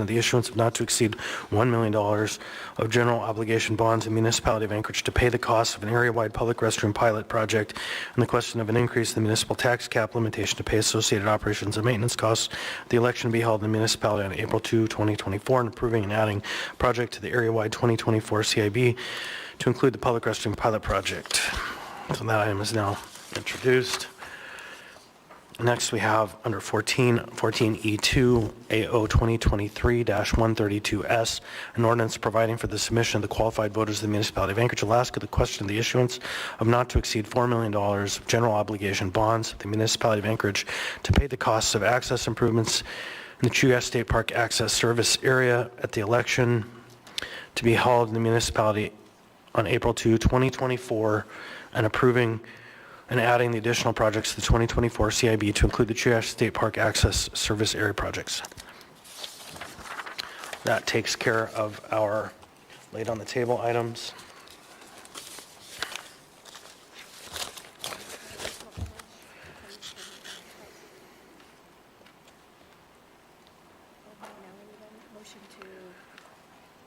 the issuance of not to exceed $1 million of general obligation bonds in the municipality of Anchorage to pay the costs of an area-wide public restroom pilot project, and the question of an increase in the municipal tax cap limitation to pay associated operations and maintenance costs. The election be held in the municipality on April 2, 2024, and approving and adding project to the area-wide 2024 CIB to include the public restroom pilot project. So that item is now introduced. Next, we have under 14E2 AO 2023-132S, an ordinance providing for the submission of the qualified voters of the municipality of Anchorage, Alaska, the question of the issuance of not to exceed $4 million of general obligation bonds of the municipality of Anchorage to pay the costs of access improvements in the Anchorage State Park access service area at the election to be held in the municipality on April 2, 2024, and approving and adding the additional projects to the 2024 CIB to include the Anchorage State Park access service area projects. That takes care of our laid on the table items.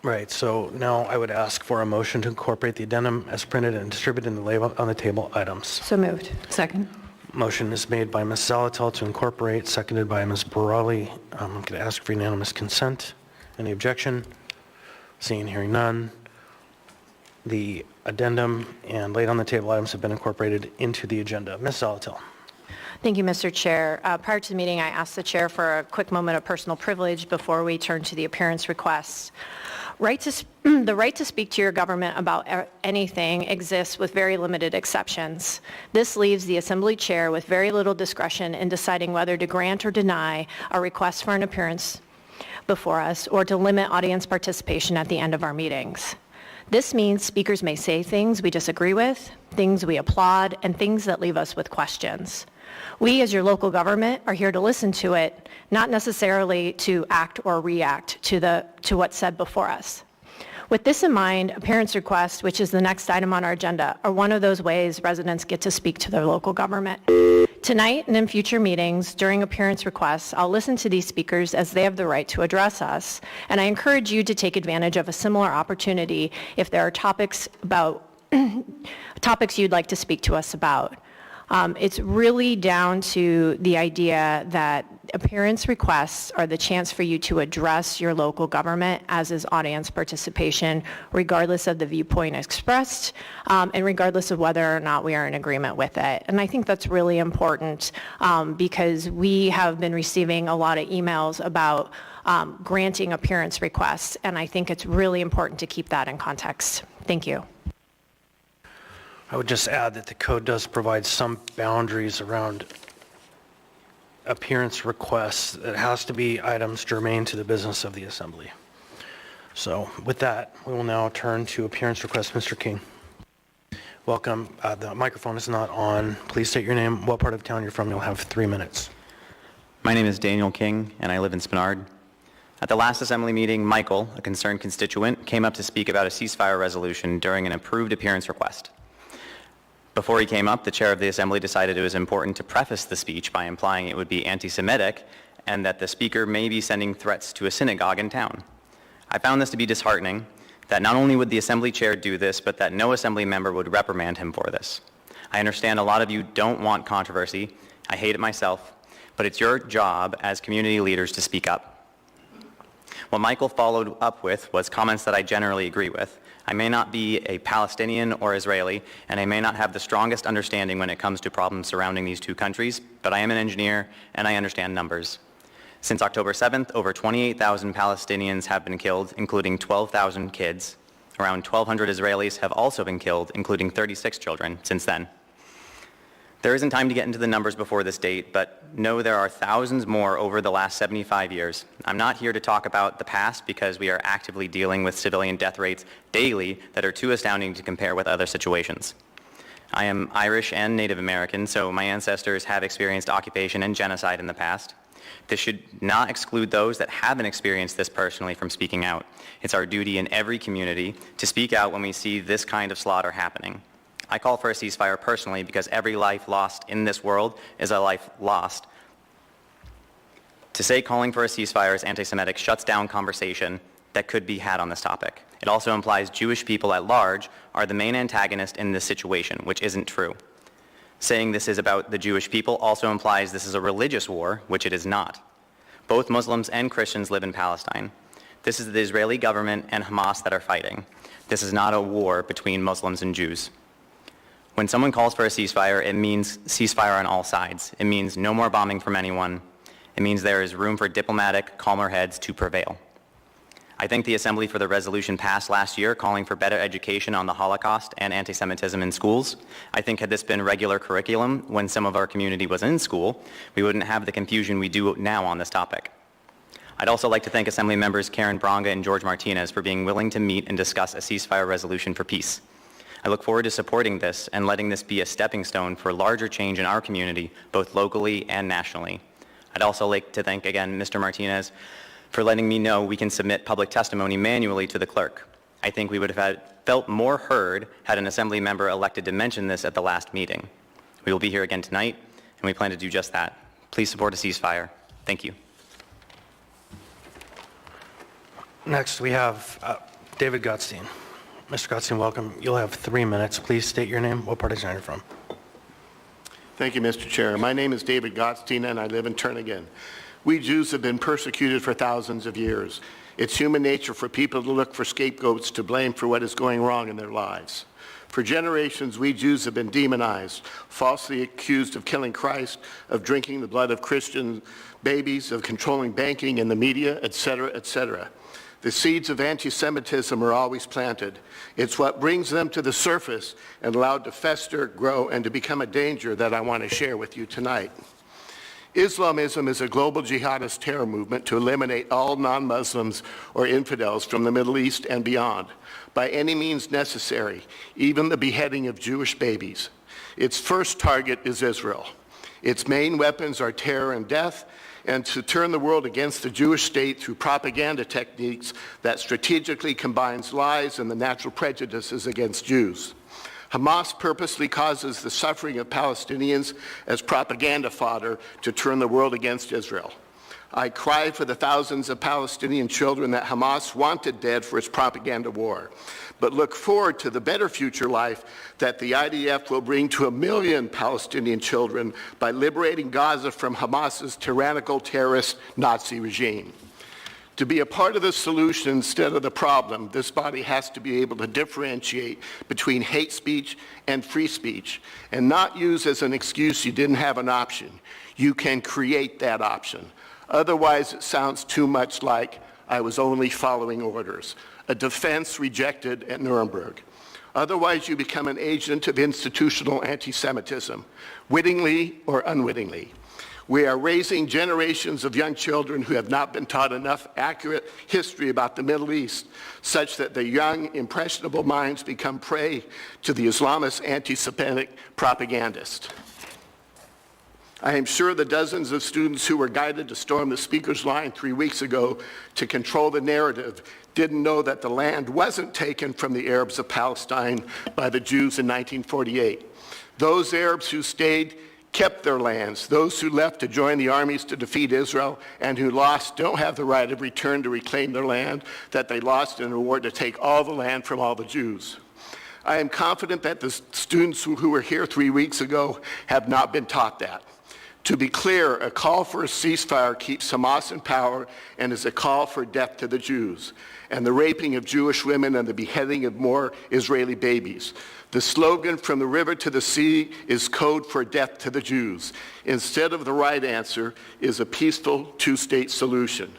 Right, so now I would ask for a motion to incorporate the addendum as printed and distributed in the label on the table items. So moved. Second. Motion is made by Ms. Zalatel to incorporate, seconded by Ms. Borelli. I'm going to ask for unanimous consent. Any objection? Seeing and hearing none. The addendum and laid on the table items have been incorporated into the agenda. Ms. Zalatel. Thank you, Mr. Chair. Prior to the meeting, I asked the chair for a quick moment of personal privilege before we turn to the appearance requests. The right to speak to your government about anything exists with very limited exceptions. This leaves the Assembly Chair with very little discretion in deciding whether to grant or deny a request for an appearance before us or to limit audience participation at the end of our meetings. This means speakers may say things we disagree with, things we applaud, and things that leave us with questions. We, as your local government, are here to listen to it, not necessarily to act or react to what's said before us. With this in mind, appearance requests, which is the next item on our agenda, are one of those ways residents get to speak to their local government. Tonight and in future meetings, during appearance requests, I'll listen to these speakers as they have the right to address us, and I encourage you to take advantage of a similar opportunity if there are topics you'd like to speak to us about. It's really down to the idea that appearance requests are the chance for you to address your local government, as is audience participation, regardless of the viewpoint expressed, and regardless of whether or not we are in agreement with it. And I think that's really important because we have been receiving a lot of emails about granting appearance requests, and I think it's really important to keep that in context. Thank you. I would just add that the code does provide some boundaries around appearance requests. It has to be items germane to the business of the Assembly. So with that, we will now turn to appearance requests. Mr. King. Welcome. The microphone is not on. Please state your name, what part of town you're from. You'll have 3 minutes. My name is Daniel King, and I live in Spenard. At the last Assembly meeting, Michael, a concerned constituent, came up to speak about a ceasefire resolution during an approved appearance request. Before he came up, the chair of the Assembly decided it was important to preface the speech by implying it would be anti-Semitic and that the speaker may be sending threats to a synagogue in town. I found this to be disheartening, that not only would the Assembly chair do this, but that no Assembly member would reprimand him for this. I understand a lot of you don't want controversy. I hate it myself, but it's your job as community leaders to speak up. What Michael followed up with was comments that I generally agree with. I may not be a Palestinian or Israeli, and I may not have the strongest understanding when it comes to problems surrounding these two countries, but I am an engineer and I understand numbers. Since October 7th, over 28,000 Palestinians have been killed, including 12,000 kids. Around 1,200 Israelis have also been killed, including 36 children since then. There isn't time to get into the numbers before this date, but know there are thousands more over the last 75 years. I'm not here to talk about the past because we are actively dealing with civilian death rates daily that are too astounding to compare with other situations. I am Irish and Native American, so my ancestors have experienced occupation and genocide in the past. This should not exclude those that haven't experienced this personally from speaking out. It's our duty in every community to speak out when we see this kind of slaughter happening. I call for a ceasefire personally because every life lost in this world is a life lost To say calling for a ceasefire is anti-Semitic shuts down conversation that could be had on this topic. It also implies Jewish people at large are the main antagonist in this situation, which isn't true. Saying this is about the Jewish people also implies this is a religious war, which it is not. Both Muslims and Christians live in Palestine. This is the Israeli government and Hamas that are fighting. This is not a war between Muslims and Jews. When someone calls for a ceasefire, it means ceasefire on all sides. It means no more bombing from anyone. It means there is room for diplomatic, calmer heads to prevail. I thank the Assembly for the resolution passed last year calling for better education on the Holocaust and anti-Semitism in schools. I think had this been regular curriculum when some of our community was in school, we wouldn't have the confusion we do now on this topic. I'd also like to thank Assembly members Karen Bronga and George Martinez for being willing to meet and discuss a ceasefire resolution for peace. I look forward to supporting this and letting this be a stepping stone for larger change in our community, both locally and nationally. I'd also like to thank again Mr. Martinez for letting me know we can submit public testimony manually to the clerk. I think we would have felt more heard had an Assembly member elected to mention this at the last meeting. We will be here again tonight, and we plan to do just that. Please support a ceasefire. Thank you. Next, we have David Gottstein. Mr. Gottstein, welcome. You'll have 3 minutes. Please state your name, what part of town you're from. Thank you, Mr. Chair. My name is David Gottstein, and I live in Turnagain. We Jews have been persecuted for thousands of years. It's human nature for people to look for scapegoats to blame for what is going wrong in their lives. For generations, we Jews have been demonized, falsely accused of killing Christ, of drinking the blood of Christian babies, of controlling banking and the media, etc., etc. The seeds of anti-Semitism are always planted. It's what brings them to the surface and allowed to fester, grow, and to become a danger that I want to share with you tonight. Islamism is a global jihadist terror movement to eliminate all non-Muslims or infidels from the Middle East and beyond, by any means necessary, even the beheading of Jewish babies. Its first target is Israel. Its main weapons are terror and death, and to turn the world against the Jewish state through propaganda techniques that strategically combines lies and the natural prejudices against Jews. Hamas purposely causes the suffering of Palestinians as propaganda fodder to turn the world against Israel. I cry for the thousands of Palestinian children that Hamas wanted dead for its propaganda war, but look forward to the better future life that the IDF will bring to 1 million Palestinian children by liberating Gaza from Hamas's tyrannical terrorist Nazi regime. To be a part of the solution instead of the problem, this body has to be able to differentiate between hate speech and free speech and not use as an excuse you didn't have an option. You can create that option. Otherwise, it sounds too much like I was only following orders, a defense rejected at Nuremberg. Otherwise, you become an agent of institutional anti-Semitism, wittingly or unwittingly. We are raising generations of young children who have not been taught enough accurate history about the Middle East, such that their young, impressionable minds become prey to the Islamist anti-Semitic propagandist. I am sure the dozens of students who were guided to storm the speaker's line 3 weeks ago to control the narrative didn't know that the land wasn't taken from the Arabs of Palestine by the Jews in 1948. Those Arabs who stayed kept their lands. Those who left to join the armies to defeat Israel and who lost don't have the right of return to reclaim their land that they lost in a war to take all the land from all the Jews. I am confident that the students who were here 3 weeks ago have not been taught that. To be clear, a call for a ceasefire keeps Hamas in power and is a call for death to the Jews, and the raping of Jewish women and the beheading of more Israeli babies. The slogan "From the river to the sea" is code for death to the Jews. Instead of the right answer is a peaceful two-state solution.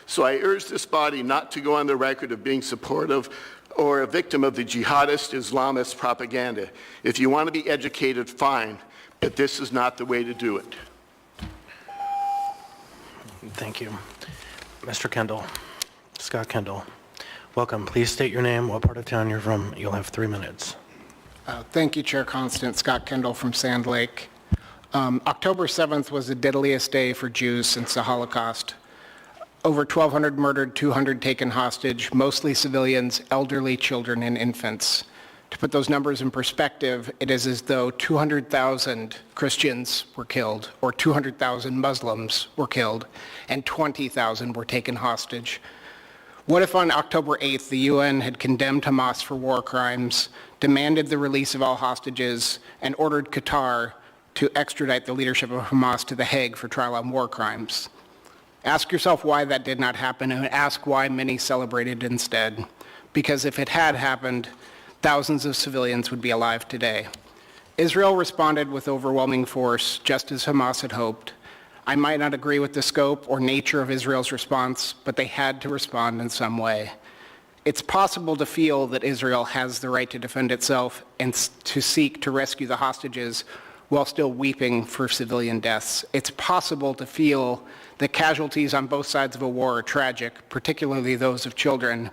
So I urge this body not to go on the record of being supportive or a victim of the jihadist Islamist propaganda. If you want to be educated, fine, but this is not the way to do it. Thank you. Mr. Kendall, Scott Kendall, welcome. Please state your name, what part of town you're from. You'll have 3 minutes. Thank you, Chair Constant. Scott Kendall from Sand Lake. October 7th was the deadliest day for Jews since the Holocaust. Over 1,200 murdered, 200 taken hostage, mostly civilians, elderly, children, and infants. To put those numbers in perspective, it is as though 200,000 Christians were killed, or 200,000 Muslims were killed, and 20,000 were taken hostage. What if on October 8th, the UN had condemned Hamas for war crimes, demanded the release of all hostages, and ordered Qatar to extradite the leadership of Hamas to The Hague for trial on war crimes? Ask yourself why that did not happen, and ask why many celebrated instead. Because if it had happened, thousands of civilians would be alive today. Israel responded with overwhelming force, just as Hamas had hoped. I might not agree with the scope or nature of Israel's response, but they had to respond in some way. It's possible to feel that Israel has the right to defend itself and to seek to rescue the hostages while still weeping for civilian deaths. It's possible to feel that casualties on both sides of a war are tragic, particularly those of children,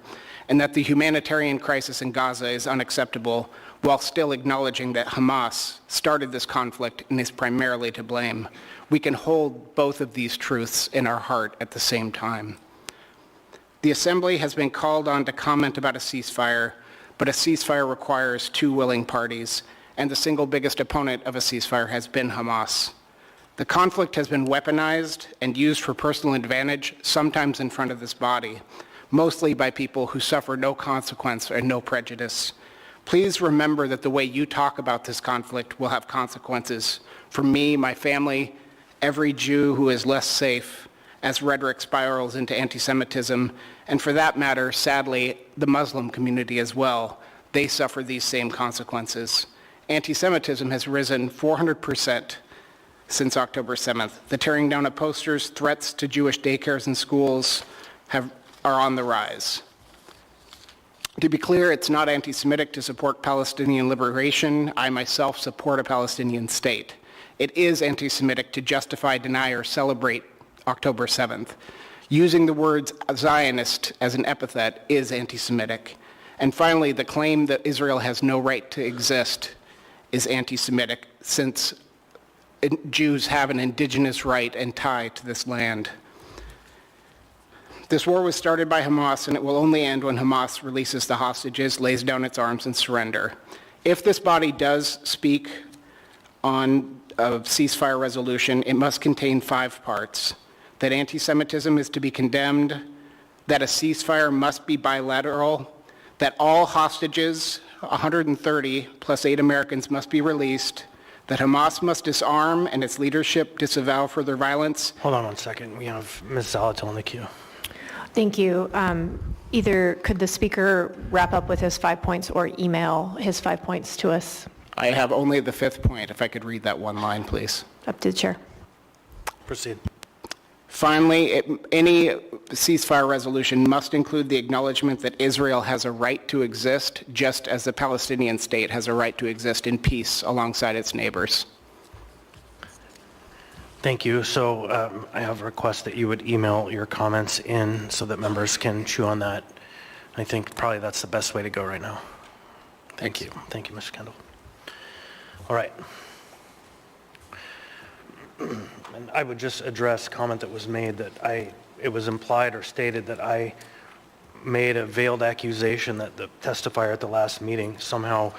and that the humanitarian crisis in Gaza is unacceptable, while still acknowledging that Hamas started this conflict and is primarily to blame. We can hold both of these truths in our heart at the same time. The Assembly has been called on to comment about a ceasefire, but a ceasefire requires two willing parties, and the single biggest opponent of a ceasefire has been Hamas. The conflict has been weaponized and used for personal advantage, sometimes in front of this body, mostly by people who suffer no consequence and no prejudice. Please remember that the way you talk about this conflict will have consequences for me, my family, every Jew who is less safe as rhetoric spirals into anti-Semitism, and for that matter, sadly, the Muslim community as well. They suffer these same consequences. Anti-Semitism has risen 400% since October 7th. The tearing down of posters, threats to Jewish daycares and schools are on the rise. To be clear, it's not anti-Semitic to support Palestinian liberation. I myself support a Palestinian state. It is anti-Semitic to justify, deny, or celebrate October 7th. Using the words Zionist as an epithet is anti-Semitic. And finally, the claim that Israel has no right to exist is anti-Semitic, since Jews have an indigenous right and tie to this land. This war was started by Hamas, and it will only end when Hamas releases the hostages, lays down its arms, and surrender. If this body does speak on a ceasefire resolution, it must contain 5 parts: that anti-Semitism is to be condemned, that a ceasefire must be bilateral, that all hostages, 130 plus 8 Americans, must be released, that Hamas must disarm and its leadership disavow further violence. Hold on one second. We have Ms. Zalatil in the queue. Thank you. Either could the speaker wrap up with his 5 points or email his 5 points to us? I have only the 5th point. If I could read that one line, please. Up to the chair. Proceed. Finally, any ceasefire resolution must include the acknowledgement that Israel has a right to exist, just as the Palestinian state has a right to exist in peace alongside its neighbors. Thank you. So I have a request that you would email your comments in so that members can chew on that. I think probably that's the best way to go right now. Thank you. Thank you, Mr. Kendall. All right. And I would just address a comment that was made that it was implied or stated that I made a veiled accusation that the testifier at the last meeting somehow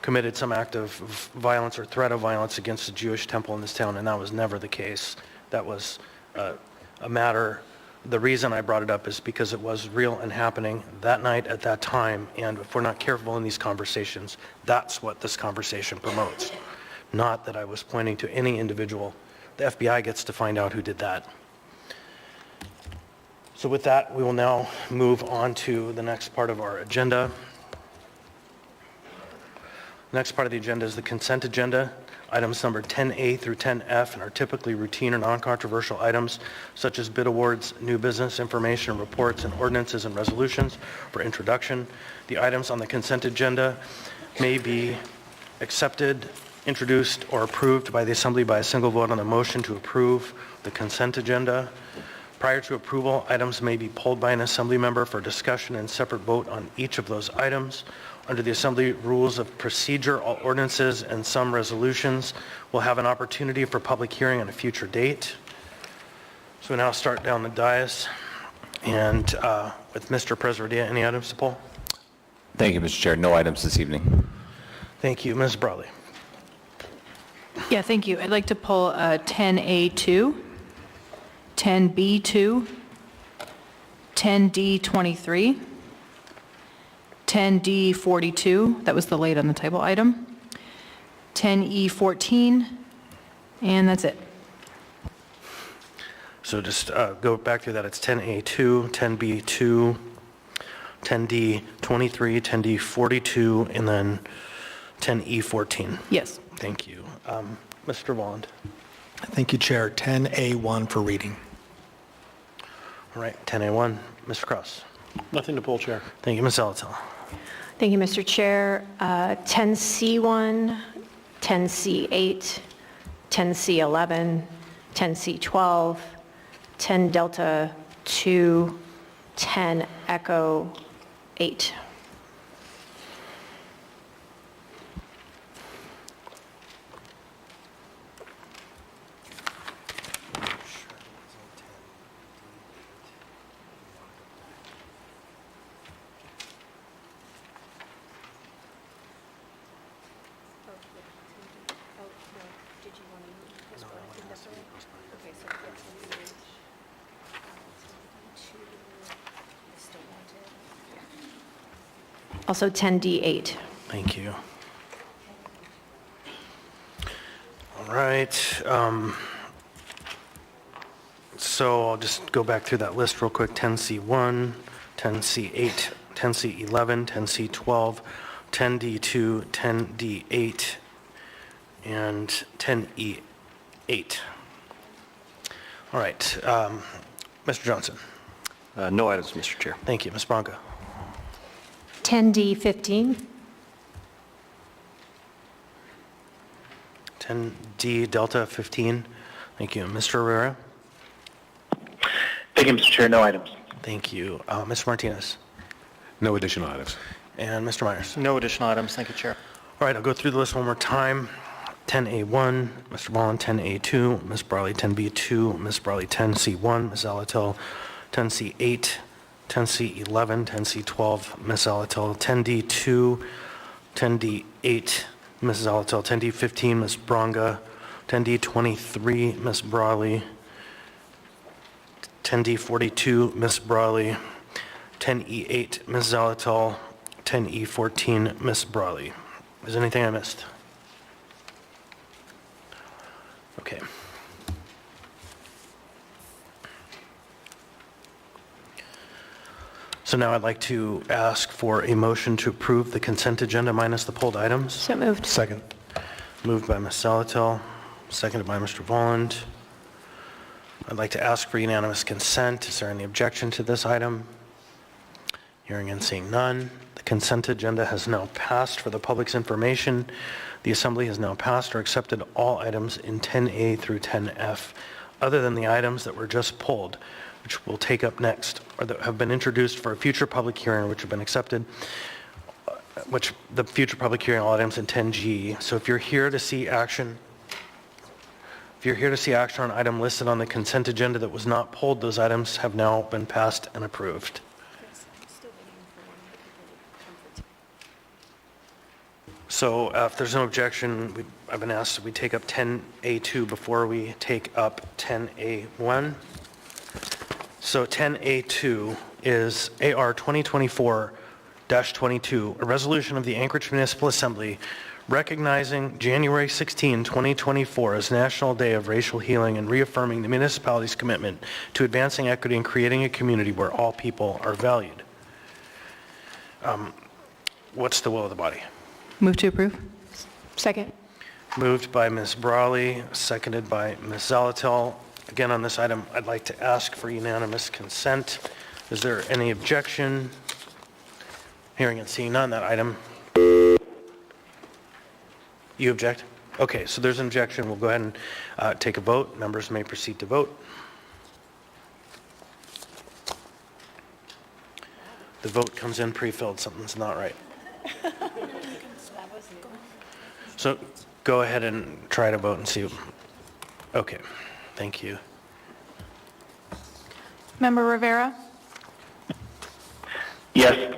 committed some act of violence or threat of violence against the Jewish temple in this town, and that was never the case. That was a matter, the reason I brought it up is because it was real and happening that night at that time, and if we're not careful in these conversations, that's what this conversation promotes. Not that I was pointing to any individual. The FBI gets to find out who did that. So with that, we will now move on to the next part of our agenda. The next part of the agenda is the consent agenda. Items numbered 10A through 10F and are typically routine or non-controversial items such as bid awards, new business information, reports, and ordinances and resolutions for introduction. The items on the consent agenda may be accepted, introduced, or approved by the Assembly by a single vote on the motion to approve the consent agenda. Prior to approval, items may be pulled by an Assembly member for discussion and separate vote on each of those items. Under the Assembly Rules of Procedure, all ordinances and some resolutions will have an opportunity for public hearing on a future date. So we now start down the dais, and with Mr. President, any items to pull? Thank you, Mr. Chair. No items this evening. Thank you. Ms. Brawley. Yeah, thank you. I'd like to pull 10A2, 10B2, 10D23, 10D42, that was the late on the table item, 10E14, and that's it. So just go back through that. It's 10A2, 10B2, 10D23, 10D42, and then 10E14. Yes. Thank you. Mr. Volland. Thank you, Chair. 10A1 for reading. All right, 10A1. Mr. Cross. Nothing to pull, Chair. Thank you, Ms. Alatel. Thank you, Mr. Chair. 10C1, 10C8, 10C11, 10C12, 10 Delta 2, 10 Echo 8. Also 10D8. Thank you. All right. So I'll just go back through that list real quick. 10C1, 10C8, 10C11, 10C12, 10D2, 10D8, and 10E8. All right. Mr. Johnson. No items, Mr. Chair. Thank you. Ms. Branca. 10D15. 10D Delta 15. Thank you. Mr. Rivera. Thank you, Mr. Chair. No items. Thank you. Mr. Martinez. No additional items. And Mr. Myers. No additional items. Thank you, Chair. All right, I'll go through the list one more time. 10A1, Mr. Volland, 10A2, Ms. Brawley, 10B2, Ms. Brawley, 10C1, Ms. Alatel, 10C8, 10C11, 10C12, Ms. Alatel, 10D2, 10D8, Ms. Alatel, 10D15, Ms. Bronga, 10D23, Ms. Brawley, 10D42, Ms. Brawley, 10E8, Ms. Zalatal, 10E14, Ms. Brawley. Is there anything I missed? Okay. So now I'd like to ask for a motion to approve the consent agenda minus the pulled items. So moved. Second. Moved by Ms. Salatel, seconded by Mr. Volland. I'd like to ask for unanimous consent. Is there any objection to this item? Hearing and seeing none, the consent agenda has now passed. For the public's information, the Assembly has now passed or accepted all items in 10A through 10F, other than the items that were just pulled, which we'll take up next, or that have been introduced for a future public hearing, or which have been accepted, which the future public hearing all items in 10G. So if you're here to see action, on an item listed on the consent agenda that was not pulled, those items have now been passed and approved. So if there's no objection, I've been asked that we take up 10A2 before we take up 10A1. So 10A2 is AR 2024-22, a resolution of the Anchorage Municipal Assembly recognizing January 16, 2024 as National Day of Racial Healing and reaffirming the municipality's commitment to advancing equity and creating a community where all people are valued. What's the will of the body? Move to approve? Second. Moved by Ms. Brawley, seconded by Ms. Zalatel. Again, on this item, I'd like to ask for unanimous consent. Is there any objection? Hearing and seeing none, that item. You object? Okay, so there's an objection. We'll go ahead and take a vote. Members may proceed to vote. The vote comes in pre-filled. Something's not right. So go ahead and try to vote and see. Okay, thank you. Member Rivera? Yes.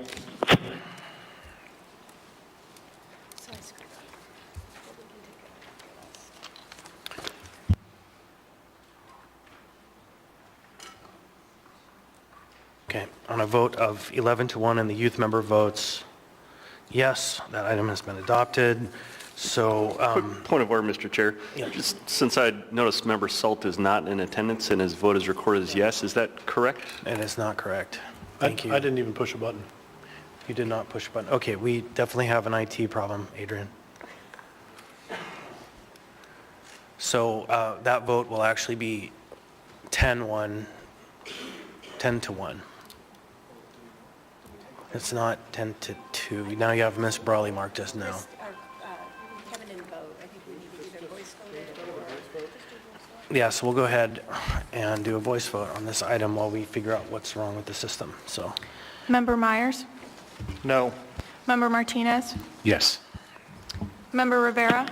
vote of 11 to 1 and the youth member votes yes, that item has been adopted. So, Quick point of order, Mr. Chair. Yeah. Just since I noticed Member Salt is not in attendance and his vote is recorded as yes, is that correct? it is not correct. Thank you. I didn't even push a button. You did not push a button. Okay, we definitely have an IT problem, Adrian. So that vote will actually be 10 to 1. It's not 10 to 2. Now you have Ms. Brawley marked as no. Kevin didn't vote. I think we need to either voice vote Yeah, so we'll go ahead and do a voice vote on this item while we figure out what's wrong with the system. So, Member Myers? No. Member Martinez? Yes. Member Rivera?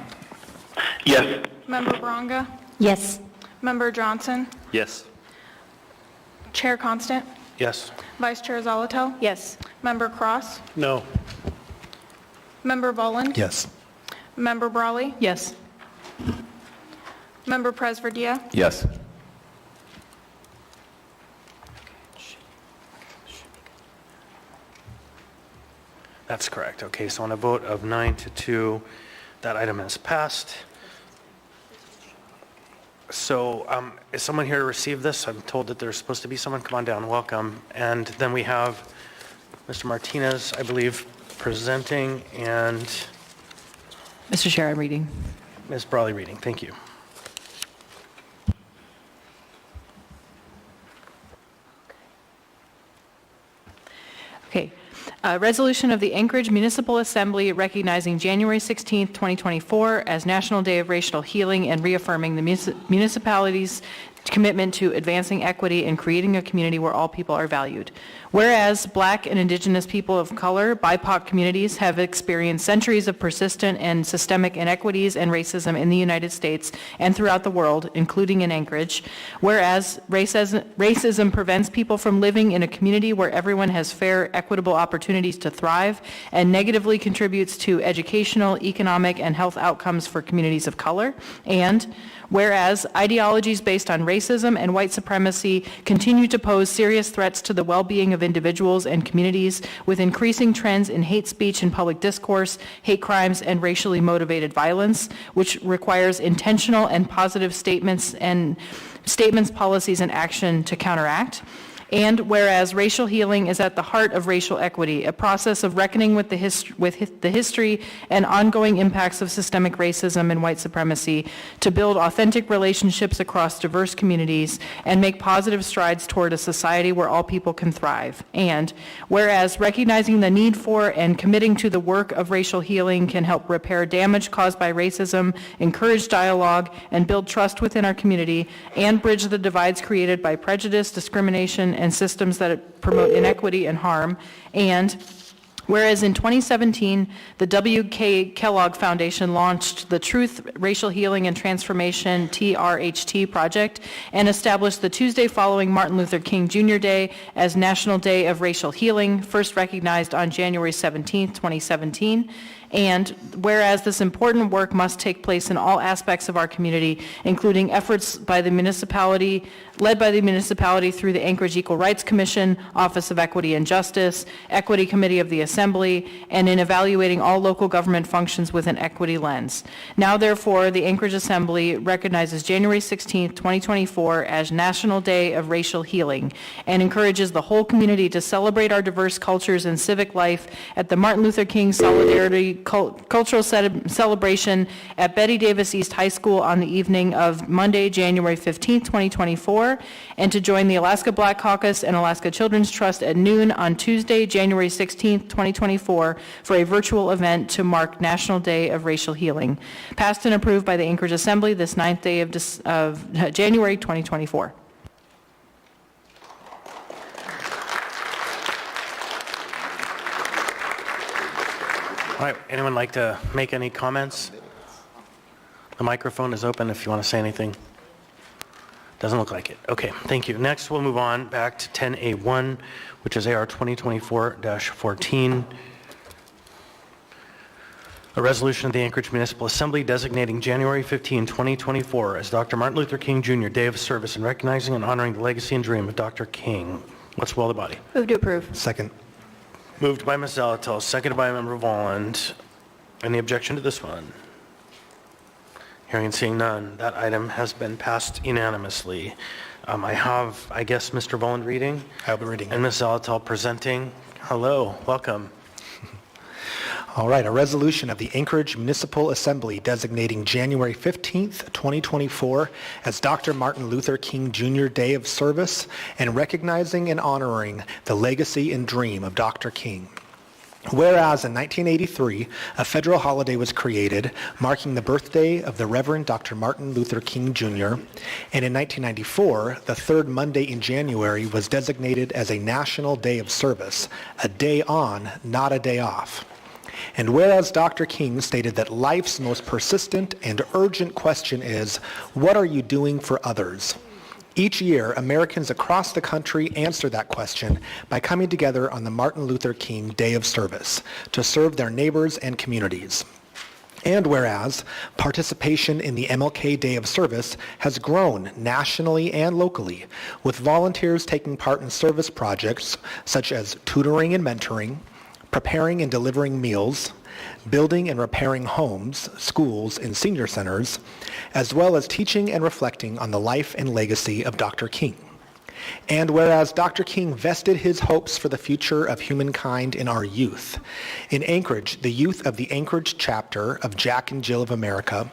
Yes. Member Bronga? Yes. Member Johnson? Yes. Chair Constant? yes. Vice Chair Zolotel? Yes. Member Cross? No. Member Voland? Yes. Member Brawley? Yes. Member Presverdia? Yes. That's correct. Okay, so on a vote of 9 to 2, that item has passed. So is someone here to receive this? I'm told that there's supposed to be someone. Come on down, welcome. And then we have Mr. Martinez, I believe, presenting, and Mr. Chair, I'm reading. Ms. Brawley reading. Thank you. Okay. Resolution of the Anchorage Municipal Assembly recognizing January 16th, 2024 as National Day of Racial Healing and reaffirming the municipality's commitment to advancing equity and creating a community where all people are valued. Whereas Black and Indigenous people of color, BIPOC communities have experienced centuries of persistent and systemic inequities and racism in the United States and throughout the world, including in Anchorage. Whereas racism prevents people from living in a community where everyone has fair, equitable opportunities to thrive and negatively contributes to educational, economic, and health outcomes for communities of color. And whereas ideologies based on racism and white supremacy continue to pose serious threats to the well-being of individuals and communities with increasing trends in hate speech and public discourse, hate crimes, and racially motivated violence, which requires intentional and positive statements, policies, and action to counteract. And whereas racial healing is at the heart of racial equity, a process of reckoning with the history and ongoing impacts of systemic racism and white supremacy to build authentic relationships across diverse communities and make positive strides toward a society where all people can thrive. And whereas recognizing the need for and committing to the work of racial healing can help repair damage caused by racism, encourage dialogue, and build trust within our community, and bridge the divides created by prejudice, discrimination, and systems that promote inequity and harm. And whereas in 2017, the W.K. Kellogg Foundation launched the Truth, Racial Healing, and Transformation, TRHT project, and established the Tuesday following Martin Luther King Jr. Day as National Day of Racial Healing, first recognized on January 17, 2017. And whereas this important work must take place in all aspects of our community, including efforts by the municipality, led by the municipality through the Anchorage Equal Rights Commission, Office of Equity and Justice, Equity Committee of the Assembly, and in evaluating all local government functions with an equity lens. Now, therefore, the Anchorage Assembly recognizes January 16, 2024 as National Day of Racial Healing and encourages the whole community to celebrate our diverse cultures and civic life at the Martin Luther King Solidarity Cultural Celebration at Betty Davis East High School on the evening of Monday, January 15, 2024, and to join the Alaska Black Caucus and Alaska Children's Trust at noon on Tuesday, January 16, 2024, for a virtual event to mark National Day of Racial Healing. Passed and approved by the Anchorage Assembly this 9th day of January 2024. All right, anyone like to make any comments? The microphone is open if you want to say anything. Doesn't look like it. Okay, thank you. Next, we'll move on back to 10A1, which is AR 2024-14. A resolution of the Anchorage Municipal Assembly designating January 15, 2024 as Dr. Martin Luther King Jr. Day of Service and recognizing and honoring the legacy and dream of Dr. King. What's the will of the body? Move to approve. Second. Moved by Ms. Zalato, seconded by Member Volland. Any objection to this one? Hearing and seeing none, that item has been passed unanimously. I have, I guess, Mr. Volland reading I'll be reading. and Ms. Zalato presenting. Hello, welcome. All right, a resolution of the Anchorage Municipal Assembly designating January 15th, 2024 as Dr. Martin Luther King Jr. Day of Service and recognizing and honoring the legacy and dream of Dr. King. Whereas in 1983, a federal holiday was created marking the birthday of the Reverend Dr. Martin Luther King Jr., and in 1994, the third Monday in January was designated as a National Day of Service, a day on, not a day off. And whereas Dr. King stated that life's most persistent and urgent question is, what are you doing for others? Each year, Americans across the country answer that question by coming together on the Martin Luther King Day of Service to serve their neighbors and communities. And whereas participation in the MLK Day of Service has grown nationally and locally, with volunteers taking part in service projects such as tutoring and mentoring, preparing and delivering meals, building and repairing homes, schools, and senior centers, as well as teaching and reflecting on the life and legacy of Dr. King. And whereas Dr. King vested his hopes for the future of humankind in our youth, in Anchorage, the youth of the Anchorage chapter of Jack and Jill of America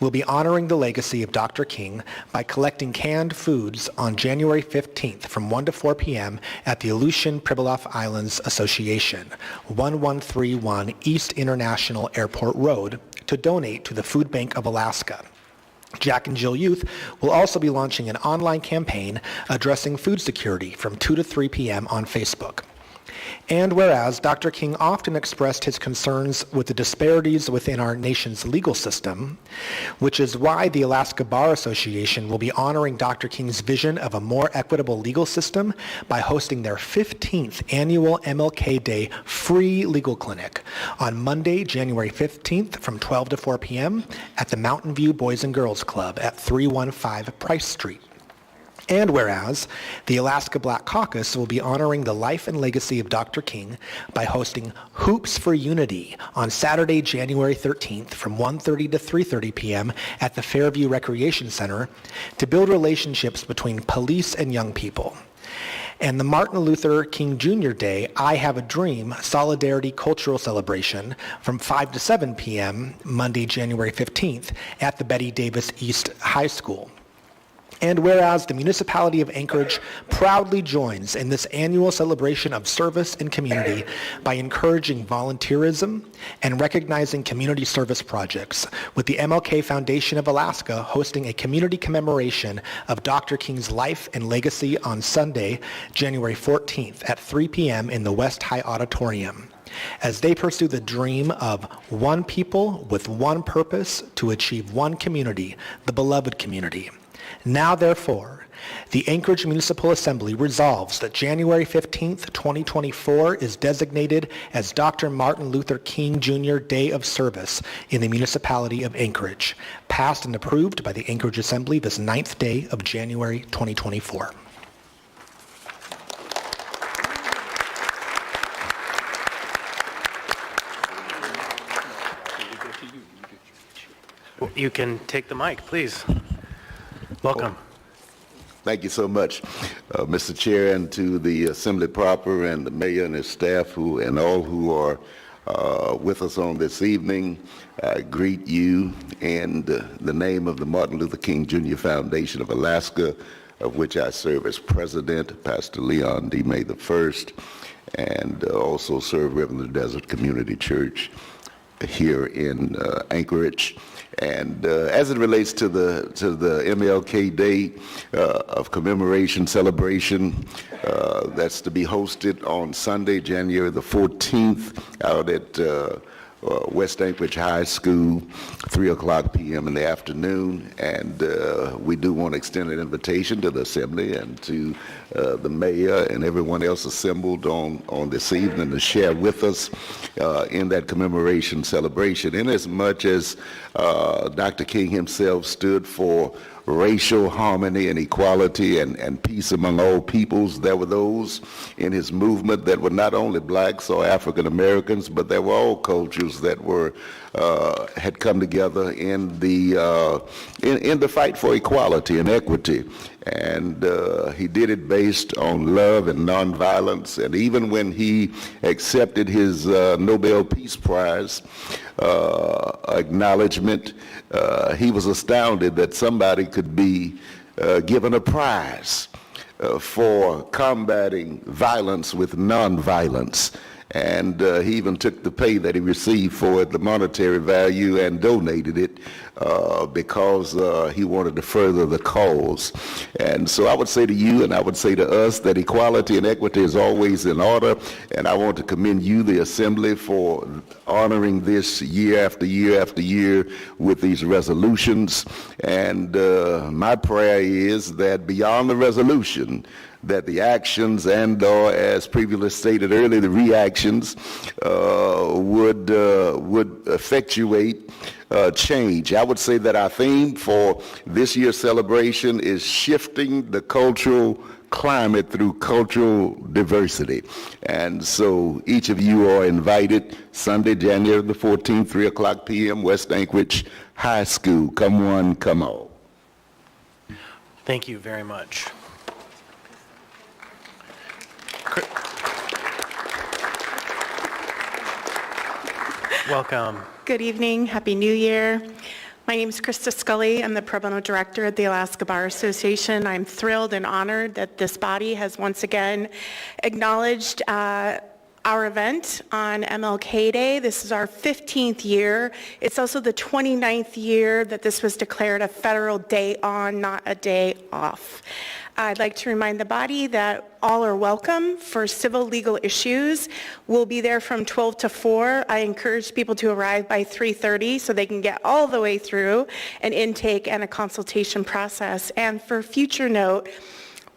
will be honoring the legacy of Dr. King by collecting canned foods on January 15th from 1 to 4 p.m. at the Aleutian Pribilof Islands Association, 1131 East International Airport Road, to donate to the Food Bank of Alaska. Jack and Jill Youth will also be launching an online campaign addressing food security from 2 to 3 p.m. on Facebook. And whereas Dr. King often expressed his concerns with the disparities within our nation's legal system, which is why the Alaska Bar Association will be honoring Dr. King's vision of a more equitable legal system by hosting their 15th annual MLK Day free legal clinic on Monday, January 15th from 12 to 4 p.m. at the Mountain View Boys and Girls Club at 315 Price Street. And whereas the Alaska Black Caucus will be honoring the life and legacy of Dr. King by hosting Hoops for Unity on Saturday, January 13th from 1:30 to 3:30 p.m. at the Fairview Recreation Center to build relationships between police and young people. And the Martin Luther King Jr. Day I Have a Dream Solidarity Cultural Celebration from 5 to 7 p.m. Monday, January 15th at the Betty Davis East High School. And whereas the municipality of Anchorage proudly joins in this annual celebration of service and community by encouraging volunteerism and recognizing community service projects, with the MLK Foundation of Alaska hosting a community commemoration of Dr. King's life and legacy on Sunday, January 14th at 3 p.m. in the West High Auditorium, as they pursue the dream of one people with one purpose to achieve one community, the beloved community. Now, therefore, the Anchorage Municipal Assembly resolves that January 15th, 2024 is designated as Dr. Martin Luther King Jr. Day of Service in the municipality of Anchorage, passed and approved by the Anchorage Assembly this 9th day of January 2024. You can take the mic, please. Welcome. Thank you so much, Mr. Chair, and to the Assembly proper and the Mayor and his staff and all who are with us on this evening. I greet you in the name of the Martin Luther King Jr. Foundation of Alaska, of which I serve as president, Pastor Leon D. May I, and also serve River Desert Community Church here in Anchorage. And as it relates to the MLK Day of commemoration celebration, that's to be hosted on Sunday, January the 14th, out at West Anchorage High School, 3:00 p.m. in the afternoon. And we do want to extend an invitation to the Assembly and to the Mayor and everyone else assembled on this evening to share with us in that commemoration celebration. In as much as Dr. King himself stood for racial harmony and equality and peace among all peoples. There were those in his movement that were not only blacks or African Americans, but there were all cultures that were had come together in the fight for equality and equity. And he did it based on love and nonviolence. And even when he accepted his Nobel Peace Prize acknowledgement, he was astounded that somebody could be given a prize for combating violence with nonviolence. And he even took the pay that he received for it, the monetary value, and donated it because he wanted to further the cause. And so I would say to you and I would say to us that equality and equity is always in order, and I want to commend you, the Assembly, for honoring this year after year after year with these resolutions. And my prayer is that beyond the resolution, that the actions and or, as previously stated earlier, the reactions would effectuate change. I would say that our theme for this year's celebration is shifting the cultural climate through cultural diversity. And so each of you are invited Sunday, January the 14th, 3 o'clock p.m., West Anchorage High School. Come one, come all. Thank you very much. Welcome. Good evening. Happy New Year. My name is Krista Scully. I'm the Pro Bono Director at the Alaska Bar Association. I'm thrilled and honored that this body has once again acknowledged our event on MLK Day. This is our 15th year. It's also the 29th year that this was declared a federal day on, not a day off. I'd like to remind the body that all are welcome for civil legal issues. We'll be there from 12 to 4. I encourage people to arrive by 3:30 so they can get all the way through an intake and a consultation process. And for future note,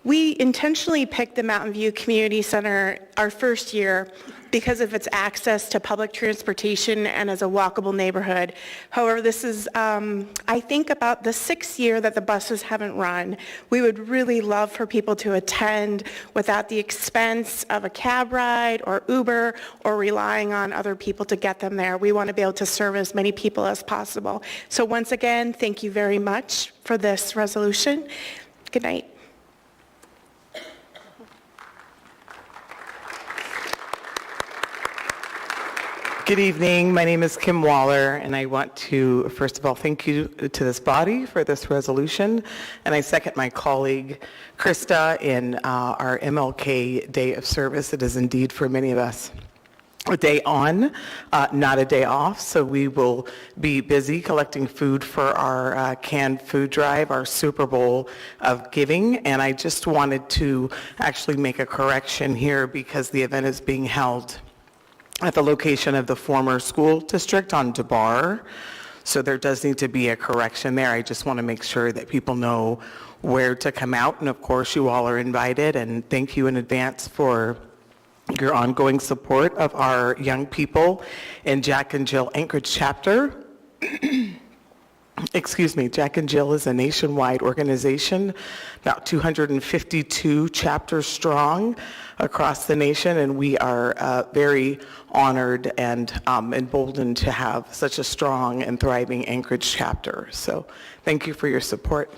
we intentionally picked the Mountain View Community Center our first year because of its access to public transportation and as a walkable neighborhood. However, this is, I think, about the 6th year that the buses haven't run. We would really love for people to attend without the expense of a cab ride or Uber or relying on other people to get them there. We want to be able to serve as many people as possible. So once again, thank you very much for this resolution. Good night. Good evening. My name is Kim Waller, and I want to, first of all, thank you to this body for this resolution, and I second my colleague Krista in our MLK Day of Service. It is indeed, for many of us, a day on, not a day off, so we will be busy collecting food for our canned food drive, our Super Bowl of giving, and I just wanted to actually make a correction here because the event is being held at the location of the former school district on DeBar. So there does need to be a correction there. I just want to make sure that people know where to come out. And of course, you all are invited. And thank you in advance for your ongoing support of our young people in Jack and Jill Anchorage chapter. Excuse me, Jack and Jill is a nationwide organization, about 252 chapters strong across the nation, and we are very honored and emboldened to have such a strong and thriving Anchorage chapter. So thank you for your support.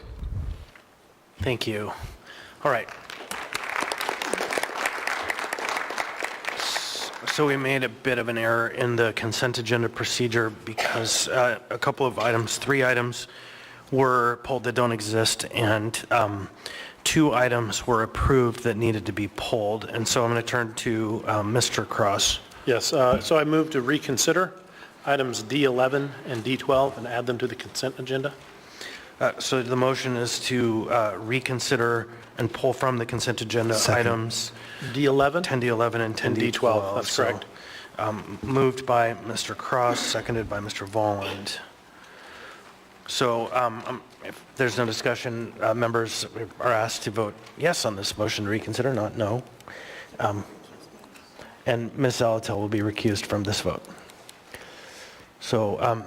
Thank you. All right. So we made a bit of an error in the consent agenda procedure because a couple of items, 3 items were pulled that don't exist, and 2 items were approved that needed to be pulled. And so I'm going to turn to Mr. Cross. Yes, so I move to reconsider items D11 and D12 and add them to the consent agenda. So the motion is to reconsider and pull from the consent agenda items D11? 10D11 and 10D12. That's correct. Moved by Mr. Cross, seconded by Mr. Volland. So if there's no discussion, members are asked to vote yes on this motion to reconsider, not no. And Ms. Zalatel will be recused from this vote. So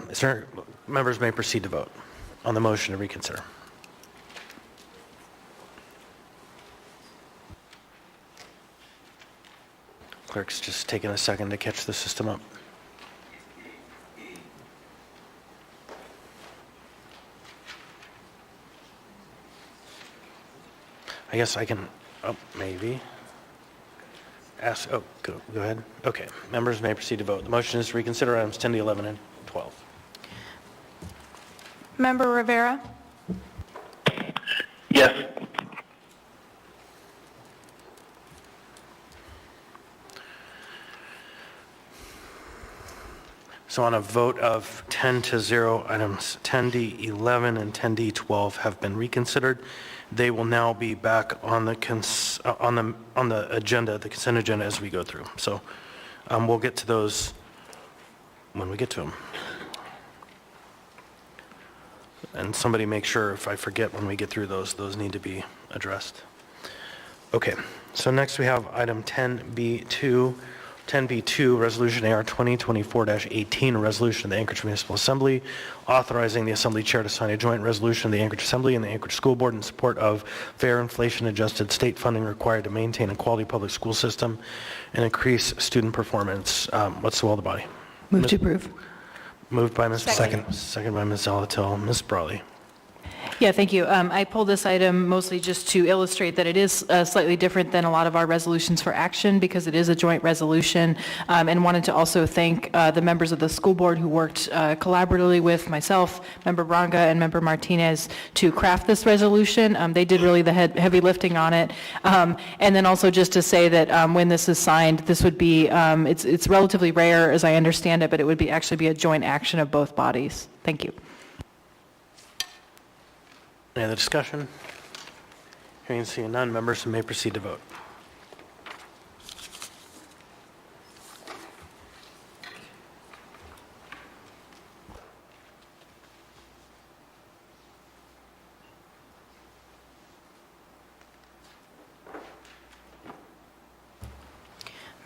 members may proceed to vote on the motion to reconsider. Clerk's just taking a second to catch the system up. I guess I can, maybe. Go ahead. Okay, members may proceed to vote. The motion is to reconsider items 10 to 11 and 12. Member Rivera? Yes. So on a vote of 10 to 0, items 10D11 and 10D12 have been reconsidered. They will now be back on the agenda, the consent agenda, as we go through. So we'll get to those when we get to them. And somebody make sure if I forget when we get through those need to be addressed. Okay, so next we have item 10B2. 10B2, Resolution AR 2024-18, a resolution of the Anchorage Municipal Assembly authorizing the Assembly Chair to sign a joint resolution of the Anchorage Assembly and the Anchorage School Board in support of fair inflation-adjusted state funding required to maintain a quality public school system and increase student performance. What's the will of the body? Move to approve. Moved by Ms. Second. Second by Ms. Zalatil. Ms. Brawley. Yeah, thank you. I pulled this item mostly just to illustrate that it is slightly different than a lot of our resolutions for action because it is a joint resolution, and wanted to also thank the members of the school board who worked collaboratively with myself, Member Braga, and Member Martinez to craft this resolution. They did really the heavy lifting on it. And then also just to say that when this is signed, this would be, it's relatively rare as I understand it, but it would actually be a joint action of both bodies. Thank you. Any other discussion? Hearing and seeing none, members may proceed to vote.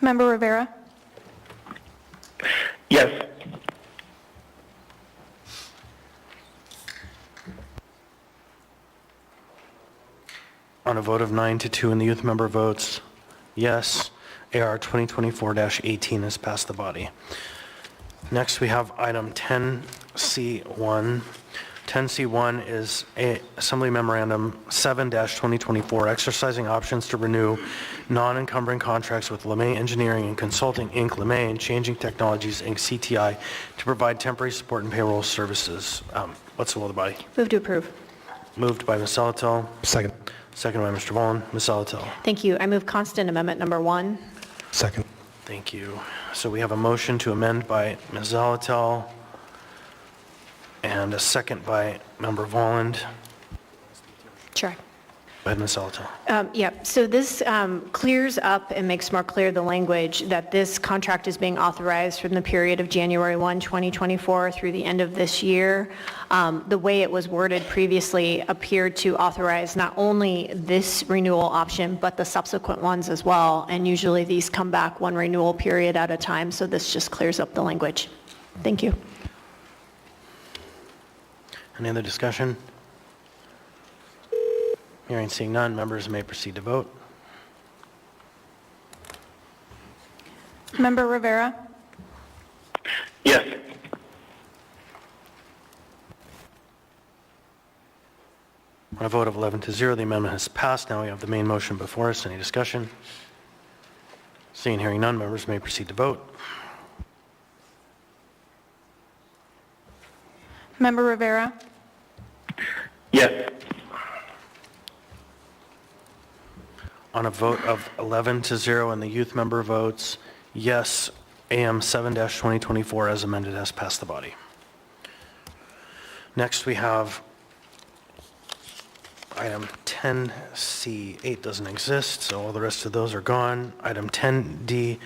Member Rivera? Yes. On a vote of 9 to 2 and the youth member votes yes, AR 2024-18 has passed the body. Next, we have item 10C1. 10C1 is Assembly Memorandum 7-2024, exercising options to renew non-encumbering contracts with LeMay Engineering and Consulting, Inc., LeMay, and Changing Technologies, Inc., CTI, to provide temporary support and payroll services. What's the will of the body? Move to approve. Moved by Ms. Zalatil. Second. Second by Mr. Volin. Ms. Zalatil. Thank you. I move constant amendment number 1. Second. Thank you. So we have a motion to amend by Ms. Zalatil and a second by Member Volland. Sure. Go ahead, Ms. Zalatil. Yeah, so this clears up and makes more clear the language that this contract is being authorized from the period of January 1, 2024 through the end of this year. The way it was worded previously appeared to authorize not only this renewal option, but the subsequent ones as well. And usually these come back one renewal period at a time, so this just clears up the language. Thank you. Any other discussion? Hearing, seeing none, members may proceed to vote. Member Rivera? Yes. On a vote of 11 to 0, the amendment has passed. Now we have the main motion before us. Any discussion? Seeing, hearing none, members may proceed to vote. Member Rivera? Yes. On a vote of 11 to 0 and the youth member votes yes, AM 7-2024 as amended has passed the body. Next we have item 10C8 doesn't exist, so all the rest of those are gone. Item 10D2.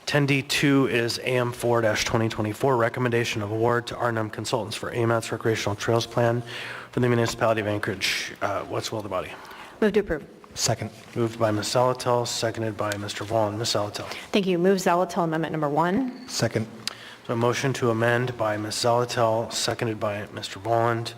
10D2 is AM 4-2024, recommendation of award to R&M Consultants for AMAT's Recreational Trails Plan for the Municipality of Anchorage. What's the will of the body? Move to approve. Second. Moved by Ms. Zalatil, seconded by Mr. Volin. Ms. Zalatil. Thank you. Move Zalatil amendment number 1. Second. So a motion to amend by Ms. Zalatil, seconded by Mr. Volin.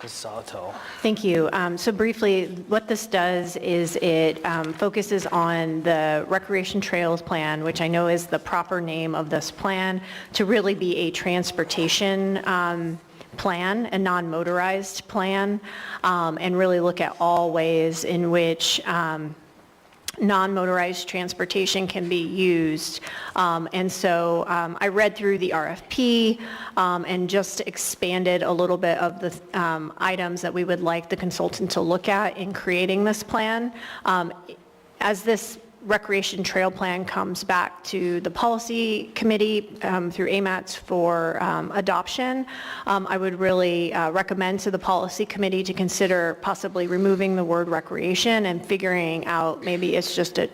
Ms. Salatel. Thank you. So briefly, what this does is it focuses on the Recreation Trails Plan, which I know is the proper name of this plan, to really be a transportation plan, a non-motorized plan, and really look at all ways in which non-motorized transportation can be used. And so I read through the RFP and just expanded a little bit of the items that we would like the consultant to look at in creating this plan. As this recreation trail plan comes back to the policy committee through AMATS for adoption, I would really recommend to the policy committee to consider possibly removing the word recreation and figuring out maybe it's just a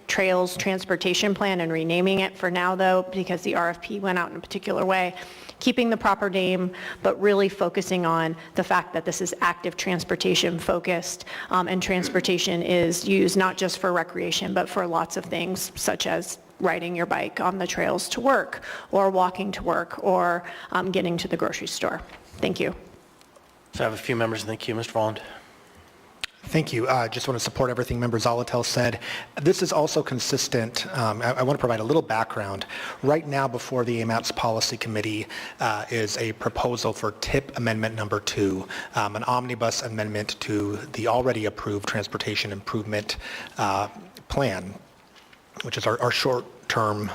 trails transportation plan and renaming it for now though, because the RFP went out in a particular way. Keeping the proper name, but really focusing on the fact that this is active transportation focused, and transportation is used not just for recreation, but for lots of things, such as riding your bike on the trails to work, or walking to work, or getting to the grocery store. Thank you. So I have a few members in the queue. Mr. Volland. Thank you. Just want to support everything Member Zalatel said. This is also consistent. I want to provide a little background. Right now before the AMATS Policy Committee is a proposal for TIP Amendment Number 2, an omnibus amendment to the already approved Transportation Improvement Plan, which is our short-term,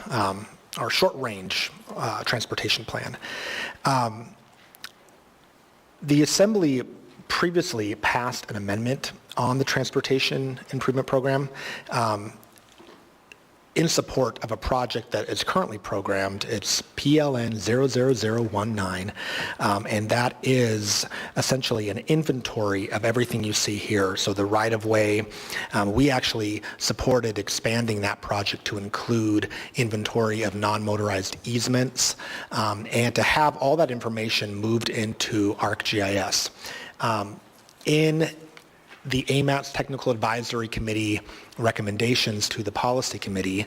our short-range transportation plan. The Assembly previously passed an amendment on the Transportation Improvement Program in support of a project that is currently programmed. It's PLN 00019, and that is essentially an inventory of everything you see here. So the right-of-way, we actually supported expanding that project to include inventory of non-motorized easements, and to have all that information moved into ArcGIS. In the AMATS Technical Advisory Committee recommendations to the Policy Committee,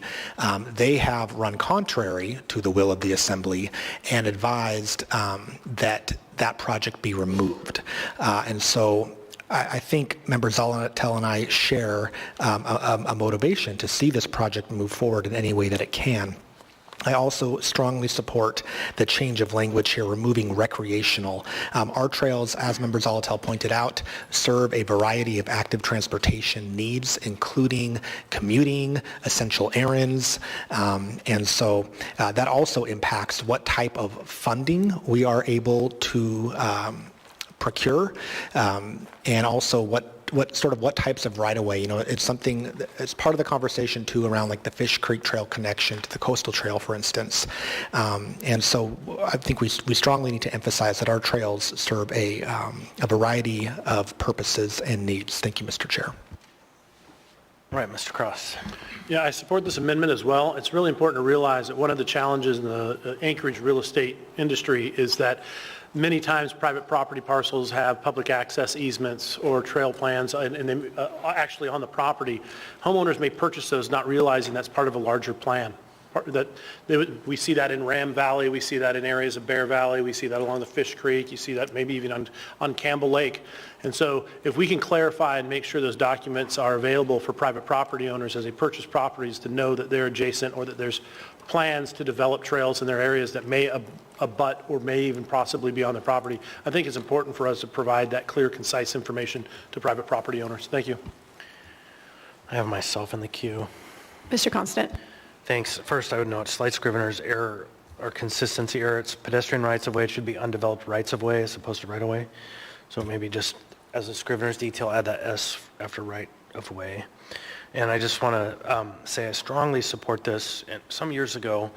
they have run contrary to the will of the Assembly and advised that that project be removed. And so I think Member Zalatel and I share a motivation to see this project move forward in any way that it can. I also strongly support the change of language here, removing recreational. Our trails, as Member Zalatel pointed out, serve a variety of active transportation needs, including commuting, essential errands, and so that also impacts what type of funding we are able to procure, and also what types of right-of-way, it's something, it's part of the conversation too around like the Fish Creek Trail connection to the Coastal Trail, for instance. And so I think we strongly need to emphasize that our trails serve a variety of purposes and needs. Thank you, Mr. Chair. All right, Mr. Cross. Yeah, I support this amendment as well. It's really important to realize that one of the challenges in the Anchorage real estate industry is that many times private property parcels have public access easements or trail plans, and they, actually on the property. Homeowners may purchase those not realizing that's part of a larger plan. We see that in Ram Valley, we see that in areas of Bear Valley, we see that along the Fish Creek, you see that maybe even on Campbell Lake. And so if we can clarify and make sure those documents are available for private property owners as they purchase properties to know that they're adjacent or that there's plans to develop trails in their areas that may abut or may even possibly be on their property, I think it's important for us to provide that clear, concise information to private property owners. Thank you. I have myself in the queue. Mr. Constant. Thanks. First, I would note slight scrivener's error or consistency error. It's pedestrian rights-of-way. It should be undeveloped rights-of-way as opposed to right-of-way. So maybe just as a scrivener's detail, add that S after right-of-way. And I just want to say I strongly support this. And some years ago,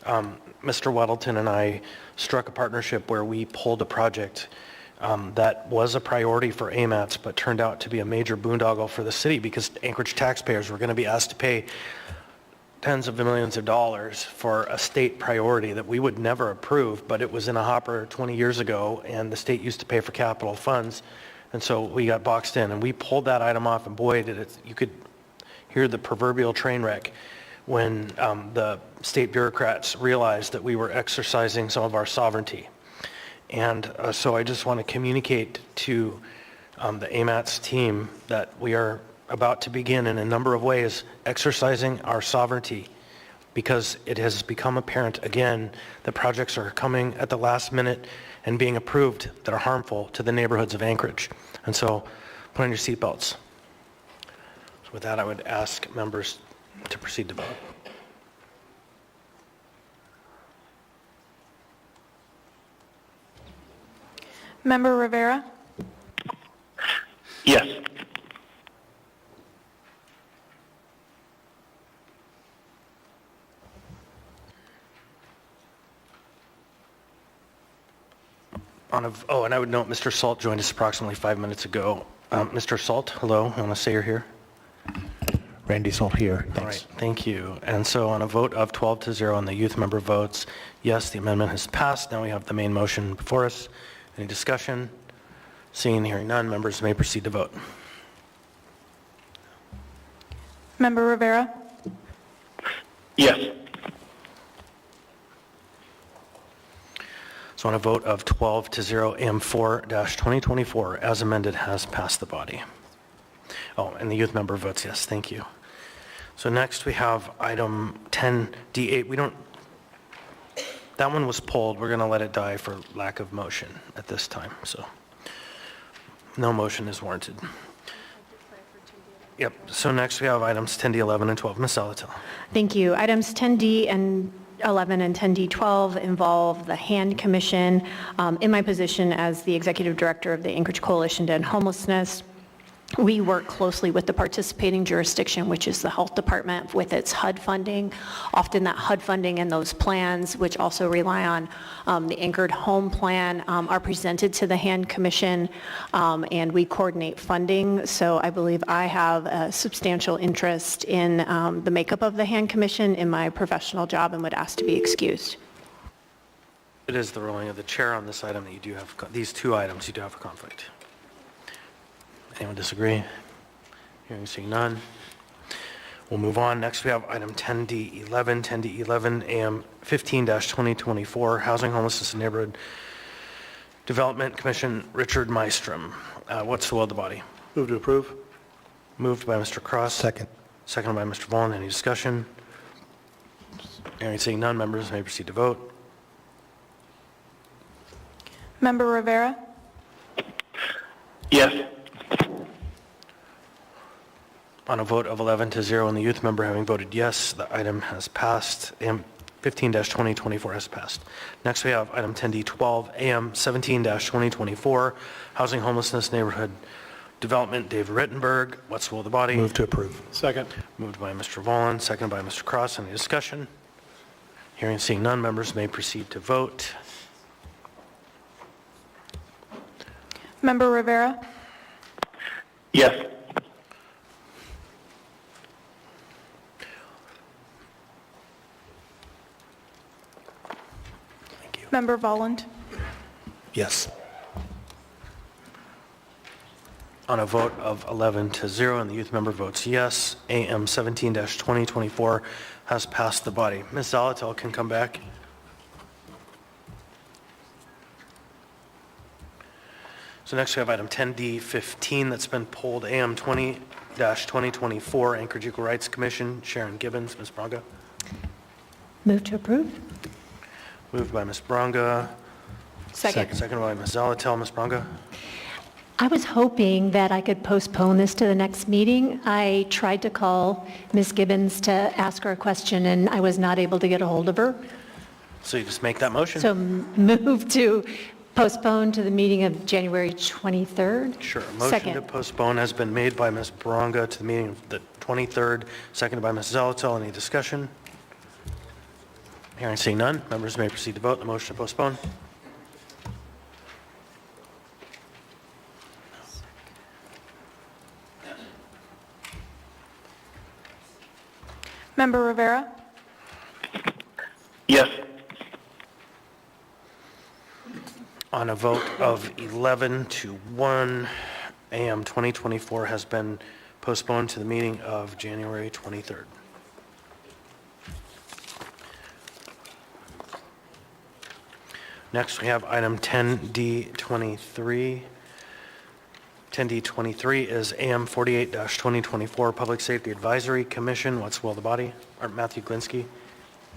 Mr. Weddleton and I struck a partnership where we pulled a project that was a priority for AMATS, but turned out to be a major boondoggle for the city because Anchorage taxpayers were going to be asked to pay tens of millions of dollars for a state priority that we would never approve, but it was in a hopper 20 years ago, and the state used to pay for capital funds, and so we got boxed in, and we pulled that item off, and boy, did it, you could hear the proverbial train wreck when the state bureaucrats realized that we were exercising some of our sovereignty. And so I just want to communicate to the AMATS team that we are about to begin in a number of ways exercising our sovereignty, because it has become apparent again that projects are coming at the last minute and being approved that are harmful to the neighborhoods of Anchorage. And so put on your seatbelts. So with that, I would ask members to proceed to vote. Member Rivera? Yes. And I would note Mr. Salt joined us approximately 5 minutes ago. Mr. Salt, hello, I want to say you're here. Randy Salt here. All right, thank you. And so on a vote of 12-0 and the youth member votes yes, the amendment has passed. Now we have the main motion before us. Any discussion? Seeing and hearing none, members may proceed to vote. Member Rivera? Yes. So on a vote of 12-0, AM4-2024 as amended has passed the body. Oh, and the youth member votes yes, thank you. So next we have item 10D8. That one was pulled. We're going to let it die for lack of motion at this time. So no motion is warranted. Yep. So next we have items 10D, 11, and 12. Ms. Salatel. Thank you. Items 10D and 11 and 10D12 involve the HAND Commission. In my position as the Executive Director of the Anchorage Coalition to End Homelessness, we work closely with the participating jurisdiction, which is the Health Department, with its HUD funding. Often that HUD funding and those plans, which also rely on the Anchored Home Plan, are presented to the HAND Commission, and we coordinate funding. So I believe I have a substantial interest in the makeup of the HAND Commission in my professional job and would ask to be excused. It is the ruling of the chair on this item that you do have, these two items, you do have a conflict. Anyone disagree? Hearing, seeing none. We'll move on. Next, we have item 10D11, 10D11, AM 15-2024, Housing, Homelessness, and Neighborhood Development Commission, Richard Mystrom. What's the will of the body? Move to approve. Moved by Mr. Cross. Second. Seconded by Mr. Vaughn. Any discussion? Hearing, seeing none, members may proceed to vote. Member Rivera? Yes. On a vote of 11-0 and the youth member having voted yes, the item has passed. AM 15-2024 has passed. Next, we have item 10D12, AM 17-2024, Housing, Homelessness, Neighborhood Development, David Rittenberg. What's the will of the body? Move to approve. Second. Moved by Mr. Volin, seconded by Mr. Cross. Any discussion? Hearing, seeing none, members may proceed to vote. Member Rivera? Yes. Thank you. Member Volland? Yes. On a vote of 11-0 and the youth member votes yes, AM 17-2024 has passed the body. Ms. Zalatel can come back. So next we have item 10D15 that's been pulled, AM 20-2024, Anchorage Equal Rights Commission, Sharon Gibbons. Ms. Braga. Move to approve. Moved by Ms. Braga. Second. Seconded by Ms. Zalatel. Ms. Braga. I was hoping that I could postpone this to the next meeting. I tried to call Ms. Gibbons to ask her a question, and I was not able to get a hold of her. So you just make that motion? So move to postpone to the meeting of January 23rd. Sure. A motion Second. to postpone has been made by Ms. Braga to the meeting of the 23rd, seconded by Ms. Zalatel. Any discussion? Hearing, seeing none, members may proceed to vote. The motion to postpone. Member Rivera? Yes. On a vote of 11-1, AM 2024 has been postponed to the meeting of January 23rd. Next, we have item 10D23. 10D23 is AM 48-2024 Public Safety Advisory Commission. What's the will of the body? Or Matthew Glinsky.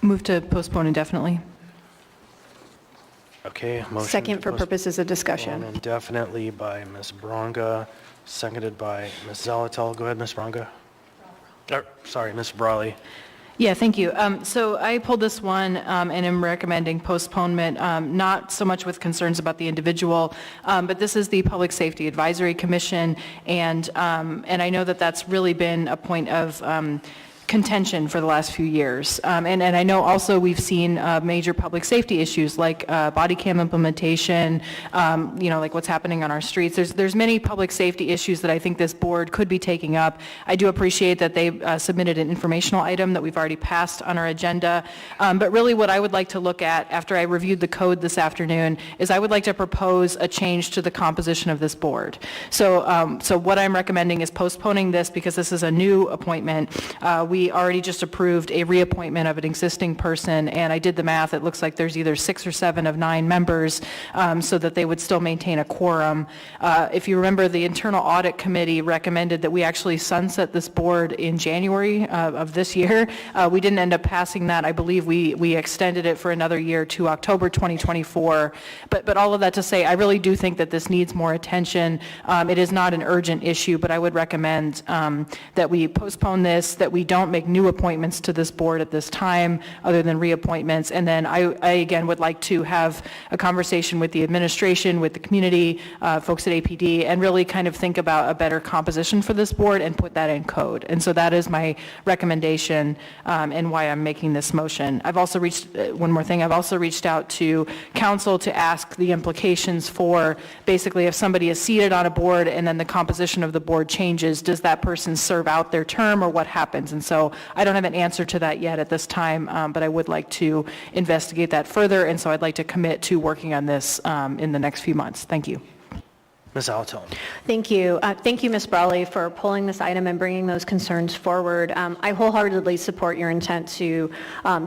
Move to postpone indefinitely. Okay, motion. Second for purposes of discussion. Postpone indefinitely by Ms. Bronga, seconded by Ms. Zalatel. Go ahead, Ms. Bronga. Sorry, Ms. Brawley. Yeah, thank you. So I pulled this one and am recommending postponement, not so much with concerns about the individual, but this is the Public Safety Advisory Commission, and I know that that's really been a point of contention for the last few years. And I know also we've seen major public safety issues like body cam implementation, like what's happening on our streets. There's many public safety issues that I think this board could be taking up. I do appreciate that they submitted an informational item that we've already passed on our agenda. But really what I would like to look at after I reviewed the code this afternoon is I would like to propose a change to the composition of this board. So what I'm recommending is postponing this because this is a new appointment. We already just approved a reappointment of an existing person, and I did the math. It looks like there's either 6 or 7 of 9 members, so that they would still maintain a quorum. If you remember, the Internal Audit Committee recommended that we actually sunset this board in January of this year. We didn't end up passing that. I believe we extended it for another year to October 2024. But all of that to say, I really do think that this needs more attention. It is not an urgent issue, but I would recommend that we postpone this, that we don't make new appointments to this board at this time other than reappointments. And then I again would like to have a conversation with the administration, with the community, folks at APD, and really kind of think about a better composition for this board and put that in code. And so that is my recommendation and why I'm making this motion. I've also reached, one more thing, I've also reached out to council to ask the implications for basically if somebody is seated on a board and then the composition of the board changes, does that person serve out their term or what happens? And so I don't have an answer to that yet at this time, but I would like to investigate that further, and so I'd like to commit to working on this in the next few months. Thank you. Ms. Alatel. Thank you. Thank you, Ms. Brawley, for pulling this item and bringing those concerns forward. I wholeheartedly support your intent to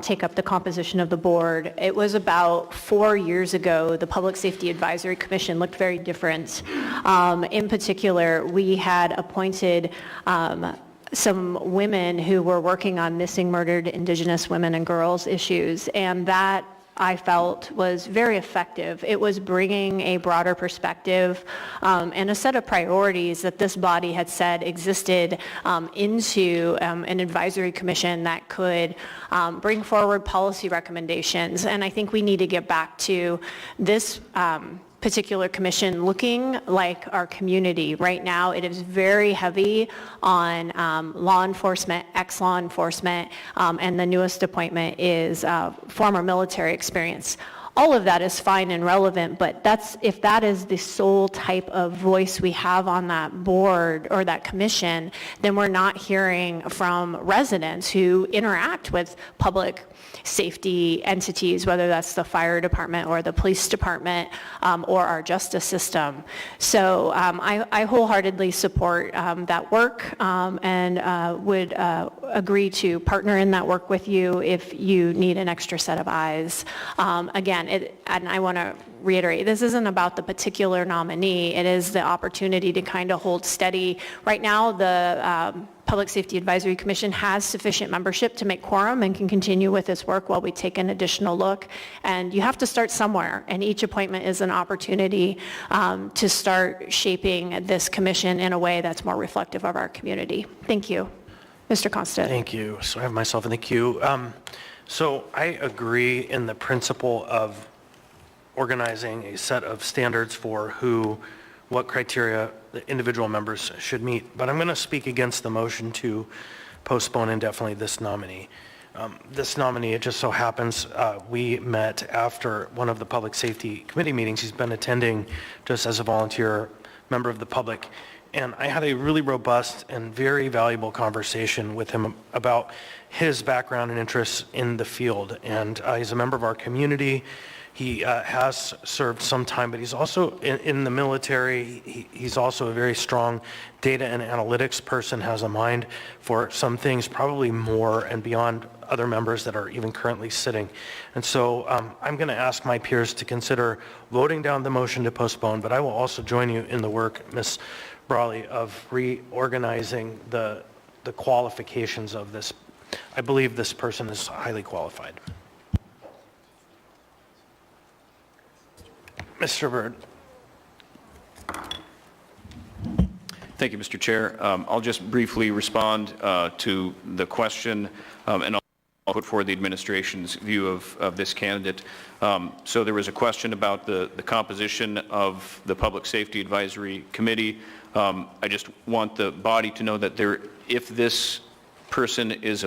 take up the composition of the board. It was about 4 years ago, the Public Safety Advisory Commission looked very different. In particular, we had appointed some women who were working on missing, murdered Indigenous women and girls issues, and that I felt was very effective. It was bringing a broader perspective and a set of priorities that this body had said existed into an advisory commission that could bring forward policy recommendations. And I think we need to get back to this particular commission looking like our community. Right now, it is very heavy on law enforcement, ex-law enforcement, and the newest appointment is former military experience. All of that is fine and relevant, but if that is the sole type of voice we have on that board or that commission, then we're not hearing from residents who interact with public safety entities, whether that's the fire department or the police department or our justice system. So I wholeheartedly support that work and would agree to partner in that work with you if you need an extra set of eyes. Again, and I want to reiterate, this isn't about the particular nominee. It is the opportunity to kind of hold steady. Right now, the Public Safety Advisory Commission has sufficient membership to make quorum and can continue with its work while we take an additional look. And you have to start somewhere, and each appointment is an opportunity to start shaping this commission in a way that's more reflective of our community. Thank you. Mr. Constant. Thank you. So I have myself in the queue. So I agree in the principle of organizing a set of standards for what criteria the individual members should meet. But I'm going to speak against the motion to postpone indefinitely this nominee. This nominee, it just so happens, we met after one of the Public Safety Committee meetings. He's been attending just as a volunteer member of the public. And I had a really robust and very valuable conversation with him about his background and interests in the field. And he's a member of our community. He has served some time, but he's also in the military. He's also a very strong data and analytics person, has a mind for some things, probably more and beyond other members that are even currently sitting. And so I'm going to ask my peers to consider voting down the motion to postpone, but I will also join you in the work, Ms. Brawley, of reorganizing the qualifications of this. I believe this person is highly qualified. Mr. Byrd. Thank you, Mr. Chair. I'll just briefly respond to the question, and I'll put forward the administration's view of this candidate. So there was a question about the composition of the Public Safety Advisory Committee. I just want the body to know that if this person is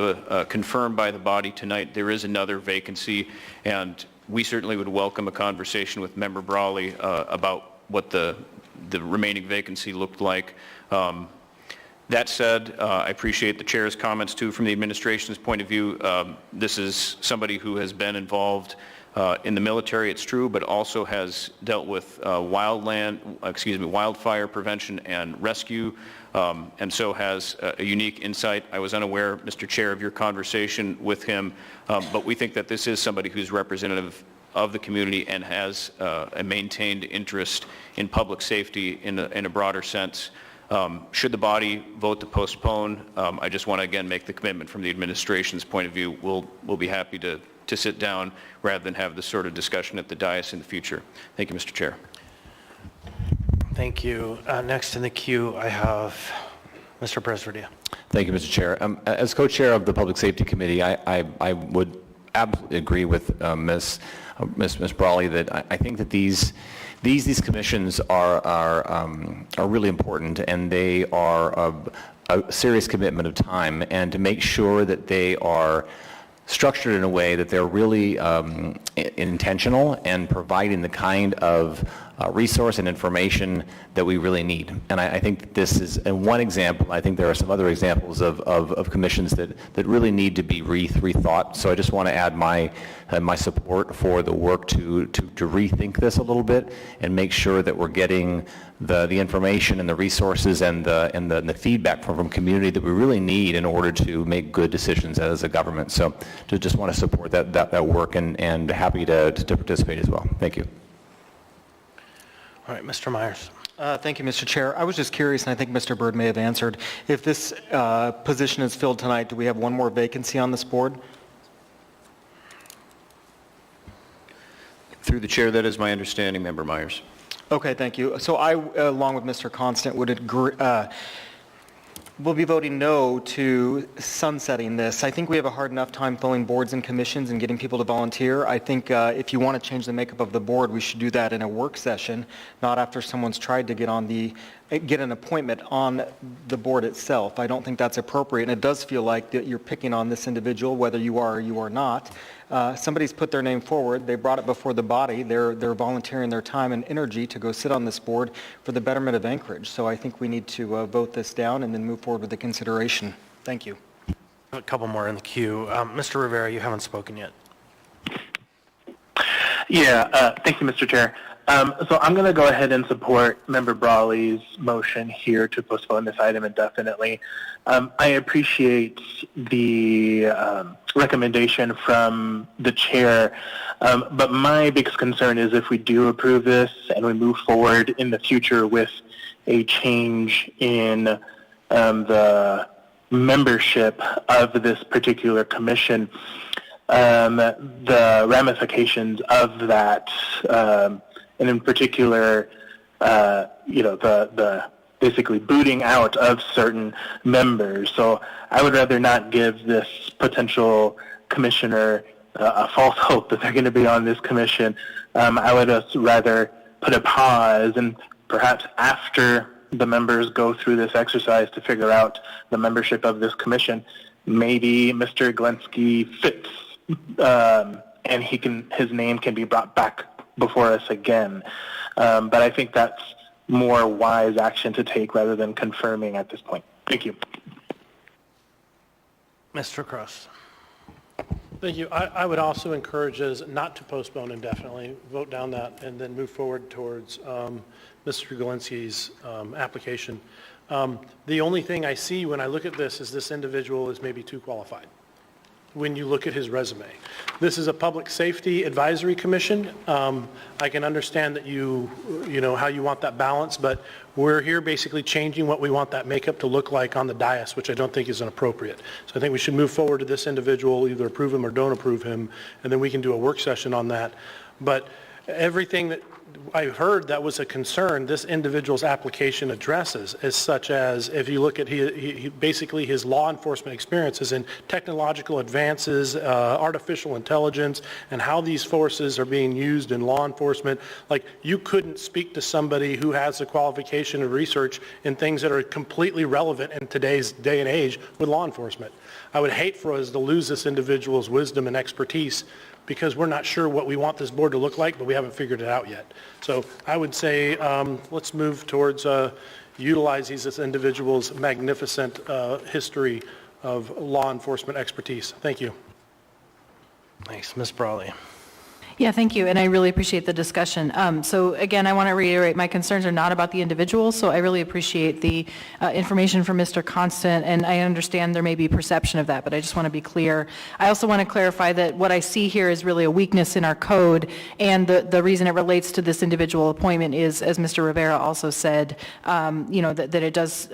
confirmed by the body tonight, there is another vacancy, and we certainly would welcome a conversation with Member Brawley about what the remaining vacancy looked like. That said, I appreciate the chair's comments too from the administration's point of view. This is somebody who has been involved in the military, it's true, but also has dealt with wildfire prevention and rescue, and so has a unique insight. I was unaware, Mr. Chair, of your conversation with him, but we think that this is somebody who's representative of the community and has a maintained interest in public safety in a broader sense. Should the body vote to postpone, I just want to again make the commitment from the administration's point of view. We'll be happy to sit down rather than have this sort of discussion at the dais in the future. Thank you, Mr. Chair. Thank you. Next in the queue, I have Mr. Presverdia. Thank you, Mr. Chair. As co-chair of the Public Safety Committee, I would absolutely agree with Ms. Brawley that I think that these commissions are really important, and they are a serious commitment of time, and to make sure that they are structured in a way that they're really intentional and providing the kind of resource and information that we really need. And I think this is one example. I think there are some other examples of commissions that really need to be rethought. So I just want to add my support for the work to rethink this a little bit and make sure that we're getting the information and the resources and the feedback from community that we really need in order to make good decisions as a government. So just want to support that work and happy to participate as well. Thank you. All right, Mr. Myers. Thank you, Mr. Chair. I was just curious, and I think Mr. Byrd may have answered, if this position is filled tonight, do we have one more vacancy on this board? Through the chair, that is my understanding, Member Myers. Okay, thank you. So I, along with Mr. Constant, would agree, we'll be voting no to sunsetting this. I think we have a hard enough time filling boards and commissions and getting people to volunteer. I think if you want to change the makeup of the board, we should do that in a work session, not after someone's tried to get an appointment on the board itself. I don't think that's appropriate, and it does feel like that you're picking on this individual, whether you are or you are not. Somebody's put their name forward. They brought it before the body. They're volunteering their time and energy to go sit on this board for the betterment of Anchorage. So I think we need to vote this down and then move forward with the consideration. Thank you. A couple more in the queue. Mr. Rivera, you haven't spoken yet. Yeah, thank you, Mr. Chair. So I'm going to go ahead and support Member Brawley's motion here to postpone this item indefinitely. I appreciate the recommendation from the chair, but my biggest concern is if we do approve this and we move forward in the future with a change in the membership of this particular commission, the ramifications of that, and in particular, the basically booting out of certain members. So I would rather not give this potential commissioner a false hope that they're going to be on this commission. I would just rather put a pause, and perhaps after the members go through this exercise to figure out the membership of this commission, maybe Mr. Glensky fits, and his name can be brought back before us again. But I think that's more wise action to take rather than confirming at this point. Thank you. Mr. Cross. Thank you. I would also encourage us not to postpone indefinitely, vote down that, and then move forward towards Mr. Galinsky's application. The only thing I see when I look at this is this individual is maybe too qualified when you look at his resume. This is a Public Safety Advisory Commission. I can understand that you know, how you want that balance, but we're here basically changing what we want that makeup to look like on the dais, which I don't think is inappropriate. So I think we should move forward to this individual, either approve him or don't approve him, and then we can do a work session on that. But everything that I heard that was a concern this individual's application addresses, is such as, if you look at basically his law enforcement experiences in technological advances, artificial intelligence, and how these forces are being used in law enforcement. Like, you couldn't speak to somebody who has the qualification of research in things that are completely relevant in today's day and age with law enforcement. I would hate for us to lose this individual's wisdom and expertise because we're not sure what we want this board to look like, but we haven't figured it out yet. So I would say let's move towards utilizing this individual's magnificent history of law enforcement expertise. Thank you. Thanks. Ms. Brawley. Yeah, thank you, and I really appreciate the discussion. So again, I want to reiterate, my concerns are not about the individual, so I really appreciate the information from Mr. Constant, and I understand there may be perception of that, but I just want to be clear. I also want to clarify that what I see here is really a weakness in our code, and the reason it relates to this individual appointment is, as Mr. Rivera also said, that it does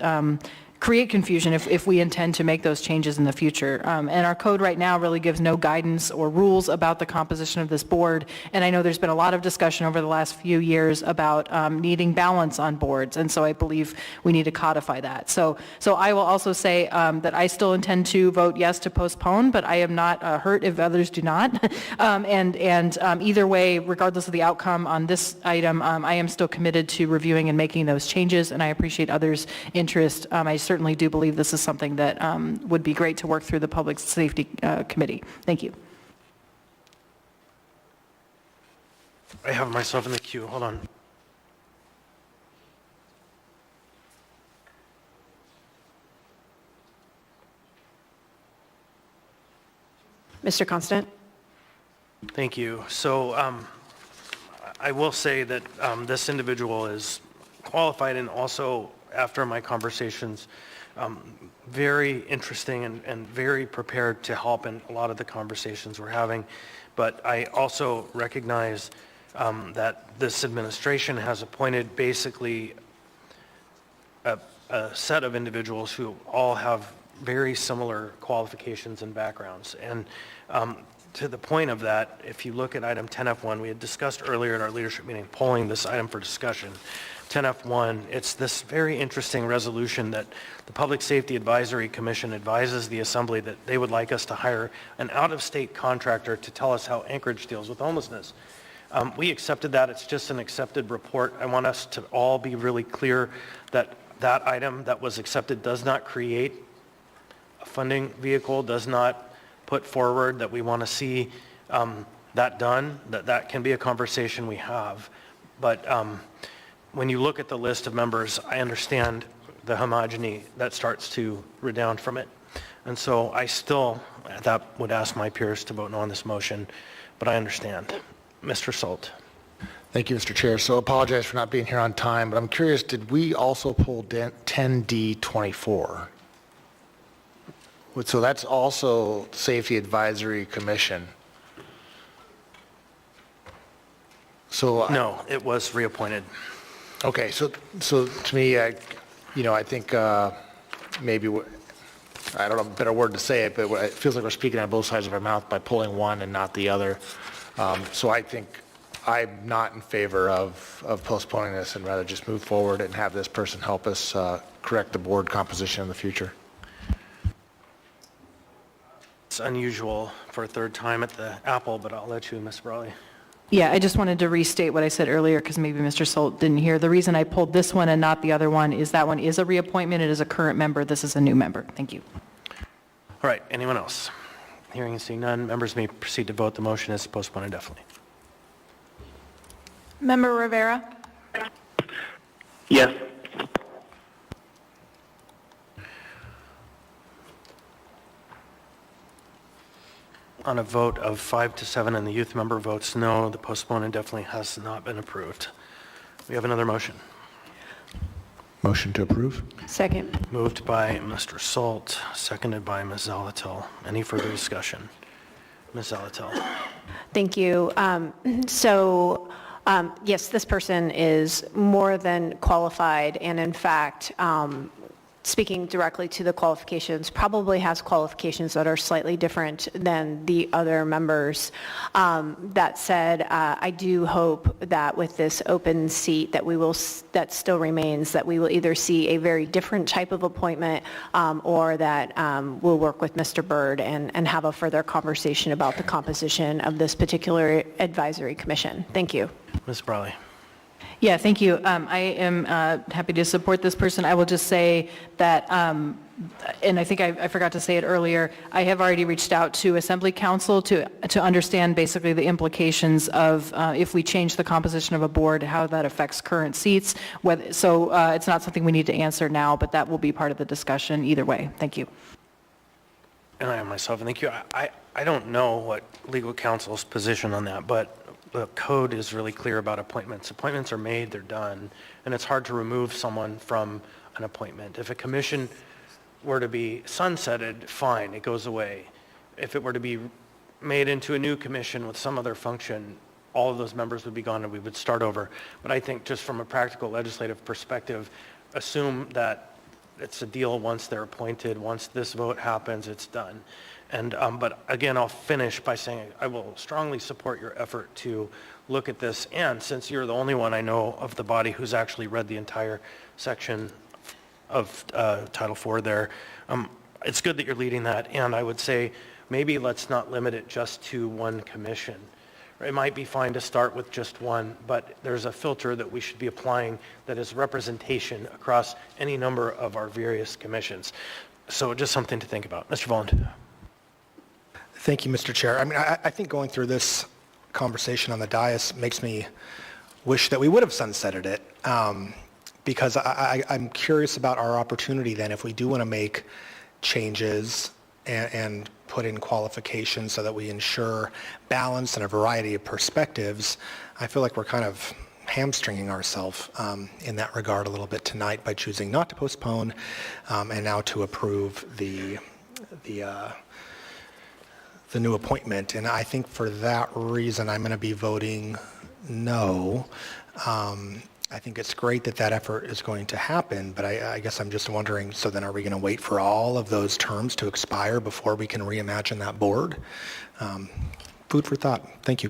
create confusion if we intend to make those changes in the future. And our code right now really gives no guidance or rules about the composition of this board. And I know there's been a lot of discussion over the last few years about needing balance on boards. And so I believe we need to codify that. So I will also say that I still intend to vote yes to postpone, but I am not hurt if others do not. And either way, regardless of the outcome on this item, I am still committed to reviewing and making those changes. And I appreciate others' interest. I certainly do believe this is something that would be great to work through the Public Safety Committee. Thank you. I have myself in the queue. Hold on. Mr. Constant? Thank you. So I will say that this individual is qualified, and also after my conversations, very interesting and very prepared to help in a lot of the conversations we're having. But I also recognize that this administration has appointed basically a set of individuals who all have very similar qualifications and backgrounds. And to the point of that, if you look at item 10F1, we had discussed earlier in our leadership meeting, polling this item for discussion. 10F1, it's this very interesting resolution that the Public Safety Advisory Commission advises the Assembly that they would like us to hire an out-of-state contractor to tell us how Anchorage deals with homelessness. We accepted that. It's just an accepted report. I want us to all be really clear that that item that was accepted does not create a funding vehicle, does not put forward that we want to see that done, that can be a conversation we have. But when you look at the list of members, I understand the homogeny that starts to redound from it. And so I still, that would ask my peers to vote no on this motion, but I understand. Mr. Salt. Thank you, Mr. Chair. So apologize for not being here on time, but I'm curious, did we also pull 10D24? So that's also Safety Advisory Commission. So no, it was reappointed. Okay, so to me, I think maybe, I don't know a better word to say it, but it feels like we're speaking on both sides of our mouth by pulling one and not the other. So I think I'm not in favor of postponing this and rather just move forward and have this person help us correct the board composition in the future. It's unusual for a third time at the apple, but I'll let you, Ms. Brawley. Yeah, I just wanted to restate what I said earlier because maybe Mr. Salt didn't hear. The reason I pulled this one and not the other one is that one is a reappointment. It is a current member. This is a new member. Thank you. All right, anyone else? Hearing and seeing none, members may proceed to vote. The motion is postponed indefinitely. Member Rivera? Yes. On a vote of 5 to 7 and the youth member votes no, the postpone indefinitely has not been approved. We have another motion. Motion to approve? Second. Moved by Mr. Salt, seconded by Ms. Zalatil. Any further discussion? Ms. Zalatil. Thank you. Yes, this person is more than qualified, and in fact, speaking directly to the qualifications, probably has qualifications that are slightly different than the other members. That said, I do hope that with this open seat that still remains, that we will either see a very different type of appointment or that we'll work with Mr. Byrd and have a further conversation about the composition of this particular advisory commission. Thank you. Ms. Brawley. Yeah, thank you. I am happy to support this person. I will just say that, and I think I forgot to say it earlier, I have already reached out to Assembly Council to understand basically the implications of if we change the composition of a board, how that affects current seats. So it's not something we need to answer now, but that will be part of the discussion either way. Thank you. And I myself, thank you. I don't know what legal counsel's position on that, but the code is really clear about appointments. Appointments are made, they're done, and it's hard to remove someone from an appointment. If a commission were to be sunsetted, fine, it goes away. If it were to be made into a new commission with some other function, all of those members would be gone and we would start over. But I think just from a practical legislative perspective, assume that it's a deal once they're appointed, once this vote happens, it's done. And, but again, I'll finish by saying I will strongly support your effort to look at this. And since you're the only one I know of the body who's actually read the entire section of Title IV there, it's good that you're leading that. And I would say maybe let's not limit it just to one commission. It might be fine to start with just one, but there's a filter that we should be applying that is representation across any number of our various commissions. So just something to think about. Mr. Volland. Thank you, Mr. Chair. I mean, I think going through this conversation on the dais makes me wish that we would have sunsetted it, because I'm curious about our opportunity then if we do want to make changes and put in qualifications so that we ensure balance and a variety of perspectives. I feel like we're kind of hamstringing ourselves in that regard a little bit tonight by choosing not to postpone and now to approve the new appointment. And I think for that reason, I'm going to be voting no. I think it's great that that effort is going to happen, but I guess I'm just wondering, so then are we going to wait for all of those terms to expire before we can reimagine that board? Food for thought. Thank you.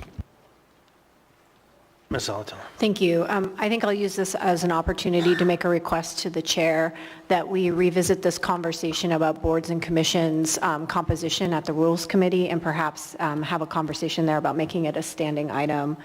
Ms. Zalatil. Thank you. I think I'll use this as an opportunity to make a request to the chair that we revisit this conversation about boards and commissions composition at the Rules Committee and perhaps have a conversation there about making it a standing item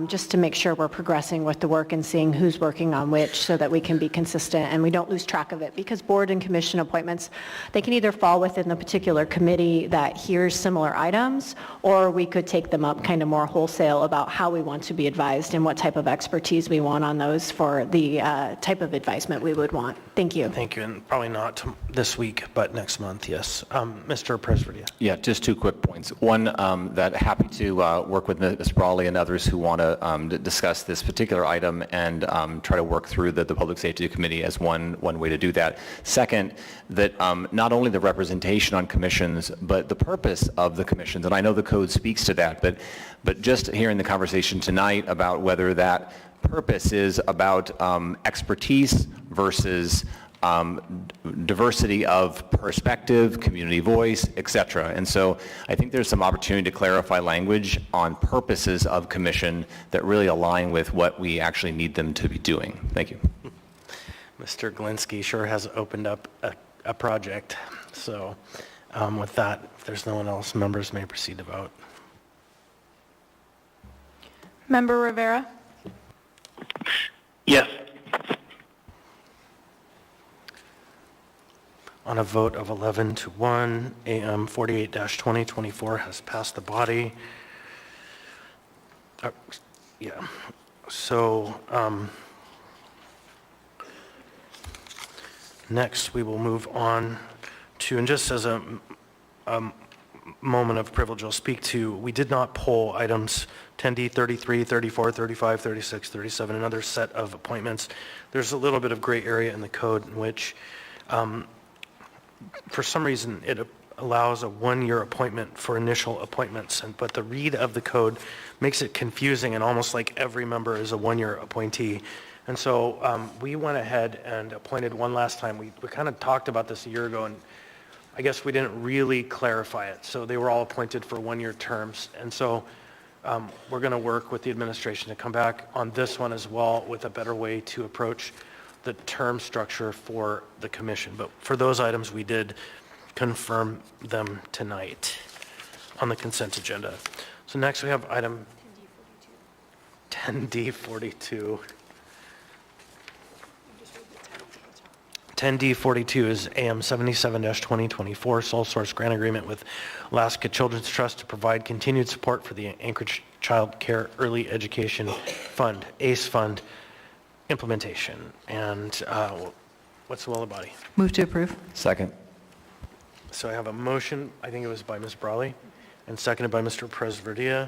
just to make sure we're progressing with the work and seeing who's working on which so that we can be consistent and we don't lose track of it, because board and commission appointments, they can either fall within the particular committee that hears similar items, or we could take them up kind of more wholesale about how we want to be advised and what type of expertise we want on those for the type of advisement we would want. Thank you. Thank you, and probably not this week, but next month, yes. Mr. Presverdia. Yeah, just two quick points. One, that happy to work with Ms. Brawley and others who want to discuss this particular item and try to work through the Public Safety Committee as one way to do that. Second, that not only the representation on commissions, but the purpose of the commissions, and I know the code speaks to that, but just hearing the conversation tonight about whether that purpose is about expertise versus diversity of perspective, community voice, et cetera. And so I think there's some opportunity to clarify language on purposes of commission that really align with what we actually need them to be doing. Thank you. Mr. Glinski sure has opened up a project. So with that, if there's no one else, members may proceed to vote. Member Rivera? Yes. On a vote of 11 to 1, AM 48-2024 has passed the body. Yeah. So next we will move on to, and just as a moment of privilege I'll speak to, we did not pull items 10D, 33, 34, 35, 36, 37, another set of appointments. There's a little bit of gray area in the code in which, for some reason, it allows a one-year appointment for initial appointments, but the read of the code makes it confusing and almost like every member is a one-year appointee. And so we went ahead and appointed one last time. We kind of talked about this a year ago, and I guess we didn't really clarify it. So they were all appointed for one-year terms. And so we're going to work with the administration to come back on this one as well with a better way to approach the term structure for the commission. But for those items, we did confirm them tonight on the consent agenda. So next we have item 10D42. 10D42 is AM 77-2024 sole source grant agreement with Alaska Children's Trust to provide continued support for the Anchorage Child Care Early Education Fund, ACE Fund implementation. And what's the will of the body? Move to approve. Second. So I have a motion, I think it was by Ms. Brawley, and seconded by Mr. Presverdia.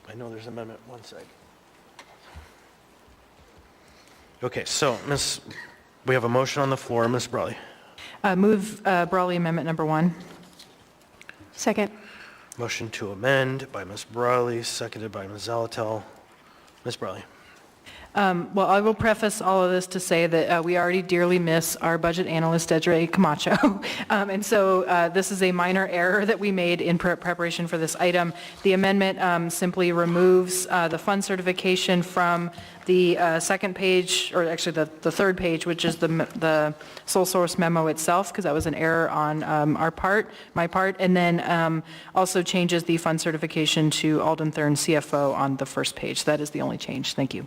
I know there's an amendment, one sec. Okay, so we have a motion on the floor. Ms. Brawley. Move Brawley Amendment Number 1. Second. Motion to amend by Ms. Brawley, seconded by Ms. Zalatel. Ms. Brawley. Well, I will preface all of this to say that we already dearly miss our budget analyst, Desiree Camacho. And so this is a minor error that we made in preparation for this item. The amendment simply removes the fund certification from the second page, or actually the third page, which is the sole source memo itself, because that was an error on my part, and then also changes the fund certification to Alden Thurn, CFO, on the first page. That is the only change. Thank you.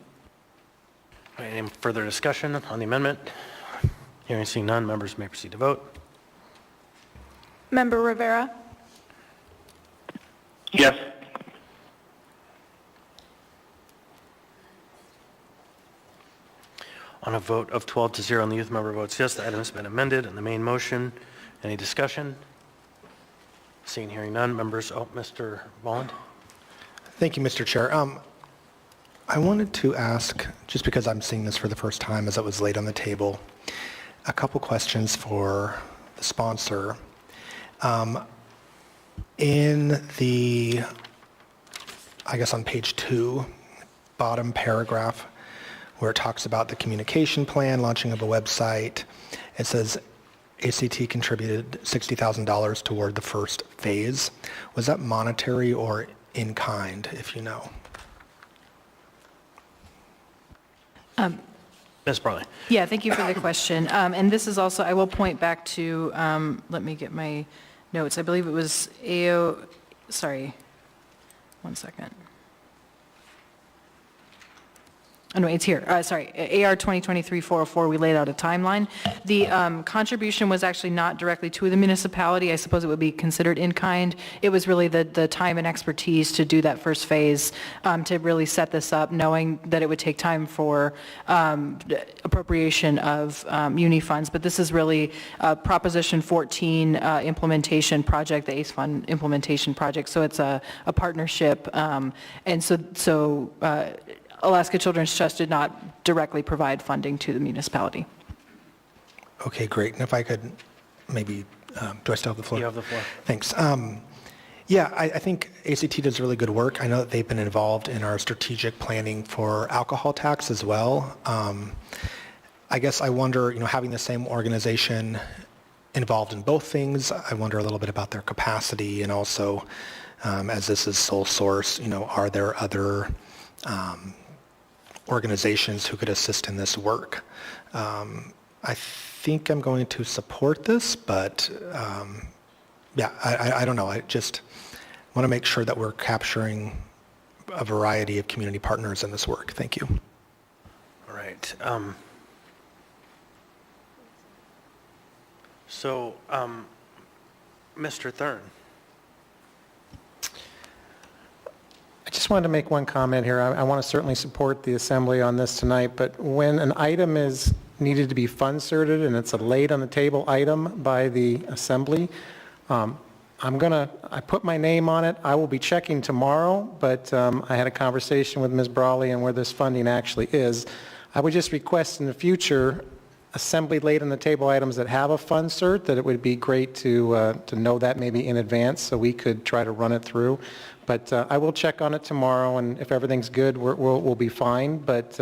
Any further discussion on the amendment? Hearing and seeing none, members may proceed to vote. Member Rivera? Yes. On a vote of 12-0 and the youth member votes yes, the item has been amended and the main motion. Any discussion? Seeing, hearing none, members, Mr. Bolland? Thank you, Mr. Chair. I wanted to ask, just because I'm seeing this for the first time as it was laid on the table, a couple questions for the sponsor. In the, I guess on page 2, bottom paragraph, where it talks about the communication plan, launching of a website, it says ACT contributed $60,000 toward the first phase. Was that monetary or in kind, if you know? Ms. Brawley. Yeah, thank you for the question. And this is also, I will point back to, let me get my notes. I believe it was sorry, one second. Oh, no, it's here. Sorry, AR 2023-404, we laid out a timeline. The contribution was actually not directly to the municipality. I suppose it would be considered in kind. It was really the time and expertise to do that first phase, to really set this up, knowing that it would take time for appropriation of uni funds. But this is really Proposition 14 implementation project, the ACE Fund implementation project. So it's a partnership. And so Alaska Children's Trust did not directly provide funding to the municipality. Okay, great. And if I could maybe, do I still have the floor? You have the floor. Thanks. Yeah, I think ACT does really good work. I know that they've been involved in our strategic planning for alcohol tax as well. I guess I wonder, having the same organization involved in both things, I wonder a little bit about their capacity, and also, as this is sole source, are there other organizations who could assist in this work? I think I'm going to support this, but yeah, I don't know. I just want to make sure that we're capturing a variety of community partners in this work. Thank you. All right. So, Mr. Thurn. I just wanted to make one comment here. I want to certainly support the Assembly on this tonight, but when an item is needed to be fund certed, and it's a laid on the table item by the Assembly. I put my name on it. I will be checking tomorrow, but I had a conversation with Ms. Brawley on where this funding actually is. I would just request in the future, Assembly laid on the table items that have a fund cert, that it would be great to know that maybe in advance so we could try to run it through. But I will check on it tomorrow, and if everything's good, we'll be fine. But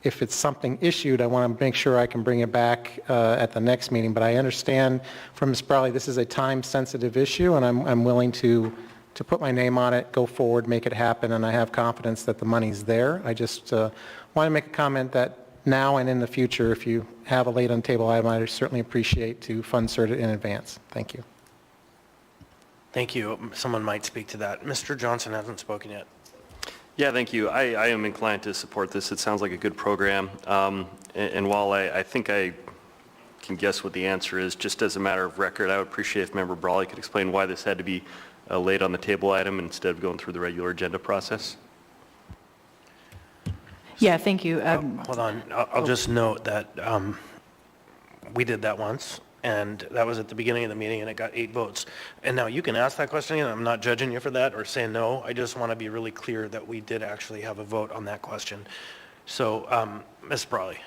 if it's something issued, I want to make sure I can bring it back at the next meeting. But I understand from Ms. Brawley, this is a time-sensitive issue, and I'm willing to put my name on it, go forward, make it happen, and I have confidence that the money's there. I just want to make a comment that now and in the future, if you have a laid on table item, I certainly appreciate to fund cert it in advance. Thank you. Thank you. Someone might speak to that. Mr. Johnson hasn't spoken yet. Yeah, thank you. I am inclined to support this. It sounds like a good program. And while I think I can guess what the answer is, just as a matter of record, I would appreciate if Member Brawley could explain why this had to be laid on the table item instead of going through the regular agenda process. Yeah, thank you. Hold on. I'll just note that we did that once, and that was at the beginning of the meeting, and it got 8 votes. And now you can ask that question, and I'm not judging you for that or saying no. I just want to be really clear that we did actually have a vote on that question. So, Ms. Brawley.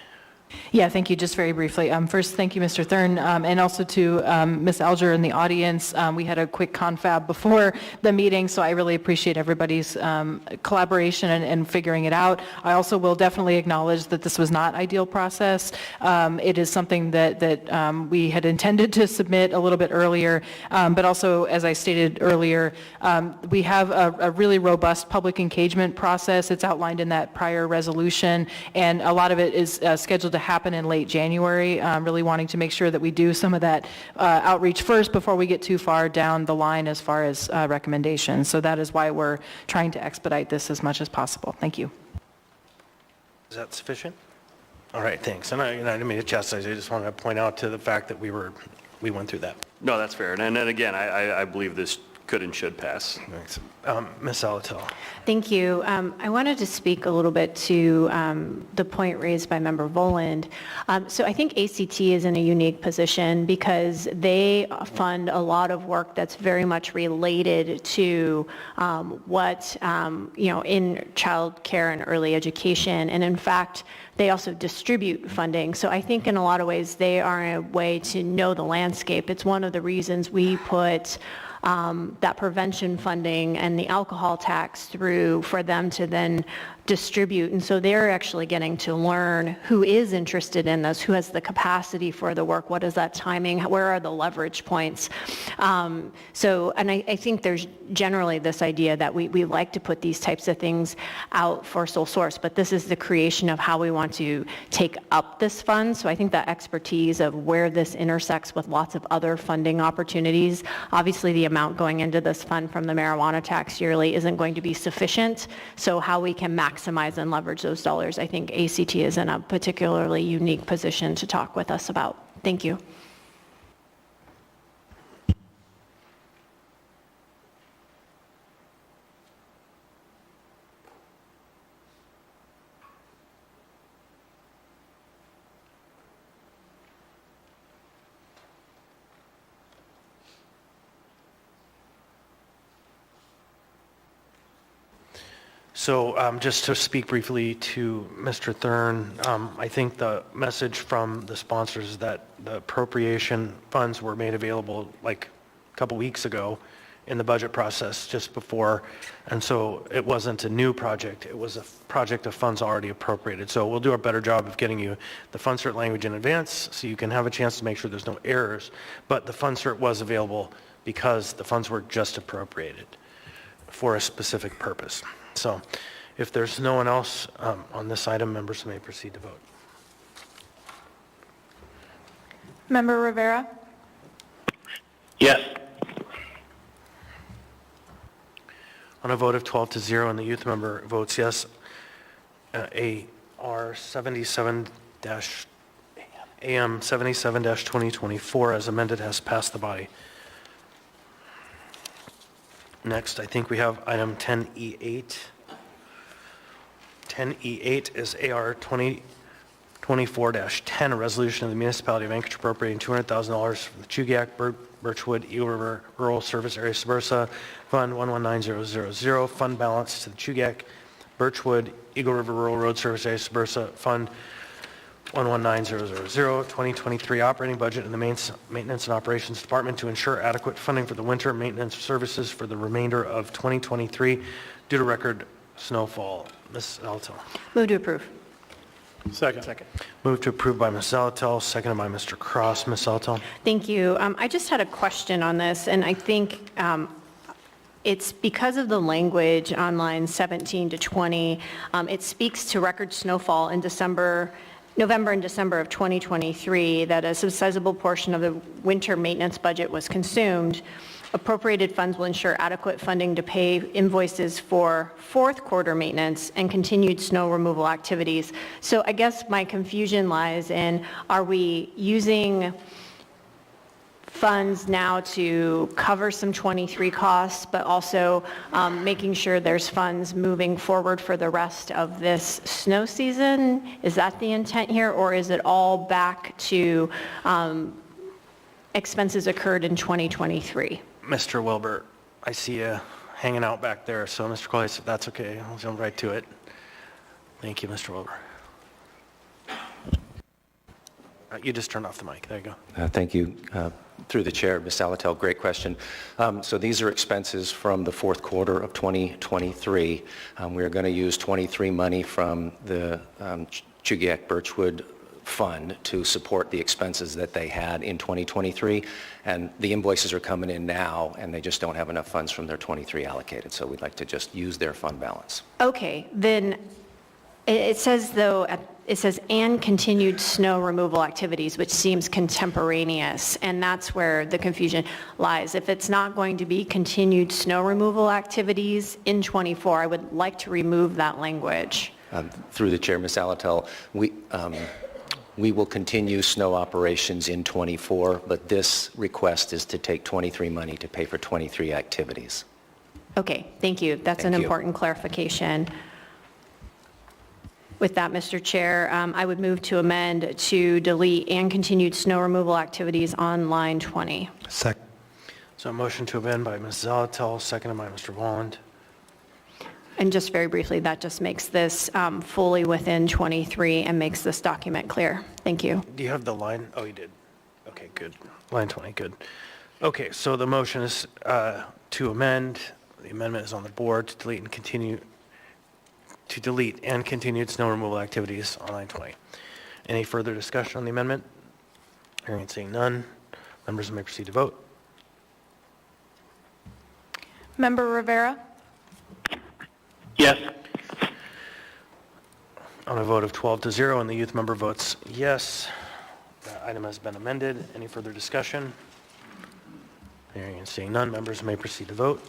Yeah, thank you. Just very briefly. First, thank you, Mr. Thurn, and also to Ms. Alger in the audience. We had a quick confab before the meeting, so I really appreciate everybody's collaboration and figuring it out. I also will definitely acknowledge that this was not ideal process. It is something that we had intended to submit a little bit earlier, but also, as I stated earlier, we have a really robust public engagement process. It's outlined in that prior resolution, and a lot of it is scheduled to happen in late January, really wanting to make sure that we do some of that outreach first before we get too far down the line as far as recommendations. So that is why we're trying to expedite this as much as possible. Thank you. Is that sufficient? All right, thanks. And I didn't mean to chastise you. I just wanted to point out to the fact that we went through that. No, that's fair. And then again, I believe this could and should pass. Thanks. Ms. Alatel. Thank you. I wanted to speak a little bit to the point raised by Member Voland. So I think ACT is in a unique position because they fund a lot of work that's very much related to what, in child care and early education. And in fact, they also distribute funding. So I think in a lot of ways, they are a way to know the landscape. It's one of the reasons we put that prevention funding and the alcohol tax through for them to then distribute. And so they're actually getting to learn who is interested in this, who has the capacity for the work, what is that timing, where are the leverage points. And I think there's generally this idea that we like to put these types of things out for sole source, but this is the creation of how we want to take up this fund. So I think that expertise of where this intersects with lots of other funding opportunities, obviously the amount going into this fund from the marijuana tax yearly isn't going to be sufficient. So how we can maximize and leverage those dollars, I think ACT is in a particularly unique position to talk with us about. Thank you. So just to speak briefly to Mr. Thurn, I think the message from the sponsors is that the appropriation funds were made available like a couple weeks ago in the budget process just before, and so it wasn't a new project, it was a project of funds already appropriated. So we'll do a better job of getting you the fund cert language in advance so you can have a chance to make sure there's no errors, but the fund cert was available because the funds were just appropriated for a specific purpose. So if there's no one else on this item, members may proceed to vote. Member Rivera? Yes. On a vote of 12-0 and the youth member votes yes, AR 77-2024 as amended has passed the body. Next, I think we have item 10E8. 10E8 is AR 24-10, a resolution of the municipality of Anchorage appropriating $200,000 for the Chugach, Birchwood, Eagle River Rural Service Area Subursa Fund 119000, fund balance to the Chugach, Birchwood, Eagle River Rural Road Service Area Subursa Fund 119000, 2023 operating budget in the Maintenance and Operations Department to ensure adequate funding for the winter maintenance services for the remainder of 2023 due to record snowfall. Ms. Zalatel. Move to approve. Second. Move to approve by Ms. Zalatel, seconded by Mr. Cross. Ms. Zalatel. Thank you. I just had a question on this, and I think it's because of the language on lines 17 to 20. It speaks to record snowfall in November and December of 2023, that a sizable portion of the winter maintenance budget was consumed. Appropriated funds will ensure adequate funding to pay invoices for fourth quarter maintenance and continued snow removal activities. So I guess my confusion lies in, are we using funds now to cover some 23 costs, but also making sure there's funds moving forward for the rest of this snow season? Is that the intent here, or is it all back to expenses occurred in 2023? Mr. Wilbur, I see you hanging out back there, so Mr. Collier, if that's okay, I'll jump right to it. Thank you, Mr. Wilbur. You just turned off the mic. There you go. Thank you. Through the chair, Ms. Salatel, great question. So these are expenses from the fourth quarter of 2023. We're going to use 23 money from the Chugach Birchwood Fund to support the expenses that they had in 2023. And the invoices are coming in now, and they just don't have enough funds from their 23 allocated. So we'd like to just use their fund balance. Okay, then it says, though, it says, and continued snow removal activities, which seems contemporaneous, and that's where the confusion lies. If it's not going to be continued snow removal activities in 24, I would like to remove that language. Through the chair, Ms. Alatel, we will continue snow operations in 24, but this request is to take 23 money to pay for 23 activities. Okay, thank you. That's an important clarification. With that, Mr. Chair, I would move to amend to delete and continued snow removal activities on line 20. Second. So a motion to amend by Ms. Zalatel, seconded by Mr. Walland. And just very briefly, that just makes this fully within 23 and makes this document clear. Thank you. Do you have the line? Oh, you did. Okay, good. Line 20, good. Okay, so the motion is to amend. The amendment is on the board to delete and continue continued snow removal activities on line 20. Any further discussion on the amendment? Hearing and seeing none, members may proceed to vote. Member Rivera? Yes. On a vote of 12-0, and the youth member votes yes, the item has been amended. Any further discussion? Hearing and seeing none, members may proceed to vote.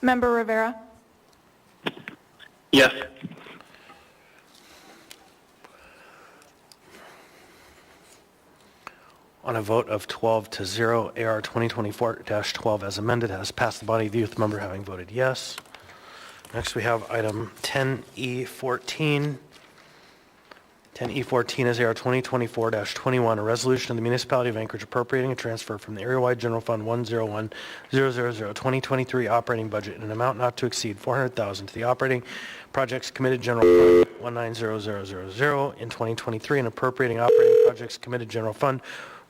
Member Rivera? Yes. On a vote of 12-0, AR 2024-12 as amended has passed the body of the youth member having voted yes. Next we have item 10E14. 10E14 is AR 2024-21, a resolution of the municipality of Anchorage appropriating a transfer from the area-wide general fund 101-000 2023 operating budget in an amount not to exceed $400,000 to the operating projects committed general fund 1900000 in 2023 and appropriating operating projects committed general fund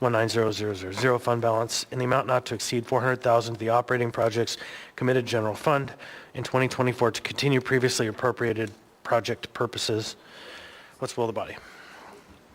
1900000 fund balance in the amount not to exceed $400,000 to the operating projects committed general fund in 2024 to continue previously appropriated project purposes. What's the will of the body?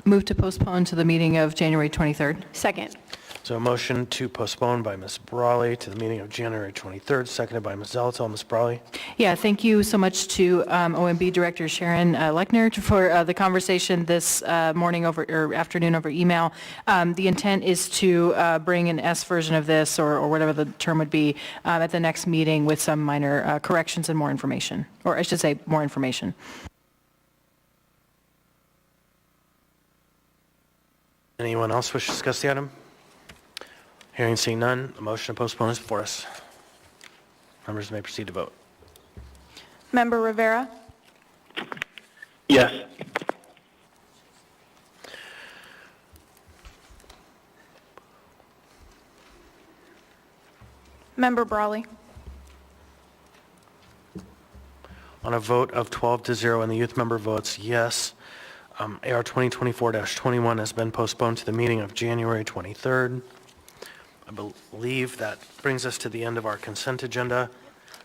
Move to postpone to the meeting of January 23rd. Second. So a motion to postpone by Ms. Brawley to the meeting of January 23rd, seconded by Ms. Zalatel. Ms. Brawley? Yeah, thank you so much to OMB Director Sharon Lechner for the conversation this morning or afternoon over email. The intent is to bring an S version of this, or whatever the term would be, at the next meeting with some minor corrections and more information, or I should say more information. Anyone else wish to discuss the item? Hearing and seeing none, the motion to postpone is before us. Members may proceed to vote. Member Rivera? Yes. Member Brawley? On a vote of 12 to 0 and the youth member votes yes, AR 2024-21 has been postponed to the meeting of January 23rd. I believe that brings us to the end of our consent agenda.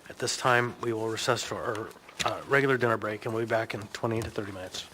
At this time, we will recess for our regular dinner break, and we'll be back in 20 to 30 minutes.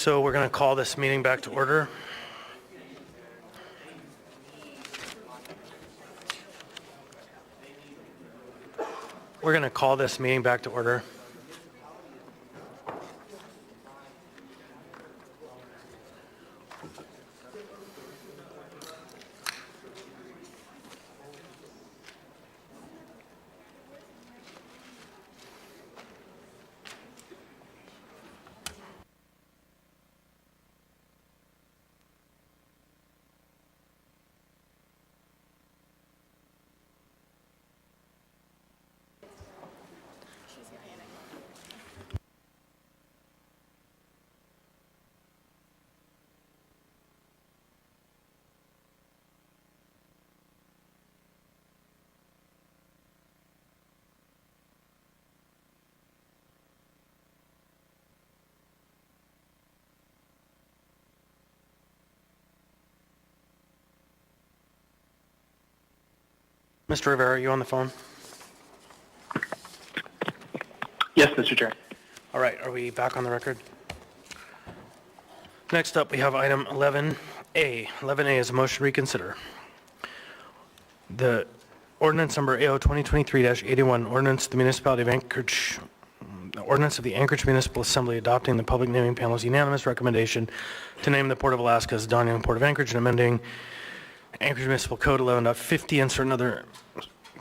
So we're going to call this meeting back to order. We're going to call this meeting back to order. Mr. Rivera, are you on the phone? Yes, Mr. Chair. All right, are we back on the record? Next up, we have item 11A. 11A is a motion to reconsider. The ordinance number AO 2023-81, ordinance of the municipality of Anchorage, the ordinance of the Anchorage Municipal Assembly adopting the public naming panel's unanimous recommendation to name the Port of Alaska as Don Young Port of Anchorage and amending Anchorage Municipal Code 11.50 and certain other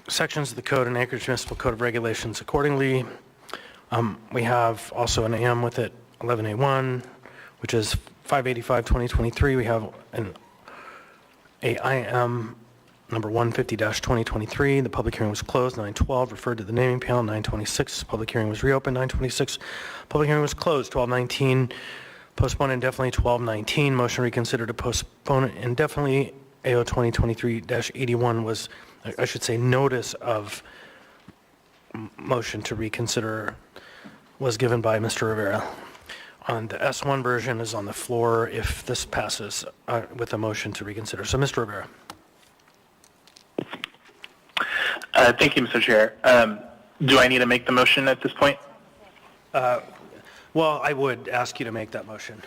sections of the code and Anchorage Municipal Code of Regulations accordingly. We have also an AM with it, 11A1, which is 585-2023. We have an AIM number 150-2023. The public hearing was closed, 9/12, referred to the naming panel, 9/26. Public hearing was reopened, 9/26. Public hearing was closed, 12/19. Postponed indefinitely, 12/19. Motion reconsidered to postpone indefinitely. AO 2023-81 was, I should say, notice of motion to reconsider was given by Mr. Rivera. On the S1 version is on the floor if this passes with a motion to reconsider. So, Mr. Rivera. Thank you, Mr. Chair. Do I need to make the motion at this point? Well, I would ask you to make that motion.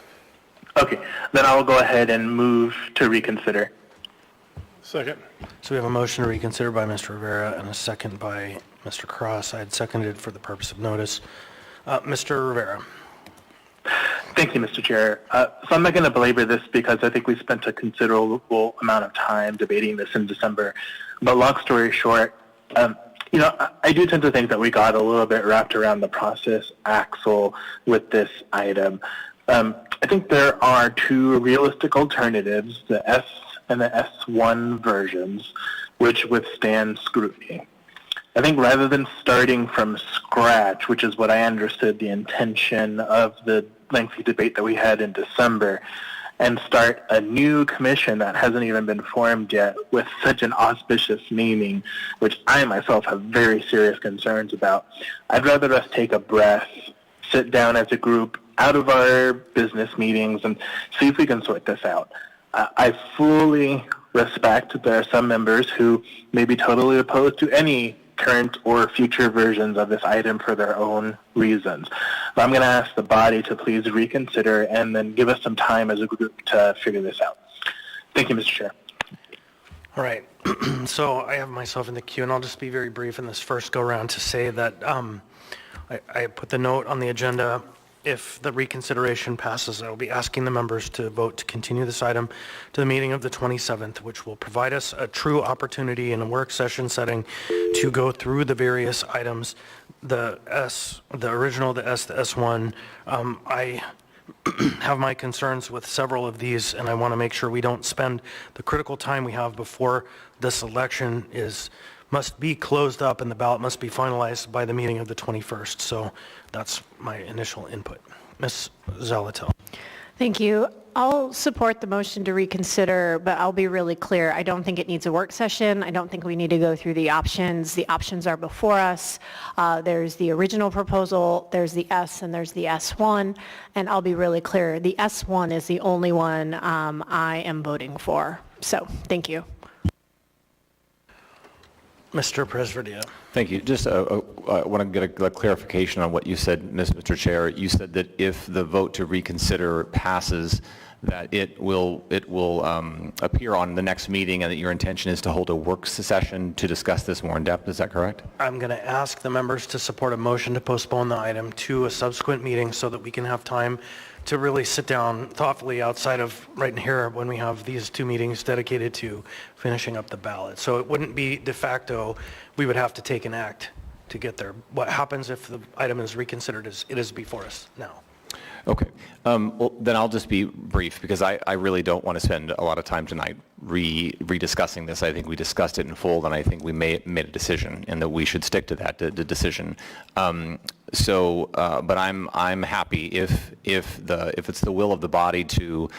Okay, then I will go ahead and move to reconsider. Second. So we have a motion to reconsider by Mr. Rivera and a second by Mr. Cross. I had seconded for the purpose of notice. Mr. Rivera. Thank you, Mr. Chair. So I'm not going to belabor this because I think we spent a considerable amount of time debating this in December. But long story short, I do tend to think that we got a little bit wrapped around the process axle with this item. I think there are two realistic alternatives, the S and the S1 versions, which withstand scrutiny. I think rather than starting from scratch, which is what I understood the intention of the lengthy debate that we had in December, and start a new commission that hasn't even been formed yet with such an auspicious naming, which I myself have very serious concerns about, I'd rather us take a breath, sit down as a group out of our business meetings and see if we can sort this out. I fully respect that there are some members who may be totally opposed to any current or future versions of this item for their own reasons. But I'm going to ask the body to please reconsider and then give us some time as a group to figure this out. Thank you, Mr. Chair. All right. So I have myself in the queue, and I'll just be very brief in this first go-around to say that I put the note on the agenda. If the reconsideration passes, I will be asking the members to vote to continue this item to the meeting of the 27th, which will provide us a true opportunity in a work session setting to go through the various items, the original, the S, the S1. I have my concerns with several of these, and I want to make sure we don't spend the critical time we have before this election must be closed up and the ballot must be finalized by the meeting of the 21st. So that's my initial input. Ms. Zalatel. Thank you. I'll support the motion to reconsider, but I'll be really clear. I don't think it needs a work session. I don't think we need to go through the options. The options are before us. There's the original proposal, there's the S, and there's the S1. And I'll be really clear. The S1 is the only one I am voting for. So thank you. Mr. Presverdia. Thank you. Just I want to get a clarification on what you said, Mr. Chair. You said that if the vote to reconsider passes, that it will appear on the next meeting, and that your intention is to hold a work session to discuss this more in depth. Is that correct? I'm going to ask the members to support a motion to postpone the item to a subsequent meeting so that we can have time to really sit down thoughtfully outside of right in here when we have these two meetings dedicated to finishing up the ballot. So it wouldn't be de facto, we would have to take an act to get there. What happens if the item is reconsidered is it is before us now. Okay. Well, then I'll just be brief because I really don't want to spend a lot of time tonight rediscussing this. I think we discussed it in full, and I think we made a decision, and that we should stick to that the decision. But I'm happy if it's the will of the body to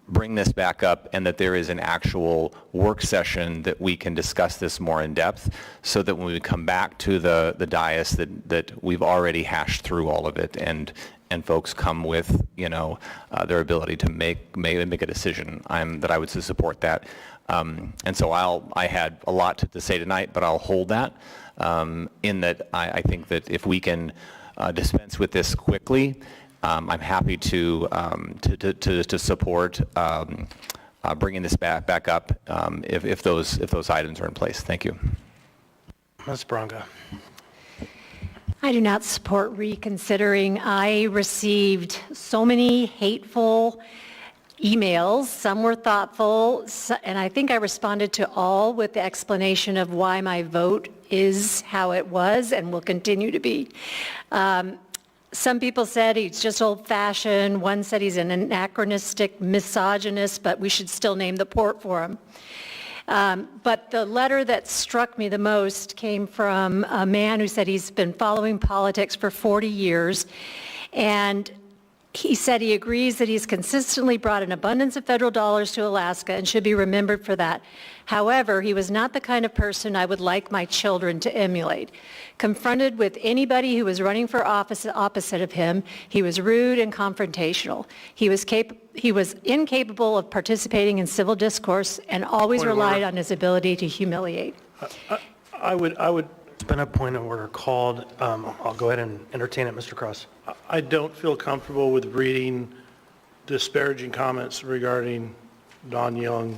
bring this back up, and that there is an actual work session that we can discuss this more in depth, so that when we come back to the dais that we've already hashed through all of it, and folks come with, their ability to make a decision. That I would support that. And so I had a lot to say tonight, but I'll hold that. In that I think that if we can dispense with this quickly, I'm happy to support bringing this back up if those items are in place. Thank you. Ms. Branca. I do not support reconsidering. I received so many hateful emails. Some were thoughtful, and I think I responded to all with the explanation of why my vote is how it was and will continue to be. Some people said he's just old-fashioned. One said he's an anachronistic misogynist, but we should still name the port for him. But the letter that struck me the most came from a man who said he's been following politics for 40 years, and he said he agrees that he's consistently brought an abundance of federal dollars to Alaska and should be remembered for that. However, he was not the kind of person I would like my children to emulate. Confronted with anybody who was running for office opposite of him, he was rude and confrontational. He was incapable of participating in civil discourse and always relied on his ability to humiliate. I would. It's been a point of order called. I'll go ahead and entertain it, Mr. Cross. I don't feel comfortable with reading disparaging comments regarding Don Young.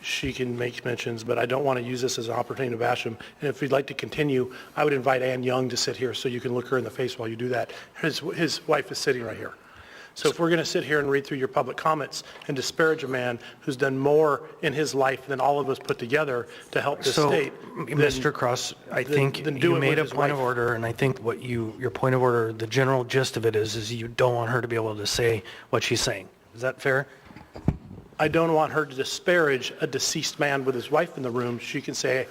She can make mentions, but I don't want to use this as an opportunity to bash him. And if you'd like to continue, I would invite Ann Young to sit here so you can look her in the face while you do that. His wife is sitting right here. So if we're going to sit here and read through your public comments and disparage a man who's done more in his life than all of us put together to help this state, Mr. Cross, I think you made a point of order, and I think what your point of order, the general gist of it is you don't want her to be able to say what she's saying. Is that fair? I don't want her to disparage a deceased man with his wife in the room. She can say,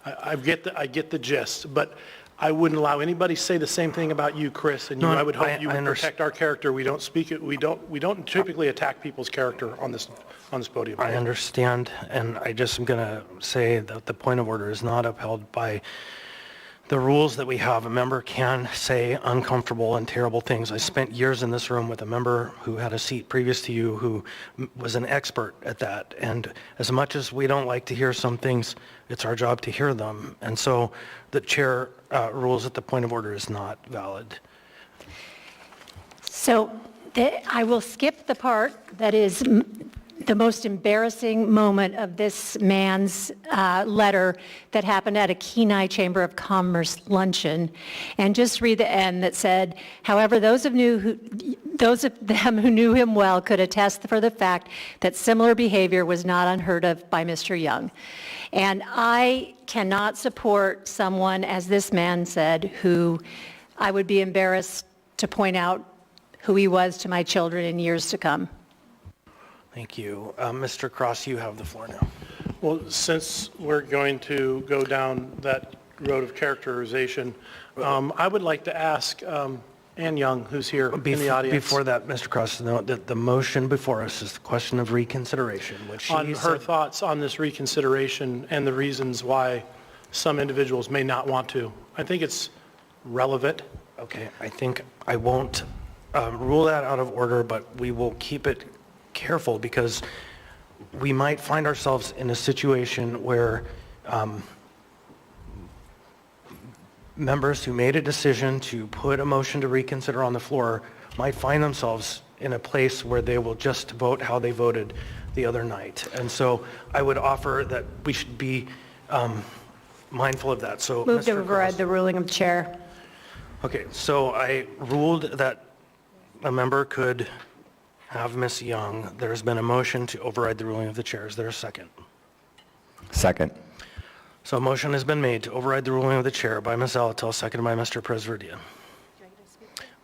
I get the gist, but I wouldn't allow anybody to say the same thing about you, Chris, and I would hope you would protect our character. We don't speak it. We don't typically attack people's character on this podium. I understand, and I just am going to say that the point of order is not upheld by the rules that we have. A member can say uncomfortable and terrible things. I spent years in this room with a member who had a seat previous to you who was an expert at that. And as much as we don't like to hear some things, it's our job to hear them. And so the chair rules that the point of order is not valid. So I will skip the part that is the most embarrassing moment of this man's letter that happened at a Kenai Chamber of Commerce luncheon, and just read the end that said, however, those of them who knew him well could attest for the fact that similar behavior was not unheard of by Mr. Young. And I cannot support someone, as this man said, who I would be embarrassed to point out who he was to my children in years to come. Thank you. Mr. Cross, you have the floor now. Well, since we're going to go down that road of characterization, I would like to ask Ann Young, who's here in the audience. Before that, Mr. Cross, note that the motion before us is the question of reconsideration, which she on her thoughts on this reconsideration and the reasons why some individuals may not want to. I think it's relevant. Okay, I think I won't rule that out of order, but we will keep it careful because we might find ourselves in a situation where members who made a decision to put a motion to reconsider on the floor might find themselves in a place where they will just vote how they voted the other night. And so I would offer that we should be mindful of that. So, Move to Mr. override Cross. the ruling of the chair. Okay, so I ruled that a member could have Ms. Young. There's been a motion to override the ruling of the chair. Is there a second? Second. So a motion has been made to override the ruling of the chair by Ms. Alatel, seconded by Mr. Presverdia.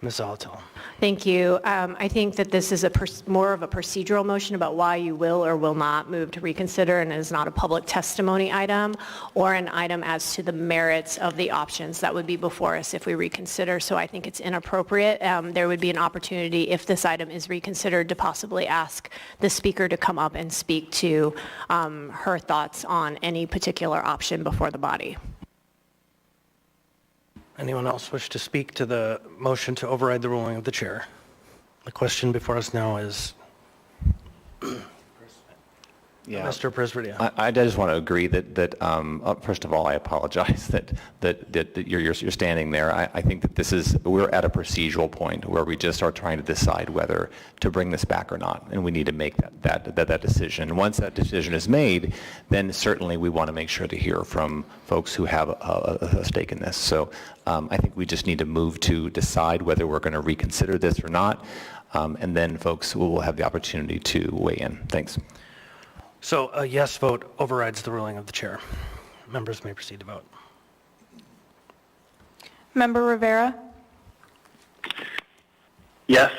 Ms. Alatel. Thank you. I think that this is more of a procedural motion about why you will or will not move to reconsider, and is not a public testimony item or an item as to the merits of the options that would be before us if we reconsider. So I think it's inappropriate. There would be an opportunity, if this item is reconsidered, to possibly ask the speaker to come up and speak to her thoughts on any particular option before the body. Anyone else wish to speak to the motion to override the ruling of the chair? The question before us now is, Mr. Presverdia. I just want to agree that first of all, I apologize that you're standing there. I think that we're at a procedural point where we just are trying to decide whether to bring this back or not, and we need to make that decision. Once that decision is made, then certainly we want to make sure to hear from folks who have a stake in this. So I think we just need to move to decide whether we're going to reconsider this or not, and then folks will have the opportunity to weigh in. Thanks. So a yes vote overrides the ruling of the chair. Members may proceed to vote. Member Rivera? Yes.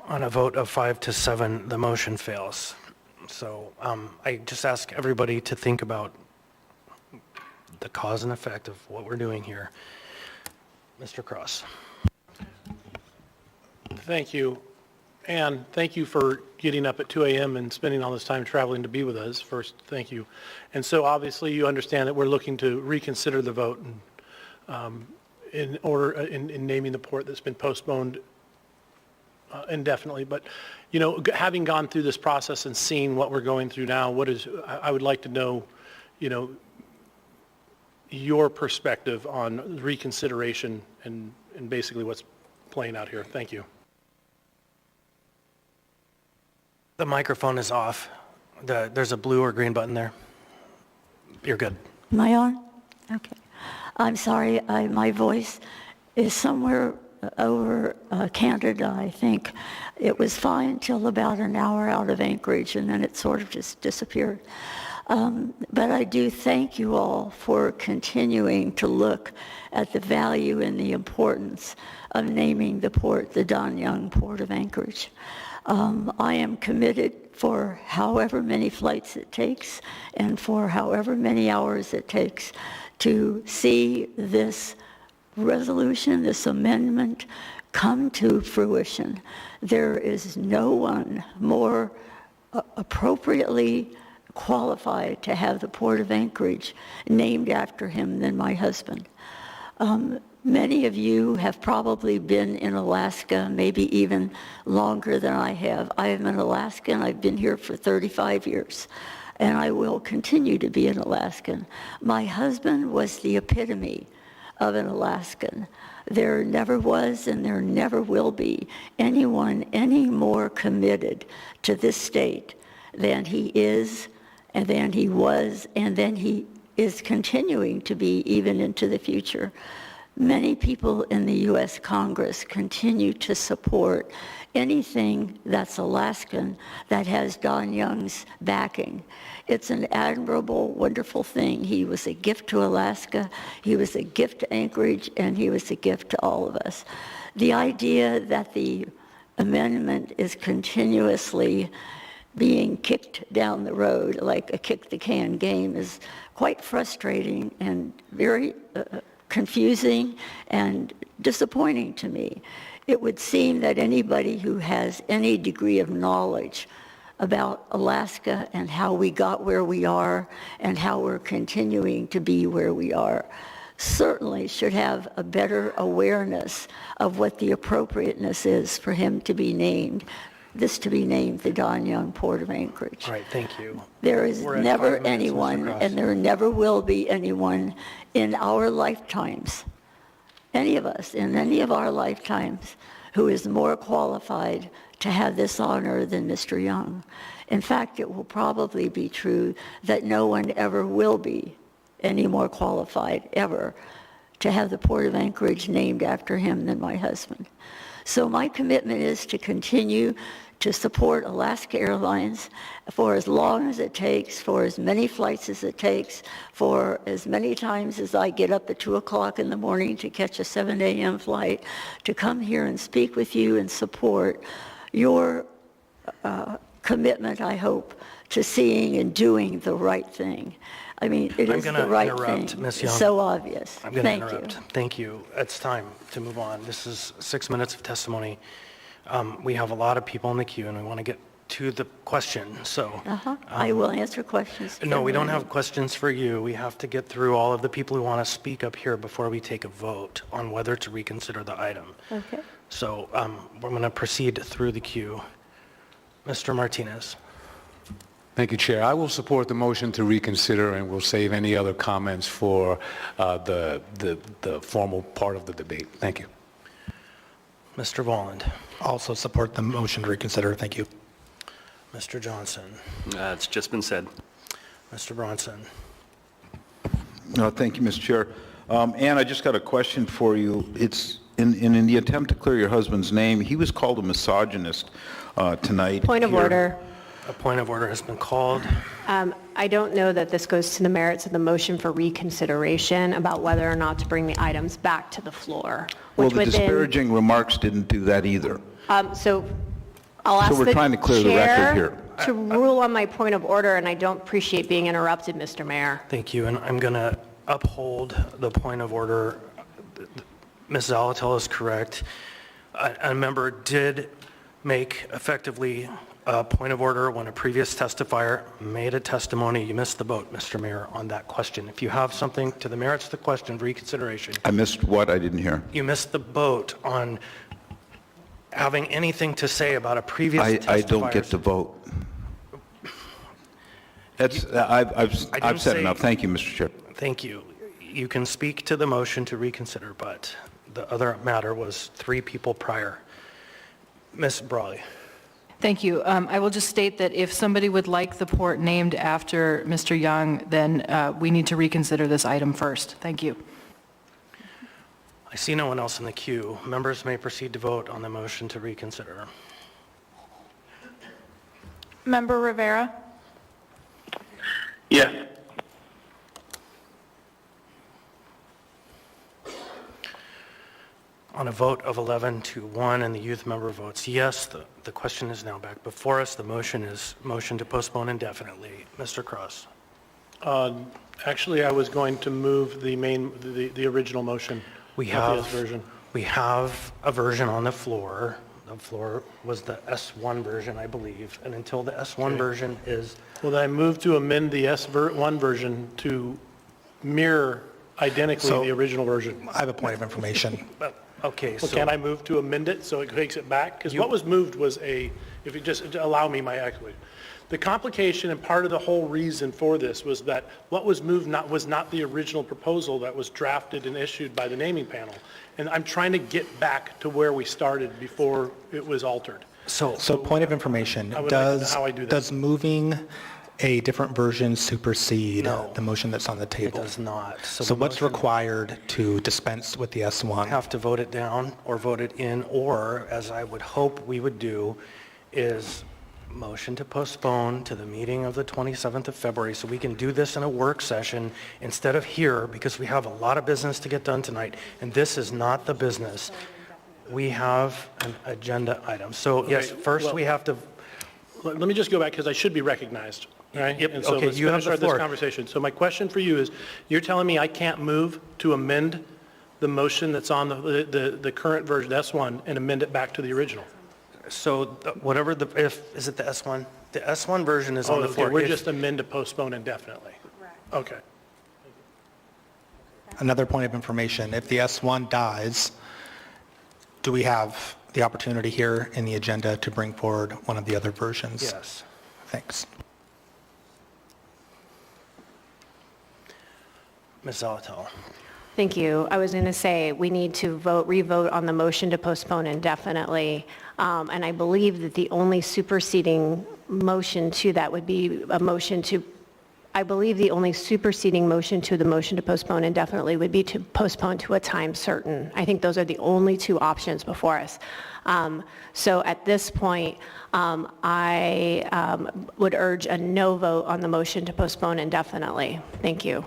On a vote of 5-7, the motion fails. So I just ask everybody to think about the cause and effect of what we're doing here. Mr. Cross. Thank you. Ann, thank you for getting up at 2 a.m. and spending all this time traveling to be with us. First, thank you. And so obviously you understand that we're looking to reconsider the vote in naming the port that's been postponed indefinitely. But, you know, having gone through this process and seeing what we're going through now, I would like to know, you know, your perspective on reconsideration and basically what's playing out here. Thank you. The microphone is off. There's a blue or green button there. You're good. Am I on? Okay. I'm sorry, my voice is somewhere over Canada, I think. It was fine till about an hour out of Anchorage, and then it sort of just disappeared. But I do thank you all for continuing to look at the value and the importance of naming the port the Don Young Port of Anchorage. I am committed for however many flights it takes and for however many hours it takes to see this resolution, this amendment, come to fruition. There is no one more appropriately qualified to have the Port of Anchorage named after him than my husband. Many of you have probably been in Alaska, maybe even longer than I have. I am an Alaskan. I've been here for 35 years, and I will continue to be an Alaskan. My husband was the epitome of an Alaskan. There never was and there never will be anyone any more committed to this state than he is, and than he was, and than he is continuing to be even into the future. Many people in the U.S. Congress continue to support anything that's Alaskan that has Don Young's backing. It's an admirable, wonderful thing. He was a gift to Alaska, he was a gift to Anchorage, and he was a gift to all of us. The idea that the amendment is continuously being kicked down the road like a kick-the-can game is quite frustrating and very confusing and disappointing to me. It would seem that anybody who has any degree of knowledge about Alaska and how we got where we are and how we're continuing to be where we are certainly should have a better awareness of what the appropriateness is for him to be named this to be named the Don Young Port of Anchorage. All right, thank you. There is We're at never 5 minutes, Mr. anyone, Cross. and there never will be anyone in our lifetimes, any of us in any of our lifetimes, who is more qualified to have this honor than Mr. Young. In fact, it will probably be true that no one ever will be any more qualified ever to have the Port of Anchorage named after him than my husband. So my commitment is to continue to support Alaska Airlines for as long as it takes, for as many flights as it takes, for as many times as I get up at 2 o'clock in the morning to catch a 7 a.m. flight, to come here and speak with you and support your commitment, I hope, to seeing and doing the right thing. I mean, it is the right thing. Ms. It's Young. so obvious. I'm going to Thank interrupt. you. Thank you. It's time to move on. This is 6 minutes of testimony. We have a lot of people in the queue, and we want to get to the question, so. I will answer questions. No, we don't have questions for you. We have to get through all of the people who want to speak up here before we take a vote on whether to reconsider the item. Okay. So we're going to proceed through the queue. Mr. Martinez. Thank you, Chair. I will support the motion to reconsider, and will save any other comments for the formal part of the debate. Thank you. Mr. Volland. Also support the motion to reconsider. Thank you. Mr. Johnson. It's just been said. Mr. Bronson. No, thank you, Mr. Chair. Ann, I just got a question for you. It's in the attempt to clear your husband's name, he was called a misogynist tonight. Point of order. A point of order has been called. I don't know that this goes to the merits of the motion for reconsideration about whether or not to bring the items back to the floor. Well, the disparaging remarks didn't do that either. So I'll ask So we're trying to clear the record here. to rule on my point of order, and I don't appreciate being interrupted, Mr. Mayor. Thank you, and I'm going to uphold the point of order. Ms. Zalatel is correct. A member did make effectively a point of order when a previous testifier made a testimony. You missed the boat, Mr. Mayor, on that question. If you have something to the merits of the question, reconsideration. I missed what? I didn't hear. You missed the boat on having anything to say about a previous testifier. I don't get to vote. I've said enough. Thank you, Mr. Chair. Thank you. You can speak to the motion to reconsider, but the other matter was 3 people prior. Ms. Brawley. Thank you. I will just state that if somebody would like the port named after Mr. Young, then we need to reconsider this item first. Thank you. I see no one else in the queue. Members may proceed to vote on the motion to reconsider. Member Rivera? Yes. On a vote of 11-1 and the youth member votes yes, the question is now back before us. The motion is motion to postpone indefinitely. Mr. Cross. Actually, I was going to move the original motion. We not the have S version. We have a version on the floor. The floor was the S1 version, I believe, and until the S1 version is... Well, then I move to amend the S1 version to mirror identically the original version. I have a point of information. Okay, Well, so... can I move to amend it so it takes it back? Because what was moved was if you just allow me my explanation. The complication and part of the whole reason for this was that what was moved was not the original proposal that was drafted and issued by the naming panel. And I'm trying to get back to where we started before it was altered. So point of information, I would like to know how I do that. does moving a different version supersede the motion that's on the table? It does not. So what's required to dispense with the S1? Have to vote it down or vote it in, or, as I would hope we would do, is motion to postpone to the meeting of the 27th of February so we can do this in a work session instead of here, because we have a lot of business to get done tonight, and this is not the business. We have an agenda item. So yes, first we have to... Let me just go back because I should be recognized. Right? Yep, And so okay, let's you have finish the floor. this conversation. So my question for you is, you're telling me I can't move to amend the motion that's on the current version, S1, and amend it back to the original? So whatever is it the S1? The S1 version is on the floor. We're just amend to postpone indefinitely. Okay. Another point of information, if the S1 dies, do we have the opportunity here in the agenda to bring forward one of the other versions? Yes. Thanks. Ms. Zalatel. Thank you. I was going to say, we need to re-vote on the motion to postpone indefinitely. And I believe that the only superseding motion to that would be a motion to, I believe the only superseding motion to the motion to postpone indefinitely would be to postpone to a time certain. I think those are the only two options before us. So at this point, I would urge a no vote on the motion to postpone indefinitely. Thank you.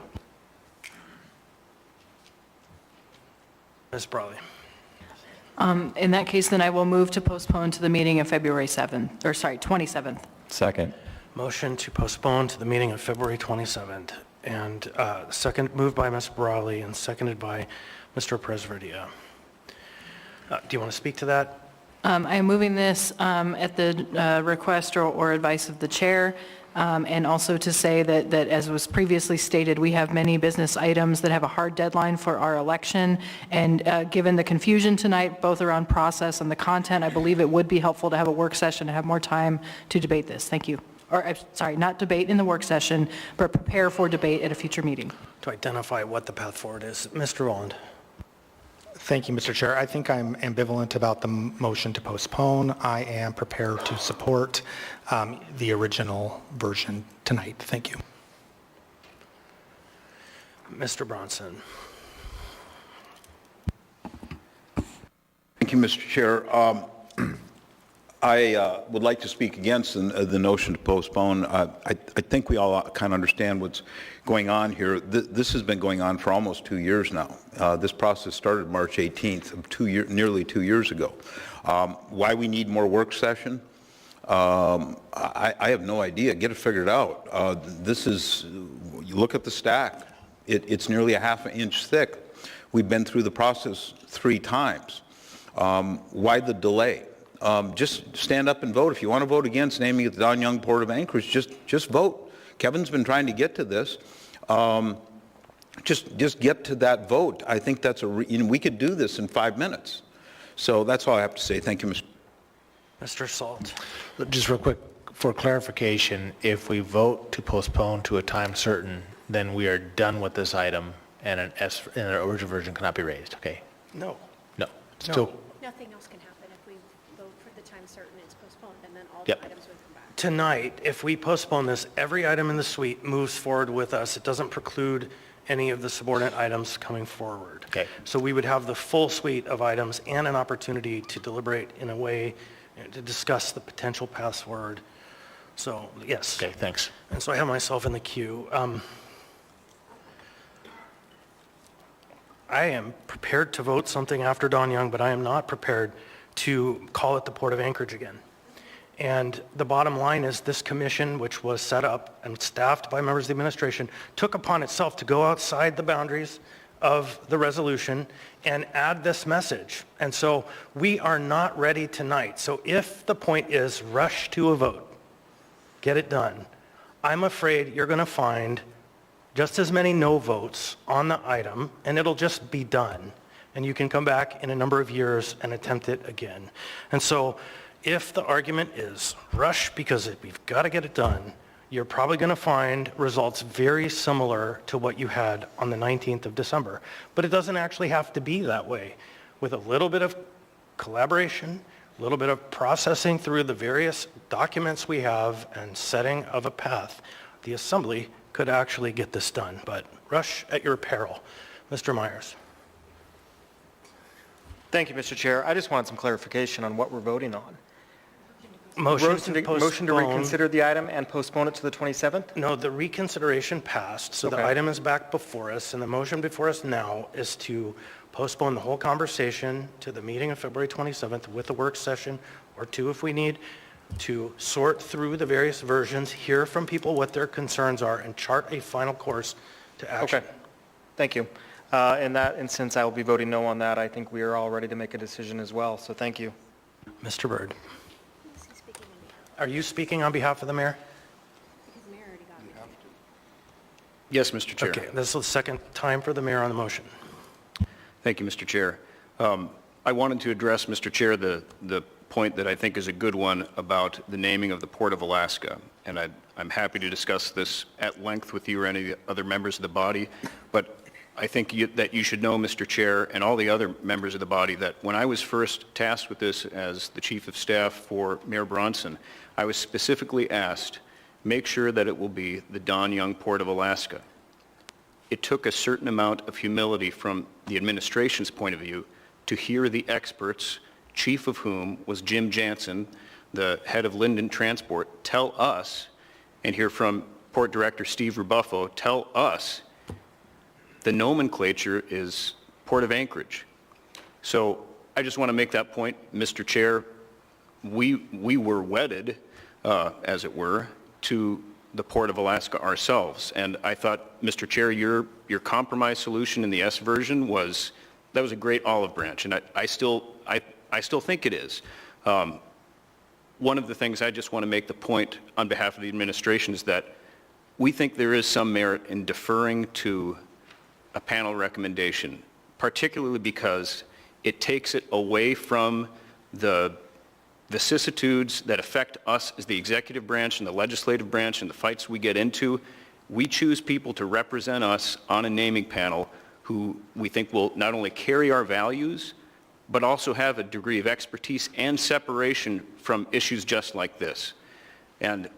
Ms. Brawley. In that case, then I will move to postpone to the meeting of February 7th, or sorry, 27th. Second. Motion to postpone to the meeting of February 27th. And second, moved by Ms. Brawley and seconded by Mr. Presverdia. Do you want to speak to that? I am moving this at the request or advice of the chair, and also to say that as was previously stated, we have many business items that have a hard deadline for our election, and given the confusion tonight, both around process and the content, I believe it would be helpful to have a work session and have more time to debate this. Thank you. Or, sorry, not debate in the work session, but prepare for debate at a future meeting. To identify what the path forward is. Mr. Rowland. Thank you, Mr. Chair. I think I'm ambivalent about the motion to postpone. I am prepared to support the original version tonight. Thank you. Mr. Bronson. Thank you, Mr. Chair. I would like to speak against the notion to postpone. I think we all kind of understand what's going on here. This has been going on for almost 2 years now. This process started March 18th of nearly 2 years ago. Why we need more work session? I have no idea. Get it figured out. You look at the stack. It's nearly a half an inch thick. We've been through the process 3 times. Why the delay? Just stand up and vote. If you want to vote against naming it the Don Young Port of Anchorage, just vote. Kevin's been trying to get to this. Just get to that vote. I think that's we could do this in 5 minutes. So that's all I have to say. Thank you, Mr. Salt. Just real quick, for clarification, if we vote to postpone to a time certain, then we are done with this item and an original version cannot be raised, okay? No. No. Still. Nothing else can happen if we vote for the time certain it's postponed, and then all Yep. the items would come back. Tonight, if we postpone this, every item in the suite moves forward with us. It doesn't preclude any of the subordinate items coming forward. Okay. So we would have the full suite of items and an opportunity to deliberate in a way to discuss the potential paths forward. So, yes. Okay, thanks. And so I have myself in the queue. I am prepared to vote something after Don Young, but I am not prepared to call it the Port of Anchorage again. And the bottom line is this commission, which was set up and staffed by members of the administration, took upon itself to go outside the boundaries of the resolution and add this message. And so we are not ready tonight. So if the point is rush to a vote, get it done, I'm afraid you're going to find just as many no votes on the item, and it'll just be done. And you can come back in a number of years and attempt it again. And so if the argument is rush because we've got to get it done, you're probably going to find results very similar to what you had on the 19th of December. But it doesn't actually have to be that way. With a little bit of collaboration, a little bit of processing through the various documents we have and setting of a path, the Assembly could actually get this done. But rush at your peril. Mr. Myers. Thank you, Mr. Chair. I just wanted some clarification on what we're voting on. Motion to reconsider the item and postpone it to the 27th? No, the reconsideration passed, so the item is back before us, and the motion before us now is to postpone the whole conversation to the meeting of February 27th with a work session, or 2 if we need, to sort through the various versions, hear from people what their concerns are, and chart a final course to action. Okay. Thank you. In that instance, I will be voting no on that. I think we are all ready to make a decision as well, so thank you. Mr. Byrd. Are you speaking on behalf of the mayor? Yes, Mr. Chair. Okay, this is the second time for the mayor on the motion. Thank you, Mr. Chair. I wanted to address, Mr. Chair, the point that I think is a good one about the naming of the Port of Alaska. And I'm happy to discuss this at length with you or any other members of the body. But I think that you should know, Mr. Chair, and all the other members of the body, that when I was first tasked with this as the Chief of Staff for Mayor Bronson, I was specifically asked, make sure that it will be the Don Young Port of Alaska. It took a certain amount of humility from the administration's point of view to hear the experts, chief of whom was Jim Jansen, the head of Linden Transport, tell us, and hear from Port Director Steve Rebuffo tell us, the nomenclature is Port of Anchorage. So I just want to make that point, Mr. Chair. We were wedded, as it were, to the Port of Alaska ourselves. And I thought, Mr. Chair, your compromise solution in the S version was a great olive branch, and I still think it is. One of the things I just want to make the point on behalf of the administration is that we think there is some merit in deferring to a panel recommendation, particularly because it takes it away from the vicissitudes that affect us as the executive branch and the legislative branch and the fights we get into. We choose people to represent us on a naming panel who we think will not only carry our values, but also have a degree of expertise and separation from issues just like this. And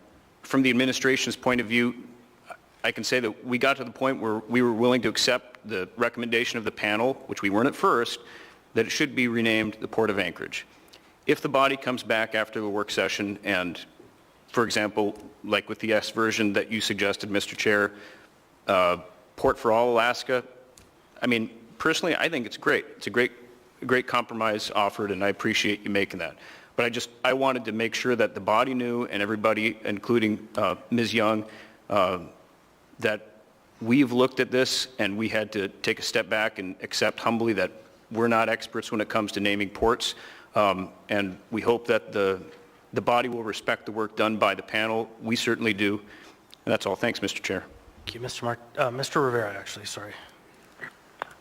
from the administration's point of view, I can say that we got to the point where we were willing to accept the recommendation of the panel, which we weren't at first, that it should be renamed the Port of Anchorage. If the body comes back after the work session and, for example, like with the S version that you suggested, Mr. Chair, Port for All Alaska, I mean, personally, I think it's great. It's a great compromise offered, and I appreciate you making that. But I wanted to make sure that the body knew, and everybody, including Ms. Young, that we've looked at this and we had to take a step back and accept humbly that we're not experts when it comes to naming ports. And we hope that the body will respect the work done by the panel. We certainly do. And that's all. Thanks, Mr. Chair. Thank you, Mr. Rivera, actually, sorry.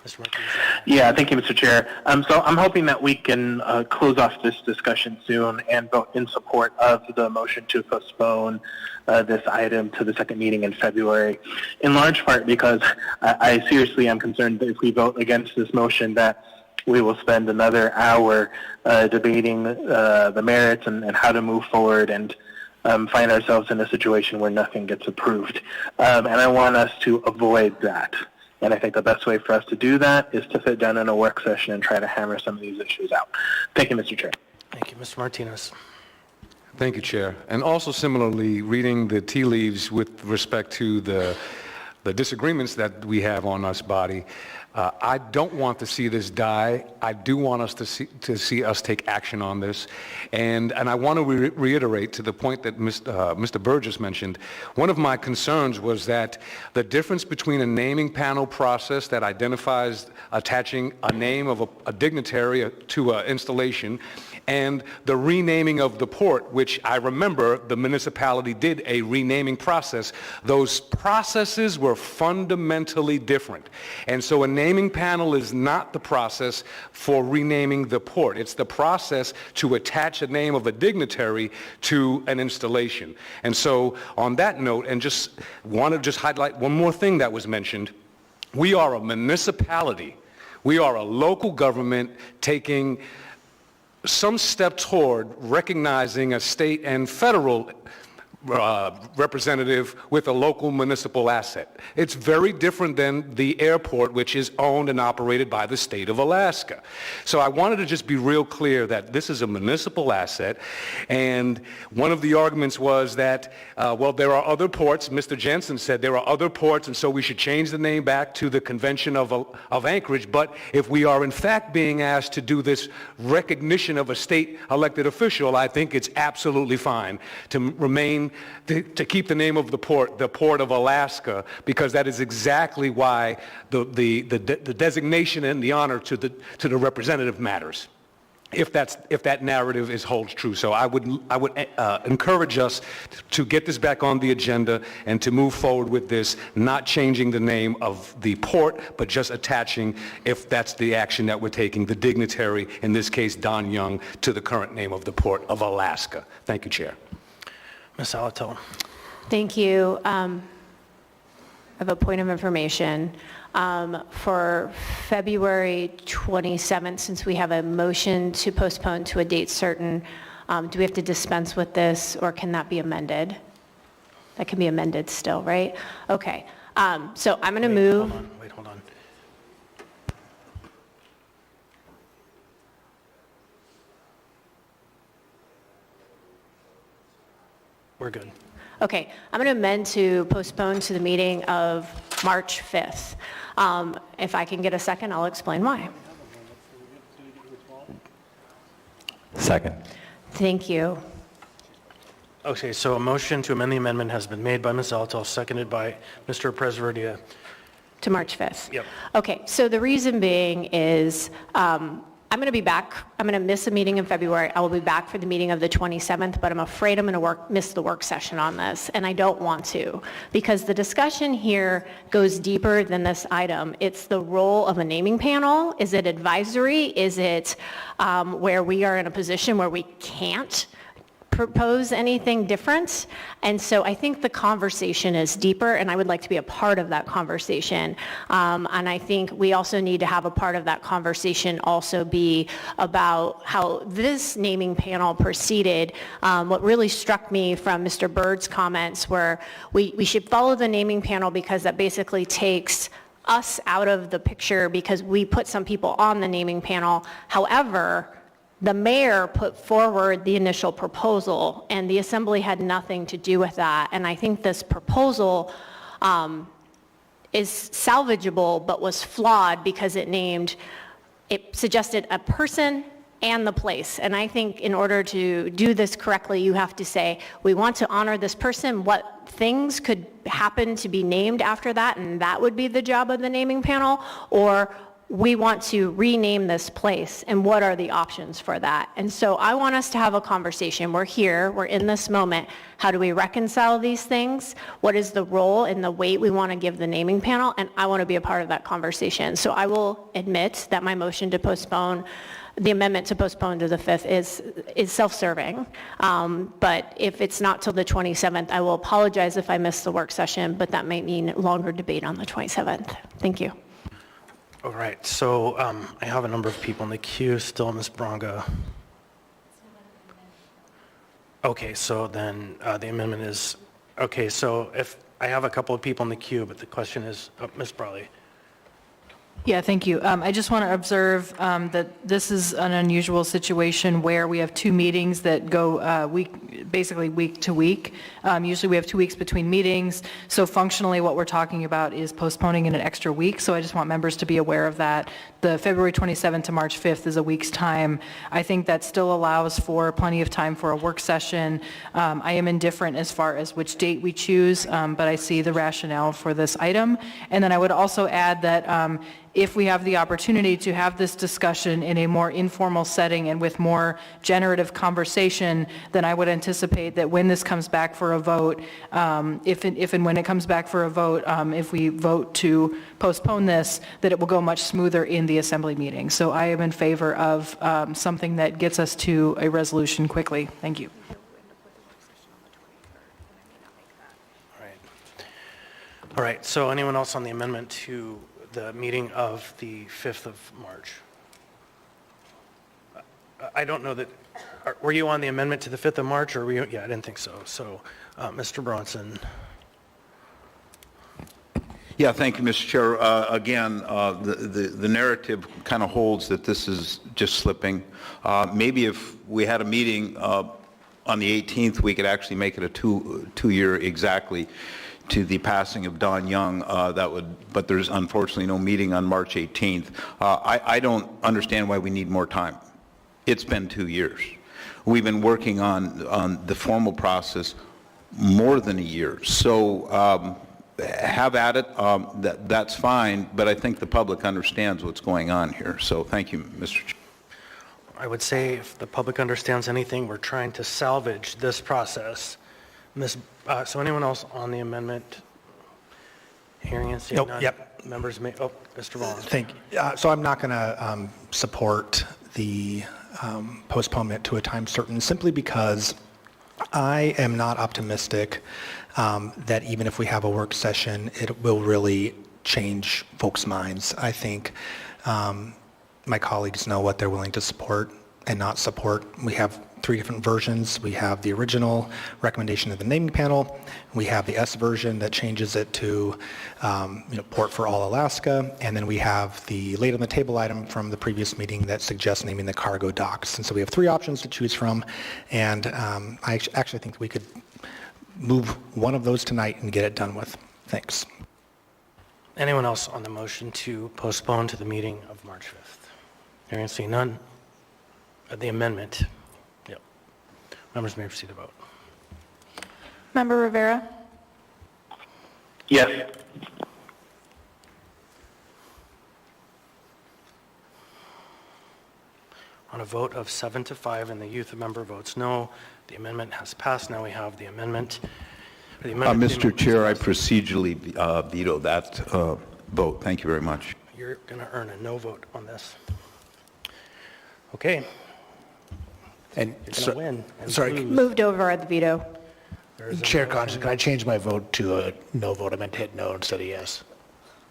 Mr. Martinez. Yeah, thank you, Mr. Chair. So I'm hoping that we can close off this discussion soon and vote in support of the motion to postpone this item to the second meeting in February, in large part because I seriously am concerned that if we vote against this motion that we will spend another hour debating the merits and how to move forward and find ourselves in a situation where nothing gets approved. And I want us to avoid that. And I think the best way for us to do that is to sit down in a work session and try to hammer some of these issues out. Thank you, Mr. Chair. Thank you, Mr. Martinez. Thank you, Chair. And also similarly, reading the tea leaves with respect to the disagreements that we have on this body, I don't want to see this die. I do want us to see us take action on this. And I want to reiterate to the point that Mr. Burgess mentioned, one of my concerns was that the difference between a naming panel process that identifies attaching a name of a dignitary to an installation and the renaming of the port, which I remember the municipality did a renaming process. Those processes were fundamentally different. And so a naming panel is not the process for renaming the port. It's the process to attach a name of a dignitary to an installation. And so on that note, and just want to highlight one more thing that was mentioned, we are a municipality. We are a local government taking some step toward recognizing a state and federal representative with a local municipal asset. It's very different than the airport, which is owned and operated by the state of Alaska. So I wanted to just be real clear that this is a municipal asset, and one of the arguments was that, well, there are other ports. Mr. Jensen said there are other ports, and so we should change the name back to the Convention of Anchorage, but if we are in fact being asked to do this recognition of a state elected official, I think it's absolutely fine to remain to keep the name of the Port of Alaska, because that is exactly why the designation and the honor to the representative matters. if that narrative holds true. So I would encourage us to get this back on the agenda and to move forward with this, not changing the name of the port, but just attaching, if that's the action that we're taking, the dignitary, in this case Don Young, to the current name of the Port of Alaska. Thank you, Chair. Ms. Alatel. Thank you. I have a point of information. For February 27th, since we have a motion to postpone to a date certain, do we have to dispense with this, or can that be amended? That can be amended still, right? Okay. So I'm going to move. Hold on. We're good. Okay, I'm going to amend to postpone to the meeting of March 5th. If I can get a second, I'll explain why. Second. Thank you. Okay, so a motion to amend the amendment has been made by Ms. Alatel, seconded by Mr. Presverdia. To March 5th? Yep. Okay, so the reason being is I'm going to be back. I'm going to miss a meeting in February. I will be back for the meeting of the 27th, but I'm afraid I'm going to miss the work session on this, and I don't want to, because the discussion here goes deeper than this item. It's the role of a naming panel. Is it advisory? Is it where we are in a position where we can't propose anything different? And so I think the conversation is deeper, and I would like to be a part of that conversation. And I think we also need to have a part of that conversation also be about how this naming panel proceeded. What really struck me from Mr. Bird's comments were we should follow the naming panel because that basically takes us out of the picture because we put some people on the naming panel. However, the mayor put forward the initial proposal, and the assembly had nothing to do with that. And I think this proposal is salvageable, but was flawed because it suggested a person and the place. And I think in order to do this correctly, you have to say, we want to honor this person, what things could happen to be named after that, and that would be the job of the naming panel, or we want to rename this place, and what are the options for that? And so I want us to have a conversation. We're here, we're in this moment. How do we reconcile these things? What is the role and the weight we want to give the naming panel? And I want to be a part of that conversation. So I will admit that my motion to postpone, the amendment to postpone to the 5th is self-serving. But if it's not till the 27th, I will apologize if I miss the work session, but that might mean longer debate on the 27th. Thank you. All right, so I have a number of people in the queue still. Ms. Bronga. Okay, so then the amendment is, okay, so if I have a couple of people in the queue, but the question is, Ms. Brawley. Yeah, thank you. I just want to observe that this is an unusual situation where we have two meetings that go basically week to week. Usually we have 2 weeks between meetings, so functionally what we're talking about is postponing in an extra week, so I just want members to be aware of that. The February 27th to March 5th is a week's time. I think that still allows for plenty of time for a work session. I am indifferent as far as which date we choose, but I see the rationale for this item. And then I would also add that if we have the opportunity to have this discussion in a more informal setting and with more generative conversation, then I would anticipate that when this comes back for a vote, if and when it comes back for a vote, if we vote to postpone this, that it will go much smoother in the assembly meeting. So I am in favor of something that gets us to a resolution quickly. Thank you. All right, so anyone else on the amendment to the meeting of the 5th of March? I don't know that, were you on the amendment to the 5th of March, or were you? Yeah, I didn't think so. So, Mr. Bronson. Yeah, thank you, Mr. Chair. Again, the narrative kind of holds that this is just slipping. Maybe if we had a meeting on the 18th, we could actually make it a two-year exactly to the passing of Don Young, but there's unfortunately no meeting on March 18th. I don't understand why we need more time. It's been 2 years. We've been working on the formal process more than a year. So have at it, that's fine, but I think the public understands what's going on here. So thank you, Mr. Chair. I would say if the public understands anything, we're trying to salvage this process. So anyone else on the amendment? Hearing and seeing Nope, none? yep. Members may, oh, Mr. Rollins. Thank you. So I'm not going to support the postponement to a time certain simply because I am not optimistic that even if we have a work session, it will really change folks' minds. I think my colleagues know what they're willing to support and not support. We have 3 different versions. We have the original recommendation of the naming panel. We have the S version that changes it to port for all Alaska. And then we have the late on the table item from the previous meeting that suggests naming the cargo docks. And so we have 3 options to choose from. And I actually think we could move one of those tonight and get it done with. Thanks. Anyone else on the motion to postpone to the meeting of March 5th? Hearing and seeing none. The amendment. Yep. Members may proceed to vote. Member Rivera? Yes. On a vote of 7 to 5 and the youth member votes no, the amendment has passed. Now we have the amendment. Mr. Chair, I procedurally veto that vote. Thank you very much. You're going to earn a no vote on this. Okay. And You're going to win. And sorry, lose. Moved over at the veto. Chair Constant, can I change my vote to a no vote? I meant to hit no instead of yes.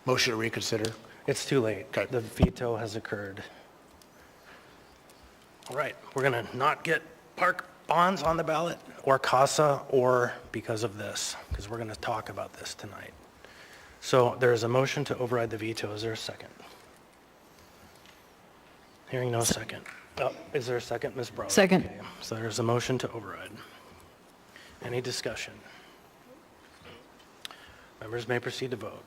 Motion to reconsider. It's too late. Okay. The veto has occurred. All right, we're going to not get park bonds on the ballot or CASA or because of this, because we're going to talk about this tonight. So there is a motion to override the veto. Is there a second? Hearing no second. Oh, is there a second, Ms. Brawley? Second. Okay, so there's a motion to override. Any discussion? Members may proceed to vote.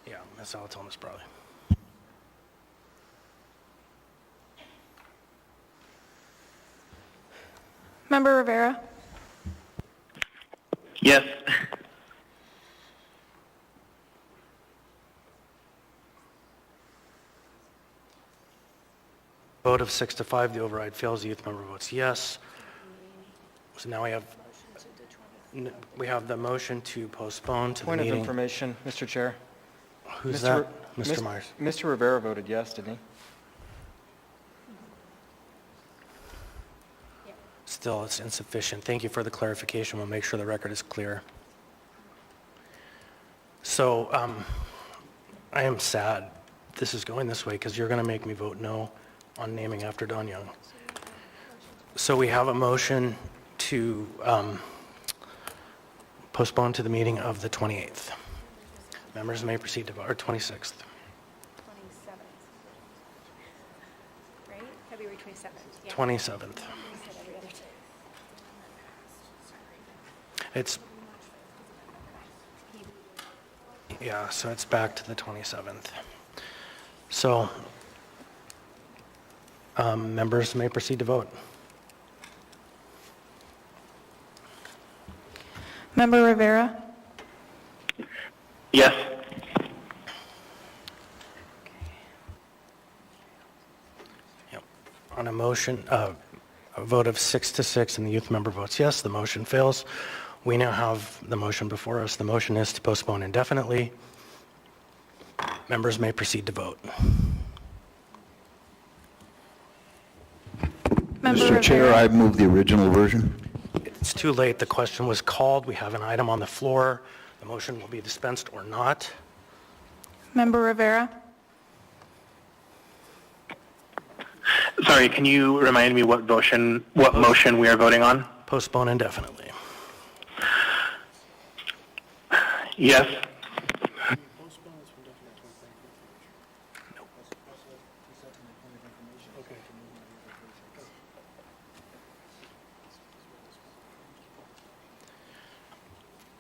Yeah, that's all I'll tell Ms. Brawley. Member Rivera? Yes. Vote of 6 to 5, the override fails. The youth member votes yes. So now we have the motion to postpone to the Point of meeting. information, Mr. Chair. Who's that? Mr. Myers. Mr. Rivera voted yes, didn't he? Still, it's insufficient. Thank you for the clarification. We'll make sure the record is clear. So I am sad this is going this way because you're going to make me vote no on naming after Don Young. So we have a motion to postpone to the meeting of the 28th. Members may proceed to vote, or 26th. 27th. Right? February 27th. Yeah. 27th. It's, yeah, so it's back to the 27th. So members may proceed to vote. Member Rivera? Yes. Yep. On a motion, a vote of 6 to 6 and the youth member votes yes, the motion fails. We now have the motion before us. The motion is to postpone indefinitely. Members may proceed to vote. Mr. Chair, I move the original version. It's too late. The question was called. We have an item on the floor. The motion will be dispensed or not. Member Rivera? Sorry, can you remind me what motion we are voting on? Postpone indefinitely. Yes.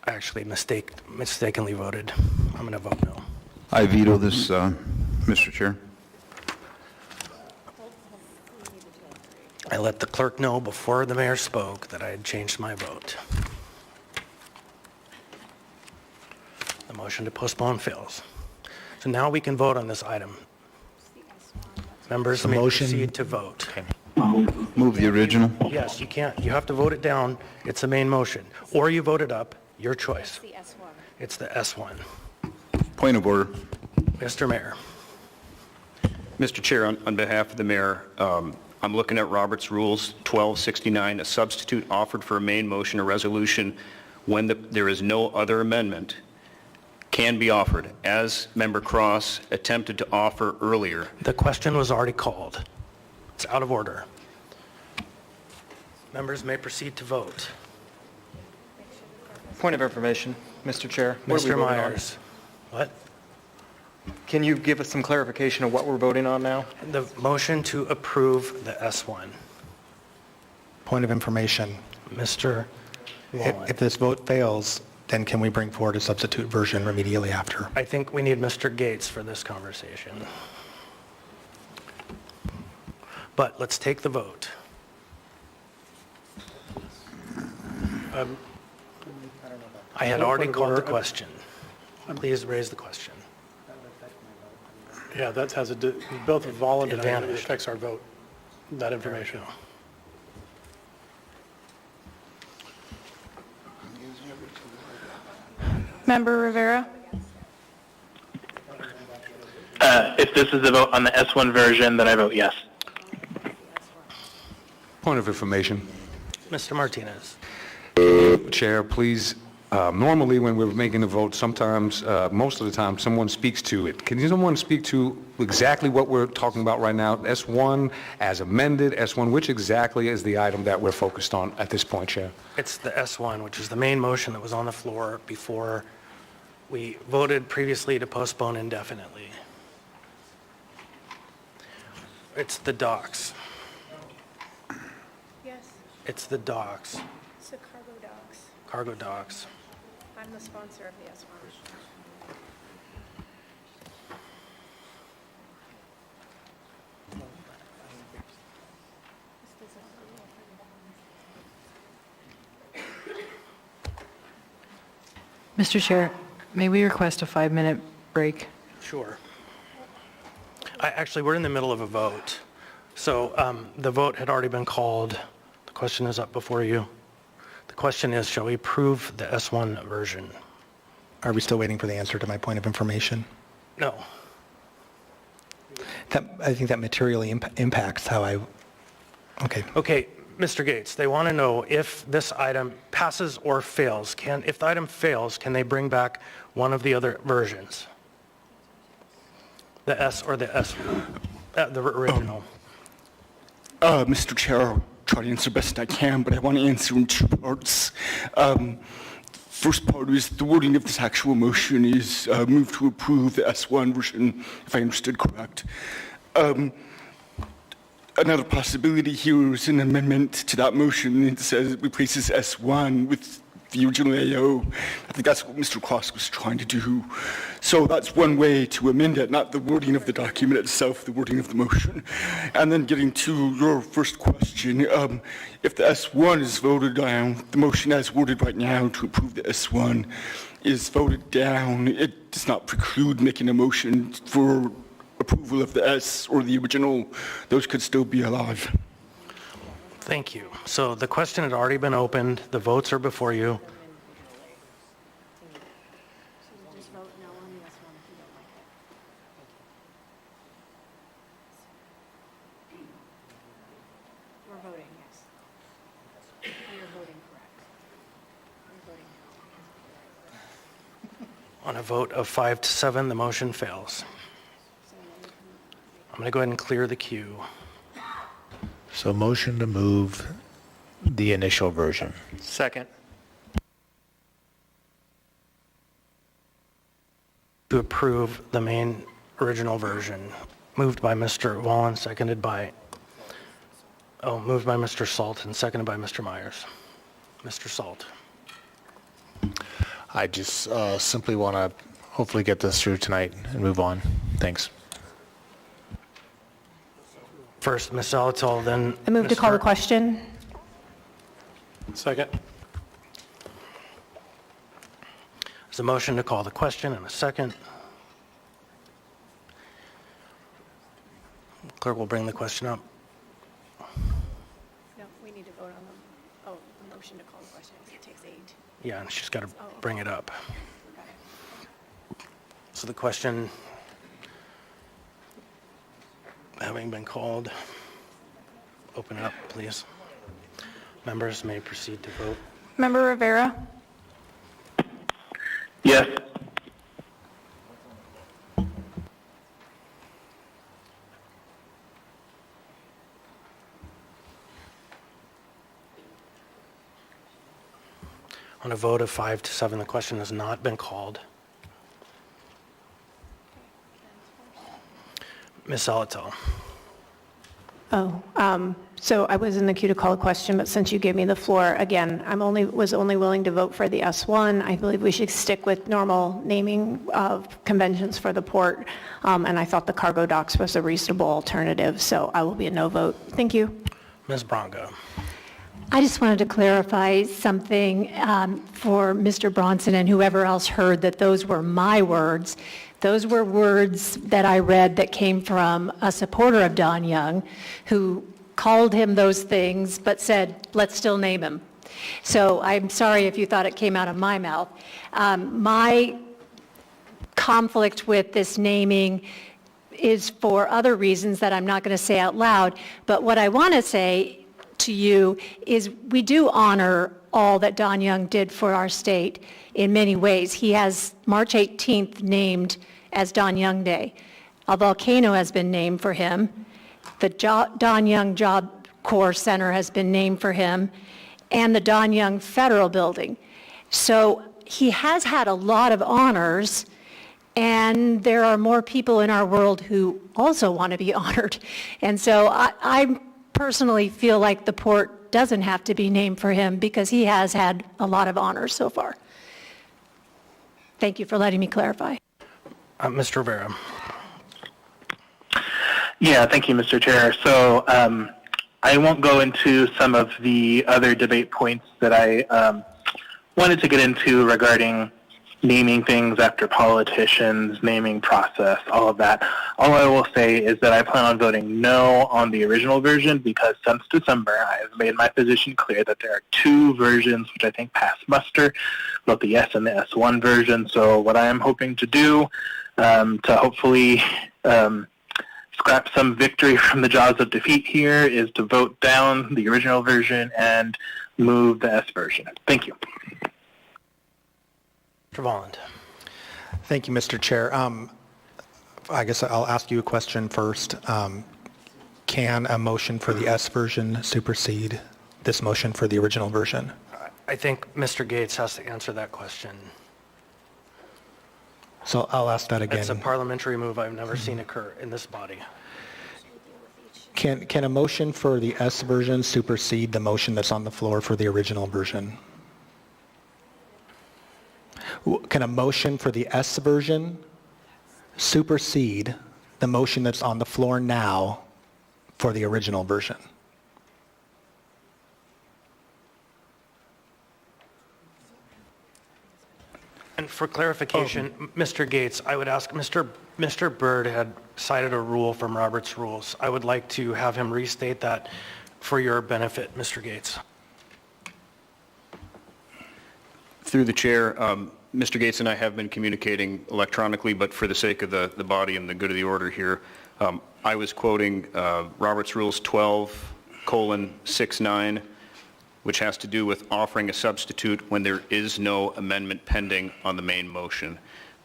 I actually mistakenly voted. I'm going to vote no. I veto this, Mr. Chair. I let the clerk know before the mayor spoke that I had changed my vote. The motion to postpone fails. So now we can vote on this item. Members The may motion- proceed to vote. Move the original. Yes, you can't, you have to vote it down. It's a main motion. Or you vote it up, your choice. The S1. It's the S1. Point of order. Mr. Mayor. Mr. Chair, on behalf of the mayor, I'm looking at Robert's Rules 1269, a substitute offered for a main motion or resolution when there is no other amendment can be offered, as Member Cross attempted to offer earlier. The question was already called. It's out of order. Members may proceed to vote. Point of information, Mr. Chair. What are we Mr. voting on? Myers. What? Can you give us some clarification of what we're voting on now? The motion to approve the S1. Point of information. Mr. Wallen. If this vote fails, then can we bring forward a substitute version immediately after? I think we need Mr. Gates for this conversation. But let's take the vote. I had already called the question. Please raise the question. Yeah, that has both a voluntary and it Advantage. affects our vote, that information. Member Rivera? If this is a vote on the S1 version, then I vote yes. Point of information. Mr. Martinez. Chair, please, normally when we're making a vote, sometimes, most of the time, someone speaks to it. Can someone speak to exactly what we're talking about right now? S1 as amended, S1, which exactly is the item that we're focused on at this point, Chair? It's the S1, which is the main motion that was on the floor before we voted previously to postpone indefinitely. It's the docks. Yes, It's the docks, it's the cargo dogs. cargo docks. I'm the sponsor of the S1. Mr. Chair, may we request a 5-minute break? Sure. Actually, we're in the middle of a vote. So the vote had already been called. The question is up before you. The question is, shall we approve the S1 version? Are we still waiting for the answer to my point of information? No. I think that materially impacts how I, okay. Okay, Mr. Gates, they want to know if this item passes or fails. If the item fails, can they bring back one of the other versions? The S or the S, the original? Mr. Chair, I'll try to answer best I can, but I want to answer in two parts. First part is the wording of this actual motion is move to approve the S1 version, if I understood correct. Another possibility here is an amendment to that motion. It says it replaces S1 with the original AO. I think that's what Mr. Cross was trying to do. So that's one way to amend it, not the wording of the document itself, the wording of the motion. And then getting to your first question, if the S1 is voted down, the motion as worded right now to approve the S1 is voted down, it does not preclude making a motion for approval of the S or the original. Those could still be alive. Thank you. So the question had already been opened. The votes are before you. We're voting, yes. You're voting correct. You're voting On a vote of 5-7, the motion fails. I'm going to go ahead and clear the queue. So motion to move the initial version. Second. To approve the main original version. Moved by Mr. Wallen, seconded by, moved by Mr. Salt and seconded by Mr. Myers. Mr. Salt. I just simply want to hopefully get this through tonight and move on. Thanks. First, Ms. Salatal, then I move to call the Mr. question. Second. There's a motion to call the question and a second. Clerk will bring the question up. No, we need to vote on the motion to call the question. It takes 8. Yeah, and she's got to Oh, okay. bring it up. So the question, having been called, open up, please. Members may proceed to vote. Member Rivera? Yes. On a vote of 5 to 7, the question has not been called. Ms. Salatel. So I was in the queue to call a question, but since you gave me the floor, again, was only willing to vote for the S1. I believe we should stick with normal naming of conventions for the port, and I thought the cargo docks was a reasonable alternative, so I will be a no vote. Thank you. Ms. Bronco. I just wanted to clarify something for Mr. Bronson and whoever else heard that those were my words. Those were words that I read that came from a supporter of Don Young who called him those things but said, let's still name him. So I'm sorry if you thought it came out of my mouth. My conflict with this naming is for other reasons that I'm not going to say out loud, but what I want to say to you is we do honor all that Don Young did for our state in many ways. He has March 18th named as Don Young Day. A volcano has been named for him. The Don Young Job Corps Center has been named for him, and the Don Young Federal Building. So he has had a lot of honors, and there are more people in our world who also want to be honored. And so I personally feel like the port doesn't have to be named for him because he has had a lot of honors so far. Thank you for letting me clarify. Mr. Rivera. Yeah, thank you, Mr. Chair. So I won't go into some of the other debate points that I wanted to get into regarding naming things after politicians, naming process, all of that. All I will say is that I plan on voting no on the original version because since December I have made my position clear that there are 2 versions which I think pass muster, both the S and the S1 version. So what I am hoping to do to hopefully scrap some victory from the jaws of defeat here is to vote down the original version and move the S version. Thank you. Mr. Volland. Thank you, Mr. Chair. I guess I'll ask you a question first. Can a motion for the S version supersede this motion for the original version? I think Mr. Gates has to answer that question. So I'll ask that again. It's a parliamentary move I've never seen occur in this body. Can a motion for the S version supersede the motion that's on the floor for the original version? Can a motion for the S version supersede the motion that's on the floor now for the original version? And for clarification, Mr. Gates, I would ask, Mr. Byrd had cited a rule from Robert's Rules. I would like to have him restate that for your benefit, Mr. Gates. Through the chair, Mr. Gates and I have been communicating electronically, but for the sake of the body and the good of the order here, I was quoting Robert's Rules 12:69, which has to do with offering a substitute when there is no amendment pending on the main motion.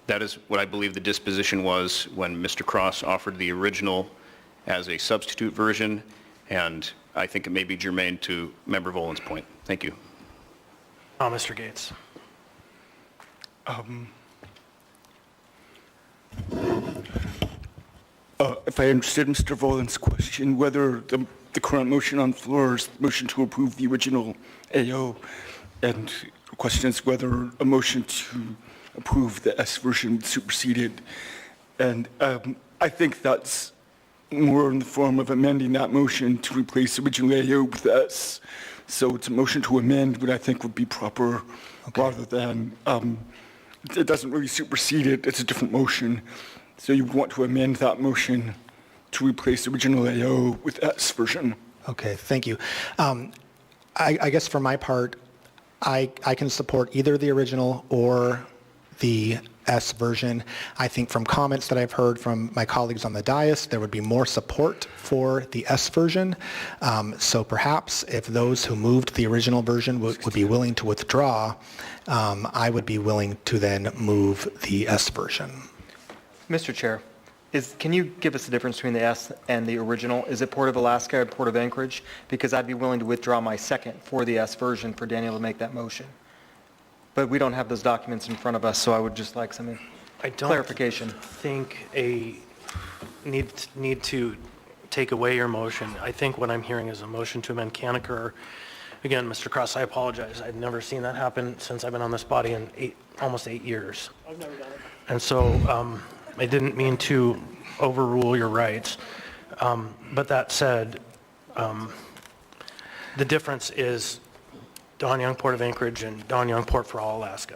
That is what I believe the disposition was when Mr. Cross offered the original as a substitute version, and I think it may be germane to Member Voland's point. Thank you. Mr. Gates. If I understood Mr. Voland's question, whether the current motion on the floor is the motion to approve the original AO, and the question is whether a motion to approve the S version superseded. And I think that's more in the form of amending that motion to replace the original AO with S. So it's a motion to amend what I think would be proper, rather than, it doesn't really supersede it, it's a different motion. So you want to amend that motion to replace the original AO with S version. Okay, thank you. I guess for my part, I can support either the original or the S version. I think from comments that I've heard from my colleagues on the dais, there would be more support for the S version. So perhaps if those who moved the original version would be willing to withdraw, I would be willing to then move the S version. Mr. Chair, can you give us the difference between the S and the original? Is it Port of Alaska or Port of Anchorage? Because I'd be willing to withdraw my second for the S version for Daniel to make that motion. But we don't have those documents in front of us, so I would just like some clarification. I don't think need to take away your motion. I think what I'm hearing is a motion to amend can occur. Again, Mr. Cross, I apologize. I've never seen that happen since I've been on this body in almost 8 years. I've never done it. And so I didn't mean to overrule your rights. But that said, the difference is Don Young Port of Anchorage and Don Young Port for all Alaska.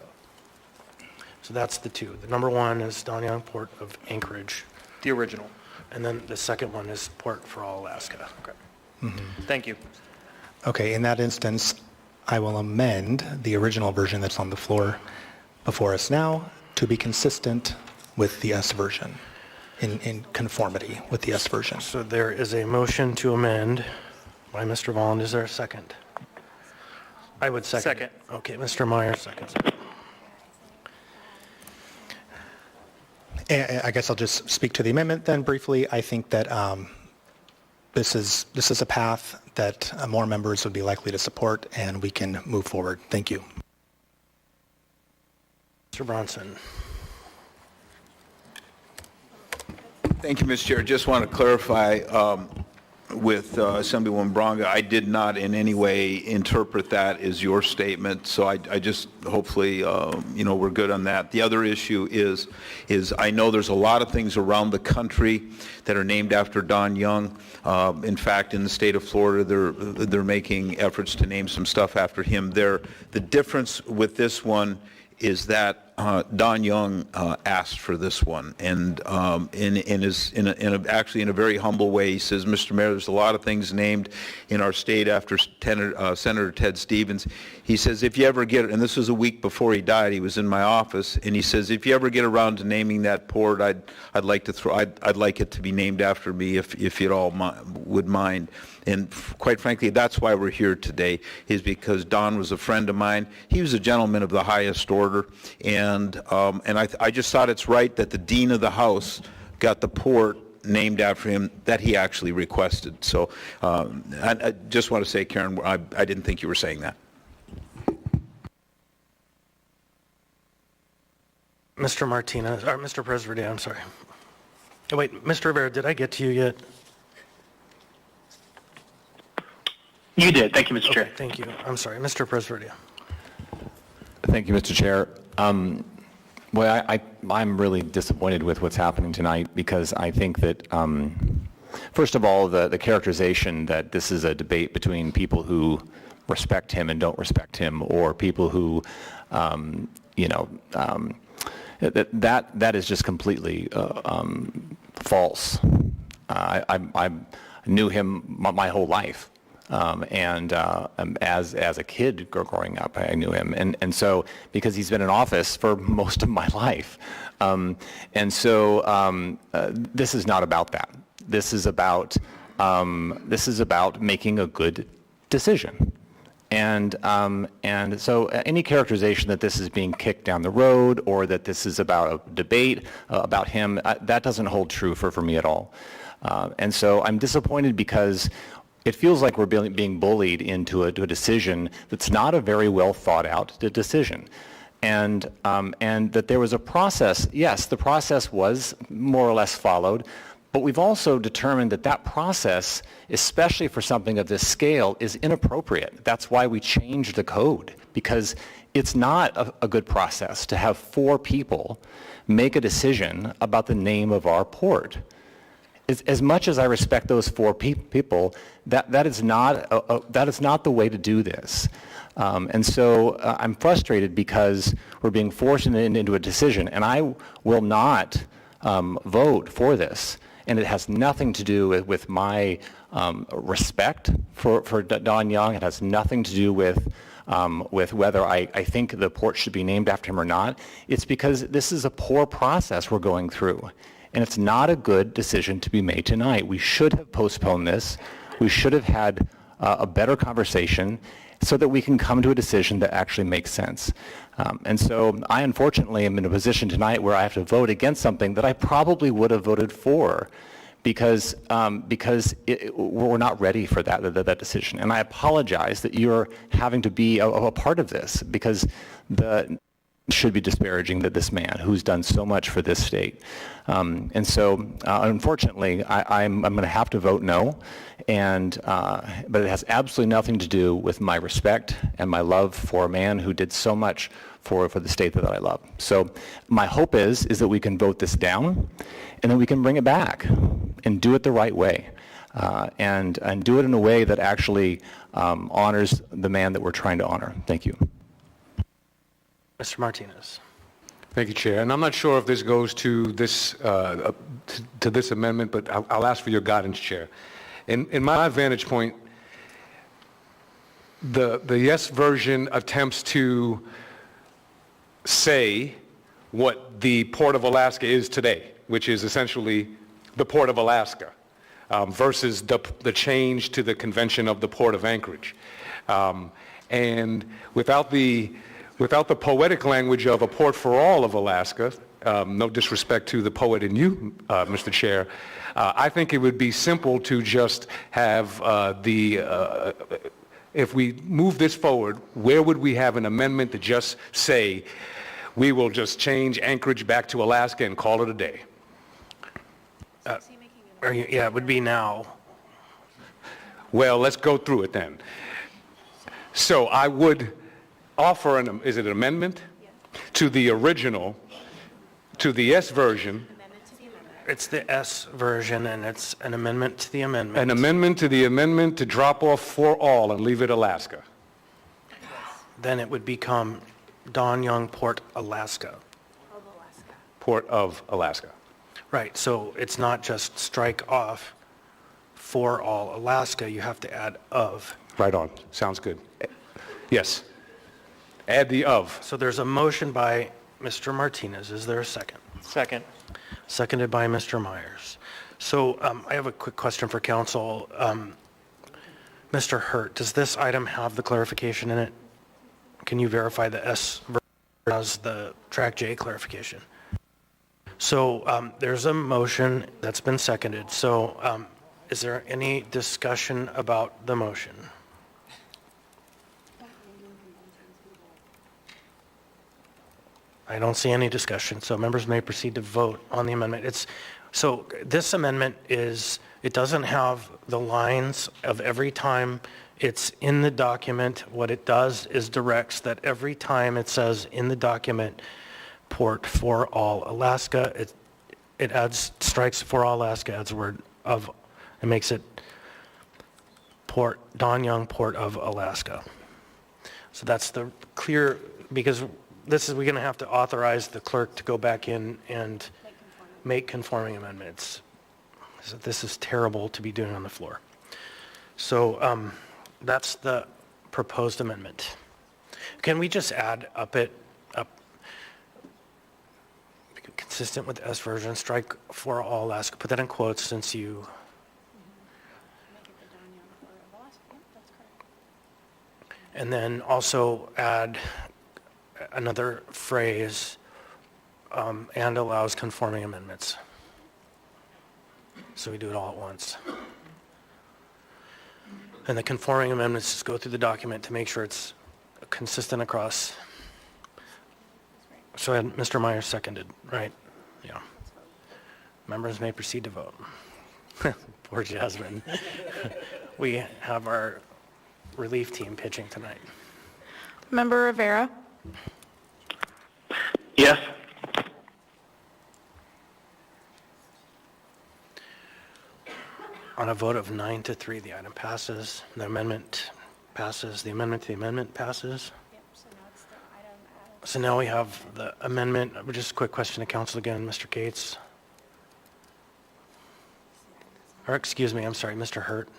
So that's the two. The number one is Don Young Port of Anchorage. The original. And then the second one is Port for all Alaska. Okay. Mm-hmm. Thank you. Okay, in that instance, I will amend the original version that's on the floor before us now to be consistent with the S version, in conformity with the S version. So there is a motion to amend by Mr. Volland. Is there a second? I would second. Second. Okay, Mr. Meyer seconds. And I guess I'll just speak to the amendment then briefly. I think that this is a path that more members would be likely to support, and we can move forward. Thank you. Mr. Bronson. Thank you, Mr. Chair. Just want to clarify with Assemblywoman Braga, I did not in any way interpret that as your statement, so I just hopefully, we're good on that. The other issue is I know there's a lot of things around the country that are named after Don Young. In fact, in the state of Florida, they're making efforts to name some stuff after him there. The difference with this one is that Don Young asked for this one, and actually in a very humble way, he says, Mr. Mayor, there's a lot of things named in our state after Senator Ted Stevens. He says, if you ever get, and this was a week before he died, he was in my office, and he says, if you ever get around to naming that port, I'd like it to be named after me, if you all would mind. And quite frankly, that's why we're here today, is because Don was a friend of mine. He was a gentleman of the highest order, and I just thought it's right that the Dean of the House got the port named after him that he actually requested. So I just want to say, Karen, I didn't think you were saying that. Mr. Martinez, or Mr. Presverde, I'm sorry. Oh, wait, Mr. Rivera, did I get to you yet? You did. Thank you, Mr. Chair. Thank you. I'm sorry. Mr. Presverde. Thank you, Mr. Chair. Well, I'm really disappointed with what's happening tonight, because I think that, first of all, the characterization that this is a debate between people who respect him and don't respect him, or people who, that is just completely false. I knew him my whole life. As a kid growing up, I knew him, and so because he's been in office for most of my life, this is not about that. This is about making a good decision, and so any characterization that this is being kicked down the road, or that this is about a debate about him, that doesn't hold true for me at all, and so I'm disappointed because it feels like we're being bullied into a decision that's not a very well thought out decision. And that there was a process. Yes, the process was more or less followed, but we've also determined that process, especially for something of this scale, is inappropriate. That's why we changed the code, because it's not a good process to have 4 people make a decision about the name of our port. As much as I respect those 4 people, that is not the way to do this. And so I'm frustrated because we're being forced into a decision, and I will not vote for this. and it has nothing to do with my respect for Don Young. It has nothing to do with whether I think the port should be named after him or not. It's because this is a poor process we're going through, and it's not a good decision to be made tonight. We should have postponed this. We should have had a better conversation so that we can come to a decision that actually makes sense. And so I unfortunately am in a position tonight where I have to vote against something that I probably would have voted for because we're not ready for that decision. And I apologize that you're having to be a part of this, because should be disparaging this man who's done so much for this state. And so, unfortunately, I'm going to have to vote no, but it has absolutely nothing to do with my respect and my love for a man who did so much for the state that I love. So my hope is that we can vote this down, and then we can bring it back and do it the right way, and do it in a way that actually honors the man that we're trying to honor. Thank you. Mr. Martinez. Thank you, Chair. And I'm not sure if this goes to this amendment, but I'll ask for your guidance, Chair. In my vantage point, the yes version attempts to say what the Port of Alaska is today, which is essentially the Port of Alaska, versus the change to the Convention of the Port of Anchorage. And without the poetic language of a port for all of Alaska, no disrespect to the poet in you, Mr. Chair, I think it would be simple to just have if we move this forward, where would we have an amendment to just say, we will just change Anchorage back to Alaska and call it a day? Yeah, it would be now. Well, let's go through it then. So I would offer is it an amendment? To the original, to the S version. It's the S version, and it's an amendment to the amendment. An amendment to the amendment to drop off for all and leave it Alaska. Then it would become Don Young Port, Alaska. Port of Alaska. Right, so it's not just strike off for all Alaska, you have to add of. Right on, sounds good. Yes. Add the of. So there's a motion by Mr. Martinez. Is there a second? Second. Seconded by Mr. Myers. So I have a quick question for council. Mr. Hurt, does this item have the clarification in it? Can you verify the S as the track J clarification? So there's a motion that's been seconded. So is there any discussion about the motion? I don't see any discussion, so members may proceed to vote on the amendment. So this amendment it doesn't have the lines of every time it's in the document. What it does is directs that every time it says in the document, port for all Alaska, it adds, strikes for all Alaska, adds a word of, it makes it Port, Don Young Port of Alaska. So that's the clear, because we're going to have to authorize the clerk to go back in and make conforming amendments. So this is terrible to be doing on the floor. So that's the proposed amendment. Can we just add up consistent with S version, strike for all Alaska, put that in quotes since you. And then also add another phrase, and allows conforming amendments. So we do it all at once. And the conforming amendments just go through the document to make sure it's consistent across. So Mr. Myers seconded, right? Yeah. Members may proceed to vote. Poor Jasmine. We have our relief team pitching tonight. Member Rivera? Yes. On a vote of 9-3, the item passes. The amendment passes. The amendment to the amendment passes. So now we have the amendment. Just a quick question to council again, Mr. Gates. Or excuse me, I'm sorry, Mr. Hurt.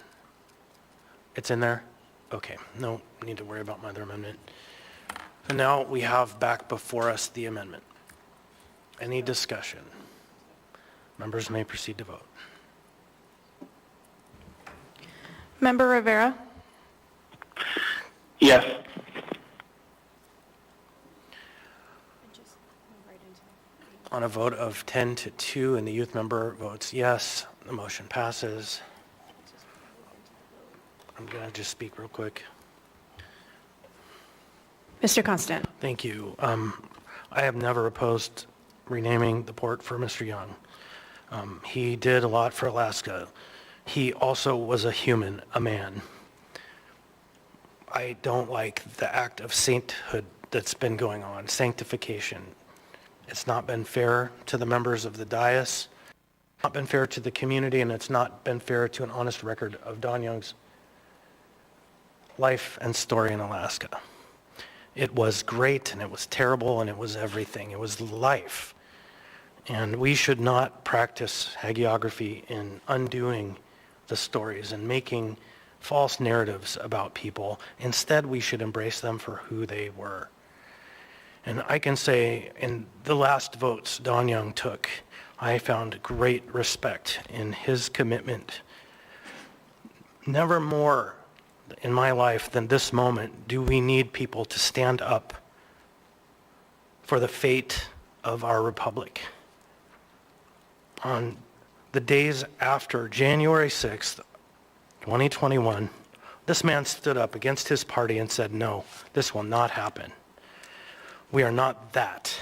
It's in there? Okay, no need to worry about my other amendment. And now we have back before us the amendment. Any discussion? Members may proceed to vote. Member Rivera, Yes. On a vote of 10 to 2 and the youth member votes yes, the motion passes. I'm going to just speak real quick. Mr. Constant. Thank you. I have never opposed renaming the port for Mr. Young. He did a lot for Alaska. He also was a human, a man. I don't like the act of sainthood that's been going on, sanctification. It's not been fair to the members of the dais, not been fair to the community, and it's not been fair to an honest record of Don Young's life and story in Alaska. It was great, and it was terrible, and it was everything. It was life. And we should not practice hagiography in undoing the stories and making false narratives about people. Instead, we should embrace them for who they were. And I can say in the last votes Don Young took, I found great respect in his commitment. Never more in my life than this moment do we need people to stand up for the fate of our republic. On the days after January 6th, 2021, this man stood up against his party and said, no, this will not happen. We are not that.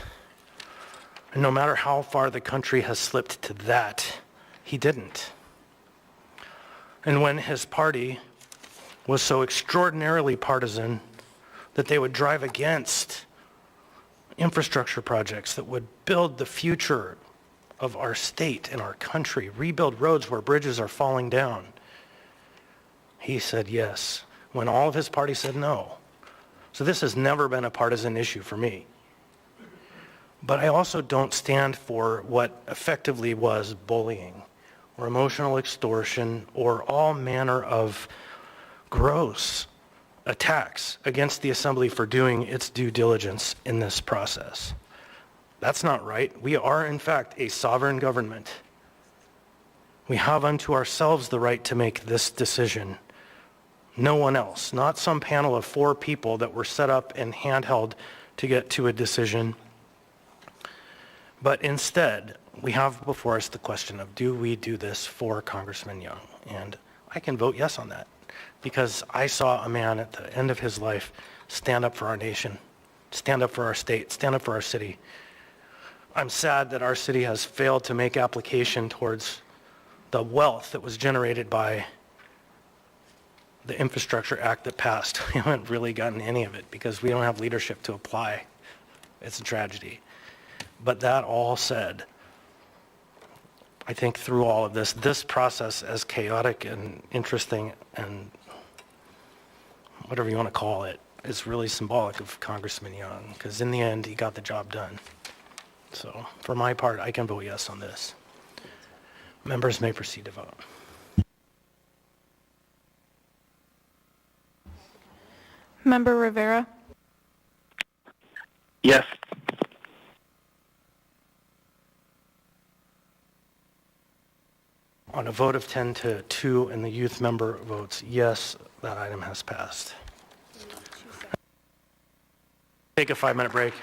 And no matter how far the country has slipped to that, he didn't. And when his party was so extraordinarily partisan that they would drive against infrastructure projects that would build the future of our state and our country, rebuild roads where bridges are falling down, he said yes, when all of his party said no. So this has never been a partisan issue for me. But I also don't stand for what effectively was bullying or emotional extortion or all manner of gross attacks against the Assembly for doing its due diligence in this process. That's not right. We are, in fact, a sovereign government. We have unto ourselves the right to make this decision. No one else, not some panel of 4 people that were set up and handheld to get to a decision. But instead, we have before us the question of, do we do this for Congressman Young? And I can vote yes on that, because I saw a man at the end of his life stand up for our nation, stand up for our state, stand up for our city. I'm sad that our city has failed to make application towards the wealth that was generated by the Infrastructure Act that passed. We haven't really gotten any of it because we don't have leadership to apply. It's a tragedy. But that all said, I think through all of this process, as chaotic and interesting and whatever you want to call it, is really symbolic of Congressman Young, because in the end, he got the job done. So for my part, I can vote yes on this. Members may proceed to vote. Member Rivera, Yes. On a vote of 10 to 2 and the youth member votes yes, that item has passed. Take a 5-minute break.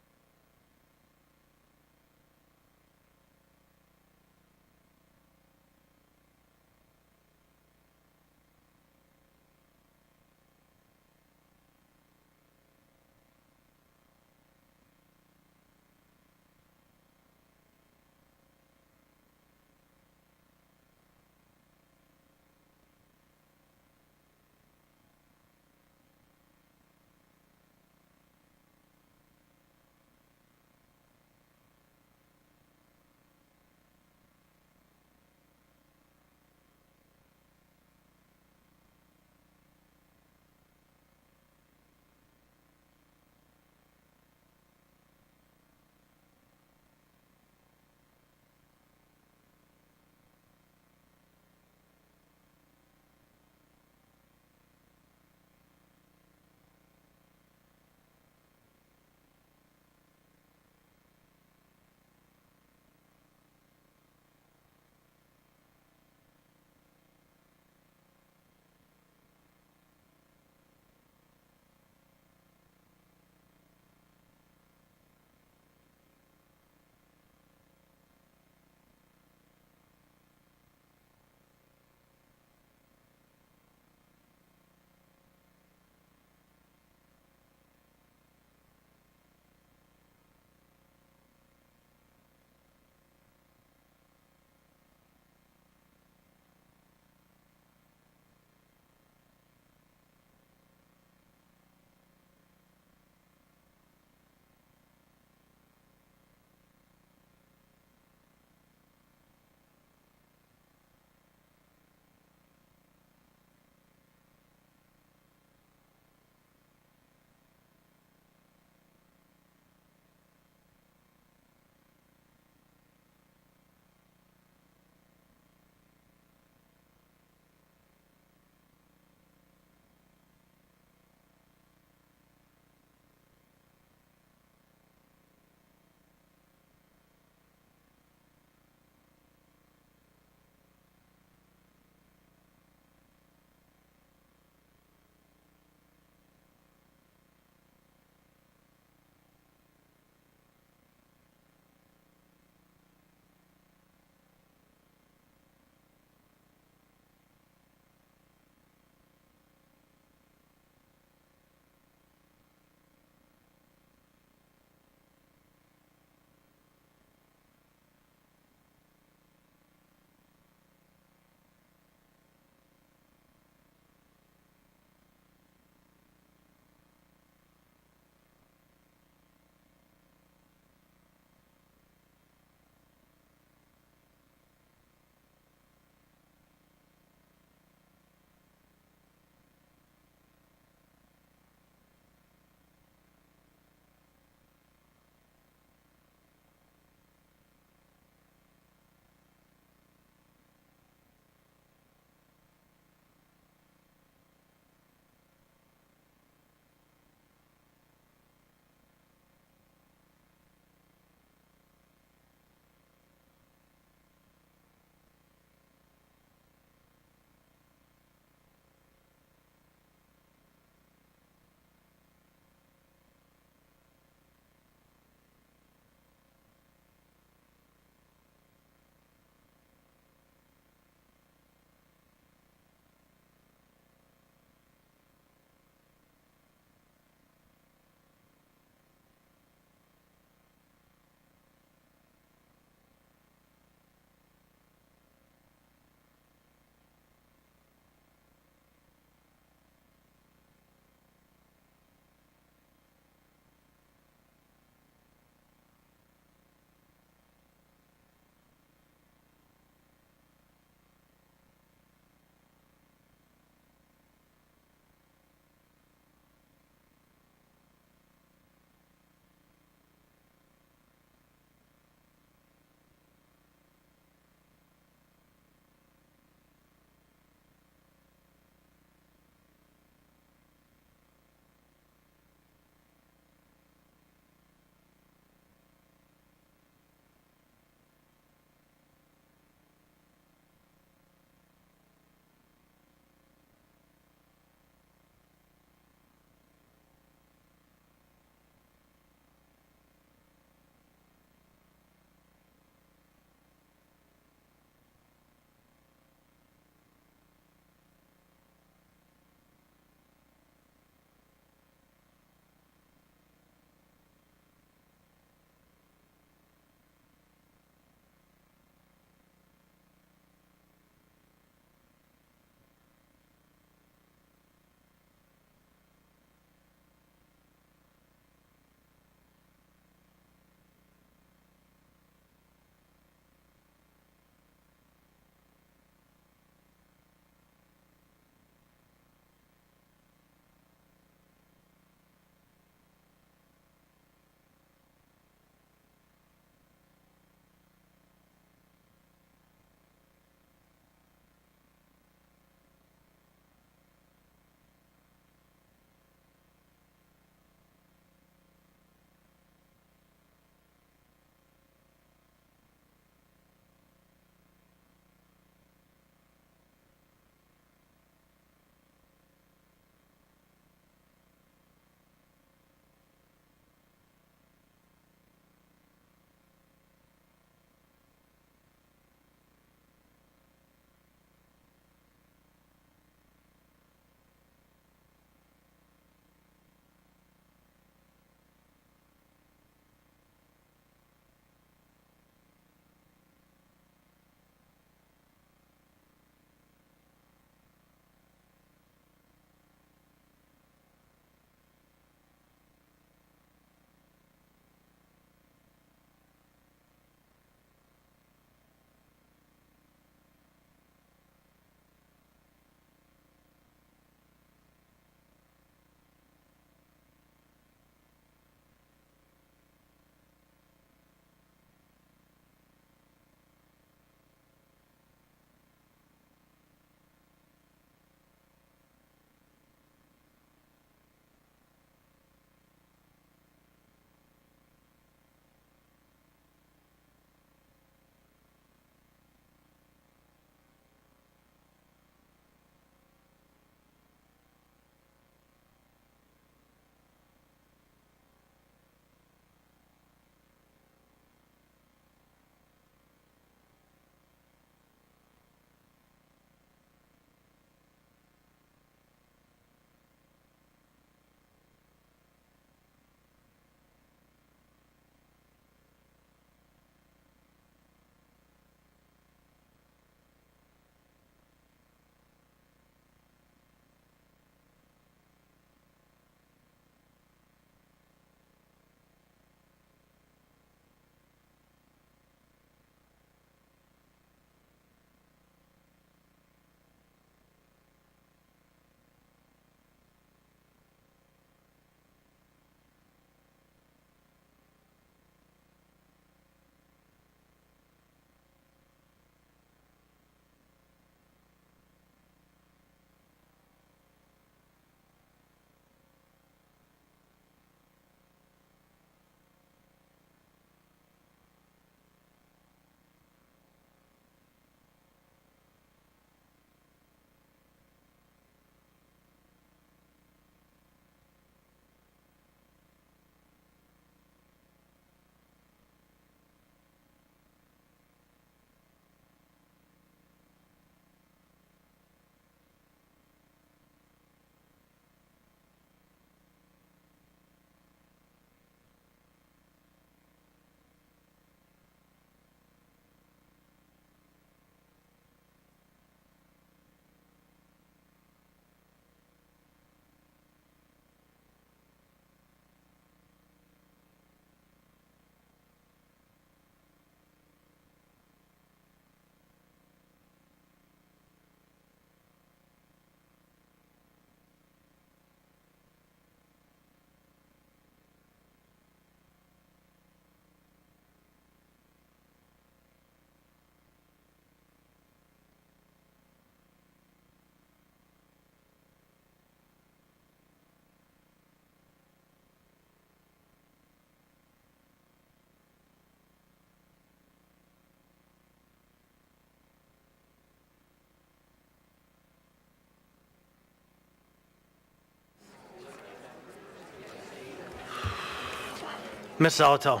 Ms. Salatel.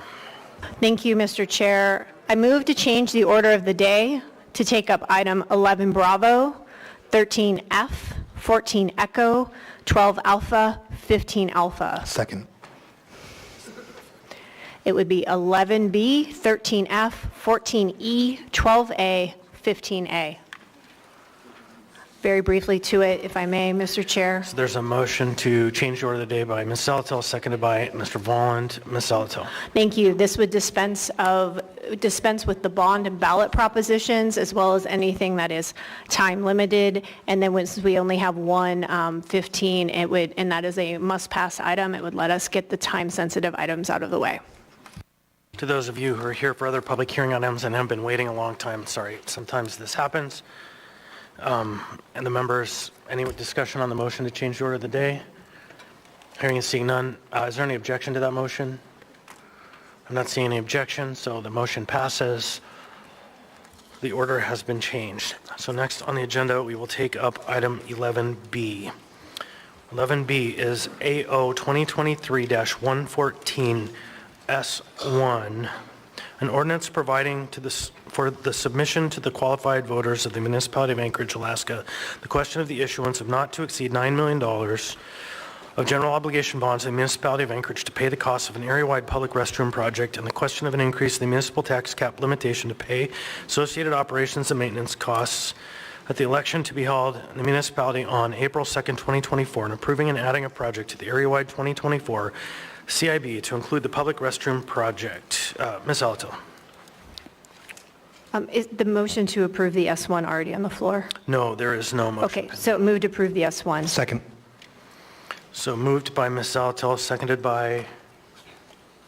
Thank you, Mr. Chair. I move to change the order of the day to take up item 11 Bravo, 13 F, 14 Echo, 12 Alpha, 15 Alpha. Second. It would be 11B, 13F, 14E, 12A, 15A. Very briefly to it, if I may, Mr. Chair. So there's a motion to change the order of the day by Ms. Salatel, seconded by Mr. Volland. Ms. Salatel. Thank you. This would dispense with the bond and ballot propositions, as well as anything that is time limited. And then once we only have one 15, it would, and that is a must-pass item, it would let us get the time-sensitive items out of the way. To those of you who are here for other public hearing items and have been waiting a long time, sorry, sometimes this happens. And the members, any discussion on the motion to change the order of the day? Hearing and seeing none. Is there any objection to that motion? I'm not seeing any objection, so the motion passes. The order has been changed. So next on the agenda, we will take up item 11B. 11B is AO 2023-114 S1, an ordinance providing for the submission to the qualified voters of the municipality of Anchorage, Alaska, the question of the issuance of not to exceed $9 million of general obligation bonds in the municipality of Anchorage to pay the cost of an area-wide public restroom project, and the question of an increase in the municipal tax cap limitation to pay associated operations and maintenance costs at the election to be held in the municipality on April 2nd, 2024, and approving and adding a project to the area-wide 2024 CIB to include the public restroom project. Ms. Alatel. Is the motion to approve the S1 already on the floor? No, there is no motion. Okay, so move to approve the S1. Second. So moved by Ms. Alatel, seconded by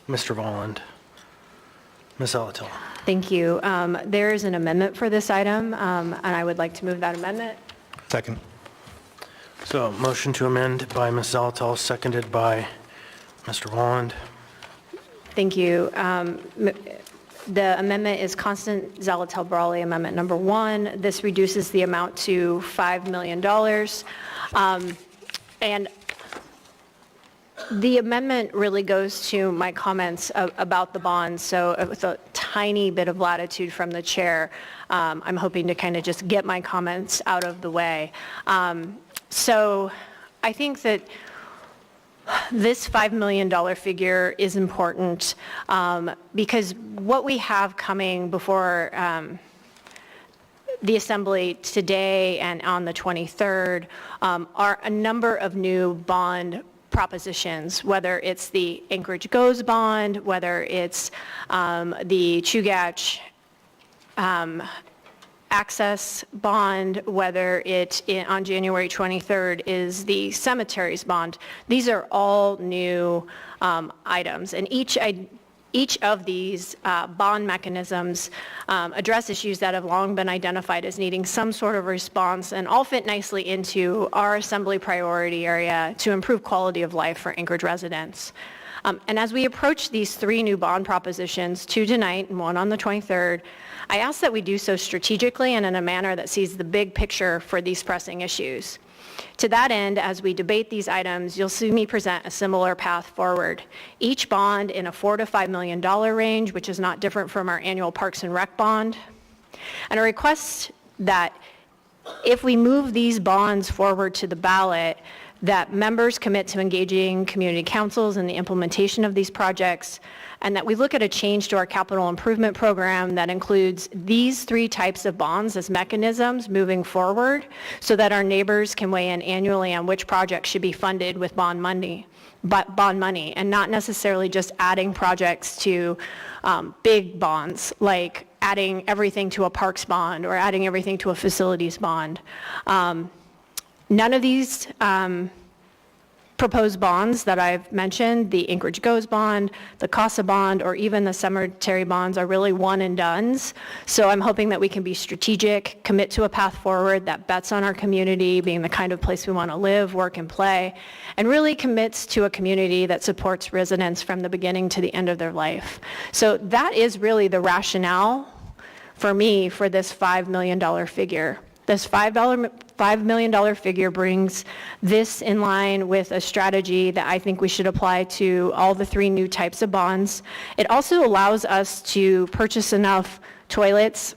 Mr. Volland. Ms. Alatel. Thank you. There is an amendment for this item, and I would like to move that amendment. Second. So motion to amend by Ms. Alatel, seconded by Mr. Volland. Thank you. The amendment is Constant Zalatel Brawley, amendment number 1. This reduces the amount to $5 million. And the amendment really goes to my comments about the bonds. So with a tiny bit of latitude from the chair, I'm hoping to kind of just get my comments out of the way. So I think that this $5 million figure is important because what we have coming before the Assembly today and on the 23rd are a number of new bond propositions, whether it's the Anchorage Goes bond, whether it's the Chugach access bond, whether it on January 23rd is the cemeteries bond. These are all new items, and each of these bond mechanisms address issues that have long been identified as needing some sort of response, and all fit nicely into our Assembly priority area to improve quality of life for Anchorage residents. And as we approach these 3 new bond propositions, 2 tonight and 1 on the 23rd, I ask that we do so strategically and in a manner that sees the big picture for these pressing issues. To that end, as we debate these items, you'll see me present a similar path forward. Each bond in a $4 to $5 million range, which is not different from our annual Parks and Rec bond. And a request that if we move these bonds forward to the ballot, that members commit to engaging community councils in the implementation of these projects, and that we look at a change to our capital improvement program that includes these 3 types of bonds as mechanisms moving forward so that our neighbors can weigh in annually on which projects should be funded with bond money, and not necessarily just adding projects to big bonds, like adding everything to a parks bond or adding everything to a facilities bond. None of these proposed bonds that I've mentioned, the Anchorage Goes bond, the CASA bond, or even the cemetery bonds are really one and dones. So I'm hoping that we can be strategic, commit to a path forward that bets on our community being the kind of place we want to live, work, and play, and really commits to a community that supports residents from the beginning to the end of their life. So that is really the rationale for me for this $5 million figure. This $5 million figure brings this in line with a strategy that I think we should apply to all the 3 new types of bonds. It also allows us to purchase enough toilets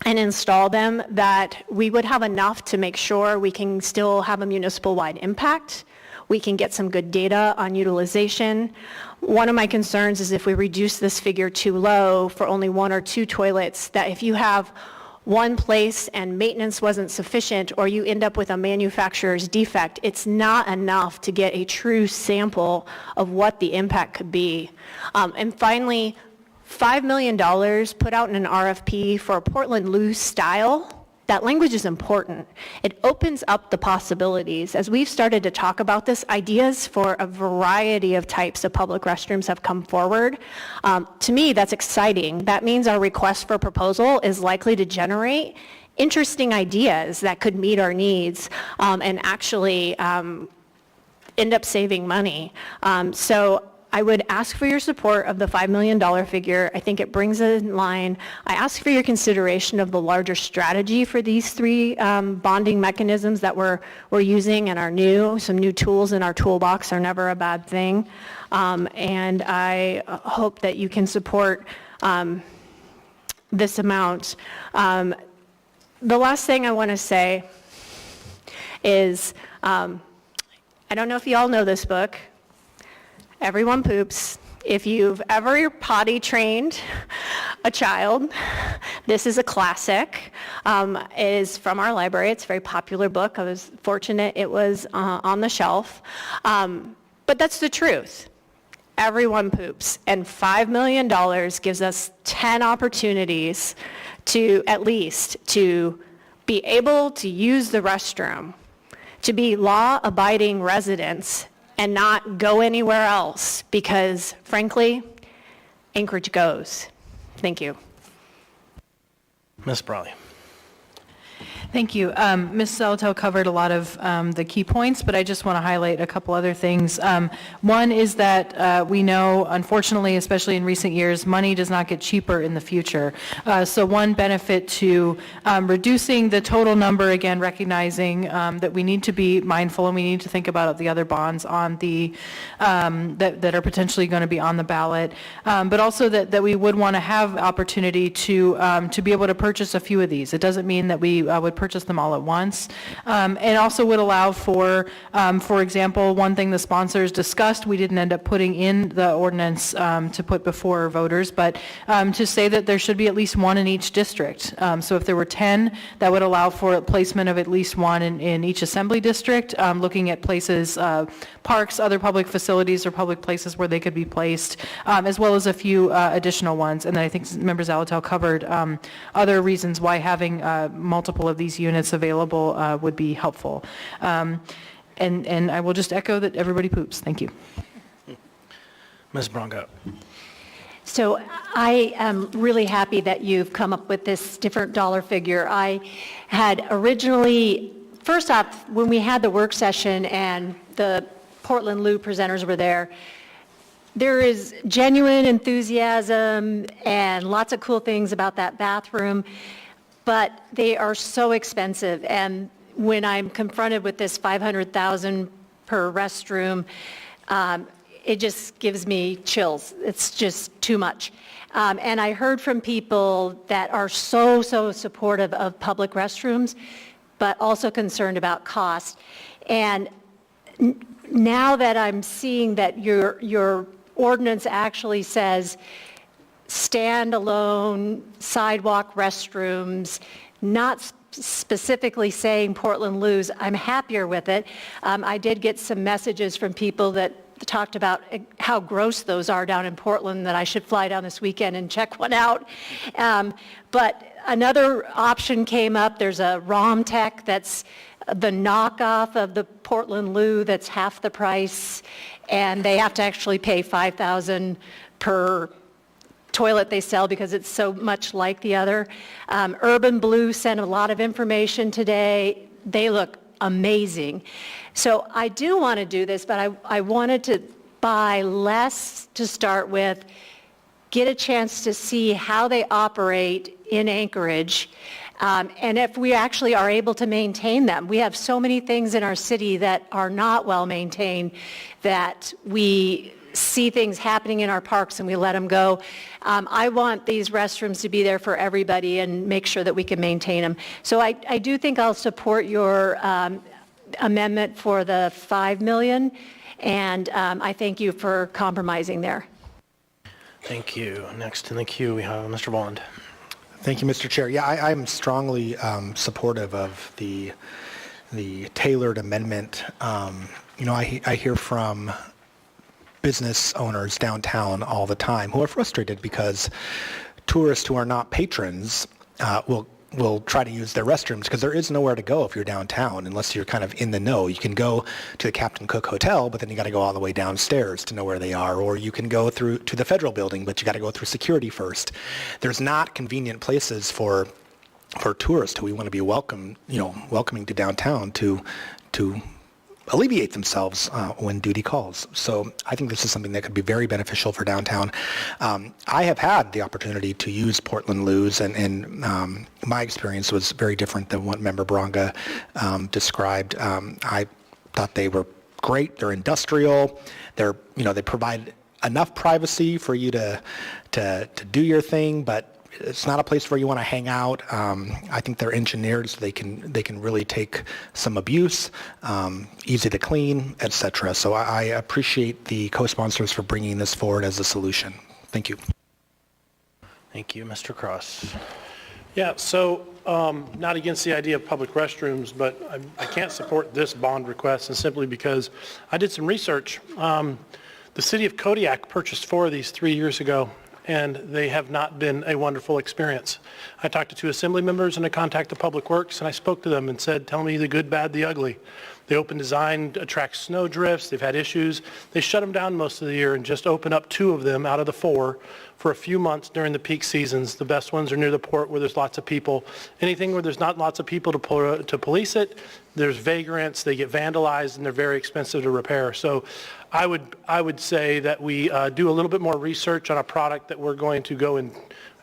and install them that we would have enough to make sure we can still have a municipal-wide impact. We can get some good data on utilization. One of my concerns is if we reduce this figure too low for only 1 or 2 toilets, that if you have one place and maintenance wasn't sufficient, or you end up with a manufacturer's defect, it's not enough to get a true sample of what the impact could be. And finally, $5 million put out in an RFP for a Portland Loo style. That language is important. It opens up the possibilities. As we've started to talk about this, ideas for a variety of types of public restrooms have come forward. To me, that's exciting. That means our request for proposal is likely to generate interesting ideas that could meet our needs and actually end up saving money. So I would ask for your support of the $5 million figure. I think it brings it in line. I ask for your consideration of the larger strategy for these 3 bonding mechanisms that we're using and are new. Some new tools in our toolbox are never a bad thing. And I hope that you can support this amount. The last thing I want to say is, I don't know if you all know this book, Everyone Poops. If you've ever potty trained a child, this is a classic. It is from our library. It's a very popular book. I was fortunate it was on the shelf. But that's the truth. Everyone poops. And $5 million gives us 10 opportunities to, at least, to be able to use the restroom, to be law-abiding residents and not go anywhere else because, frankly, Anchorage goes. Thank you. Ms. Brawley. Thank you. Ms. Salatel covered a lot of the key points, but I just want to highlight a couple other things. One is that we know, unfortunately, especially in recent years, money does not get cheaper in the future. So one benefit to reducing the total number, again, recognizing that we need to be mindful and we need to think about the other bonds on the that are potentially going to be on the ballot, but also that we would want to have opportunity to be able to purchase a few of these. It doesn't mean that we would purchase them all at once. And also would allow for example, one thing the sponsors discussed, we didn't end up putting in the ordinance to put before voters, but to say that there should be at least 1 in each district. So if there were 10, that would allow for placement of at least 1 in each assembly district, looking at places, parks, other public facilities or public places where they could be placed, as well as a few additional ones. And then I think Member Zalatel covered other reasons why having multiple of these units available would be helpful. And I will just echo that everybody poops. Thank you. Ms. Bronco. So I am really happy that you've come up with this different dollar figure. I had originally, first off, when we had the work session and the Portland Loo presenters were there is genuine enthusiasm and lots of cool things about that bathroom, but they are so expensive. And when I'm confronted with this $500,000 per restroom, it just gives me chills. It's just too much. And I heard from people that are so supportive of public restrooms, but also concerned about cost. And now that I'm seeing that your ordinance actually says standalone sidewalk restrooms, not specifically saying Portland Loos, I'm happier with it. I did get some messages from people that talked about how gross those are down in Portland, that I should fly down this weekend and check one out. But another option came up. There's a RomTech that's the knockoff of the Portland Loo that's half the price, and they have to actually pay $5,000 per toilet they sell because it's so much like the other. Urban Blue sent a lot of information today. They look amazing. So I do want to do this, but I wanted to buy less to start with, get a chance to see how they operate in Anchorage, And if we actually are able to maintain them. We have so many things in our city that are not well maintained that we see things happening in our parks and we let them go. I want these restrooms to be there for everybody and make sure that we can maintain them. So I do think I'll support your amendment for the $5 million, and I thank you for compromising there. Thank you. Next in the queue, we have Mr. Bond. Thank you, Mr. Chair. Yeah, I'm strongly supportive of the tailored amendment. I hear from business owners downtown all the time who are frustrated because tourists who are not patrons will try to use their restrooms because there is nowhere to go if you're downtown unless you're kind of in the know. You can go to the Captain Cook Hotel, but then you got to go all the way downstairs to know where they are, or you can go through to the Federal Building, but you got to go through security first. There's not convenient places for tourists who we want to be welcoming to downtown to alleviate themselves when duty calls. So I think this is something that could be very beneficial for downtown. I have had the opportunity to use Portland loos, and my experience was very different than what Member Bronga described. I thought they were great. They're industrial. They provide enough privacy for you to do your thing, but it's not a place where you want to hang out. I think they're engineered so they can really take some abuse, easy to clean, etc. So I appreciate the co-sponsors for bringing this forward as a solution. Thank you. Thank you, Mr. Cross. Yeah, so not against the idea of public restrooms, but I can't support this bond request, and simply because I did some research. The city of Kodiak purchased 4 of these 3 years ago, and they have not been a wonderful experience. I talked to 2 assembly members, and I contacted Public Works, and I spoke to them and said, tell me the good, bad, the ugly. The open design attracts snow drifts. They've had issues. They shut them down most of the year and just open up 2 of them out of the 4 for a few months during the peak seasons. The best ones are near the port where there's lots of people. Anything where there's not lots of people to police it, there's vagrants, they get vandalized, and they're very expensive to repair. So I would say that we do a little bit more research on a product that we're going to go and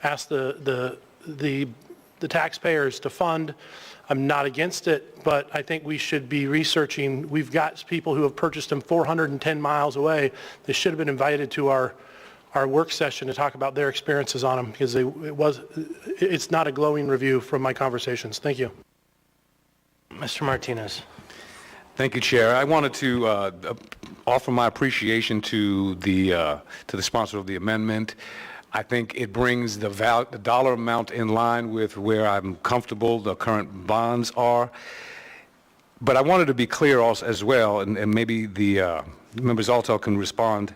ask the taxpayers to fund. I'm not against it, but I think we should be researching. We've got people who have purchased them 410 miles away. They should have been invited to our work session to talk about their experiences on them, because it's not a glowing review from my conversations. Thank you. Mr. Martinez. Thank you, Chair. I wanted to offer my appreciation to the sponsor of the amendment. I think it brings the dollar amount in line with where I'm comfortable the current bonds are. But I wanted to be clear also as well, and maybe the members also can respond.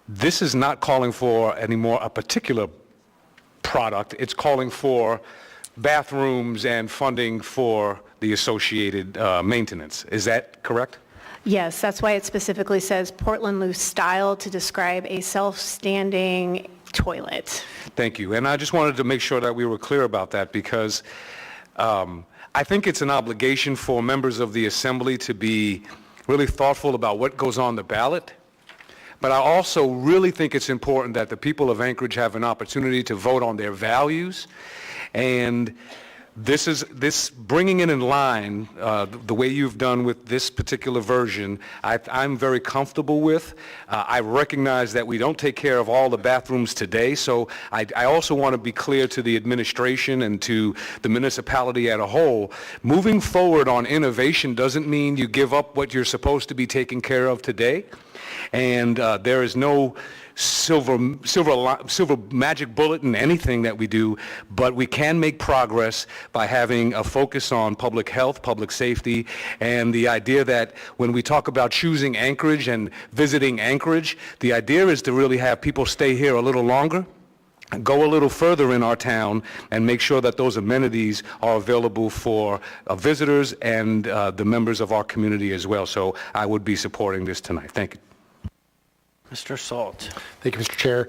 This is not calling for anymore a particular product. It's calling for bathrooms and funding for the associated maintenance. Is that correct? Yes, that's why it specifically says Portland loose style to describe a self-standing toilet. Thank you. And I just wanted to make sure that we were clear about that, because I think it's an obligation for members of the Assembly to be really thoughtful about what goes on the ballot. But I also really think it's important that the people of Anchorage have an opportunity to vote on their values. And this bringing it in line, the way you've done with this particular version, I'm very comfortable with. I recognize that we don't take care of all the bathrooms today, so I also want to be clear to the administration and to the municipality as a whole. Moving forward on innovation doesn't mean you give up what you're supposed to be taking care of today. And there is no silver magic bullet in anything that we do, but we can make progress by having a focus on public health, public safety, and the idea that when we talk about choosing Anchorage and visiting Anchorage, the idea is to really have people stay here a little longer, go a little further in our town, and make sure that those amenities are available for visitors and the members of our community as well. So I would be supporting this tonight. Thank you. Mr. Salt. Thank you, Mr. Chair.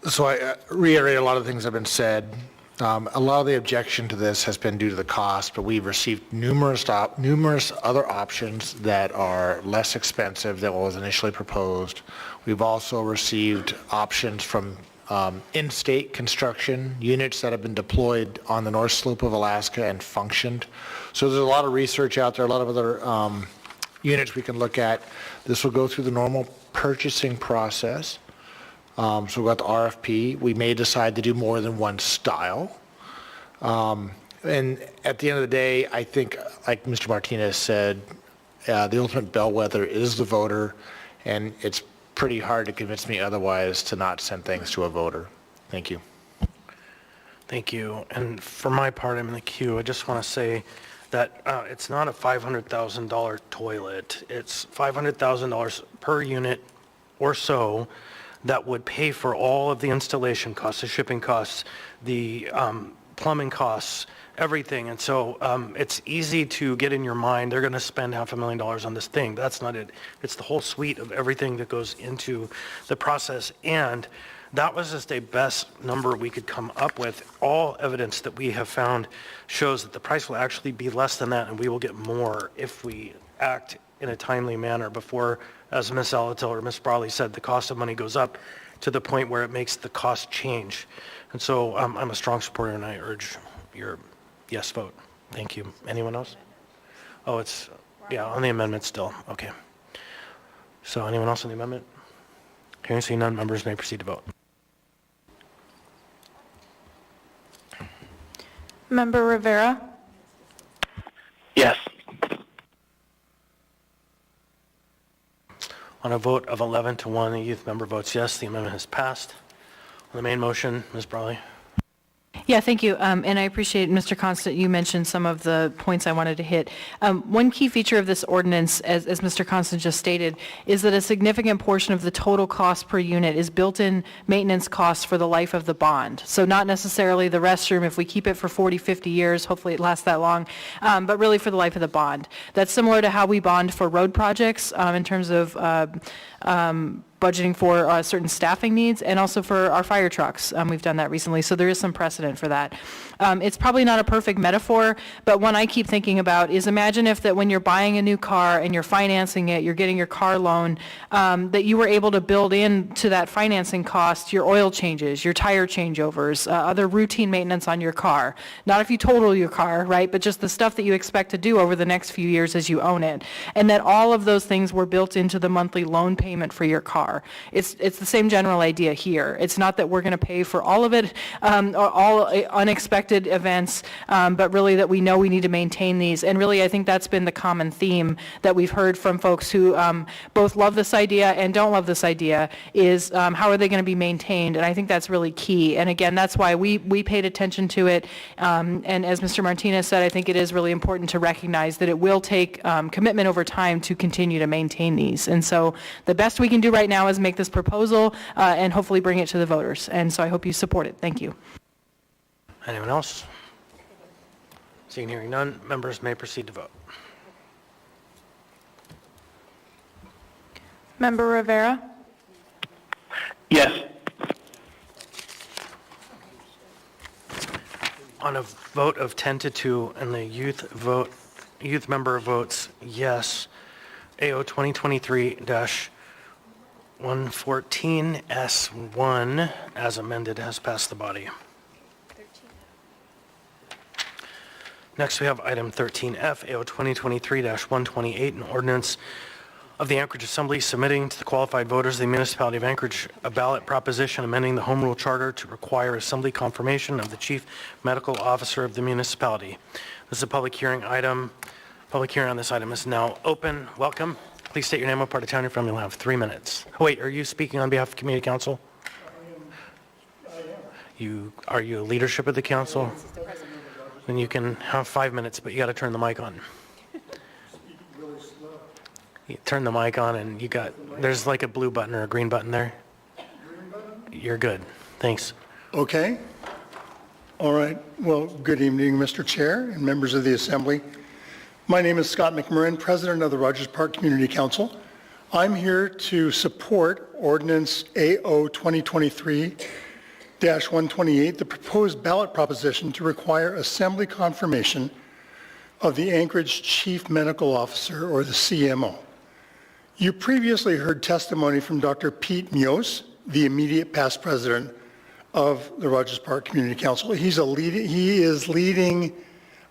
So I reiterate a lot of the things that have been said. A lot of the objection to this has been due to the cost, but we've received numerous other options that are less expensive than what was initially proposed. We've also received options from in-state construction units that have been deployed on the North Slope of Alaska and functioned. So there's a lot of research out there, a lot of other units we can look at. This will go through the normal purchasing process. So we've got the RFP. We may decide to do more than one style. And at the end of the day, I think, like Mr. Martinez said, the ultimate bellwether is the voter, and it's pretty hard to convince me otherwise to not send things to a voter. Thank you. Thank you. And for my part, I'm in the queue. I just want to say that it's not a $500,000 toilet. It's $500,000 per unit or so that would pay for all of the installation costs, the shipping costs, the plumbing costs, everything. And so it's easy to get in your mind, they're going to spend $500,000 on this thing. That's not it. It's the whole suite of everything that goes into the process. And that was just a best number we could come up with. All evidence that we have found shows that the price will actually be less than that, and we will get more if we act in a timely manner before, as Ms. Alatel or Ms. Brawley said, the cost of money goes up to the point where it makes the cost change. And so I'm a strong supporter, and I urge your yes vote. Thank you. Anyone else? Oh, it's, yeah, on the amendment still. Okay. So anyone else on the amendment? Hearing seeing none, members may proceed to vote. Member Rivera? Yes. On a vote of 11 to 1, the youth member votes yes. The amendment has passed. On the main motion, Ms. Brawley. Yeah, thank you. And I appreciate, Mr. Constant, you mentioned some of the points I wanted to hit. One key feature of this ordinance, as Mr. Constant just stated, is that a significant portion of the total cost per unit is built-in maintenance costs for the life of the bond. So not necessarily the restroom, if we keep it for 40, 50 years, hopefully it lasts that long, but really for the life of the bond. That's similar to how we bond for road projects in terms of budgeting for certain staffing needs, and also for our fire trucks. We've done that recently, so there is some precedent for that. It's probably not a perfect metaphor, but one I keep thinking about is, imagine if that when you're buying a new car and you're financing it, you're getting your car loan, that you were able to build into that financing cost your oil changes, your tire changeovers, other routine maintenance on your car. Not if you total your car, right, but just the stuff that you expect to do over the next few years as you own it. And that all of those things were built into the monthly loan payment for your car. It's the same general idea here. It's not that we're going to pay for all of it, or all unexpected events, but really that we know we need to maintain these. And really, I think that's been the common theme that we've heard from folks who both love this idea and don't love this idea, is how are they going to be maintained? And I think that's really key. And again, that's why we paid attention to it. And as Mr. Martinez said, I think it is really important to recognize that it will take commitment over time to continue to maintain these. And so the best we can do right now is make this proposal and hopefully bring it to the voters. And so I hope you support it. Thank you. Anyone else? Seeing and hearing none, members may proceed to vote. Member Rivera? Yes. On a vote of 10 to 2 and the youth member votes yes, AO 2023-114S1 as amended has passed the body. Next, we have item 13F, AO 2023-128, an ordinance of the Anchorage Assembly submitting to the qualified voters of the municipality of Anchorage a ballot proposition amending the home rule charter to require assembly confirmation of the chief medical officer of the municipality. This is a public hearing item. Public hearing on this item is now open. Welcome. Please state your name, what part of town you're from. You'll have 3 minutes. Oh, wait, are you speaking on behalf of community council? I am. Are you a leadership of the council? Then you can have 5 minutes, but you got to turn the mic on. You turn the mic on and there's like a blue button or a green button there. You're good. Thanks. Okay. All right. Well, good evening, Mr. Chair and members of the Assembly. My name is Scott McMurrin, President of the Rogers Park Community Council. I'm here to support Ordinance AO 2023-128, the proposed ballot proposition to require Assembly confirmation of the Anchorage Chief Medical Officer, or the CMO. You previously heard testimony from Dr. Pete Mios, the immediate past president of the Rogers Park Community Council. He is leading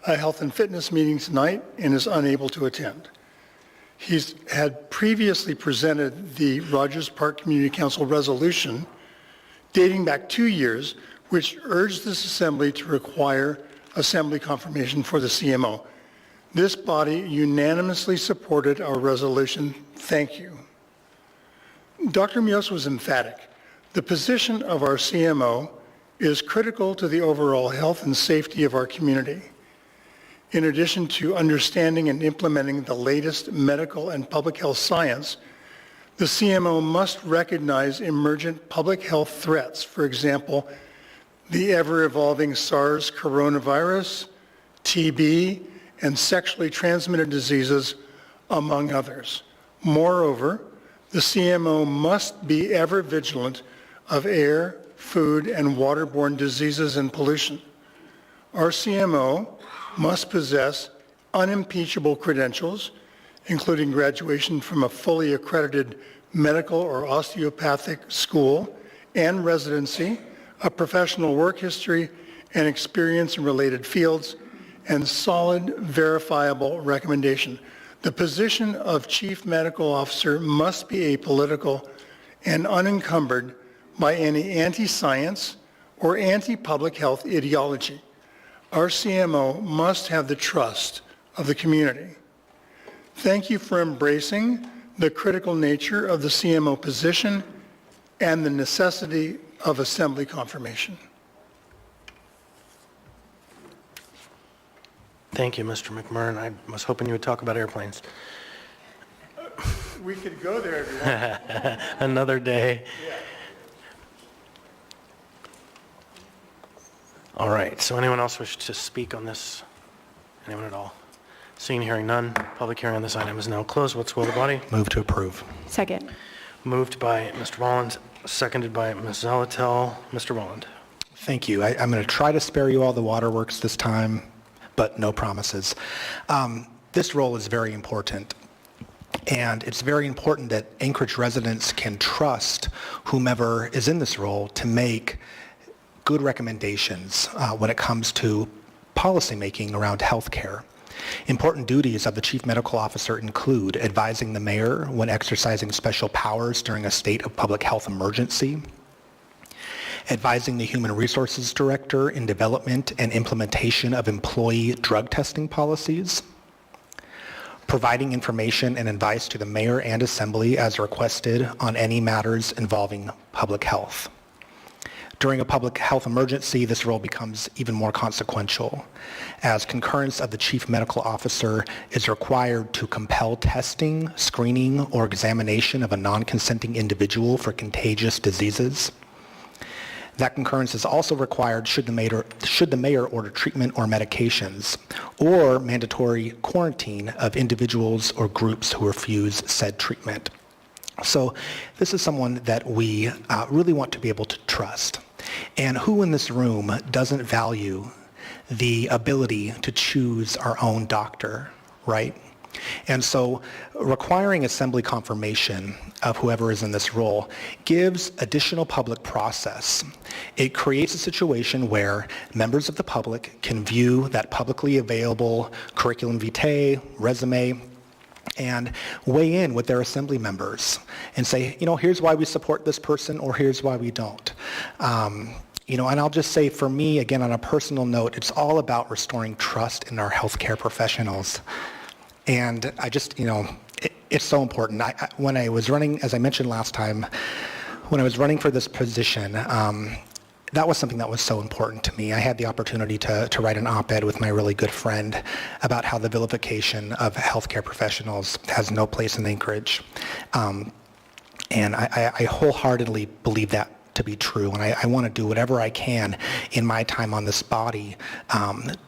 a health and fitness meeting tonight and is unable to attend. He's had previously presented the Rogers Park Community Council resolution dating back 2 years, which urged this assembly to require assembly confirmation for the CMO. This body unanimously supported our resolution. Thank you. Dr. Mios was emphatic. The position of our CMO is critical to the overall health and safety of our community. In addition to understanding and implementing the latest medical and public health science, the CMO must recognize emergent public health threats. For example, the ever-evolving SARS coronavirus, TB, and sexually transmitted diseases, among others. Moreover, the CMO must be ever vigilant of air, food, and waterborne diseases and pollution. Our CMO must possess unimpeachable credentials, including graduation from a fully accredited medical or osteopathic school and residency, a professional work history and experience in related fields, and solid, verifiable recommendation. The position of Chief Medical Officer must be apolitical and unencumbered by any anti-science or anti-public health ideology. Our CMO must have the trust of the community. Thank you for embracing the critical nature of the CMO position and the necessity of assembly confirmation. Thank you, Mr. McMurrin. I was hoping you would talk about airplanes. We could go there if you want. Another day. Yeah. All right, so anyone else wish to speak on this? Anyone at all? Seeing, hearing none, public hearing on this item is now closed. What's the will of the body? Move to approve. Second. Moved by Mr. Walland, seconded by Ms. Zalatel. Mr. Walland. Thank you. I'm going to try to spare you all the waterworks this time, but no promises. This role is very important, and it's very important that Anchorage residents can trust whomever is in this role to make good recommendations when it comes to policymaking around healthcare. Important duties of the Chief Medical Officer include advising the mayor when exercising special powers during a state of public health emergency, advising the Human Resources Director in development and implementation of employee drug testing policies, providing information and advice to the mayor and assembly as requested on any matters involving public health. During a public health emergency, this role becomes even more consequential, as concurrence of the Chief Medical Officer is required to compel testing, screening, or examination of a non-consenting individual for contagious diseases. That concurrence is also required should the mayor order treatment or medications, or mandatory quarantine of individuals or groups who refuse said treatment. So this is someone that we really want to be able to trust. And who in this room doesn't value the ability to choose our own doctor, right? And so requiring assembly confirmation of whoever is in this role gives additional public process. It creates a situation where members of the public can view that publicly available curriculum vitae, resume, and weigh in with their assembly members and say, here's why we support this person, or here's why we don't. And I'll just say, for me, again, on a personal note, it's all about restoring trust in our healthcare professionals. And I just, it's so important. When I was running, as I mentioned last time, when I was running for this position, that was something that was so important to me. I had the opportunity to write an op-ed with my really good friend about how the vilification of healthcare professionals has no place in Anchorage. And I wholeheartedly believe that to be true, and I want to do whatever I can in my time on this body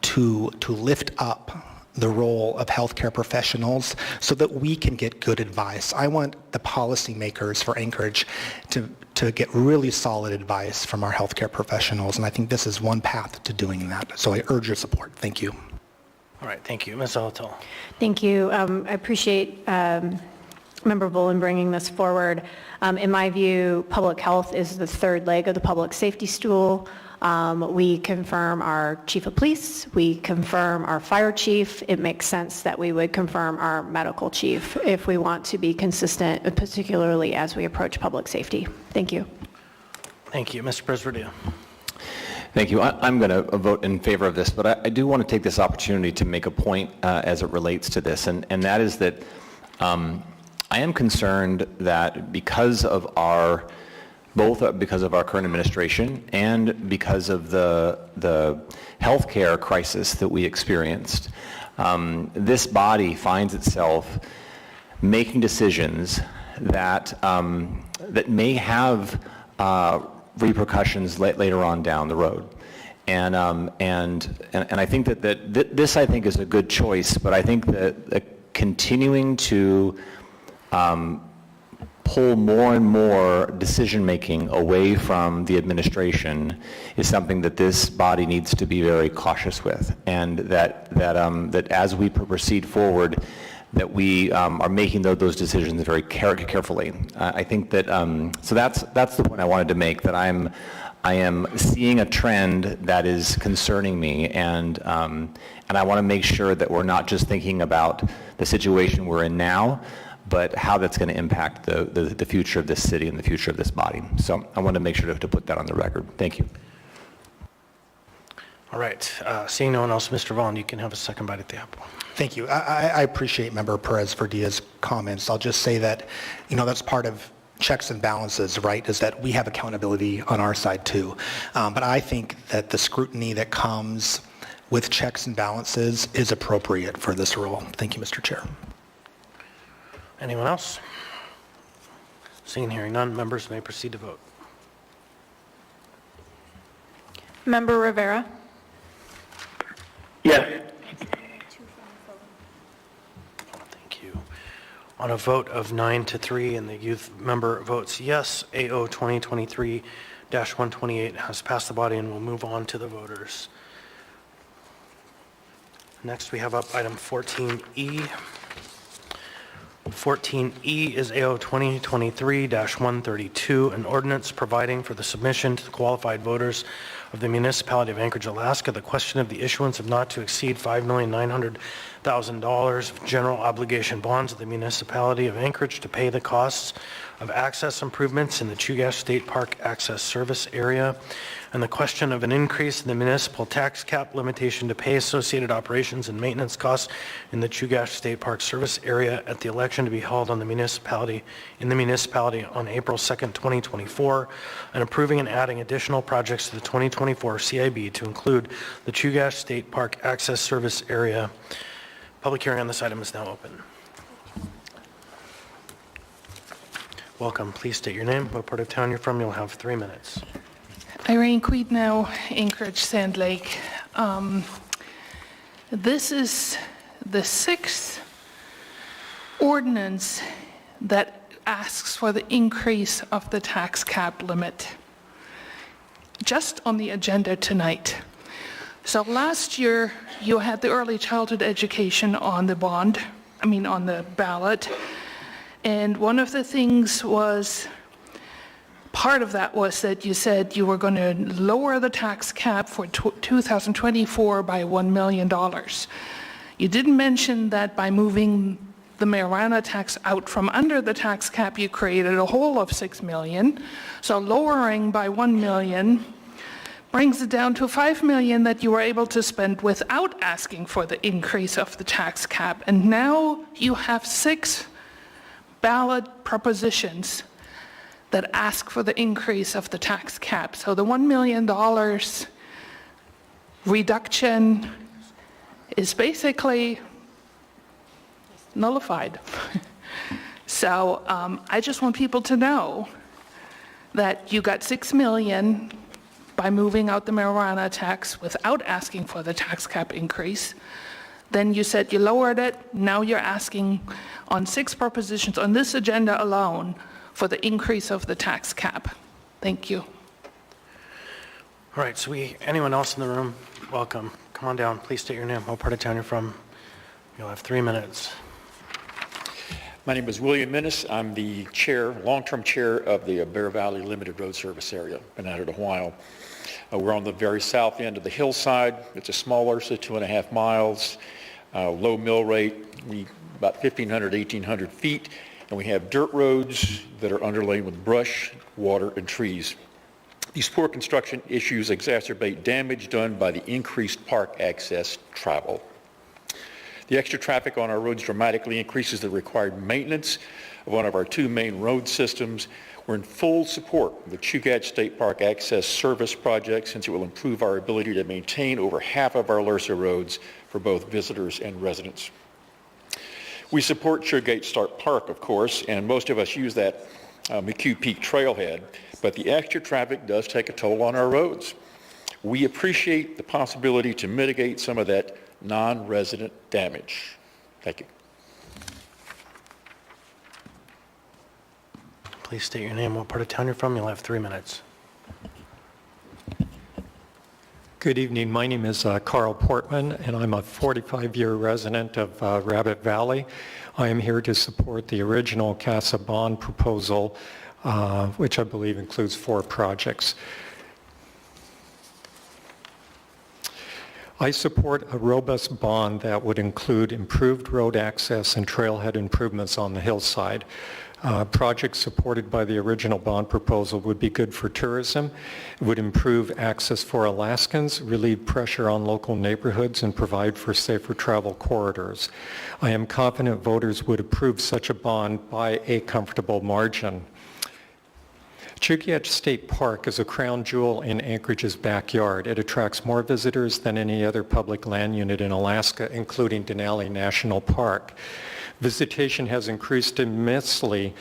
to lift up the role of healthcare professionals so that we can get good advice. I want the policymakers for Anchorage to get really solid advice from our healthcare professionals, and I think this is one path to doing that. So I urge your support. Thank you. All right, thank you. Ms. Zalatel. Thank you. I appreciate Member Bullen bringing this forward. In my view, public health is the third leg of the public safety stool. We confirm our chief of police, we confirm our fire chief. It makes sense that we would confirm our medical chief if we want to be consistent, particularly as we approach public safety. Thank you. Thank you. Mr. Presverdia. Thank you. I'm going to vote in favor of this, but I do want to take this opportunity to make a point as it relates to this, and that is that I am concerned that because of our current administration and because of the healthcare crisis that we experienced, this body finds itself making decisions that may have repercussions later on down the road. And I think that this, I think, is a good choice, but I think that continuing to pull more and more decision-making away from the administration is something that this body needs to be very cautious with, and that as we proceed forward, that we are making those decisions very carefully. I think that so that's the point I wanted to make. That I am seeing a trend that is concerning me, and I want to make sure that we're not just thinking about the situation we're in now, but how that's going to impact the future of this city and the future of this body. So I want to make sure to put that on the record. Thank you. All right. Seeing no one else, Mr. Vaughn, you can have a second bite at the apple. Thank you. I appreciate Member Perez-Verdia's comments. I'll just say that, that's part of checks and balances, right, is that we have accountability on our side too. But I think that the scrutiny that comes with checks and balances is appropriate for this role. Thank you, Mr. Chair. Anyone else? Seeing and hearing none, members may proceed to vote. Member Rivera? Yes. Thank you. On a vote of 9-3 and the youth member votes yes, AO 2023-128 has passed the body and will move on to the voters. Next we have up item 14E. 14E is AO 2023-132, an ordinance providing for the submission to the qualified voters of the municipality of Anchorage, Alaska, the question of the issuance of not to exceed $5,900,000 of general obligation bonds of the municipality of Anchorage to pay the costs of access improvements in the Chugach State Park Access Service Area, and the question of an increase in the municipal tax cap limitation to pay associated operations and maintenance costs in the Chugach State Park Service Area at the election to be held on the municipality on April 2nd, 2024, and approving and adding additional projects to the 2024 CIB to include the Chugach State Park Access Service Area. Public hearing on this item is now open. Welcome. Please state your name, what part of town you're from. You'll have 3 minutes. Irene Queednow, Anchorage, Sand Lake. This is the 6th ordinance that asks for the increase of the tax cap limit, just on the agenda tonight. So last year, you had the early childhood education on the on the ballot. And one of the things was, part of that was that you said you were going to lower the tax cap for 2024 by $1 million. You didn't mention that by moving the marijuana tax out from under the tax cap, you created a hole of $6 million. So lowering by $1 million brings it down to $5 million that you were able to spend without asking for the increase of the tax cap. And now you have 6 ballot propositions that ask for the increase of the tax cap. So the $1 million reduction is basically nullified. So I just want people to know that you got $6 million by moving out the marijuana tax without asking for the tax cap increase. Then you said you lowered it. Now you're asking on 6 propositions on this agenda alone for the increase of the tax cap. Thank you. All right, so anyone else in the room, welcome. Come on down. Please state your name, what part of town you're from. You'll have 3 minutes. My name is William Minnis. I'm the chair, long-term chair of the Bear Valley Limited Road Service Area. Been at it a while. We're on the very south end of the hillside. It's a small URSA, 2.5 miles, low mill rate, about 1,500, 1,800 feet, and we have dirt roads that are underlain with brush, water, and trees. These poor construction issues exacerbate damage done by the increased park access travel. The extra traffic on our roads dramatically increases the required maintenance of one of our two main road systems. We're in full support of the Chugach State Park Access Service Project since it will improve our ability to maintain over half of our LRSA roads for both visitors and residents. We support Chugach State Park, of course, and most of us use that McHugh Peak trailhead, but the extra traffic does take a toll on our roads. We appreciate the possibility to mitigate some of that non-resident damage. Thank you. Please state your name, what part of town you're from. You'll have 3 minutes. Good evening. My name is Carl Portman, and I'm a 45-year resident of Rabbit Valley. I am here to support the original CASA bond proposal, which I believe includes 4 projects. I support a robust bond that would include improved road access and trailhead improvements on the hillside. Projects supported by the original bond proposal would be good for tourism, it would improve access for Alaskans, relieve pressure on local neighborhoods, and provide for safer travel corridors. I am confident voters would approve such a bond by a comfortable margin. Chugach State Park is a crown jewel in Anchorage's backyard. It attracts more visitors than any other public land unit in Alaska, including Denali National Park. Visitation has increased immensely,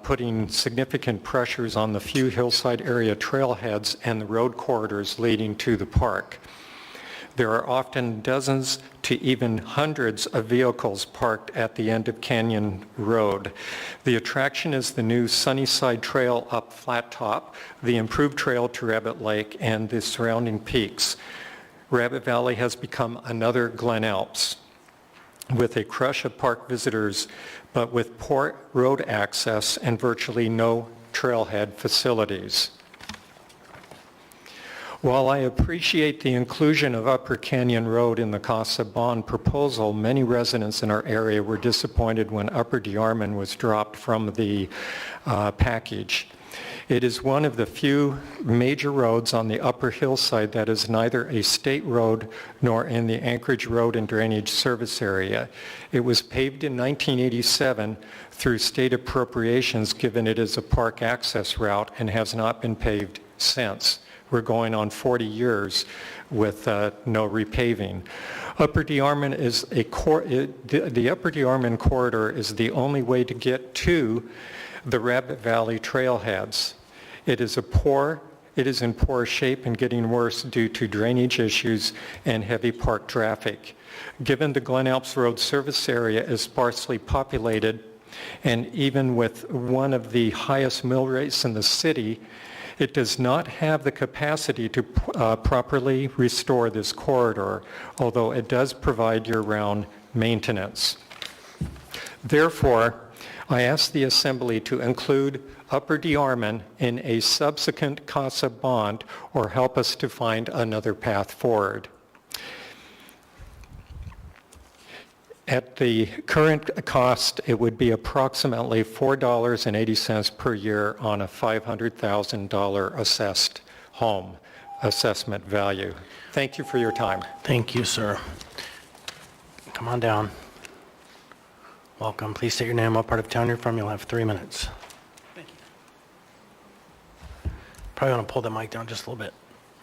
putting significant pressures on the few hillside area trailheads and the road corridors leading to the park. There are often dozens to even hundreds of vehicles parked at the end of Canyon Road. The attraction is the new Sunnyside Trail up Flat Top, the improved trail to Rabbit Lake, and the surrounding peaks. Rabbit Valley has become another Glen Alps, with a crush of park visitors, but with poor road access and virtually no trailhead facilities. While I appreciate the inclusion of Upper Canyon Road in the CASA bond proposal, many residents in our area were disappointed when Upper DeArmond was dropped from the package. It is one of the few major roads on the upper hillside that is neither a state road nor in the Anchorage Road and Drainage Service Area. It was paved in 1987 through state appropriations, given it is a park access route, and has not been paved since. We're going on 40 years with no repaving. Upper DeArmond is the Upper DeArmond corridor is the only way to get to the Rabbit Valley trailheads. It is in poor shape and getting worse due to drainage issues and heavy park traffic. Given the Glen Alps Road service area is sparsely populated, and even with one of the highest mill rates in the city, it does not have the capacity to properly restore this corridor, although it does provide year-round maintenance. Therefore, I ask the Assembly to include Upper DeArmond in a subsequent CASA bond or help us to find another path forward. At the current cost, it would be approximately $4.80 per year on a $500,000 assessed home assessment value. Thank you for your time. Thank you, sir. Come on down. Welcome. Please state your name, what part of town you're from. You'll have 3 minutes. Thank you. Probably want to pull the mic down just a little bit.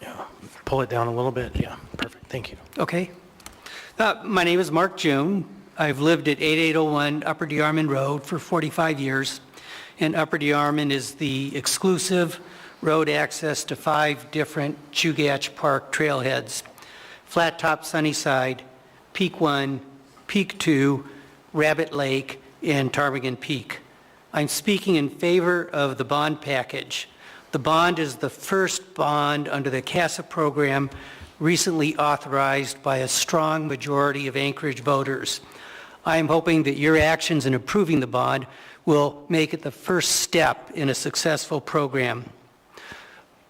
Yeah. Pull it down a little bit. Yeah. Perfect. Thank you. Okay. My name is Mark June. I've lived at 8801 Upper DeArmond Road for 45 years, and Upper DeArmond is the exclusive road access to 5 different Chugach Park trailheads: Flat Top Sunnyside, Peak 1, Peak 2, Rabbit Lake, and Ptarmigan Peak. I'm speaking in favor of the bond package. The bond is the first bond under the CASA program recently authorized by a strong majority of Anchorage voters. I am hoping that your actions in approving the bond will make it the first step in a successful program.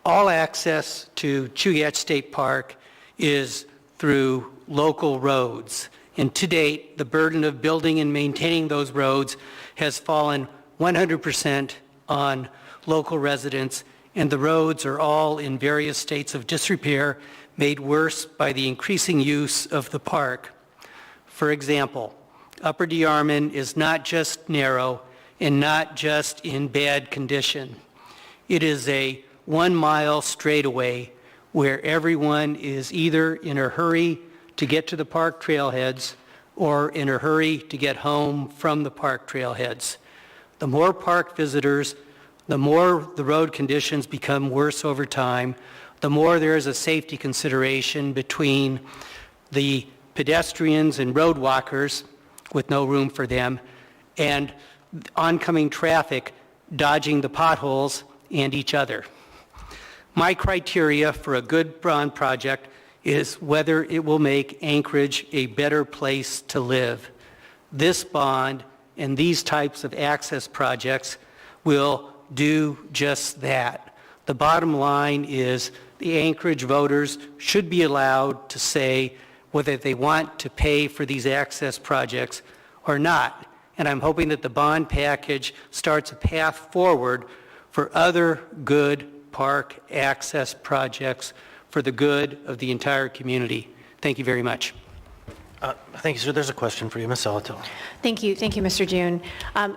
All access to Chugach State Park is through local roads. And to date, the burden of building and maintaining those roads has fallen 100% on local residents, and the roads are all in various states of disrepair, made worse by the increasing use of the park. For example, Upper DeArmond is not just narrow and not just in bad condition. It is a 1-mile straightaway where everyone is either in a hurry to get to the park trailheads or in a hurry to get home from the park trailheads. The more park visitors, the more the road conditions become worse over time, the more there is a safety consideration between the pedestrians and road walkers with no room for them and oncoming traffic dodging the potholes and each other. My criteria for a good bond project is whether it will make Anchorage a better place to live. This bond and these types of access projects will do just that. The bottom line is the Anchorage voters should be allowed to say whether they want to pay for these access projects or not. And I'm hoping that the bond package starts a path forward for other good park access projects for the good of the entire community. Thank you very much. Thank you, sir. There's a question for you, Ms. Salatil. Thank you, Mr. June.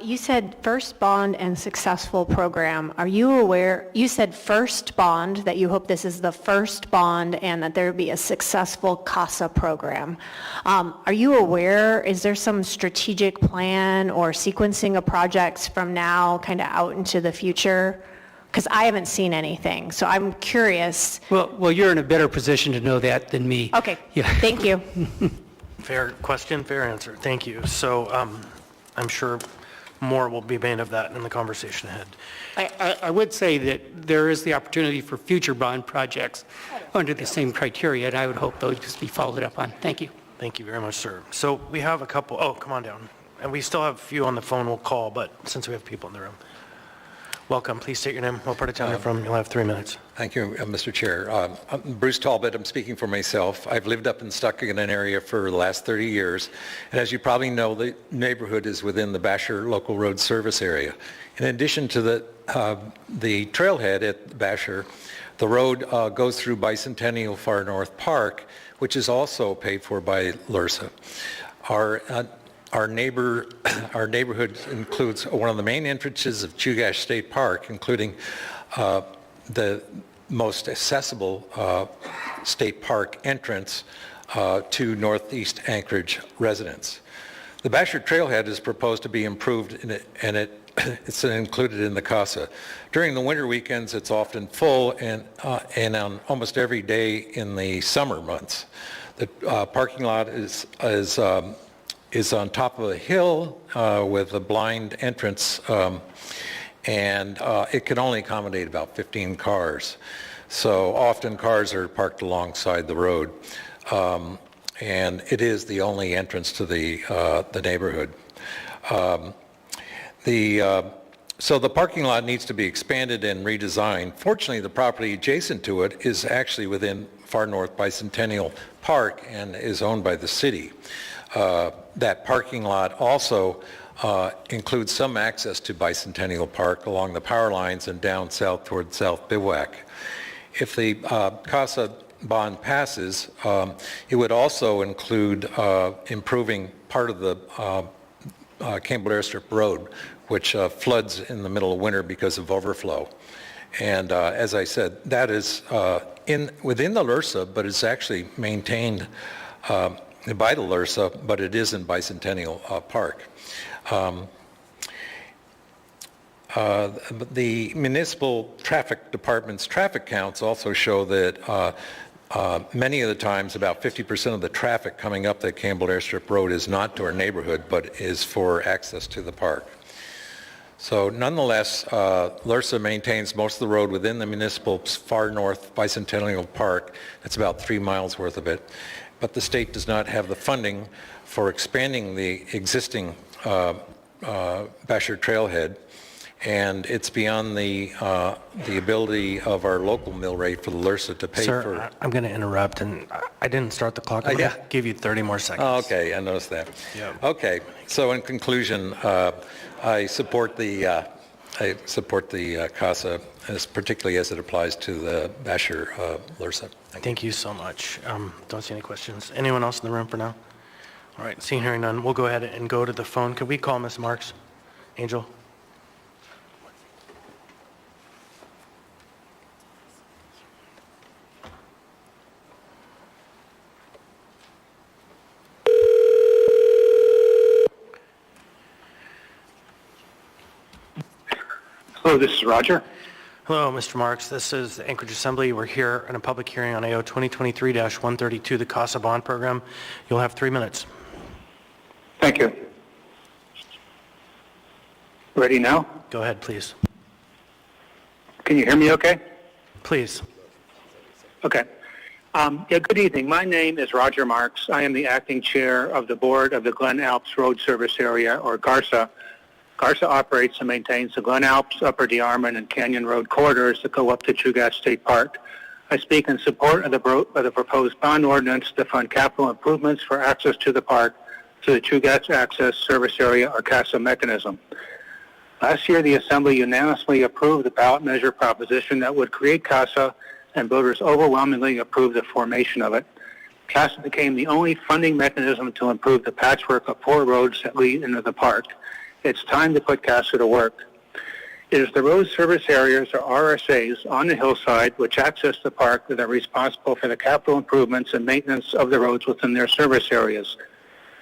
You said first bond and successful program. Are you aware, you said first bond, that you hope this is the first bond and that there would be a successful CASA program. Are you aware, is there some strategic plan or sequencing of projects from now kind of out into the future? Because I haven't seen anything, so I'm curious. Well, you're in a better position to know that than me. Okay, yeah. Thank you. Fair question, fair answer. Thank you. So I'm sure more will be made of that in the conversation ahead. I would say that there is the opportunity for future bond projects under the same criteria, and I would hope those just be followed up on. Thank you. Thank you very much, sir. So we have a couple, oh, come on down. And we still have a few on the phone we'll call, but since we have people in the room. Welcome. Please state your name, what part of town you're from. You'll have 3 minutes. Thank you, Mr. Chair. I'm Bruce Talbot. I'm speaking for myself. I've lived up and stuck in an area for the last 30 years. And as you probably know, the neighborhood is within the Basher Local Road Service Area. In addition to the trailhead at Basher, the road goes through Bicentennial Far North Park, which is also paid for by LRSA. Our neighborhood includes one of the main entrances of Chugach State Park, including the most accessible state park entrance to Northeast Anchorage residents. The Basher Trailhead is proposed to be improved, and it's included in the CASA. During the winter weekends, it's often full, and on almost every day in the summer months. The parking lot is on top of a hill with a blind entrance, and it can only accommodate about 15 cars. So often cars are parked alongside the road, and it is the only entrance to the neighborhood. So the parking lot needs to be expanded and redesigned. Fortunately, the property adjacent to it is actually within Far North Bicentennial Park and is owned by the city. That parking lot also includes some access to Bicentennial Park along the power lines and down south toward South Bivouac. If the CASA bond passes, it would also include improving part of the Campbell Airstrip Road, which floods in the middle of winter because of overflow. And as I said, that is within the LRSA, but it's actually maintained by the LRSA, but it is in Bicentennial Park. The municipal traffic department's traffic counts also show that many of the times, about 50% of the traffic coming up the Campbell Airstrip Road is not to our neighborhood, but is for access to the park. So nonetheless, LRSA maintains most of the road within the municipal's far north Bicentennial Park. That's about 3 miles worth of it. But the state does not have the funding for expanding the existing Basher trailhead, and it's beyond the ability of our local mill rate for the LRSA to pay for. Sir, I'm going to interrupt, and I didn't start the clock. I'm going to give you 30 more seconds. Oh, okay, I noticed that. Yeah. Okay, so in conclusion, I support the CASA, particularly as it applies to the Basher LRSA. Thank you so much. Don't see any questions. Anyone else in the room for now? All right, seeing hearing none, we'll go ahead and go to the phone. Could we call Ms. Marks? Angel? Hello, this is Roger. Hello, Mr. Marks. This is the Anchorage Assembly. We're here in a public hearing on AO 2023-132, the CASA bond program. You'll have 3 minutes. Thank you. Ready now? Go ahead, please. Can you hear me okay? Please. Okay. Good evening. My name is Roger Marks. I am the acting chair of the board of the Glen Alps Road Service Area, or GARSA. GARSA operates and maintains the Glen Alps, Upper DeArmond, and Canyon Road corridors that go up to Chugach State Park. I speak in support of the proposed bond ordinance to fund capital improvements for access to the park through the Chugach Access Service Area, or CASA mechanism. Last year, the Assembly unanimously approved the ballot measure proposition that would create CASA, and voters overwhelmingly approved the formation of it. CASA became the only funding mechanism to improve the patchwork of 4 roads that lead into the park. It's time to put CASA to work. It is the road service areas, or RSAs, on the hillside which access the park that are responsible for the capital improvements and maintenance of the roads within their service areas.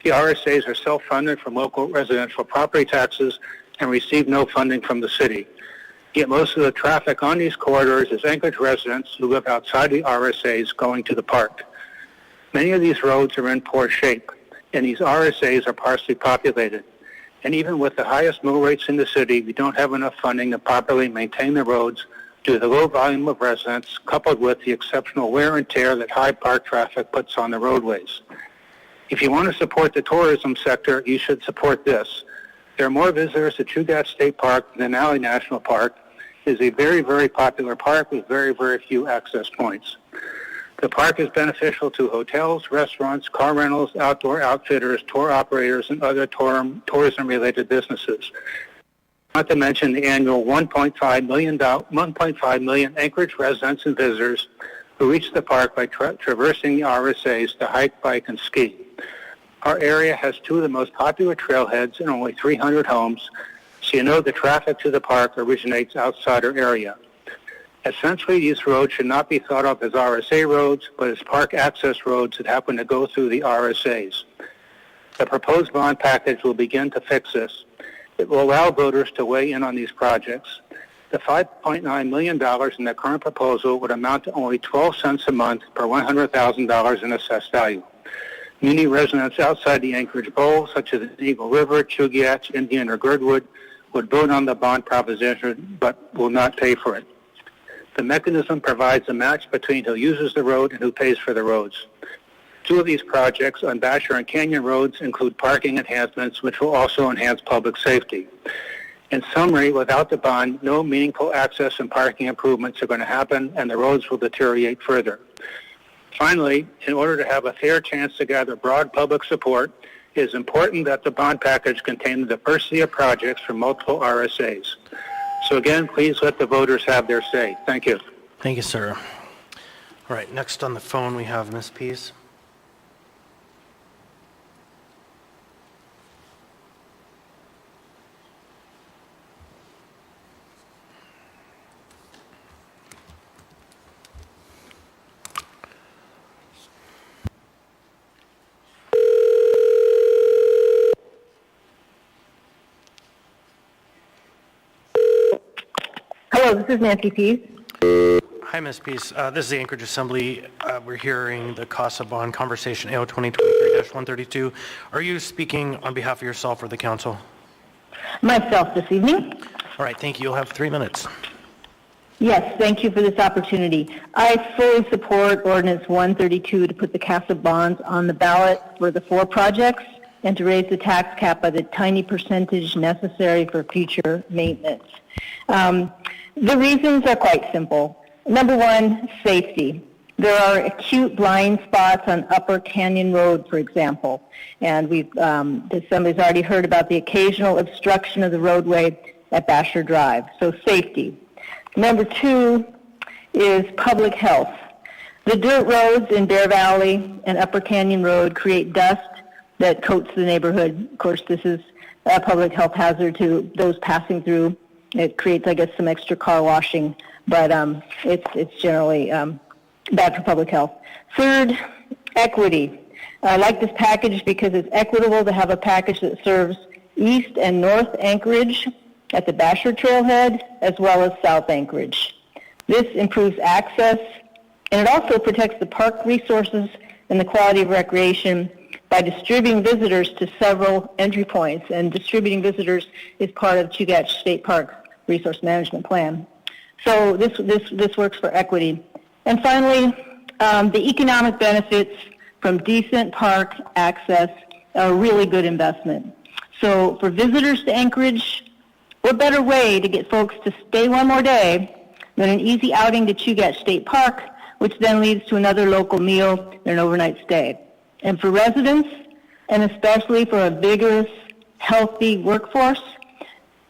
The RSAs are self-funded from local residential property taxes and receive no funding from the city. Yet most of the traffic on these corridors is Anchorage residents who live outside the RSAs going to the park. Many of these roads are in poor shape, and these RSAs are sparsely populated. And even with the highest mill rates in the city, we don't have enough funding to properly maintain the roads due to the low volume of residents, coupled with the exceptional wear and tear that high park traffic puts on the roadways. If you want to support the tourism sector, you should support this. There are more visitors to Chugach State Park than Denali National Park. It is a very, very popular park with very, very few access points. The park is beneficial to hotels, restaurants, car rentals, outdoor outfitters, tour operators, and other tourism-related businesses. Not to mention the annual 1.5 million Anchorage residents and visitors who reach the park by traversing the RSAs to hike, bike, and ski. Our area has 2 of the most popular trailheads and only 300 homes, so you know the traffic to the park originates outside our area. Essentially, these roads should not be thought of as RSA roads, but as park access roads that happen to go through the RSAs. The proposed bond package will begin to fix this. It will allow voters to weigh in on these projects. The $5.9 million in the current proposal would amount to only 12 cents a month per $100,000 in assessed value. Many residents outside the Anchorage Bowl, such as Eagle River, Chugach, Indian, or Girdwood, would vote on the bond proposition but will not pay for it. The mechanism provides a match between who uses the road and who pays for the roads. 2 of these projects on Basher and Canyon roads include parking enhancements, which will also enhance public safety. In summary, without the bond, no meaningful access and parking improvements are going to happen, and the roads will deteriorate further. Finally, in order to have a fair chance to gather broad public support, it is important that the bond package contain the diversity of projects from multiple RSAs. So again, please let the voters have their say. Thank you. Thank you, sir. All right, next on the phone we have Ms. Pease. Hello, this is Nancy Pease. Hi, Ms. Pease. This is the Anchorage Assembly. We're hearing the CASA bond conversation, AO 2023-132. Are you speaking on behalf of yourself or the council? Myself this evening. All right, thank you. You'll have 3 minutes. Yes, thank you for this opportunity. I fully support Ordinance 132 to put the CASA bonds on the ballot for the 4 projects and to raise the tax cap by the tiny percentage necessary for future maintenance. The reasons are quite simple. Number one, safety. There are acute blind spots on Upper Canyon Road, for example, and the Assembly's already heard about the occasional obstruction of the roadway at Basher Drive, so safety. Number two is public health. The dirt roads in Bear Valley and Upper Canyon Road create dust that coats the neighborhood. Of course, this is a public health hazard to those passing through. It creates, I guess, some extra car washing, but it's generally bad for public health. Third, equity. I like this package because it's equitable to have a package that serves East and North Anchorage at the Basher Trailhead, as well as South Anchorage. This improves access, and it also protects the park resources and the quality of recreation by distributing visitors to several entry points, and distributing visitors is part of Chugach State Park Resource Management Plan. So this works for equity. And finally, the economic benefits from decent park access are a really good investment. So for visitors to Anchorage, what better way to get folks to stay one more day than an easy outing to Chugach State Park, which then leads to another local meal and an overnight stay. And for residents, and especially for a vigorous, healthy workforce,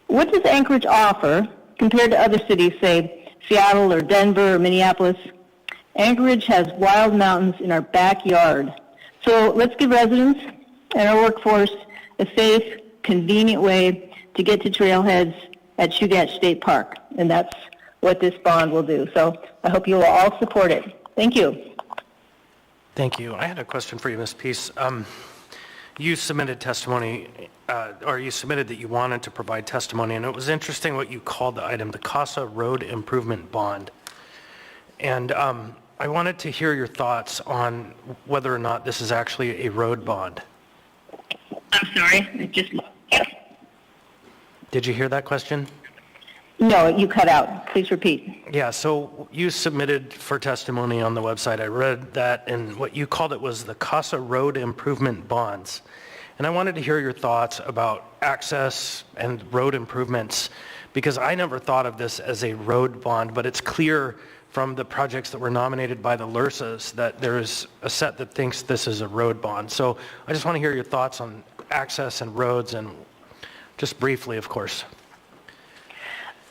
what does Anchorage offer compared to other cities, say Seattle or Denver or Minneapolis? Anchorage has wild mountains in our backyard. So let's give residents and our workforce a safe, convenient way to get to trailheads at Chugach State Park. And that's what this bond will do. So I hope you will all support it. Thank you. Thank you. I had a question for you, Ms. Peace. You submitted testimony, or you submitted that you wanted to provide testimony, and it was interesting what you called the item, the CASA Road Improvement Bond. And I wanted to hear your thoughts on whether or not this is actually a road bond. I'm sorry, Did you hear that question? No, you cut out. Please repeat. Yeah, so you submitted for testimony on the website. I read that, and what you called it was the CASA Road Improvement Bonds. And I wanted to hear your thoughts about access and road improvements, because I never thought of this as a road bond, but it's clear from the projects that were nominated by the LRSAs that there is a set that thinks this is a road bond. So I just want to hear your thoughts on access and roads, and just briefly, of course.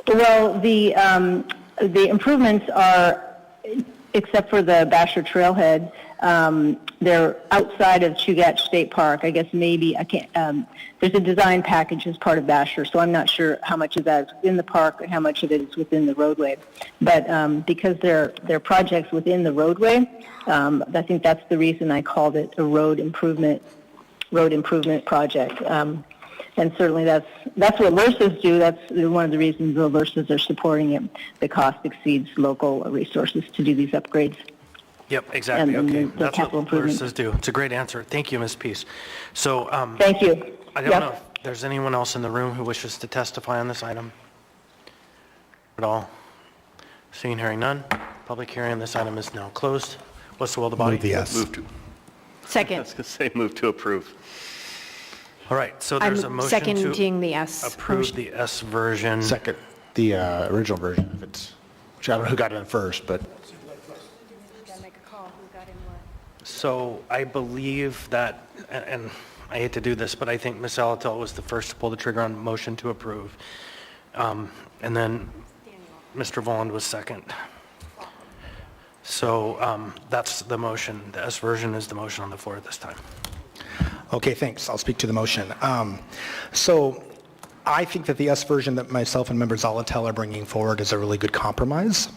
Well, the improvements are, except for the Basher Trailhead, they're outside of Chugach State Park. I guess maybe, there's a design package as part of Basher, so I'm not sure how much of that is within the park and how much of it is within the roadway. But because they're projects within the roadway, I think that's the reason I called it a road improvement project. And certainly that's what LRSAs do. That's one of the reasons the LRSAs are supporting it. The cost exceeds local resources to do these upgrades. Yep, exactly. And Okay, the that's what capital improvements. LRSAs do. It's a great answer. Thank you, Ms. Peace. So, Thank you. I don't know if there's anyone else in the room who wishes to testify on this item at all. Seeing, hearing none. Public hearing on this item is now closed. What's the will of the body? Move the yes. Move to. Second. I was going to say move to approve. All right, so there's a I'm motion seconding the to S. approve the S version. Second, the original version, if it's, which I don't know who got it in first, but. So I believe that, and I hate to do this, but I think Ms. Alatel was the first to pull the trigger on motion to approve. And then Mr. Volland was second. So that's the motion. The S version is the motion on the floor at this time. Okay, thanks. I'll speak to the motion. So I think that the S version that myself and Member Zalatel are bringing forward is a really good compromise.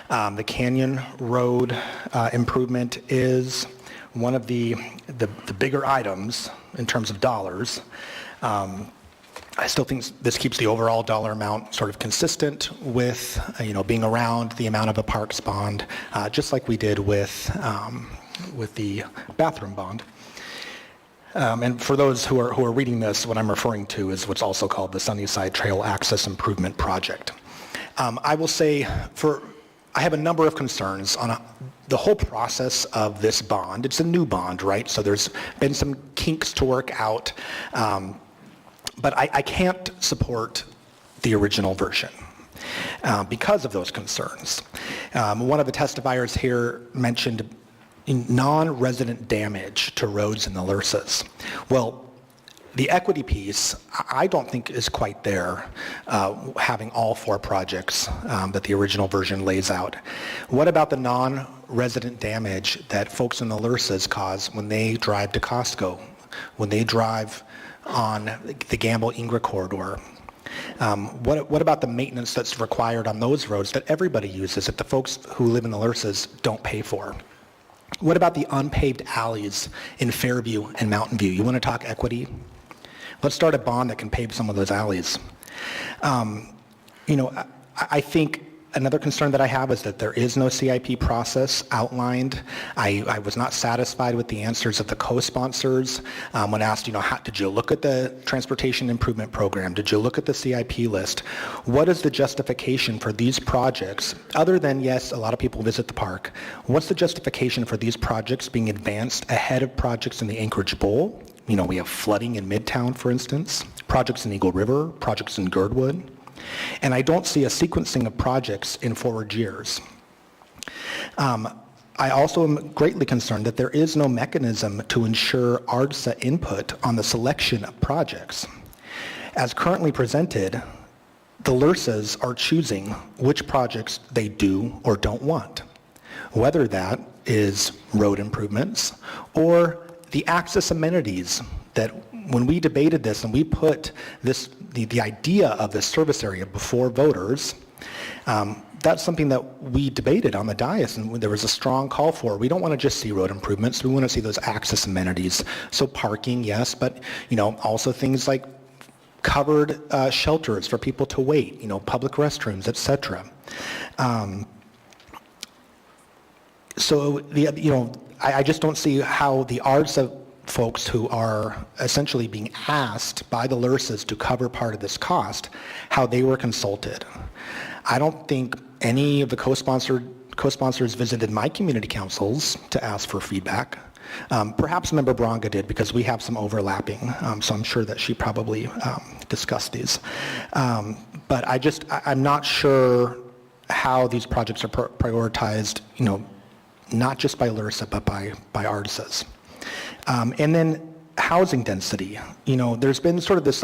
The Canyon Road improvement is one of the bigger items in terms of dollars. I still think this keeps the overall dollar amount sort of consistent with, being around the amount of a parks bond, just like we did with the bathroom bond. And for those who are reading this, what I'm referring to is what's also called the Sunnyside Trail Access Improvement Project. I will say I have a number of concerns on the whole process of this bond. It's a new bond, right? So there's been some kinks to work out, but I can't support the original version because of those concerns. One of the testifiers here mentioned non-resident damage to roads in the LRSAs. Well, the equity piece, I don't think is quite there, having all 4 projects that the original version lays out. What about the non-resident damage that folks in the LRSAs cause when they drive to Costco, when they drive on the Gamble-Ingra corridor? What about the maintenance that's required on those roads that everybody uses that the folks who live in the LRSAs don't pay for? What about the unpaved alleys in Fairview and Mountain View? You want to talk equity? Let's start a bond that can pave some of those alleys. I think another concern that I have is that there is no CIP process outlined. I was not satisfied with the answers of the co-sponsors when asked, did you look at the Transportation Improvement Program? Did you look at the CIP list? What is the justification for these projects? Other than, yes, a lot of people visit the park. What's the justification for these projects being advanced ahead of projects in the Anchorage Bowl? We have flooding in Midtown, for instance, projects in Eagle River, projects in Girdwood. And I don't see a sequencing of projects in forward years. I also am greatly concerned that there is no mechanism to ensure ARDSA input on the selection of projects. As currently presented, the LRSAs are choosing which projects they do or don't want, whether that is road improvements or the access amenities that when we debated this and we put the idea of this service area before voters, that's something that we debated on the dais, and there was a strong call for. We don't want to just see road improvements. We want to see those access amenities. So parking, yes, but also things like covered shelters for people to wait, public restrooms, etc. I just don't see how the ARDSA folks who are essentially being asked by the LRSAs to cover part of this cost, how they were consulted. I don't think any of the co-sponsors visited my community councils to ask for feedback. Perhaps Member Bronga did because we have some overlapping, so I'm sure that she probably discussed these. But I'm not sure how these projects are prioritized, not just by LRSA, but by ARDSAs. And then housing density. There's been sort of this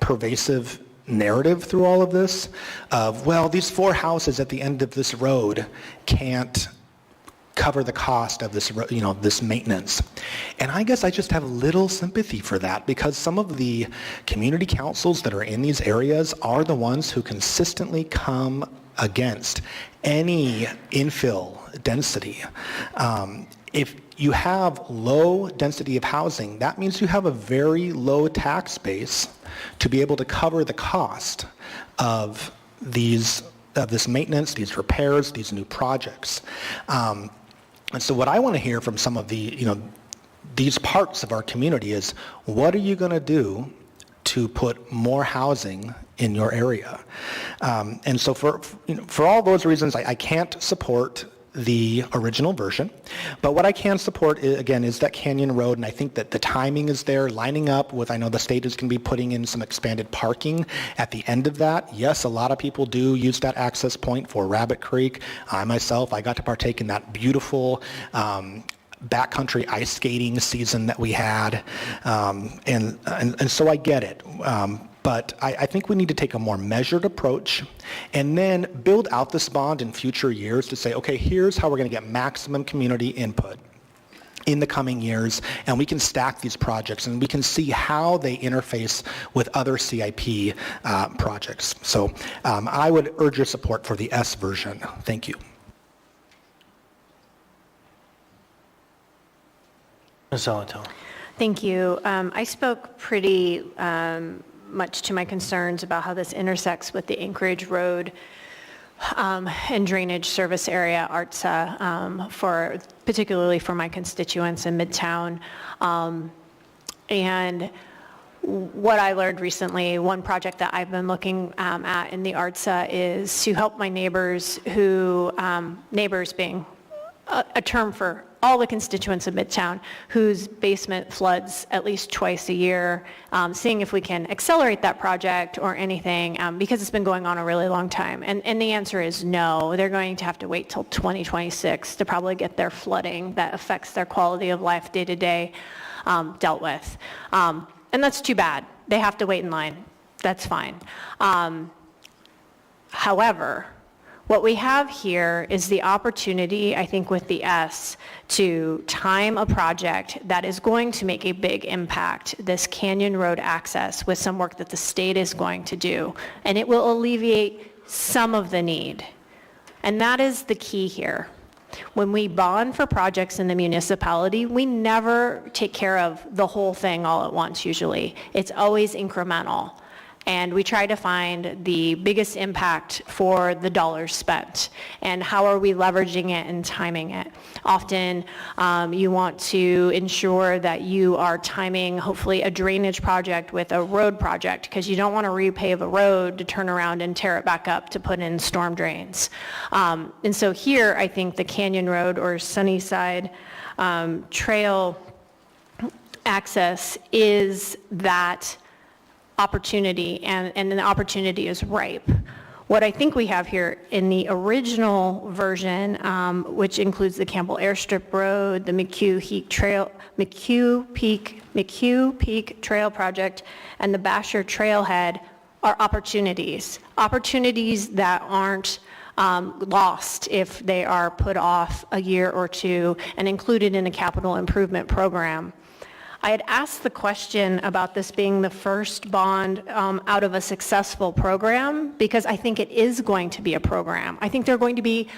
pervasive narrative through all of this of, well, these 4 houses at the end of this road can't cover the cost of this, this maintenance. And I guess I just have little sympathy for that because some of the community councils that are in these areas are the ones who consistently come against any infill density. If you have low density of housing, that means you have a very low tax base to be able to cover the cost of this maintenance, these repairs, these new projects. And so what I want to hear from some of these parts of our community is, what are you going to do to put more housing in your area? And so for all those reasons, I can't support the original version, but what I can support is that Canyon Road, and I think that the timing is there, lining up with, I know the state is going to be putting in some expanded parking at the end of that. Yes, a lot of people do use that access point for Rabbit Creek. I got to partake in that beautiful backcountry ice skating season that we had, and so I get it. But I think we need to take a more measured approach and then build out this bond in future years to say, okay, here's how we're going to get maximum community input in the coming years, and we can stack these projects and we can see how they interface with other CIP projects. So I would urge your support for the S version. Thank you. Ms. Alatel. Thank you. I spoke pretty much to my concerns about how this intersects with the Anchorage Road and drainage service area, ARTSA, particularly for my constituents in Midtown. And what I learned recently, one project that I've been looking at in the ARTSA is to help my neighbors who, neighbors being a term for all the constituents of Midtown, whose basement floods at least twice a year, seeing if we can accelerate that project or anything, because it's been going on a really long time. And the answer is no. They're going to have to wait till 2026 to probably get their flooding that affects their quality of life day to day dealt with. And that's too bad. They have to wait in line. That's fine. However, what we have here is the opportunity, I think with the S, to time a project that is going to make a big impact, this Canyon Road access, with some work that the state is going to do. And it will alleviate some of the need. And that is the key here. When we bond for projects in the municipality, we never take care of the whole thing all at once usually. It's always incremental. And we try to find the biggest impact for the dollars spent. And how are we leveraging it and timing it? Often you want to ensure that you are timing hopefully a drainage project with a road project, because you don't want to repave a road to turn around and tear it back up to put in storm drains. And so here I think the Canyon Road or Sunnyside Trail access is that opportunity, and the opportunity is ripe. What I think we have here in the original version, which includes the Campbell Airstrip Road, the McHugh Peak Trail Project, and the Basher Trailhead, are opportunities that aren't lost if they are put off a year or two and included in a capital improvement program. I had asked the question about this being the first bond out of a successful program, because I think it is going to be a program. I think they're going to be,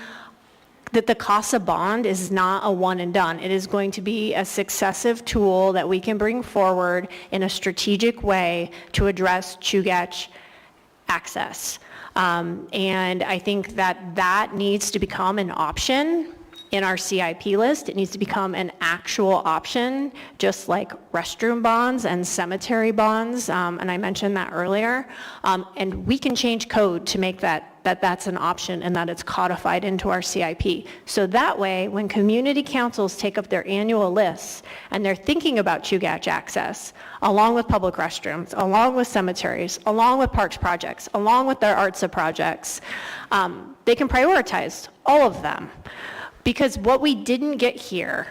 that the CASA bond is not a one and done. It is going to be a successive tool that we can bring forward in a strategic way to address Chugach access. And I think that needs to become an option in our CIP list. It needs to become an actual option, just like restroom bonds and cemetery bonds, and I mentioned that earlier. And we can change code to make that's an option and that it's codified into our CIP. So that way, when community councils take up their annual lists and they're thinking about Chugach access, along with public restrooms, along with cemeteries, along with parks projects, along with their ARTSA projects, they can prioritize all of them. Because what we didn't get here,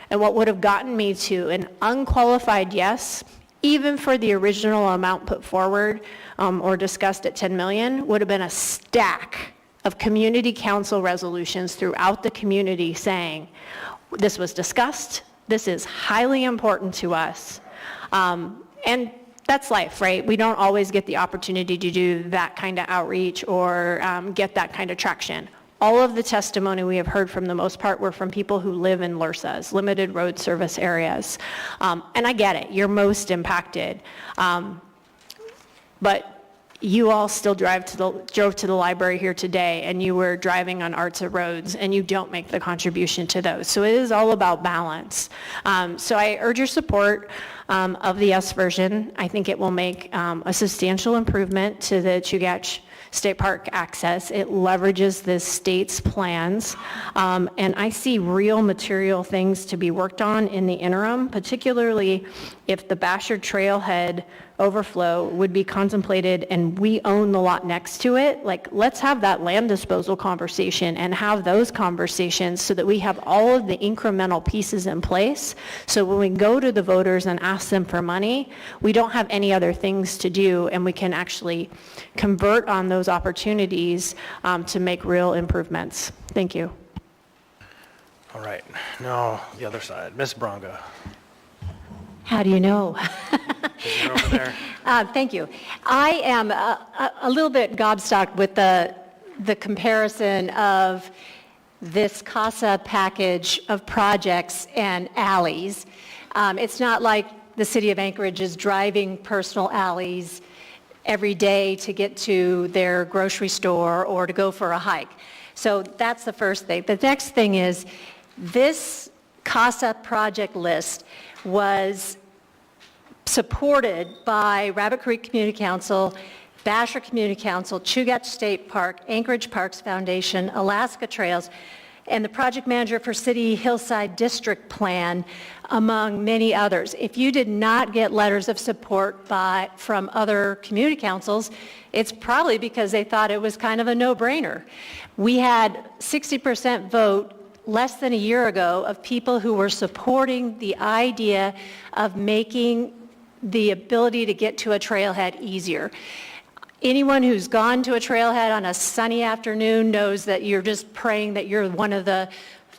and what would have gotten me to an unqualified yes, even for the original amount put forward or discussed at 10 million, would have been a stack of community council resolutions throughout the community saying, this was discussed, this is highly important to us. And that's life, right? We don't always get the opportunity to do that kind of outreach or get that kind of traction. All of the testimony we have heard, from the most part, were from people who live in LRSAs, limited road service areas. And I get it, you're most impacted. But you all still drove to the library here today, and you were driving on ARTSA roads, and you don't make the contribution to those. So it is all about balance. So I urge your support of the S version. I think it will make a substantial improvement to the Chugach State Park access. It leverages the state's plans, and I see real material things to be worked on in the interim, particularly if the Basher Trailhead overflow would be contemplated and we own the lot next to it. Like, let's have that land disposal conversation and have those conversations so that we have all of the incremental pieces in place. So when we go to the voters and ask them for money, we don't have any other things to do, and we can actually convert on those opportunities to make real improvements. Thank you. All right, now the other side. Ms. Bronga. How do you know? You're over there. Thank you. I am a little bit gobstopped with the comparison of this CASA package of projects and alleys. It's not like the city of Anchorage is driving personal alleys every day to get to their grocery store or to go for a hike. So that's the first thing. The next thing is, this CASA project list was supported by Rabbit Creek Community Council, Basher Community Council, Chugach State Park, Anchorage Parks Foundation, Alaska Trails, and the project manager for City Hillside District Plan, among many others. If you did not get letters of support from other community councils, it's probably because they thought it was kind of a no-brainer. We had 60% vote less than a year ago of people who were supporting the idea of making the ability to get to a trailhead easier. Anyone who's gone to a trailhead on a sunny afternoon knows that you're just praying that you're one of the,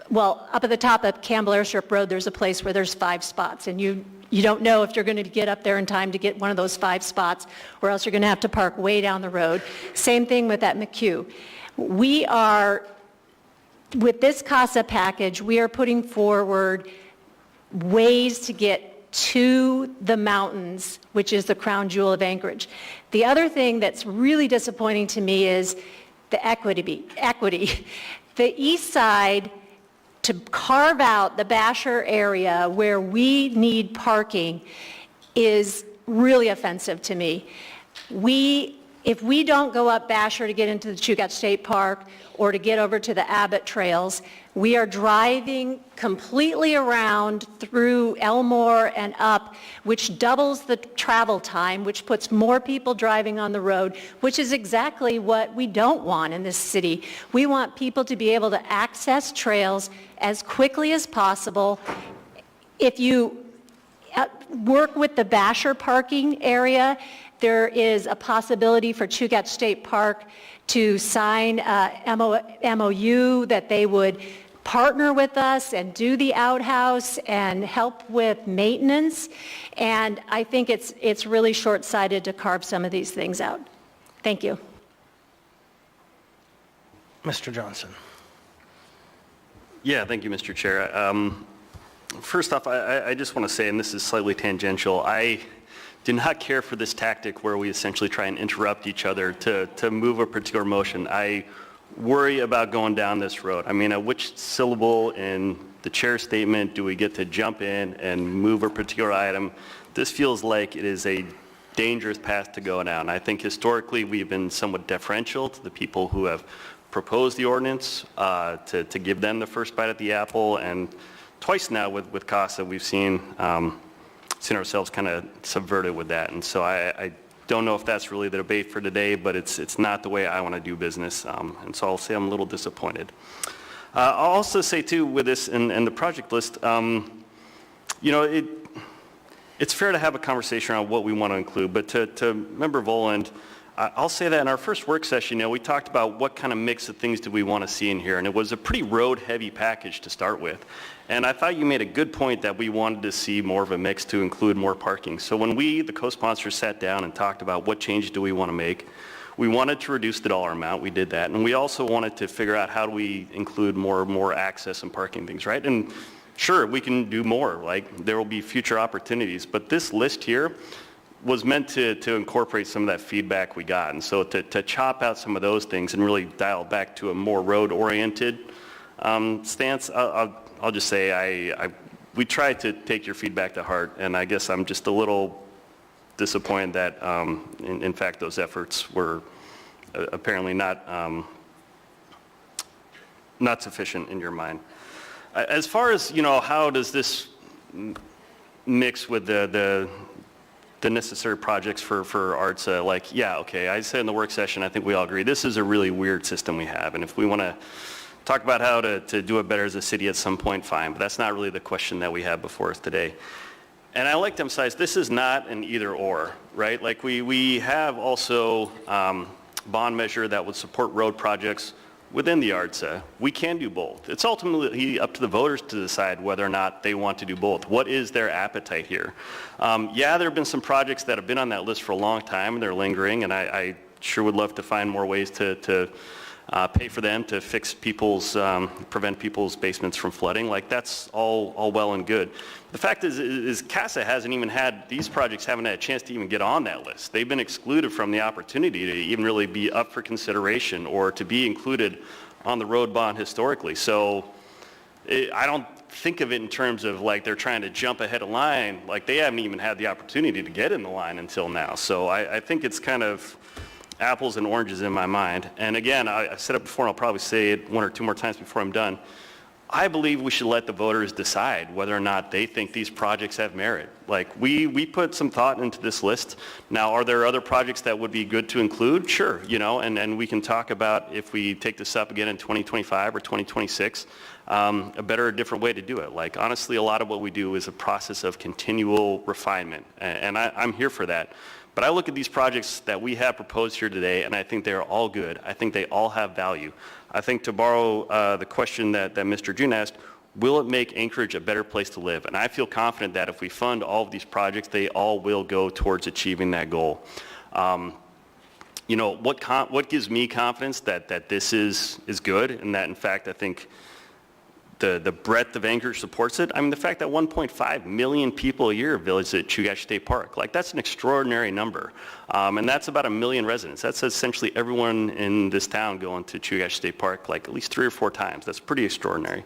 well, up at the top of Campbell Airstrip Road, there's a place where there's 5 spots, and you don't know if you're going to get up there in time to get one of those 5 spots, or else you're going to have to park way down the road. Same thing with that McHugh. We are, with this CASA package, we are putting forward ways to get to the mountains, which is the crown jewel of Anchorage. The other thing that's really disappointing to me is the equity. The east side, to carve out the Basher area where we need parking, is really offensive to me. If we don't go up Basher to get into the Chugach State Park or to get over to the Abbott Trails, we are driving completely around through Elmore and up, which doubles the travel time, which puts more people driving on the road, which is exactly what we don't want in this city. We want people to be able to access trails as quickly as possible. If you work with the Basher parking area, there is a possibility for Chugach State Park to sign a MOU that they would partner with us and do the outhouse and help with maintenance. And I think it's really short-sighted to carve some of these things out. Thank you. Mr. Johnson. Yeah, thank you, Mr. Chair. First off, I just want to say, and this is slightly tangential, I do not care for this tactic where we essentially try and interrupt each other to move a particular motion. I worry about going down this road. I mean, at which syllable in the chair's statement do we get to jump in and move a particular item? This feels like it is a dangerous path to go down. I think historically we've been somewhat deferential to the people who have proposed the ordinance, to give them the first bite at the apple, and twice now with CASA we've seen ourselves kind of subverted with that. And so I don't know if that's really the debate for today, but it's not the way I want to do business. And so I'll say I'm a little disappointed. I'll also say too, with this and the project list, it's fair to have a conversation around what we want to include, but to Member Voland, I'll say that in our first work session, we talked about what kind of mix of things do we want to see in here, and it was a pretty road-heavy package to start with. And I thought you made a good point that we wanted to see more of a mix to include more parking. So when we, the co-sponsors, sat down and talked about what changes do we want to make, we wanted to reduce the dollar amount. We did that. And we also wanted to figure out how do we include more access and parking things, right? And sure, we can do more. Like, there will be future opportunities. But this list here was meant to incorporate some of that feedback we got. And so to chop out some of those things and really dial back to a more road-oriented stance, I'll just say we tried to take your feedback to heart, and I guess I'm just a little disappointed that, in fact, those efforts were apparently not sufficient in your mind. As far as, how does this mix with the necessary projects for ARTSA, I said in the work session, I think we all agree, this is a really weird system we have, and if we want to talk about how to do it better as a city at some point, fine, but that's not really the question that we have before us today. And I like to emphasize, this is not an either or, right? Like we have also bond measure that would support road projects within the ARTSA. We can do both. It's ultimately up to the voters to decide whether or not they want to do both. What is their appetite here? There have been some projects that have been on that list for a long time and they're lingering, and I sure would love to find more ways to pay for them to fix prevent people's basements from flooding. That's all well and good. The fact is CASA these projects haven't had a chance to even get on that list. They've been excluded from the opportunity to even really be up for consideration or to be included on the road bond historically. So I don't think of it in terms of like they're trying to jump ahead of line. Like they haven't even had the opportunity to get in the line until now. So I think it's kind of apples and oranges in my mind. And again, I said it before and I'll probably say it one or two more times before I'm done. I believe we should let the voters decide whether or not they think these projects have merit. Like we put some thought into this list. Now, are there other projects that would be good to include? Sure, you know, and we can talk about if we take this up again in 2025 or 2026, a better or different way to do it. Like honestly, a lot of what we do is a process of continual refinement, and I'm here for that. But I look at these projects that we have proposed here today, and I think they are all good. I think they all have value. I think to borrow the question that Mr. June asked, will it make Anchorage a better place to live? And I feel confident that if we fund all of these projects, they all will go towards achieving that goal. You know, what gives me confidence that this is good, and that in fact I think the breadth of Anchorage supports it. I mean, the fact that 1.5 million people a year visit Chugach State Park, like that's an extraordinary number. And that's about 1 million residents. That's essentially everyone in this town going to Chugach State Park like at least 3 or 4 times. That's pretty extraordinary.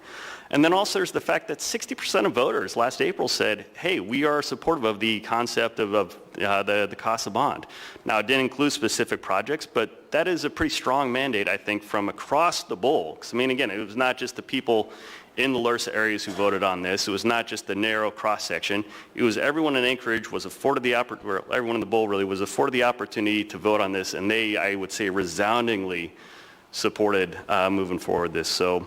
And then also there's the fact that 60% of voters last April said, hey, we are supportive of the concept of the CASA bond. Now, it didn't include specific projects, but that is a pretty strong mandate, I think, from across the bowl. 'Cause, I mean, again, it was not just the people in the LRSA areas who voted on this. It was not just the narrow cross-section. It was everyone in Anchorage was afforded the opportunity, everyone in the bowl really was afforded the opportunity to vote on this, and they, I would say, resoundingly supported moving forward this. So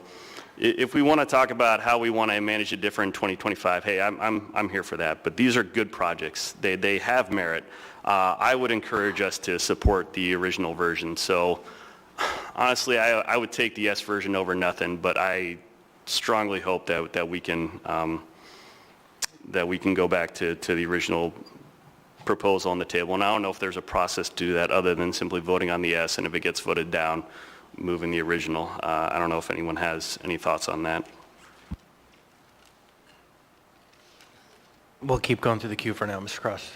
if we want to talk about how we want to manage it different in 2025, hey, I'm here for that. But these are good projects. They have merit. I would encourage us to support the original version. So honestly, I would take the yes version over nothing, but I strongly hope that we can go back to the original proposal on the table. And I don't know if there's a process to do that other than simply voting on the yes, and if it gets voted down, moving the original. I don't know if anyone has any thoughts on that. We'll keep going through the queue for now, Mr. Cross.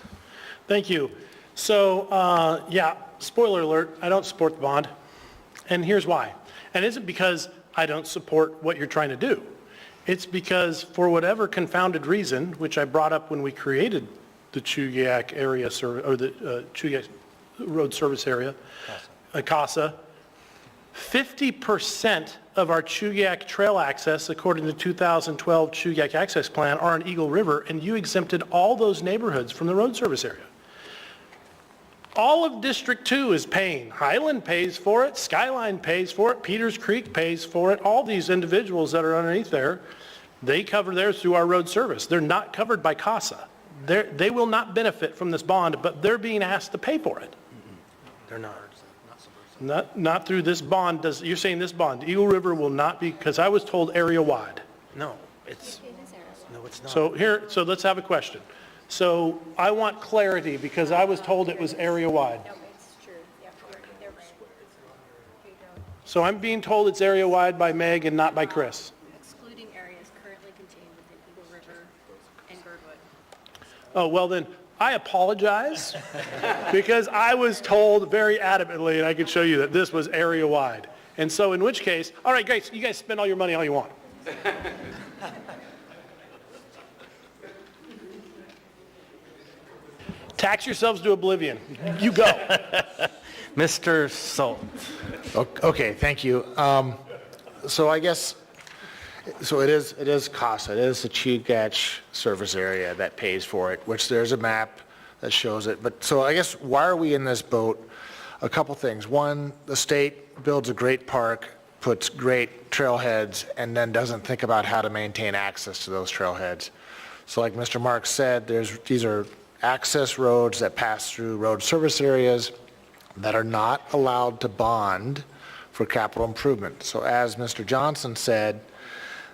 Thank you. So, yeah, spoiler alert, I don't support the bond. And here's why. And it isn't because I don't support what you're trying to do. It's because for whatever confounded reason, which I brought up when we created the Chugach area, or the Chugach Road Service Area, CASA, 50% of our Chugach trail access, according to the 2012 Chugach Access Plan, are on Eagle River, and you exempted all those neighborhoods from the road service area. All of District 2 is paying. Highland pays for it, Skyline pays for it, Peters Creek pays for it. All these individuals that are underneath there, they cover theirs through our road service. They're not covered by CASA. They will not benefit from this bond, but they're being asked to pay for it. They're not. Not through this bond. You're saying this bond, Eagle River will not be, because I was told area-wide. No, it's not. So let's have a question. So I want clarity because I was told it was area-wide. No, it's true. Yeah, they're right. So I'm being told it's area-wide by Meg and not by Chris. Excluding areas currently contained within Eagle River and Girdwood. Oh, well then, I apologize because I was told very adamantly, and I could show you that this was area-wide. And so in which case, all right, guys, you guys spend all your money all you want. Tax yourselves to oblivion. You go. Mr. Salt. Okay, thank you. So I guess, so it is CASA, it is the Chugach service area that pays for it, which there's a map that shows it. But so I guess why are we in this boat? A couple things. One, the state builds a great park, puts great trailheads, and then doesn't think about how to maintain access to those trailheads. So like Mr. Marks said, these are access roads that pass through road service areas that are not allowed to bond for capital improvement. So as Mr. Johnson said,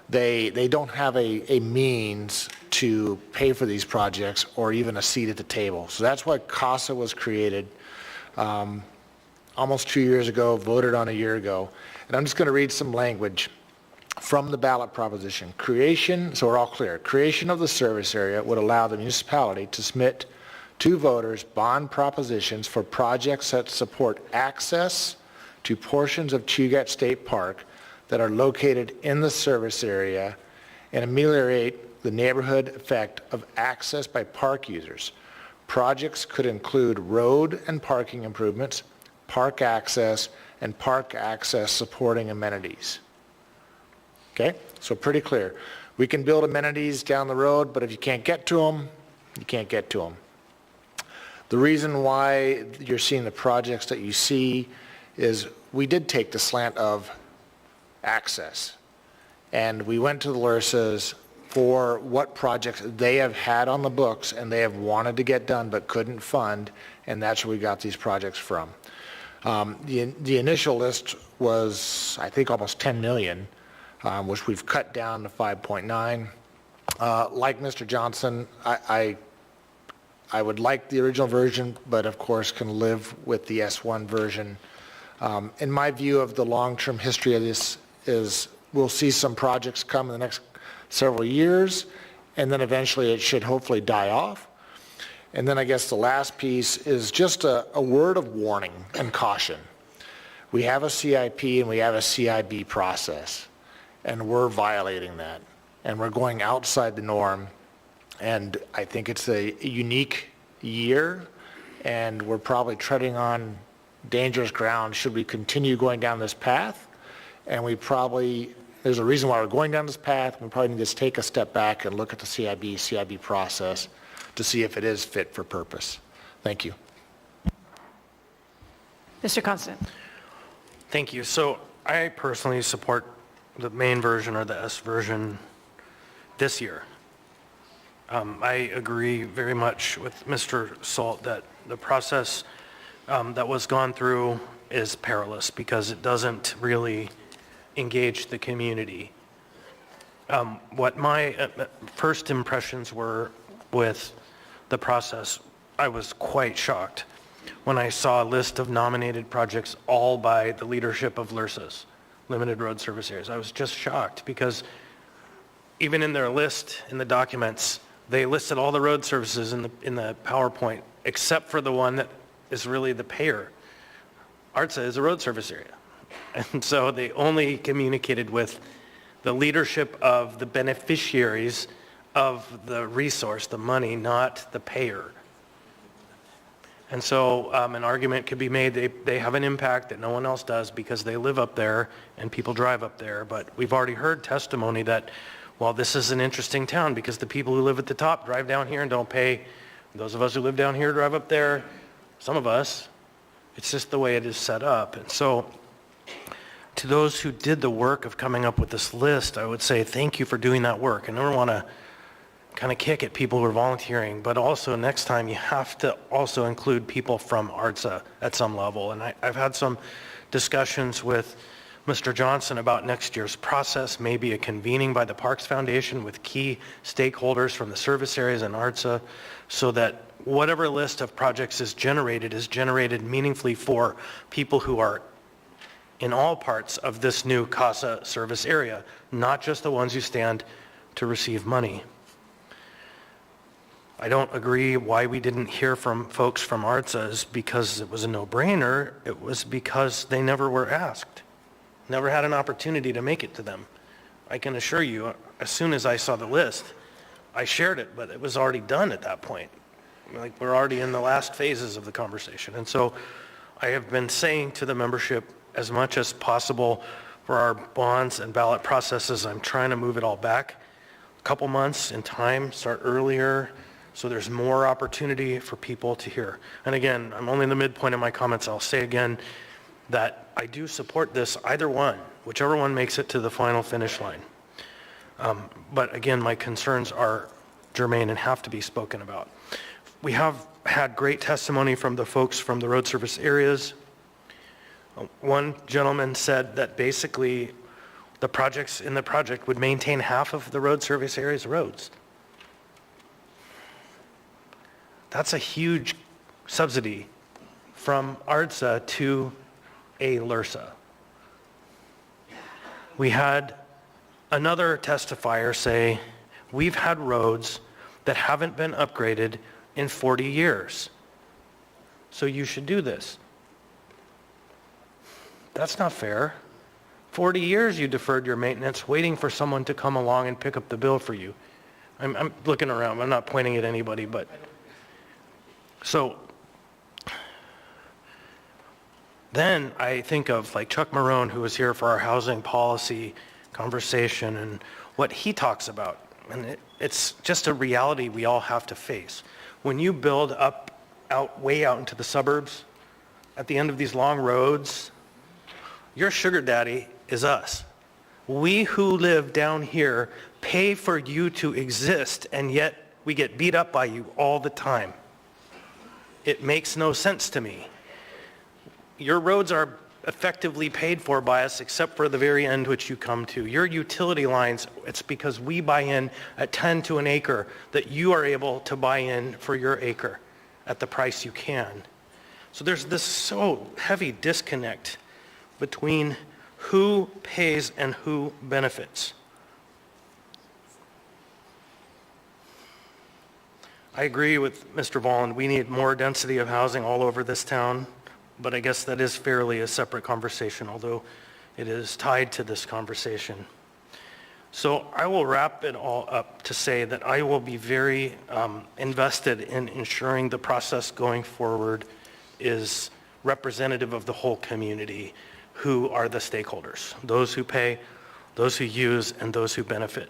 they don't have a means to pay for these projects or even a seat at the table. So that's why CASA was created almost 2 years ago, voted on a year ago. And I'm just going to read some language from the ballot proposition. Creation, so we're all clear, creation of the service area would allow the municipality to submit to voters bond propositions for projects that support access to portions of Chugach State Park that are located in the service area and ameliorate the neighborhood effect of access by park users. Projects could include road and parking improvements, park access, and park access supporting amenities. Okay, so pretty clear. We can build amenities down the road, but if you can't get to them, you can't get to them. The reason why you're seeing the projects that you see is we did take the slant of access, and we went to the LRSAs for what projects they have had on the books and they have wanted to get done but couldn't fund, and that's where we got these projects from. The initial list was, I think, almost 10 million, which we've cut down to 5.9. Like Mr. Johnson, I would like the original version, but of course can live with the S1 version. In my view of the long-term history of this is we'll see some projects come in the next several years, and then eventually it should hopefully die off. And then I guess the last piece is just a word of warning and caution. We have a CIP and we have a CIB process, and we're violating that, and we're going outside the norm. And I think it's a unique year, and we're probably treading on dangerous ground should we continue going down this path. And there's a reason why we're going down this path. We probably need to take a step back and look at the CIB process to see if it is fit for purpose. Thank you. Mr. Constant. Thank you. So I personally support the main version or the S version this year. I agree very much with Mr. Salt that the process that was gone through is perilous because it doesn't really engage the community. What my first impressions were with the process, I was quite shocked when I saw a list of nominated projects all by the leadership of LRSAs, Limited Road Service Areas. I was just shocked because even in their list, in the documents, they listed all the road services in the PowerPoint, except for the one that is really the payer. ARTSA is a road service area. And so they only communicated with the leadership of the beneficiaries of the resource, the money, not the payer. And so an argument could be made they have an impact that no one else does because they live up there and people drive up there. But we've already heard testimony that, well, this is an interesting town because the people who live at the top drive down here and don't pay. Those of us who live down here drive up there. Some of us, it's just the way it is set up. And so to those who did the work of coming up with this list, I would say thank you for doing that work. I never want to kind of kick at people who are volunteering, but also next time you have to also include people from ARTSA at some level. And I've had some discussions with Mr. Johnson about next year's process, maybe a convening by the Parks Foundation with key stakeholders from the service areas and ARTSA, so that whatever list of projects is generated meaningfully for people who are in all parts of this new CASA service area, not just the ones who stand to receive money. I don't agree why we didn't hear from folks from ARTSA because it was a no-brainer. It was because they never were asked, never had an opportunity to make it to them. I can assure you, as soon as I saw the list, I shared it, but it was already done at that point. Like, we're already in the last phases of the conversation. And so I have been saying to the membership as much as possible for our bonds and ballot processes, I'm trying to move it all back a couple months in time, start earlier, so there's more opportunity for people to hear. And again, I'm only in the midpoint of my comments. I'll say again that I do support this, either one, whichever one makes it to the final finish line. But again, my concerns are germane and have to be spoken about. We have had great testimony from the folks from the road service areas. One gentleman said that basically the projects in the project would maintain half of the road service area's roads. That's a huge subsidy from ARTSA to a LRSA. We had another testifier say, we've had roads that haven't been upgraded in 40 years. So you should do this. That's not fair. 40 years you deferred your maintenance, waiting for someone to come along and pick up the bill for you. I'm looking around, I'm not pointing at anybody, but... So, then I think of like Chuck Marone, who was here for our housing policy conversation, and what he talks about. And it's just a reality we all have to face. When you build way out into the suburbs, at the end of these long roads, your sugar daddy is us. We who live down here pay for you to exist, and yet we get beat up by you all the time. It makes no sense to me. Your roads are effectively paid for by us, except for the very end which you come to. Your utility lines, it's because we buy in at 10 to an acre that you are able to buy in for your acre at the price you can. So there's this so heavy disconnect between who pays and who benefits. I agree with Mr. Volland. We need more density of housing all over this town, but I guess that is fairly a separate conversation, although it is tied to this conversation. So I will wrap it all up to say that I will be very invested in ensuring the process going forward is representative of the whole community, who are the stakeholders, those who pay, those who use, and those who benefit.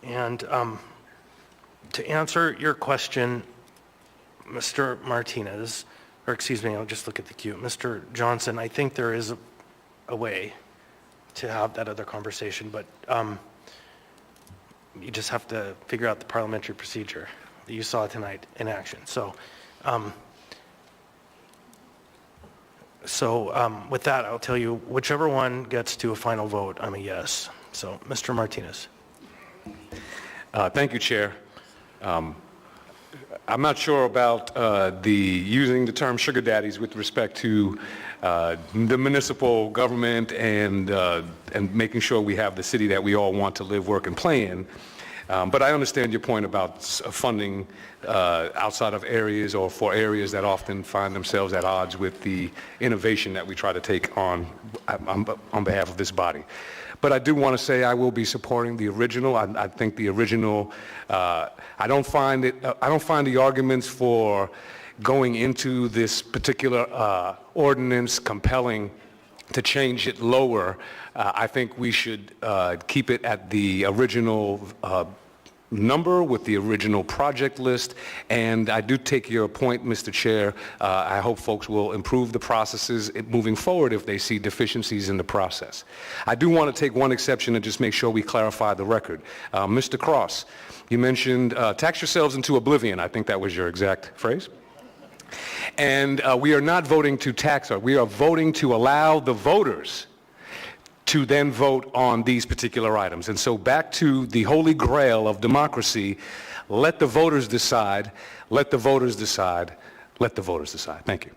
And to answer your question, Mr. Martinez, or excuse me, I'll just look at the queue. Mr. Johnson, I think there is a way to have that other conversation, but you just have to figure out the parliamentary procedure that you saw tonight in action. So with that, I'll tell you, whichever one gets to a final vote, I'm a yes. So, Mr. Martinez. Thank you, Chair. I'm not sure about using the term sugar daddies with respect to the municipal government and making sure we have the city that we all want to live, work, and play in. But I understand your point about funding outside of areas or for areas that often find themselves at odds with the innovation that we try to take on behalf of this body. But I do want to say I will be supporting the original. I think the original, I don't find the arguments for going into this particular ordinance compelling to change it lower. I think we should keep it at the original number with the original project list. And I do take your point, Mr. Chair. I hope folks will improve the processes moving forward if they see deficiencies in the process. I do want to take one exception and just make sure we clarify the record. Mr. Cross, you mentioned tax yourselves into oblivion. I think that was your exact phrase. And we are not voting to tax, we are voting to allow the voters to then vote on these particular items. And so back to the holy grail of democracy, let the voters decide, let the voters decide, let the voters decide. Thank you.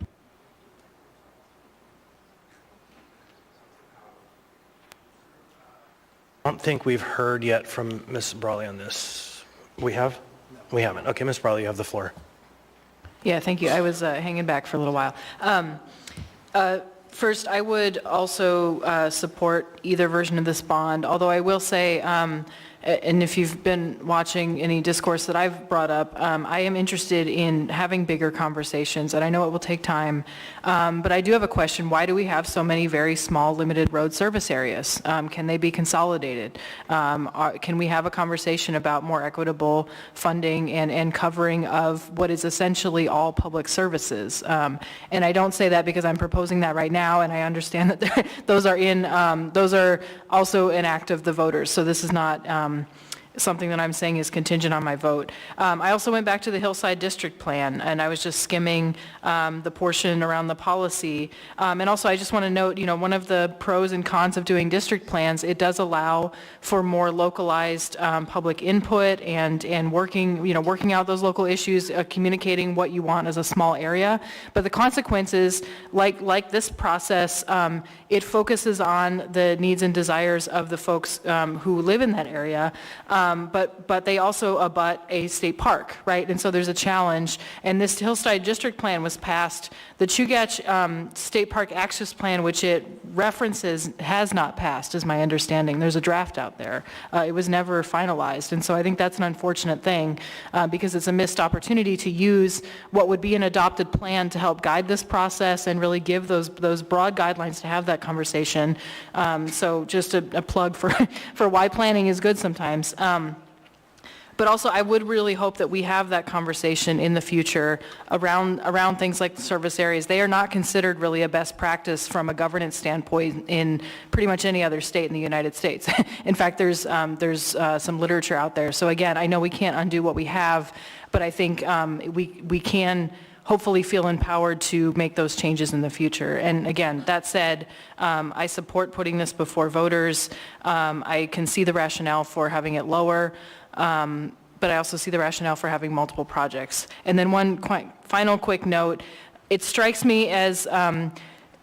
I don't think we've heard yet from Ms. Brawley on this. We have? No. We haven't. Okay, Ms. Brawley, you have the floor. Yeah, thank you. I was hanging back for a little while. First, I would also support either version of this bond, although I will say, and if you've been watching any discourse that I've brought up, I am interested in having bigger conversations, and I know it will take time, but I do have a question. Why do we have so many very small, limited road service areas? Can they be consolidated? Can we have a conversation about more equitable funding and covering of what is essentially all public services? And I don't say that because I'm proposing that right now, and I understand that those are also an act of the voters, so this is not something that I'm saying is contingent on my vote. I also went back to the Hillside District Plan, and I was just skimming the portion around the policy. And also, I just want to note, one of the pros and cons of doing district plans, it does allow for more localized public input and working out those local issues, communicating what you want as a small area. But the consequences, like this process, it focuses on the needs and desires of the folks who live in that area. but they also abut a state park, right? And so there's a challenge. And this Hillside District Plan was passed. The Chugach State Park Access Plan, which it references, has not passed, is my understanding. There's a draft out there. It was never finalized. And so I think that's an unfortunate thing because it's a missed opportunity to use what would be an adopted plan to help guide this process and really give those broad guidelines to have that conversation. So just a plug for why planning is good sometimes. But also, I would really hope that we have that conversation in the future around things like the service areas. They are not considered really a best practice from a governance standpoint in pretty much any other state in the United States. In fact, there's some literature out there. So again, I know we can't undo what we have, but I think we can hopefully feel empowered to make those changes in the future. And again, that said, I support putting this before voters. I can see the rationale for having it lower, but I also see the rationale for having multiple projects. And then one final quick note, it strikes me as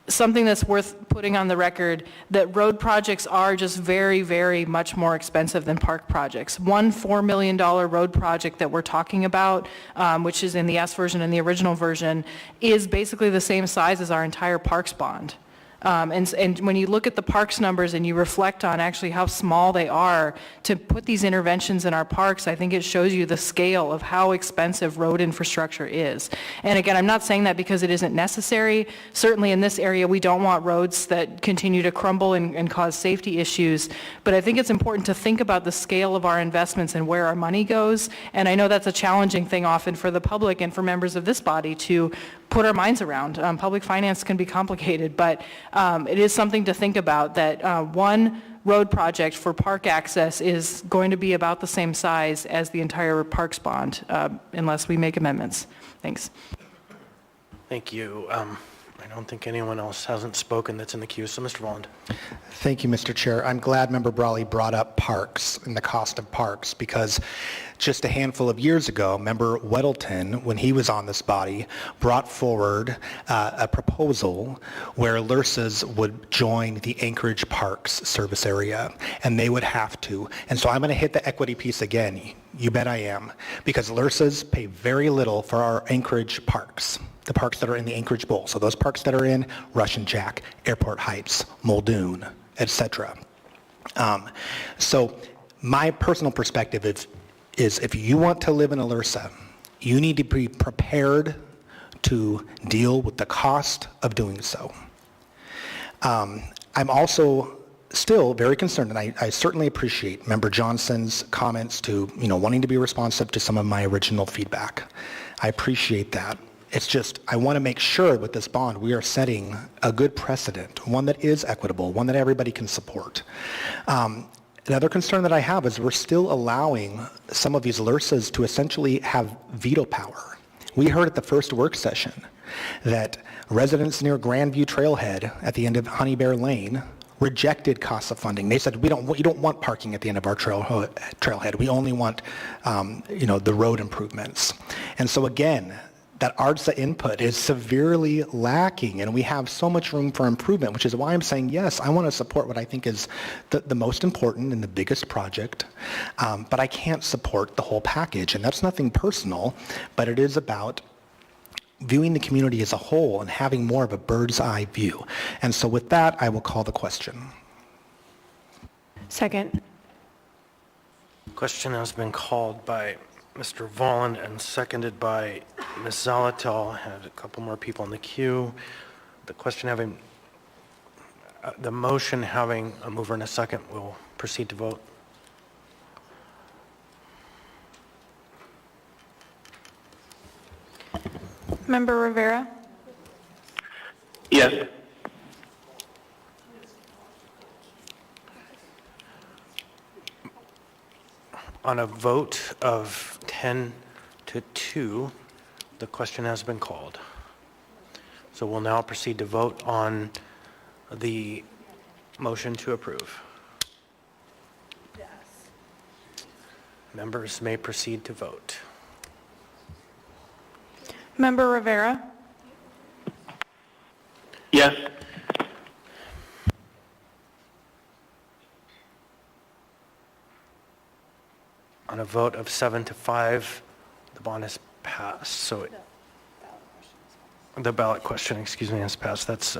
something that's worth putting on the record that road projects are just very, very much more expensive than park projects. One $4 million road project that we're talking about, which is in the S version and the original version, is basically the same size as our entire parks bond. And when you look at the parks numbers and you reflect on actually how small they are to put these interventions in our parks, I think it shows you the scale of how expensive road infrastructure is. And again, I'm not saying that because it isn't necessary. Certainly in this area, we don't want roads that continue to crumble and cause safety issues. But I think it's important to think about the scale of our investments and where our money goes. And I know that's a challenging thing often for the public and for members of this body to put our minds around. Public finance can be complicated, but it is something to think about that one road project for park access is going to be about the same size as the entire parks bond, unless we make amendments. Thanks. Thank you. I don't think anyone else hasn't spoken that's in the queue, so Mr. Volland. Thank you, Mr. Chair. I'm glad Member Brawley brought up parks and the cost of parks because just a handful of years ago, Member Weddleton, when he was on this body, brought forward a proposal where LRSAs would join the Anchorage Parks service area, and they would have to. And so I'm going to hit the equity piece again. You bet I am, because LRSAs pay very little for our Anchorage parks, the parks that are in the Anchorage Bowl. So those parks that are in Russian Jack, Airport Heights, Muldoon, etc. So my personal perspective is if you want to live in a LRSA, you need to be prepared to deal with the cost of doing so. I'm also still very concerned, and I certainly appreciate Member Johnson's comments to, wanting to be responsive to some of my original feedback. I appreciate that. It's just, I want to make sure with this bond we are setting a good precedent, one that is equitable, one that everybody can support. Another concern that I have is we're still allowing some of these LRSAs to essentially have veto power. We heard at the first work session that residents near Grandview Trailhead at the end of Honey Bear Lane rejected CASA funding. They said, you don't want parking at the end of our trailhead. We only want, the road improvements. And so again, that ARDSA input is severely lacking, and we have so much room for improvement, which is why I'm saying, yes, I want to support what I think is the most important and the biggest project, but I can't support the whole package, and that's nothing personal, but it is about viewing the community as a whole and having more of a bird's eye view. And so with that, I will call the question. Second. Question has been called by Mr. Volland and seconded by Ms. Zalatal. Had a couple more people in the queue. The motion having a mover and a second, we'll proceed to vote. Member Rivera? Yes. On a vote of 10 to 2, the question has been called. So we'll now proceed to vote on the motion to approve. Yes. Members may proceed to vote. Member Rivera? Yes. On a vote of 7 to 5, the bond is passed. So the ballot question, excuse me, is passed. That's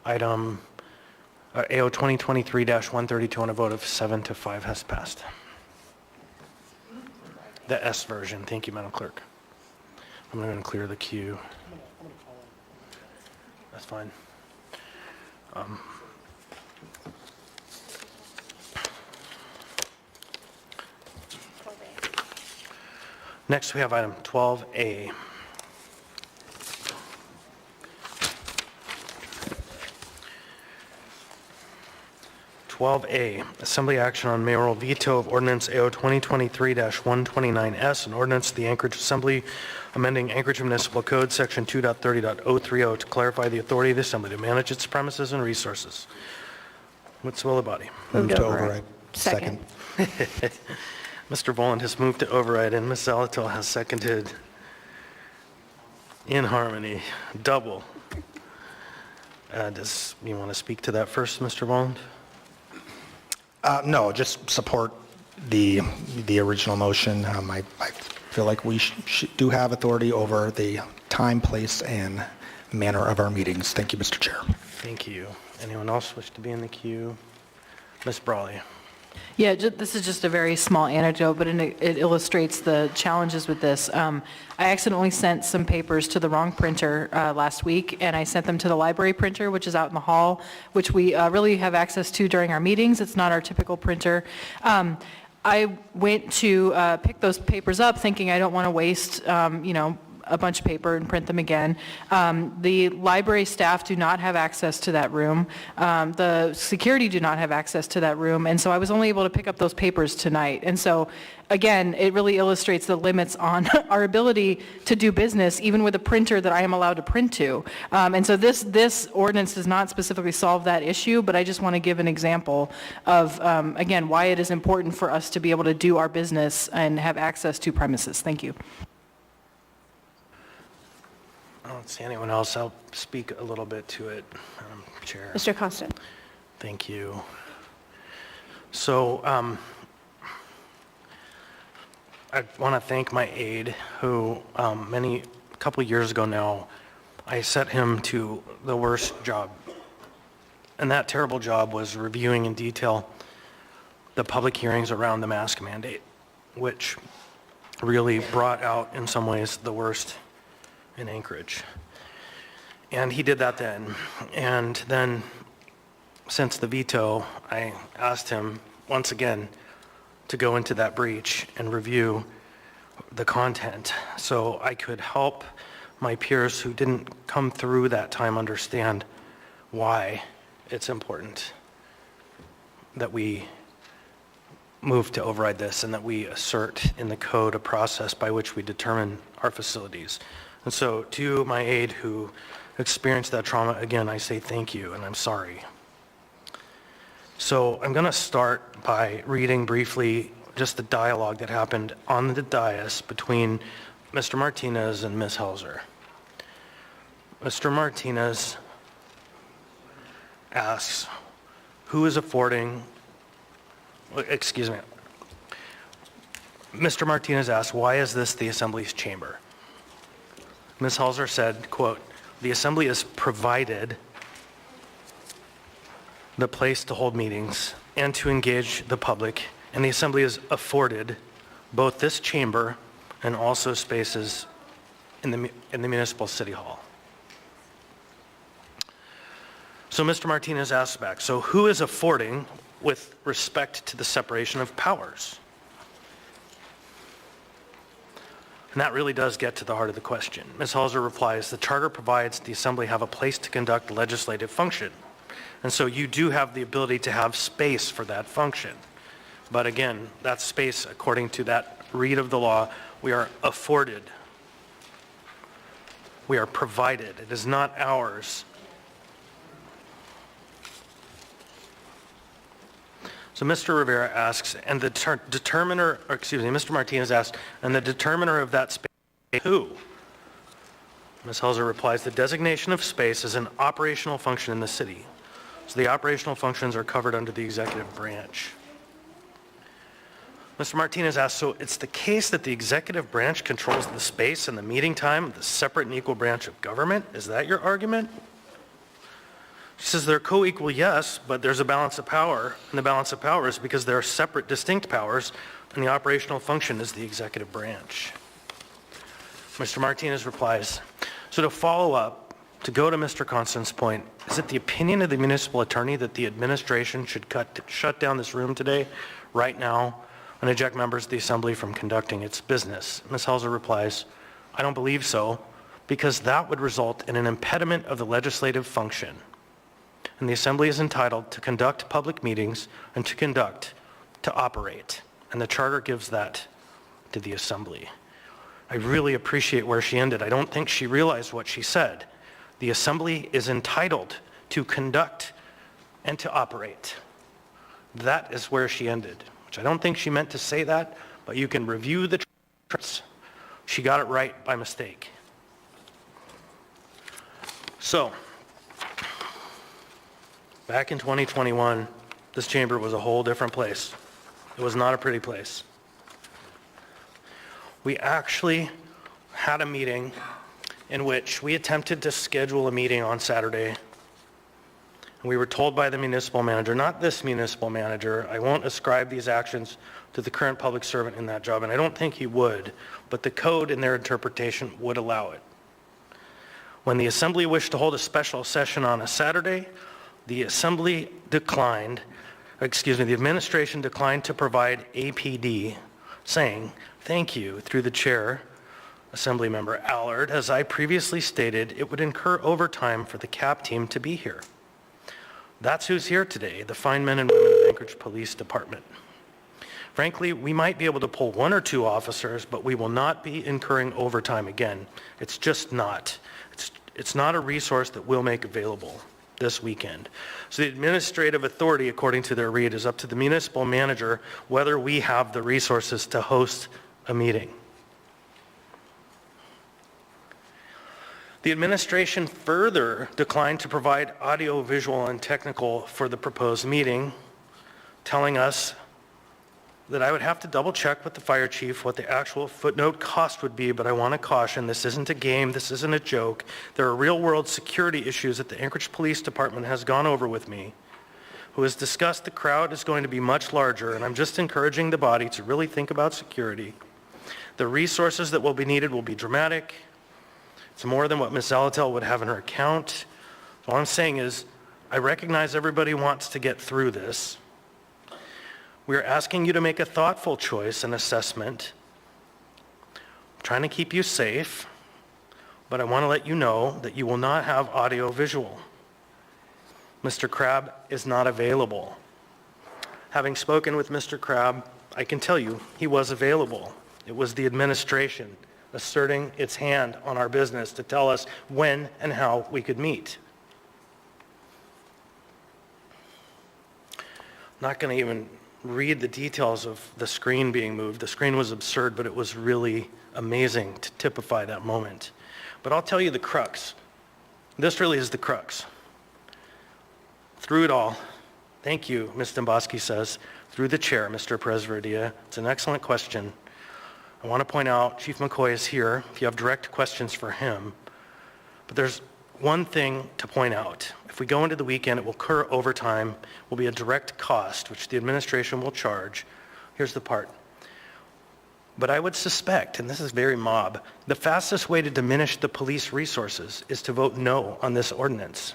item AO 2023-132 on a vote of 7 to 5 has passed. The S version. Thank you, Madam Clerk. I'm going to clear the queue. That's fine. Next, we have item 12A. Assembly action on mayoral veto of ordinance AO 2023-129S, an ordinance of the Anchorage Assembly amending Anchorage Municipal Code Section 2.30.030 to clarify the authority of the Assembly to manage its premises and resources. What's the will of the body? Move to override. Second. Mr. Voland has moved to override, and Ms. Zalatil has seconded in harmony. Double. Does you want to speak to that first, Mr. Voland? No, just support the original motion. I feel like we do have authority over the time, place, and manner of our meetings. Thank you, Mr. Chair. Thank you. Anyone else wish to be in the queue? Ms. Brawley. Yeah, this is just a very small anecdote, but it illustrates the challenges with this. I accidentally sent some papers to the wrong printer last week, and I sent them to the library printer, which is out in the hall, which we really have access to during our meetings. It's not our typical printer. I went to pick those papers up thinking I don't want to waste, a bunch of paper and print them again. The library staff do not have access to that room. The security do not have access to that room. And so I was only able to pick up those papers tonight. And so, again, it really illustrates the limits on our ability to do business, even with a printer that I am allowed to print to. And so this ordinance does not specifically solve that issue, but I just want to give an example of, again, why it is important for us to be able to do our business and have access to premises. Thank you. I don't see anyone else. I'll speak a little bit to it, Madam Chair. Mr. Constant. Thank you. So I want to thank my aide who a couple years ago now, I set him to the worst job. And that terrible job was reviewing in detail the public hearings around the mask mandate, which really brought out in some ways the worst in Anchorage. And he did that then. And then since the veto, I asked him once again to go into that breach and review the content so I could help my peers who didn't come through that time understand why it's important that we move to override this and that we assert in the code a process by which we determine our facilities. And so to my aide who experienced that trauma, again, I say thank you and I'm sorry. So I'm going to start by reading briefly just the dialogue that happened on the dais between Mr. Martinez and Ms. Helzer. Mr. Martinez asks, who is affording, excuse me, Mr. Martinez asks, why is this the Assembly's chamber? Ms. Helzer said, quote, the Assembly is provided the place to hold meetings and to engage the public, and the Assembly is afforded both this chamber and also spaces in the municipal city hall. So Mr. Martinez asks back, so who is affording with respect to the separation of powers? And that really does get to the heart of the question. Ms. Helzer replies, the charter provides the Assembly have a place to conduct legislative function. And so you do have the ability to have space for that function. But again, that space, according to that read of the law, we are afforded. We are provided. It is not ours. So Mr. Rivera asks, and the determiner, or excuse me, Mr. Martinez asks, and the determiner of that space, who? Ms. Helzer replies, the designation of space is an operational function in the city. So the operational functions are covered under the executive branch. Mr. Martinez asked, so it's the case that the executive branch controls the space and the meeting time of the separate and equal branch of government? Is that your argument? She says they're co-equal, yes, but there's a balance of power, and the balance of power is because there are separate, distinct powers, and the operational function is the executive branch. Mr. Martinez replies, so to follow up, to go to Mr. Constance's point, is it the opinion of the municipal attorney that the administration should shut down this room today, right now, and eject members of the assembly from conducting its business? Ms. Helzer replies, I don't believe so, because that would result in an impediment of the legislative function. And the assembly is entitled to conduct public meetings and to operate. And the charter gives that to the assembly. I really appreciate where she ended. I don't think she realized what she said. The assembly is entitled to conduct and to operate. That is where she ended, which I don't think she meant to say that, but you can review the transcripts. She got it right by mistake. So, back in 2021, this chamber was a whole different place. It was not a pretty place. We actually had a meeting in which we attempted to schedule a meeting on Saturday. And we were told by the municipal manager, not this municipal manager, I won't ascribe these actions to the current public servant in that job, and I don't think he would, but the code in their interpretation would allow it. When the assembly wished to hold a special session on a Saturday, the administration declined to provide APD, saying, thank you, through the chair, Assembly Member Allard, as I previously stated, it would incur overtime for the CAP team to be here. That's who's here today, the fine men and women of Anchorage Police Department. Frankly, we might be able to pull one or two officers, but we will not be incurring overtime again. It's just not. It's not a resource that we'll make available this weekend. So the administrative authority, according to their read, is up to the municipal manager whether we have the resources to host a meeting. The administration further declined to provide audio, visual, and technical for the proposed meeting, telling us that I would have to double check with the fire chief what the actual footnote cost would be, but I want to caution, this isn't a game, this isn't a joke. There are real-world security issues that the Anchorage Police Department has gone over with me, who has discussed the crowd is going to be much larger, and I'm just encouraging the body to really think about security. The resources that will be needed will be dramatic. It's more than what Ms. Zalatel would have in her account. All I'm saying is, I recognize everybody wants to get through this. We're asking you to make a thoughtful choice and assessment. I'm trying to keep you safe, but I want to let you know that you will not have audio visual. Mr. Crabb is not available. Having spoken with Mr. Crabb, I can tell you he was available. It was the administration asserting its hand on our business to tell us when and how we could meet. I'm not going to even read the details of the screen being moved. The screen was absurd, but it was really amazing to typify that moment. But I'll tell you the crux. This really is the crux. Through it all, thank you, Ms. Domboski says, through the chair, Mr. Presverdia. It's an excellent question. I want to point out, Chief McCoy is here, if you have direct questions for him. But there's one thing to point out. If we go into the weekend, it will occur overtime, will be a direct cost, which the administration will charge. Here's the part. But I would suspect, and this is very mob, the fastest way to diminish the police resources is to vote no on this ordinance.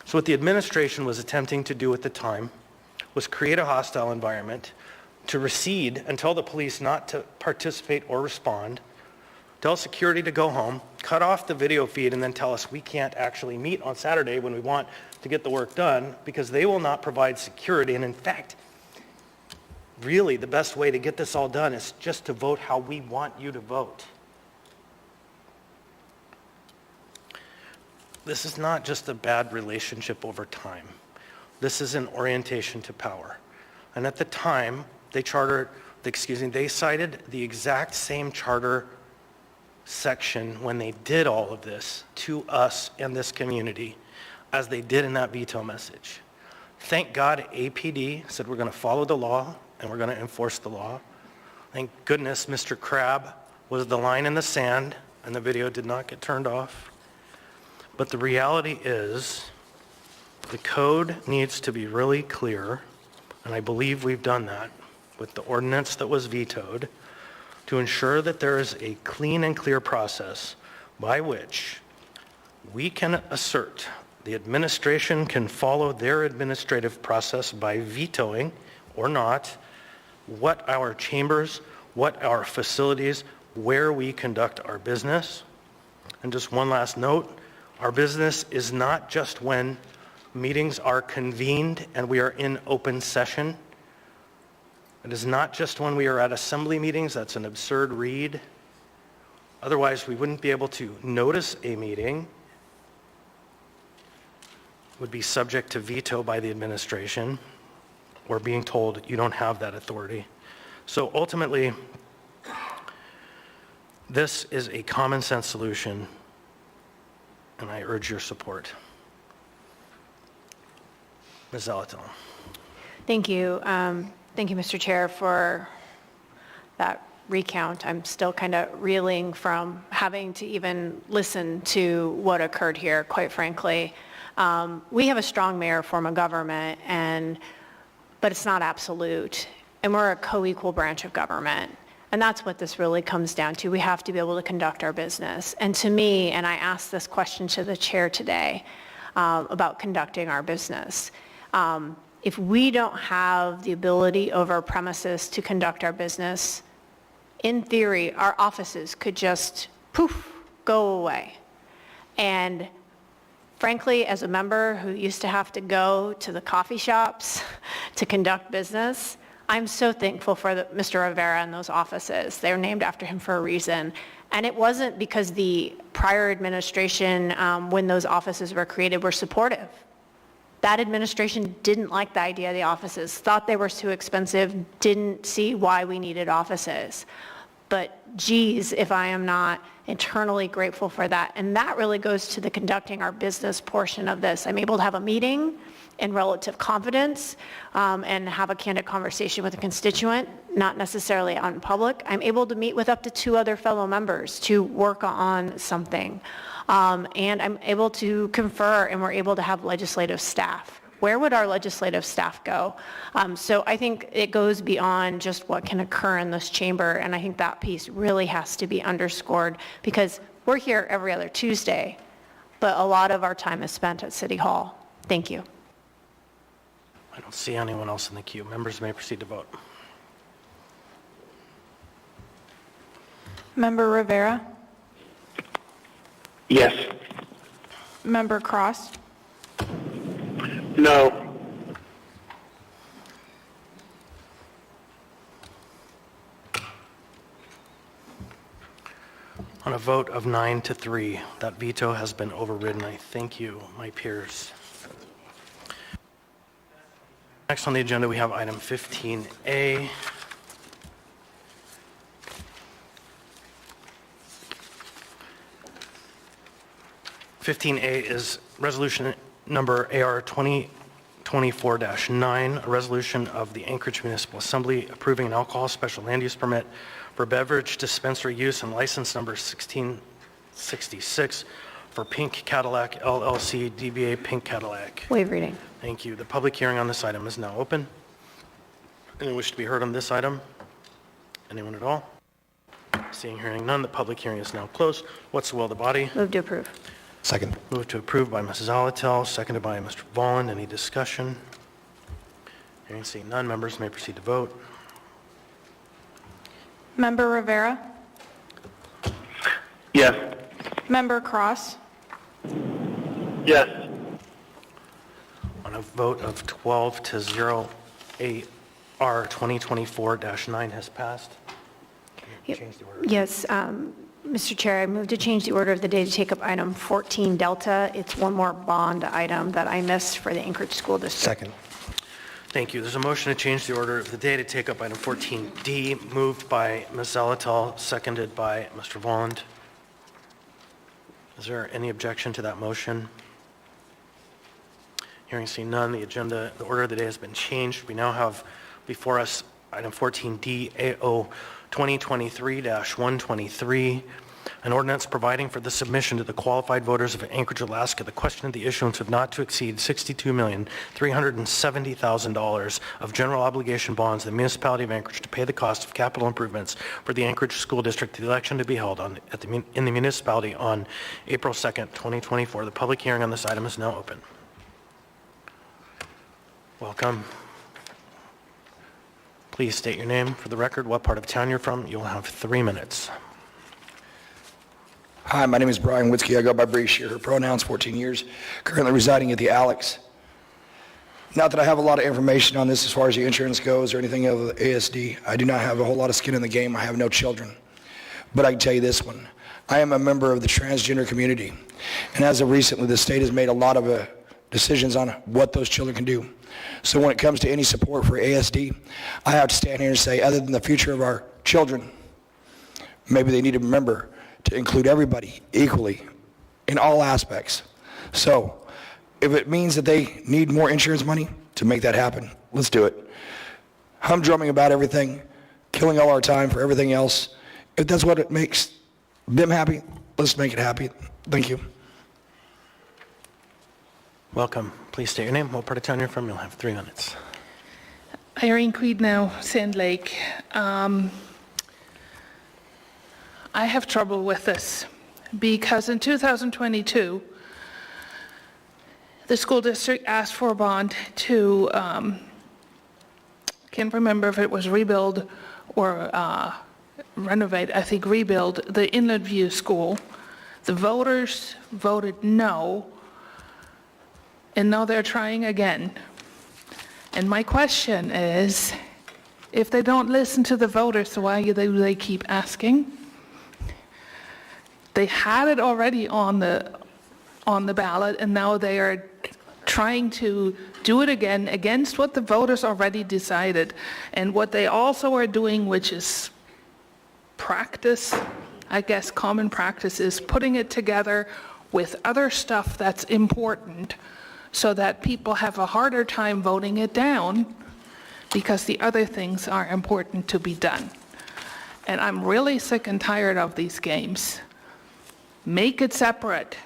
So what the administration was attempting to do at the time was create a hostile environment, to recede and tell the police not to participate or respond, tell security to go home, cut off the video feed, and then tell us we can't actually meet on Saturday when we want to get the work done because they will not provide security. And in fact, really the best way to get this all done is just to vote how we want you to vote. This is not just a bad relationship over time. This is an orientation to power. And at the time, they cited the exact same charter section when they did all of this to us and this community as they did in that veto message. Thank God APD said we're going to follow the law and we're going to enforce the law. Thank goodness Mr. Crabb was the line in the sand and the video did not get turned off. But the reality is the code needs to be really clear, and I believe we've done that with the ordinance that was vetoed, to ensure that there is a clean and clear process by which we can assert the administration can follow their administrative process by vetoing or not what our chambers, what our facilities, where we conduct our business. And just one last note, our business is not just when meetings are convened and we are in open session. It is not just when we are at assembly meetings. That's an absurd read. Otherwise, we wouldn't be able to notice a meeting. Would be subject to veto by the administration or being told you don't have that authority. So ultimately, this is a common sense solution, and I urge your support. Ms. Zalatil. Thank you. Thank you, Mr. Chair, for that recount. I'm still kind of reeling from having to even listen to what occurred here, quite frankly. We have a strong mayor form of government, but it's not absolute. And we're a co-equal branch of government. And that's what this really comes down to. We have to be able to conduct our business. And to me, and I asked this question to the chair today about conducting our business, if we don't have the ability over our premises to conduct our business, in theory, our offices could just poof, go away. And frankly, as a member who used to have to go to the coffee shops to conduct business, I'm so thankful for Mr. Rivera and those offices. They're named after him for a reason. And it wasn't because the prior administration, when those offices were created, were supportive. That administration didn't like the idea of the offices, thought they were too expensive, didn't see why we needed offices. But geez, if I am not eternally grateful for that. And that really goes to the conducting our business portion of this. I'm able to have a meeting in relative confidence and have a candid conversation with a constituent, not necessarily out in public. I'm able to meet with up to 2 other fellow members to work on something. And I'm able to confer, and we're able to have legislative staff. Where would our legislative staff go? So I think it goes beyond just what can occur in this chamber, and I think that piece really has to be underscored because we're here every other Tuesday, but a lot of our time is spent at City Hall. Thank you. I don't see anyone else in the queue. Members may proceed to vote. Member Rivera? Yes. Member Cross? No. On a vote of 9-3, that veto has been overridden. I thank you, my peers. Next on the agenda, we have item 15A. Is resolution number AR 2024-9, a resolution of the Anchorage Municipal Assembly approving an alcohol special land use permit for beverage dispensary use and license number 1666 for Pink Cadillac LLC, DBA Pink Cadillac. Waive reading. Thank you. The public hearing on this item is now open. Anyone wish to be heard on this item? Anyone at all? Seeing, hearing none, the public hearing is now closed. What's the will of the body? Move to approve. Second. Move to approve by Mrs. Zalatil, seconded by Mr. Volland. Any discussion? Hearing, seeing none, members may proceed to vote. Member Rivera? Yes. Member Cross? Yes. On a vote of 12-0, AR 2024-9 has passed. Yep. Change the order. Yes, Mr. Chair, I move to change the order of the day to take up item 14 Delta. It's one more bond item that I missed for the Anchorage School District. Second. Thank you. There's a motion to change the order of the day to take up item 14D, moved by Ms. Zalatil, seconded by Mr. Volland. Is there any objection to that motion? Hearing seen none, the order of the day has been changed. We now have before us Item 14D, AO 2023-123, an ordinance providing for the submission to the qualified voters of Anchorage, Alaska, the question of the issuance of not to exceed $62,370,000 of general obligation bonds in the municipality of Anchorage to pay the cost of capital improvements for the Anchorage School District, the election to be held in the municipality on April 2nd, 2024. The public hearing on this item is now open. Welcome. Please state your name for the record, what part of town you're from. You'll have 3 minutes. Hi, my name is Brian Witzke. I go by Bree Shear. Her pronouns, 14 years. Currently residing at the Alex. Not that I have a lot of information on this as far as the insurance goes or anything of the ASD. I do not have a whole lot of skin in the game. I have no children. But I can tell you this one. I am a member of the transgender community. And as of recently, the state has made a lot of decisions on what those children can do. So when it comes to any support for ASD, I have to stand here and say, other than the future of our children, maybe they need to remember to include everybody equally in all aspects. So if it means that they need more insurance money to make that happen, let's do it. Humdrumming about everything, killing all our time for everything else. If that's what it makes them happy, let's make it happy. Thank you. Welcome. Please state your name, what part of town you're from. You'll have 3 minutes. Irene Queed now, Sand Lake. I have trouble with this because in 2022, the school district asked for a bond to, can't remember if it was rebuild or renovate, I think rebuild the Inlet View School. The voters voted no, and now they're trying again. And my question is, if they don't listen to the voters, why do they keep asking? They had it already on the ballot, and now they are trying to do it again against what the voters already decided. And what they also are doing, which is practice, I guess common practice, is putting it together with other stuff that's important so that people have a harder time voting it down because the other things are important to be done. And I'm really sick and tired of these games. Make it separate.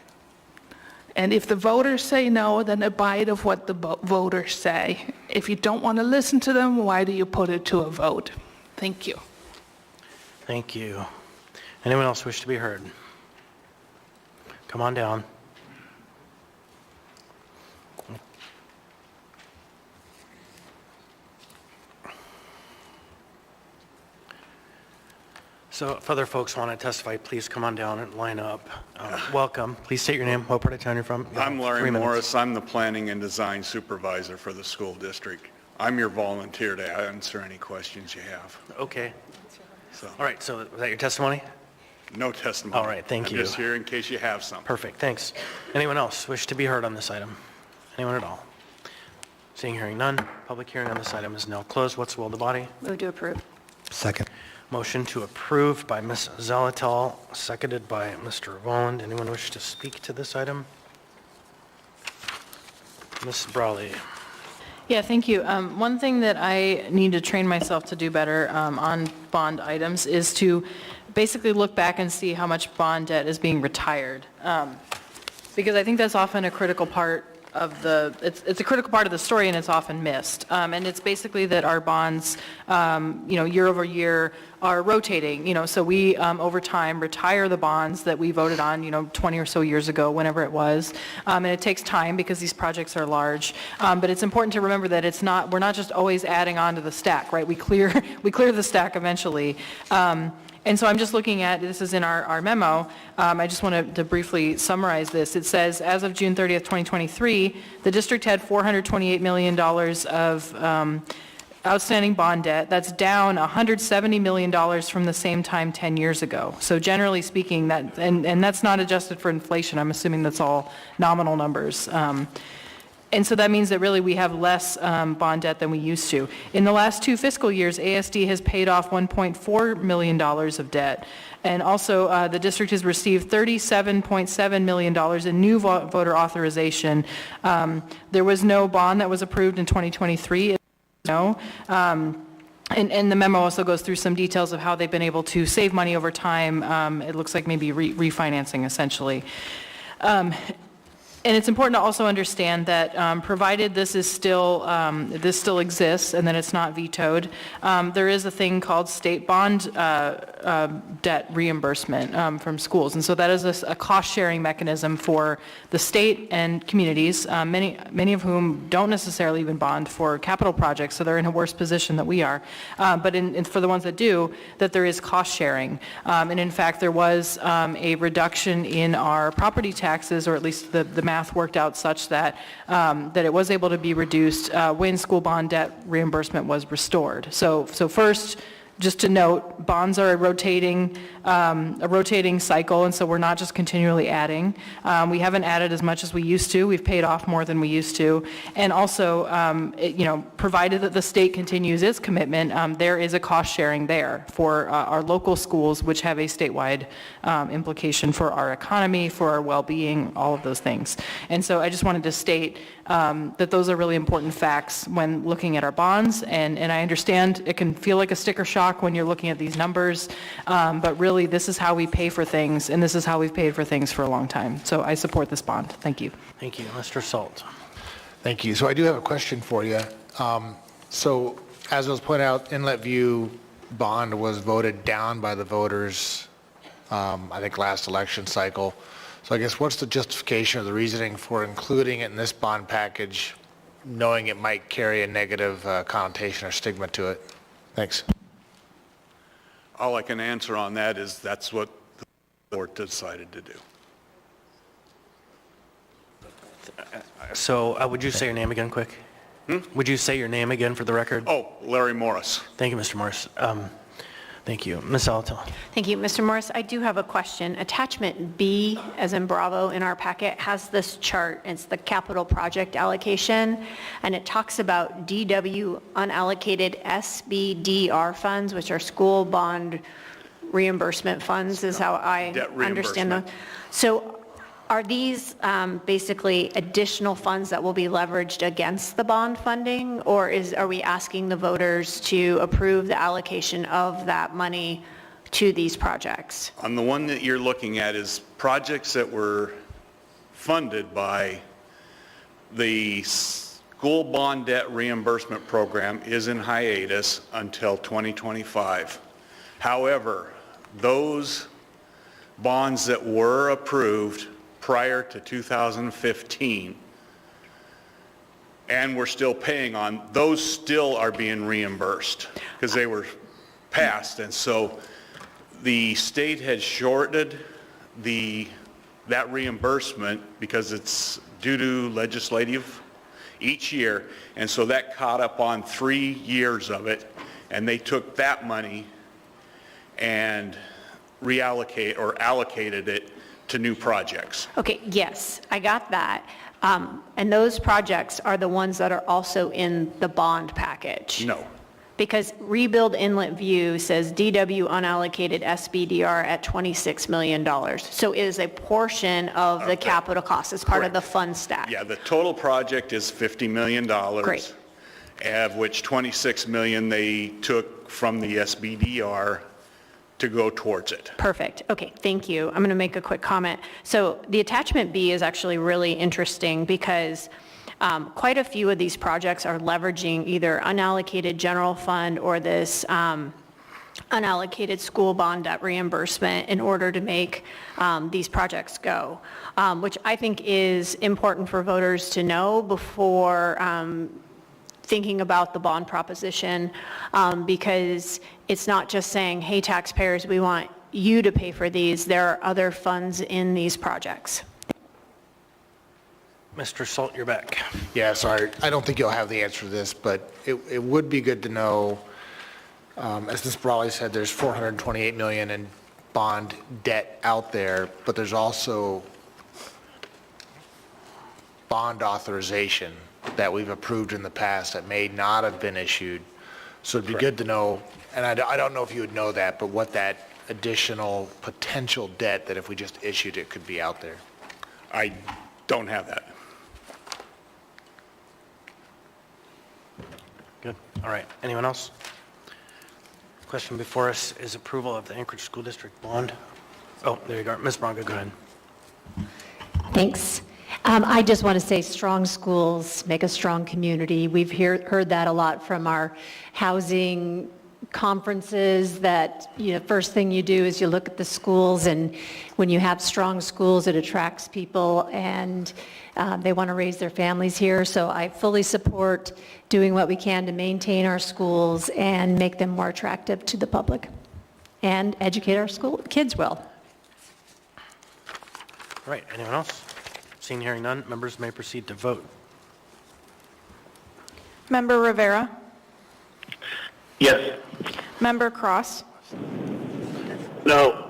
And if the voters say no, then abide of what the voters say. If you don't want to listen to them, why do you put it to a vote? Thank you. Thank you. Anyone else wish to be heard? Come on down. So if other folks want to testify, please come on down and line up. Welcome. Please state your name, what part of town you're from. I'm Larry Morris. I'm the Planning and Design Supervisor for the school district. I'm your volunteer to answer any questions you have. Okay. All right, so is that your testimony? No testimony. All right, thank you. I'm just here in case you have some. Perfect, thanks. Anyone else wish to be heard on this item? Anyone at all? Seeing, hearing none, public hearing on this item is now closed. What's the will of the body? Move to approve. Second. Motion to approve by Ms. Zalatal, seconded by Mr. Rowland. Anyone wish to speak to this item? Ms. Brawley. Yeah, thank you. One thing that I need to train myself to do better on bond items is to basically look back and see how much bond debt is being retired. Because I think that's often a critical part of it's a critical part of the story, and it's often missed. And it's basically that our bonds, year over year are rotating, so we over time retire the bonds that we voted on, 20 or so years ago, whenever it was. And it takes time because these projects are large. But it's important to remember that we're not just always adding on to the stack, right? We clear the stack eventually. And so I'm just looking at, this is in our memo, I just wanted to briefly summarize this. It says, as of June 30th, 2023, the district had $428 million of outstanding bond debt. That's down $170 million from the same time 10 years ago. So generally speaking, and that's not adjusted for inflation. I'm assuming that's all nominal numbers. And so that means that really we have less bond debt than we used to. In the last 2 fiscal years, ASD has paid off $1.4 million of debt. And also the district has received $37.7 million in new voter authorization. There was no bond that was approved in 2023. No. And the memo also goes through some details of how they've been able to save money over time. It looks like maybe refinancing essentially. And it's important to also understand that provided this still exists and that it's not vetoed, there is a thing called state bond debt reimbursement from schools. And so that is a cost-sharing mechanism for the state and communities, many of whom don't necessarily even bond for capital projects, so they're in a worse position than we are. But for the ones that do, that there is cost-sharing. And in fact, there was a reduction in our property taxes, or at least the math worked out such that it was able to be reduced when school bond debt reimbursement was restored. So first, just to note, bonds are a rotating cycle, and so we're not just continually adding. We haven't added as much as we used to. We've paid off more than we used to. And also, provided that the state continues its commitment, there is a cost sharing there for our local schools, which have a statewide implication for our economy, for our well-being, all of those things. And so I just wanted to state that those are really important facts when looking at our bonds, and I understand it can feel like a sticker shock when you're looking at these numbers, but really this is how we pay for things, and this is how we've paid for things for a long time. So I support this bond. Thank you. Thank you. Mr. Salt. Thank you. So I do have a question for you. So as it was pointed out, Inlet View bond was voted down by the voters, I think last election cycle. So I guess what's the justification or the reasoning for including it in this bond package, knowing it might carry a negative connotation or stigma to it? Thanks. All I can answer on that is that's what the board decided to do. So would you say your name again quick? Would you say your name again for the record? Oh, Larry Morris. Thank you, Mr. Morris. Thank you. Ms. Alatal. Thank you. Mr. Morris, I do have a question. Attachment B, as in Bravo, in our packet has this chart. It's the capital project allocation, and it talks about DW unallocated SBDR funds, which are school bond reimbursement funds, is how I understand them. So are these basically additional funds that will be leveraged against the bond funding, or are we asking the voters to approve the allocation of that money to these projects? On the one that you're looking at is projects that were funded by the school bond debt reimbursement program is in hiatus until 2025. However, those bonds that were approved prior to 2015 and we're still paying on, those still are being reimbursed because they were passed. And so the state had shorted that reimbursement because it's due to legislative each year. And so that caught up on 3 years of it, and they took that money and allocated it to new projects. Okay, yes, I got that. And those projects are the ones that are also in the bond package? No. Because Rebuild Inlet View says DW unallocated SBDR at $26 million. So it is a portion of the capital cost. It's part of the fund stack. Yeah, the total project is $50 million. Great. Of which $26 million they took from the SBDR to go towards it. Perfect. Okay, thank you. I'm going to make a quick comment. So the attachment B is actually really interesting because quite a few of these projects are leveraging either unallocated general fund or this unallocated school bond debt reimbursement in order to make these projects go, which I think is important for voters to know before thinking about the bond proposition, because it's not just saying, hey, taxpayers, we want you to pay for these. There are other funds in these projects. Mr. Salt, you're back. Yeah, sorry. I don't think you'll have the answer to this, but it would be good to know, as Ms. Brawley said, there's $428 million in bond debt out there, but there's also bond authorization that we've approved in the past that may not have been issued. So it'd be good to know, and I don't know if you would know that, but what that additional potential debt that if we just issued it could be out there. I don't have that. Good. All right. Anyone else? question before us is approval of the Anchorage School District bond. Oh, there you go. Ms. Branca, go ahead. Thanks. I just want to say strong schools make a strong community. We've heard that a lot from our housing conferences, that first thing you do is you look at the schools, and when you have strong schools, it attracts people, and they want to raise their families here. So I fully support doing what we can to maintain our schools and make them more attractive to the public and educate our school kids well. All right, anyone else? Seeing, hearing none, members may proceed to vote. Member Rivera, Yes. Member Cross, No.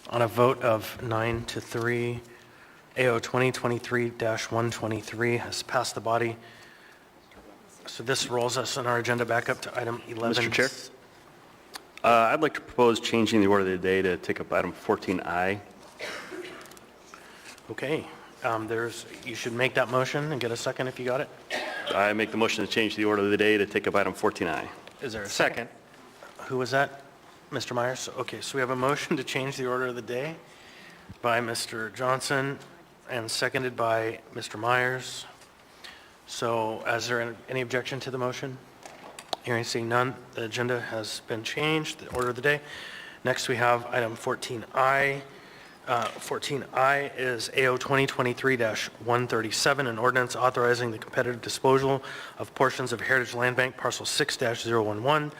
On a vote of 9-3, AO 2023-123 has passed the body. So this rolls us on our agenda back up to item 11. Mr. Chair? I'd like to propose changing the order of the day to take up item 14I. Okay, you should make that motion and get a second if you got it. I make the motion to change the order of the day to take up item 14I. Is there a second? Who was that? Mr. Myers? Okay, so we have a motion to change the order of the day by Mr. Johnson and seconded by Mr. Myers. So is there any objection to the motion? Hearing, seeing none, the agenda has been changed, the order of the day. Next we have item 14I. 14I is AO 2023-137, an ordinance authorizing the competitive disposal of portions of Heritage Land Bank parcel 6-011,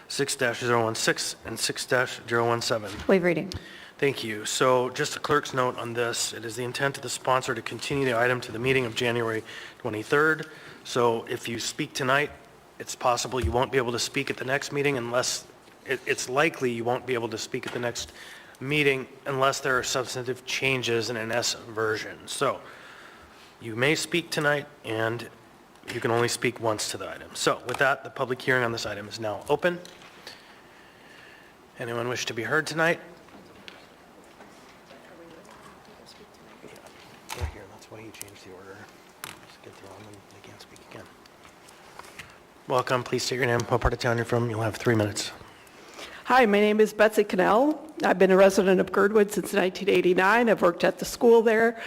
6-016, and 6-017. Waive reading. Thank you. So just a clerk's note on this. It is the intent of the sponsor to continue the item to the meeting of January 23rd. So if you speak tonight, it's possible you won't be able to speak at the next meeting unless, it's likely you won't be able to speak at the next meeting unless there are substantive changes in an S version. So you may speak tonight, and you can only speak once to the item. So with that, the public hearing on this item is now open. Anyone wish to be heard tonight? They're here, that's why he changed the order. Just get through them and they can't speak again. Welcome, please state your name, what part of town you're from. You'll have 3 minutes. Hi, my name is Betsy Cannell. I've been a resident of Girdwood since 1989. I've worked at the school there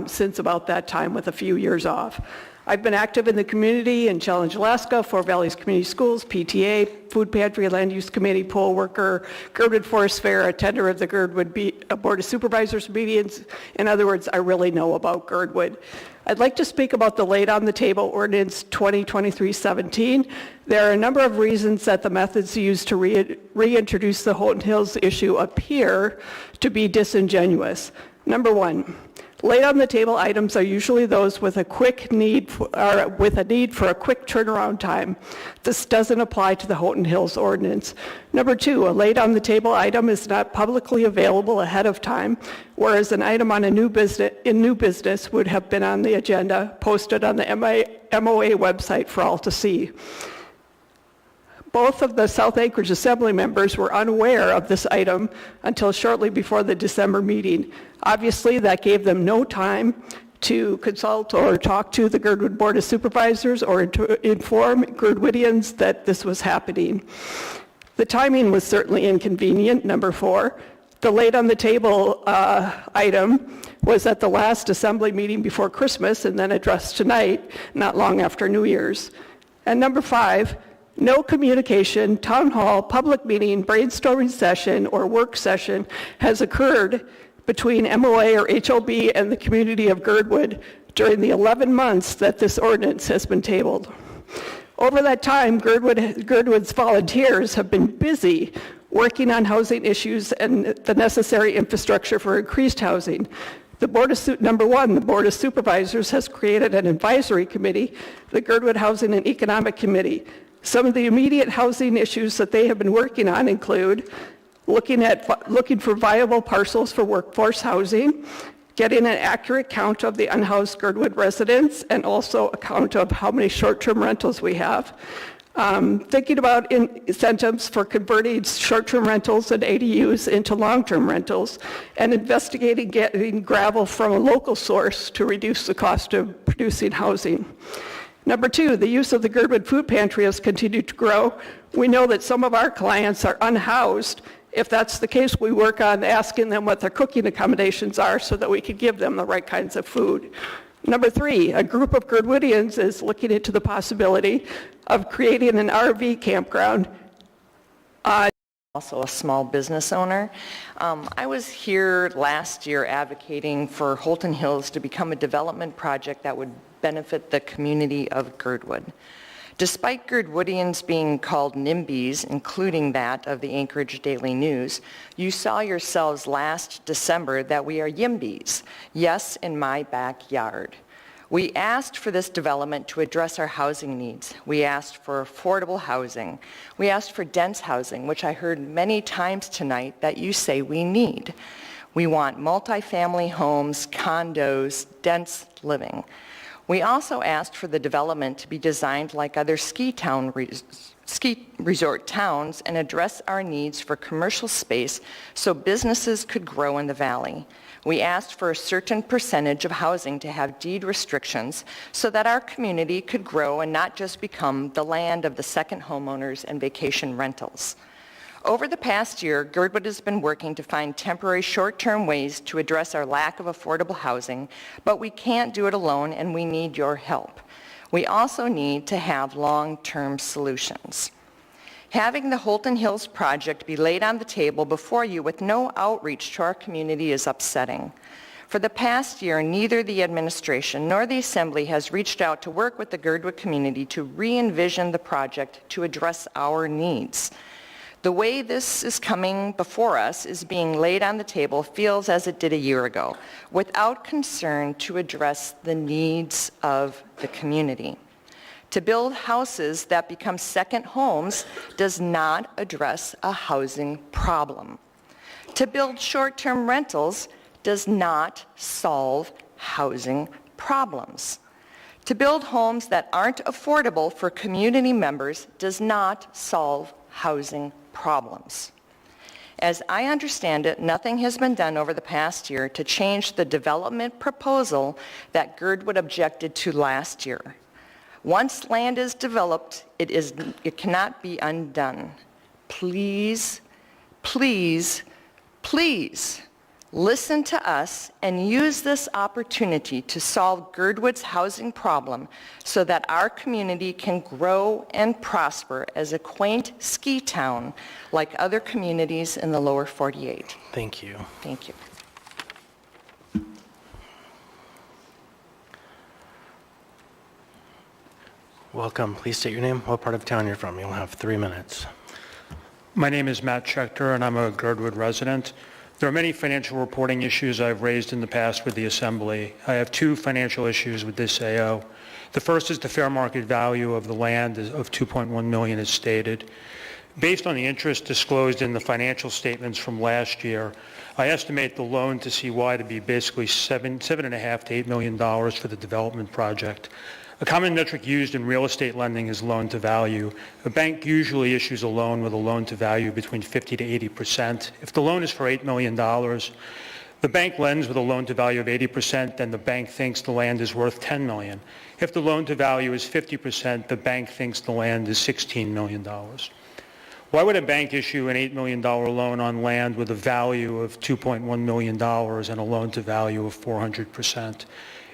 since about that time with a few years off. I've been active in the community in Challenge, Alaska, Four Valleys Community Schools, PTA, Food Pantry, Land Use Committee, poll worker, Girdwood Forest Fair, attender of the Girdwood Board of Supervisors meetings. In other words, I really know about Girdwood. I'd like to speak about the laid on the table ordinance 2023-17. There are a number of reasons that the methods used to reintroduce the Houghton Hills issue appear to be disingenuous. Number one, laid on the table items are usually those with a need for a quick turnaround time. This doesn't apply to the Houghton Hills ordinance. Number two, a laid on the table item is not publicly available ahead of time, whereas an item on new business would have been on the agenda, posted on the MOA website for all to see. Both of the South Anchorage Assembly members were unaware of this item until shortly before the December meeting. Obviously, that gave them no time to consult or talk to the Girdwood Board of Supervisors or to inform Girdwoodians that this was happening. The timing was certainly inconvenient. Number four, the laid on the table item was at the last Assembly meeting before Christmas and then addressed tonight, not long after New Year's. And number five, no communication, town hall, public meeting, brainstorming session, or work session has occurred between MOA or HOB and the community of Girdwood during the 11 months that this ordinance has been tabled. Over that time, Girdwood's volunteers have been busy working on housing issues and the necessary infrastructure for increased housing. Number one, the Board of Supervisors has created an advisory committee, the Girdwood Housing and Economic Committee. Some of the immediate housing issues that they have been working on include looking for viable parcels for workforce housing, getting an accurate count of the unhoused Girdwood residents, and also a count of how many short-term rentals we have. Thinking about incentives for converting short-term rentals and ADUs into long-term rentals, and investigating getting gravel from a local source to reduce the cost of producing housing. Number two, the use of the Girdwood Food Pantry has continued to grow. We know that some of our clients are unhoused. If that's the case, we work on asking them what their cooking accommodations are so that we can give them the right kinds of food. Number three, a group of Girdwoodians is looking into the possibility of creating an RV campground. Also a small business owner. I was here last year advocating for Holton Hills to become a development project that would benefit the community of Girdwood. Despite Girdwoodians being called NIMBYs, including that of the Anchorage Daily News, you saw yourselves last December that we are YIMBYs, yes, in my backyard. We asked for this development to address our housing needs. We asked for affordable housing. We asked for dense housing, which I heard many times tonight that you say we need. We want multifamily homes, condos, dense living. We also asked for the development to be designed like other ski resort towns and address our needs for commercial space so businesses could grow in the valley. We asked for a certain percentage of housing to have deed restrictions so that our community could grow and not just become the land of the second homeowners and vacation rentals. Over the past year, Girdwood has been working to find temporary short-term ways to address our lack of affordable housing, but we can't do it alone and we need your help. We also need to have long-term solutions. Having the Holton Hills project be laid on the table before you with no outreach to our community is upsetting. For the past year, neither the administration nor the Assembly has reached out to work with the Girdwood community to re-envision the project to address our needs. The way this is coming before us is being laid on the table feels as it did a year ago, without concern to address the needs of the community. To build houses that become second homes does not address a housing problem. To build short-term rentals does not solve housing problems. To build homes that aren't affordable for community members does not solve housing problems. As I understand it, nothing has been done over the past year to change the development proposal that Girdwood objected to last year. Once land is developed, it cannot be undone. Please, please, please listen to us and use this opportunity to solve Girdwood's housing problem so that our community can grow and prosper as a quaint ski town like other communities in the lower 48. Thank you. Thank you. Welcome. Please state your name, what part of town you're from. You'll have 3 minutes. My name is Matt Schechter, and I'm a Girdwood resident. There are many financial reporting issues I've raised in the past with the Assembly. I have 2 financial issues with this AO. The first is the fair market value of the land of $2.1 million as stated. Based on the interest disclosed in the financial statements from last year, I estimate the loan to CY to be basically $7.5 to $8 million for the development project. A common metric used in real estate lending is loan to value. A bank usually issues a loan with a loan to value between 50 to 80%. If the loan is for $8 million, the bank lends with a loan to value of 80%, then the bank thinks the land is worth $10 million. If the loan to value is 50%, the bank thinks the land is $16 million. Why would a bank issue an $8 million loan on land with a value of $2.1 million and a loan to value of 400%?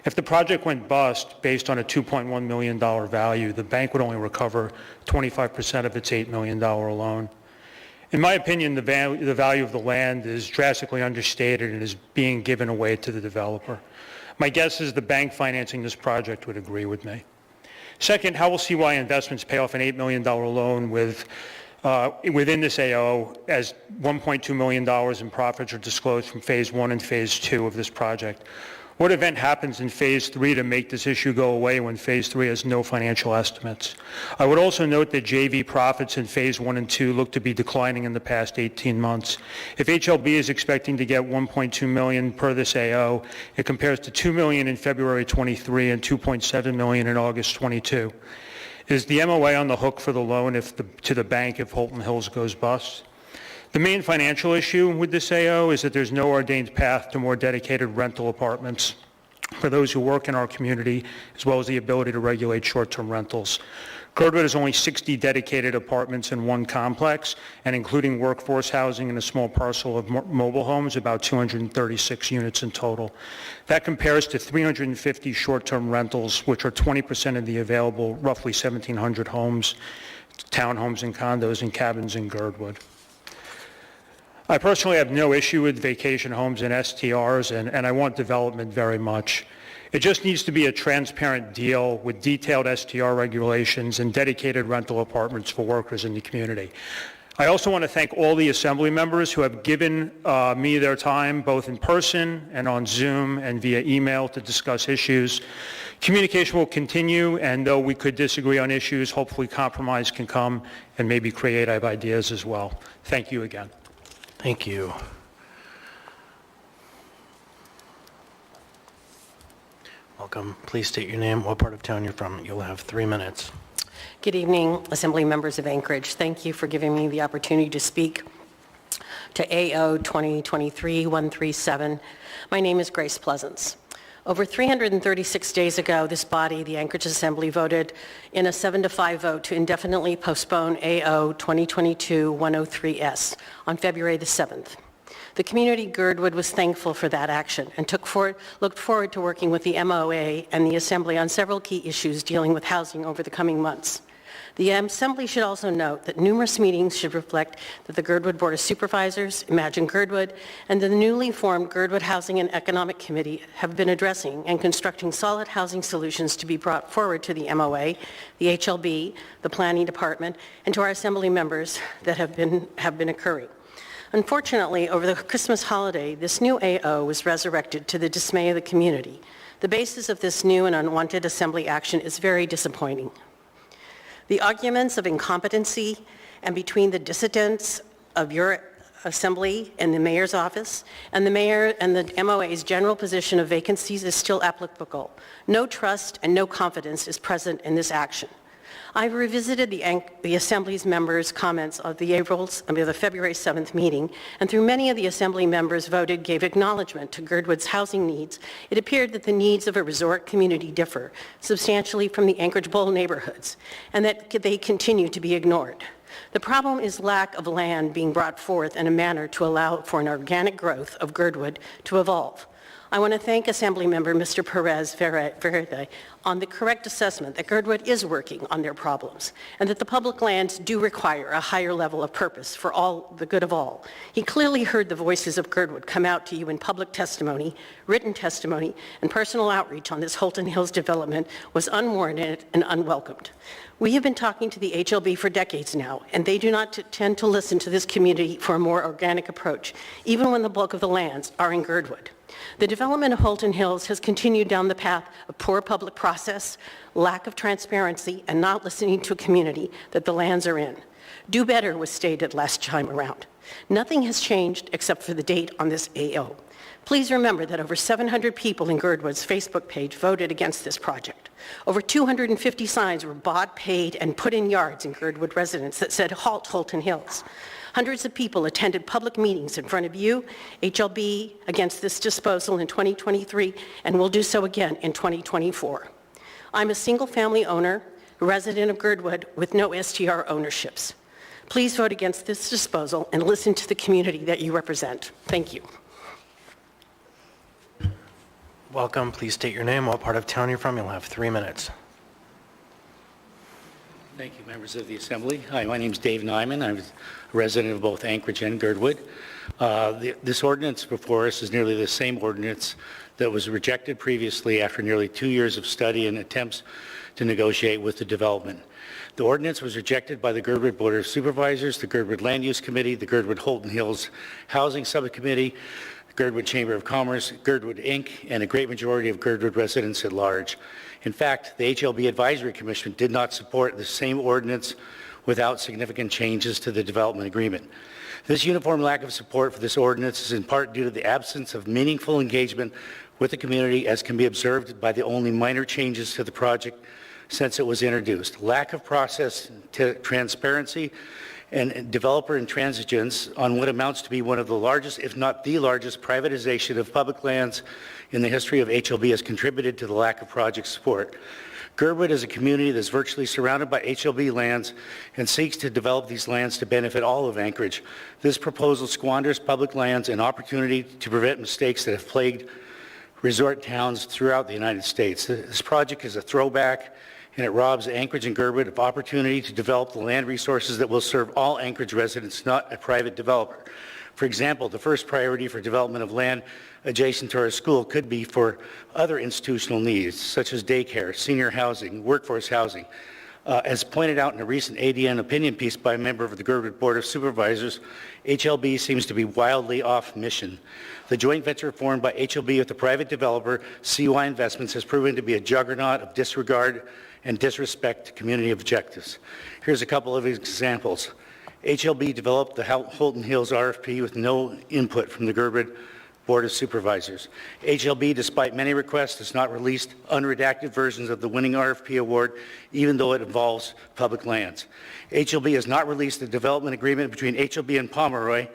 If the project went bust based on a $2.1 million value, the bank would only recover 25% of its $8 million loan. In my opinion, the value of the land is drastically understated and is being given away to the developer. My guess is the bank financing this project would agree with me. Second, how will CY Investments pay off an $8 million loan within this AO as $1.2 million in profits are disclosed from Phase 1 and Phase 2 of this project? What event happens in Phase 3 to make this issue go away when Phase 3 has no financial estimates? I would also note that JV profits in Phase 1 and 2 look to be declining in the past 18 months. If HLB is expecting to get $1.2 million per this AO, it compares to $2 million in February 23 and $2.7 million in August 22. Is the MOA on the hook for the loan to the bank if Holton Hills goes bust? The main financial issue with this AO is that there's no ordained path to more dedicated rental apartments. for those who work in our community, as well as the ability to regulate short-term rentals. Girdwood has only 60 dedicated apartments in one complex, and including workforce housing and a small parcel of mobile homes, about 236 units in total. That compares to 350 short-term rentals, which are 20% of the available roughly 1,700 homes, townhomes and condos and cabins in Girdwood. I personally have no issue with vacation homes and STRs, and I want development very much. It just needs to be a transparent deal with detailed STR regulations and dedicated rental apartments for workers in the community. I also want to thank all the Assembly members who have given me their time, both in person and on Zoom and via email, to discuss issues. Communication will continue, and though we could disagree on issues, hopefully compromise can come and maybe creative ideas as well. Thank you again. Thank you. Welcome. Please state your name, what part of town you're from. You'll have 3 minutes. Good evening, Assembly members of Anchorage. Thank you for giving me the opportunity to speak to AO 2023-137. My name is Grace Pleasance. Over 336 days ago, this body, the Anchorage Assembly, voted in a 7-5 vote to indefinitely postpone AO 2022-103S on February the 7th. The community Girdwood was thankful for that action and looked forward to working with the MOA and the Assembly on several key issues dealing with housing over the coming months. The Assembly should also note that numerous meetings should reflect that the Girdwood Board of Supervisors, Imagine Girdwood, and the newly formed Girdwood Housing and Economic Committee have been addressing and constructing solid housing solutions to be brought forward to the MOA, the HLB, the Planning Department, and to our Assembly members that have been occurring. Unfortunately, over the Christmas holiday, this new AO was resurrected to the dismay of the community. The basis of this new and unwanted Assembly action is very disappointing. The arguments of incompetency and between the dissidents of your Assembly and the Mayor's office and the Mayor and the MOA's general position of vacancies is still applicable. No trust and no confidence is present in this action. I've revisited the Assembly's members' comments of the February 7th meeting, and through many of the Assembly members voted gave acknowledgement to Girdwood's housing needs. It appeared that the needs of a resort community differ substantially from the Anchorage Bowl neighborhoods, and that they continue to be ignored. The problem is lack of land being brought forth in a manner to allow for an organic growth of Girdwood to evolve. I want to thank Assembly Member Mr. Perez Verde on the correct assessment that Girdwood is working on their problems and that the public lands do require a higher level of purpose for the good of all. He clearly heard the voices of Girdwood come out to you in public testimony, written testimony, and personal outreach on this Holton Hills development was unwarranted and unwelcomed. We have been talking to the HLB for decades now, and they do not tend to listen to this community for a more organic approach, even when the bulk of the lands are in Girdwood. The development of Holton Hills has continued down the path of poor public process, lack of transparency, and not listening to a community that the lands are in. Do better was stated last time around. Nothing has changed except for the date on this AO. Please remember that over 700 people in Girdwood's Facebook page voted against this project. Over 250 signs were bought, paid, and put in yards in Girdwood residents that said, "Halt Holton Hills." Hundreds of people attended public meetings in front of you, HLB, against this disposal in 2023, and will do so again in 2024. I'm a single-family owner, a resident of Girdwood with no STR ownerships. Please vote against this disposal and listen to the community that you represent. Thank you. Welcome. Please state your name, what part of town you're from. You'll have 3 minutes. Thank you, members of the Assembly. Hi, my name is Dave Nyman. I'm a resident of both Anchorage and Girdwood. This ordinance before us is nearly the same ordinance that was rejected previously after nearly 2 years of study and attempts to negotiate with the development. The ordinance was rejected by the Girdwood Board of Supervisors, the Girdwood Land Use Committee, the Girdwood Holton Hills Housing Subcommittee, the Girdwood Chamber of Commerce, Girdwood Inc., and a great majority of Girdwood residents at large. In fact, the HLB Advisory Commission did not support the same ordinance without significant changes to the development agreement. This uniform lack of support for this ordinance is in part due to the absence of meaningful engagement with the community, as can be observed by the only minor changes to the project since it was introduced. Lack of process transparency and developer intransigence on what amounts to be one of the largest, if not the largest, privatization of public lands in the history of HLB has contributed to the lack of project support. Girdwood is a community that's virtually surrounded by HLB lands and seeks to develop these lands to benefit all of Anchorage. This proposal squanders public lands and opportunity to prevent mistakes that have plagued resort towns throughout the United States. This project is a throwback, and it robs Anchorage and Girdwood of opportunity to develop the land resources that will serve all Anchorage residents, not a private developer. For example, the first priority for development of land adjacent to our school could be for other institutional needs, such as daycare, senior housing, workforce housing. As pointed out in a recent ADN opinion piece by a member of the Girdwood Board of Supervisors, HLB seems to be wildly off mission. The joint venture formed by HLB with the private developer, CY Investments, has proven to be a juggernaut of disregard and disrespect to community objectives. Here's a couple of examples. HLB developed the Holton Hills RFP with no input from the Girdwood Board of Supervisors. HLB, despite many requests, has not released unredacted versions of the winning RFP award, even though it involves public lands. HLB has not released the development agreement between HLB and Pomeroy,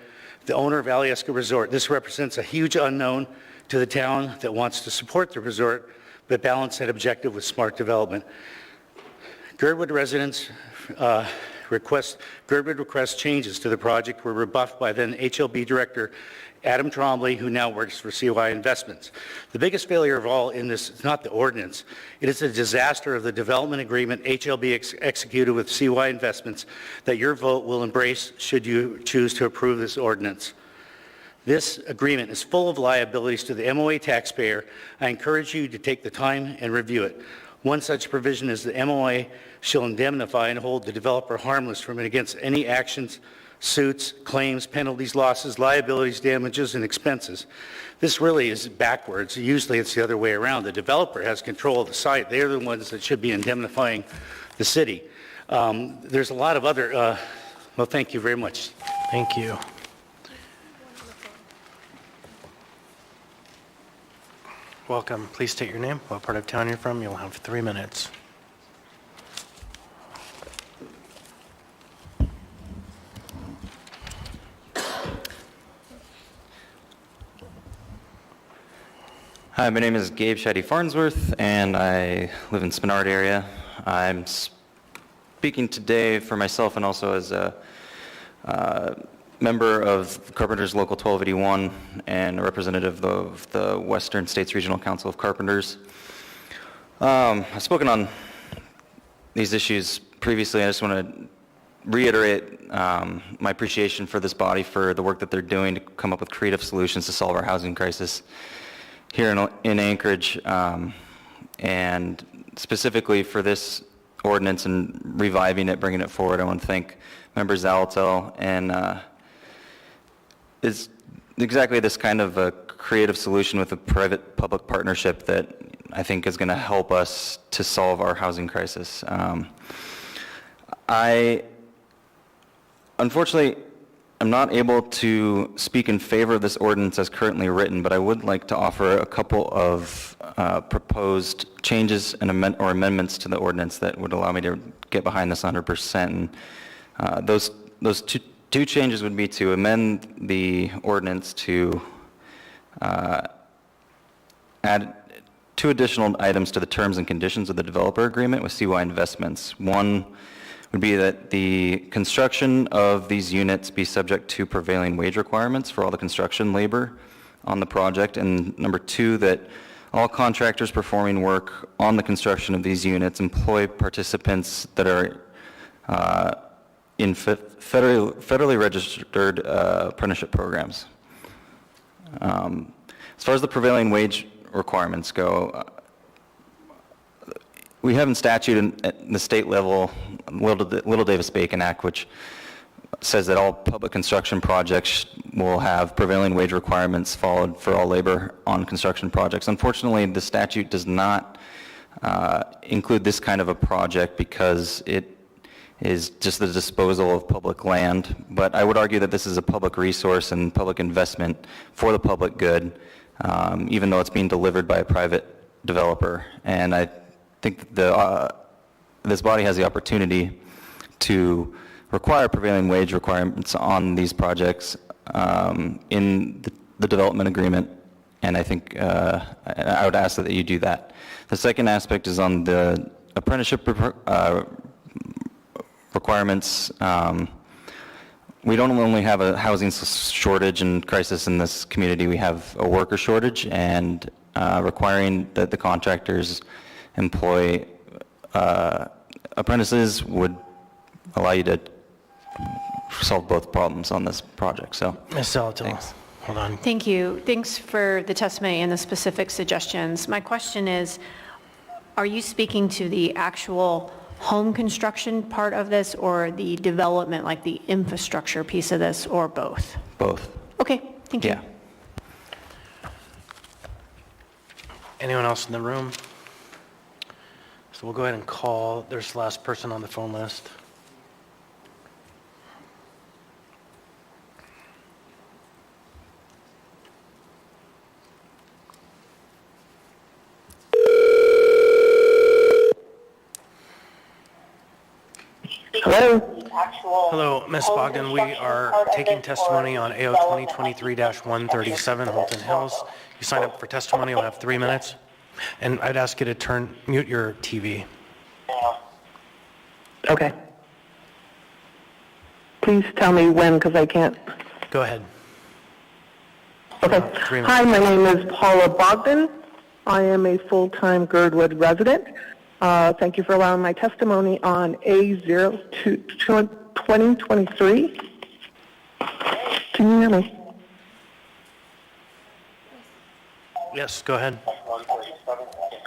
the owner of Alyeska Resort. This represents a huge unknown to the town that wants to support the resort, but balance that objective with smart development. Girdwood residents request changes to the project were rebuffed by then HLB Director Adam Trombley, who now works for CY Investments. The biggest failure of all in this is not the ordinance. It is the disaster of the development agreement HLB executed with CY Investments that your vote will embrace should you choose to approve this ordinance. This agreement is full of liabilities to the MOA taxpayer. I encourage you to take the time and review it. One such provision is the MOA shall indemnify and hold the developer harmless from and against any actions, suits, claims, penalties, losses, liabilities, damages, and expenses. This really is backwards. Usually it's the other way around. The developer has control of the site. They're the ones that should be indemnifying the city. There's a lot of other, well, thank you very much. Thank you. Welcome. Please state your name, what part of town you're from. You'll have 3 minutes. Hi, my name is Gabe Shaddy Farnsworth, and I live in Spenard area. I'm speaking today for myself and also as a member of Carpenters Local 1281 and a representative of the Western States Regional Council of Carpenters. I've spoken on these issues previously. I just want to reiterate my appreciation for this body for the work that they're doing to come up with creative solutions to solve our housing crisis here in Anchorage, and specifically for this ordinance and reviving it, bringing it forward. I want to thank Member Zalatel, and it's exactly this kind of a creative solution with a private-public partnership that I think is going to help us to solve our housing crisis. Unfortunately, I'm not able to speak in favor of this ordinance as currently written, but I would like to offer a couple of proposed changes and amendments to the ordinance that would allow me to get behind this 100%. And those two changes would be to amend the ordinance to add 2 additional items to the terms and conditions of the developer agreement with CY Investments. One would be that the construction of these units be subject to prevailing wage requirements for all the construction labor on the project. And number 2, that all contractors performing work on the construction of these units employ participants that are in federally registered apprenticeship programs. As far as the prevailing wage requirements go, we have in statute at the state level Little Davis-Bacon Act, which says that all public construction projects will have prevailing wage requirements followed for all labor on construction projects. Unfortunately, the statute does not include this kind of a project because it is just the disposal of public land. But I would argue that this is a public resource and public investment for the public good, even though it's being delivered by a private developer. And I think that this body has the opportunity to require prevailing wage requirements on these projects in the development agreement, and I think I would ask that you do that. The second aspect is on the apprenticeship requirements. We don't only have a housing shortage and crisis in this community, we have a worker shortage, and requiring that the contractors employ apprentices would allow you to solve both problems on this project. So, Ms. Salatil, thanks. Hold on. Thank you. Thanks for the testimony and the specific suggestions. My question is, are you speaking to the actual home construction part of this or the development, like the infrastructure piece of this, or both? Both. Okay, thank you. Yeah. Anyone else in the room? So we'll go ahead and call, there's the last person on the phone list. Hello. Hello, Ms. Bogdan. We are taking testimony on AO 2023-137, Holton Hills. You signed up for testimony. You'll have 3 minutes. And I'd ask you to mute your TV. Okay. Please tell me when, because I can't. Go ahead. Okay. 3 minutes. Hi, my name is Paula Bogdan. I am a full-time Girdwood resident. Thank you for allowing my testimony on A0-2023. Can you hear me? Yes, go ahead.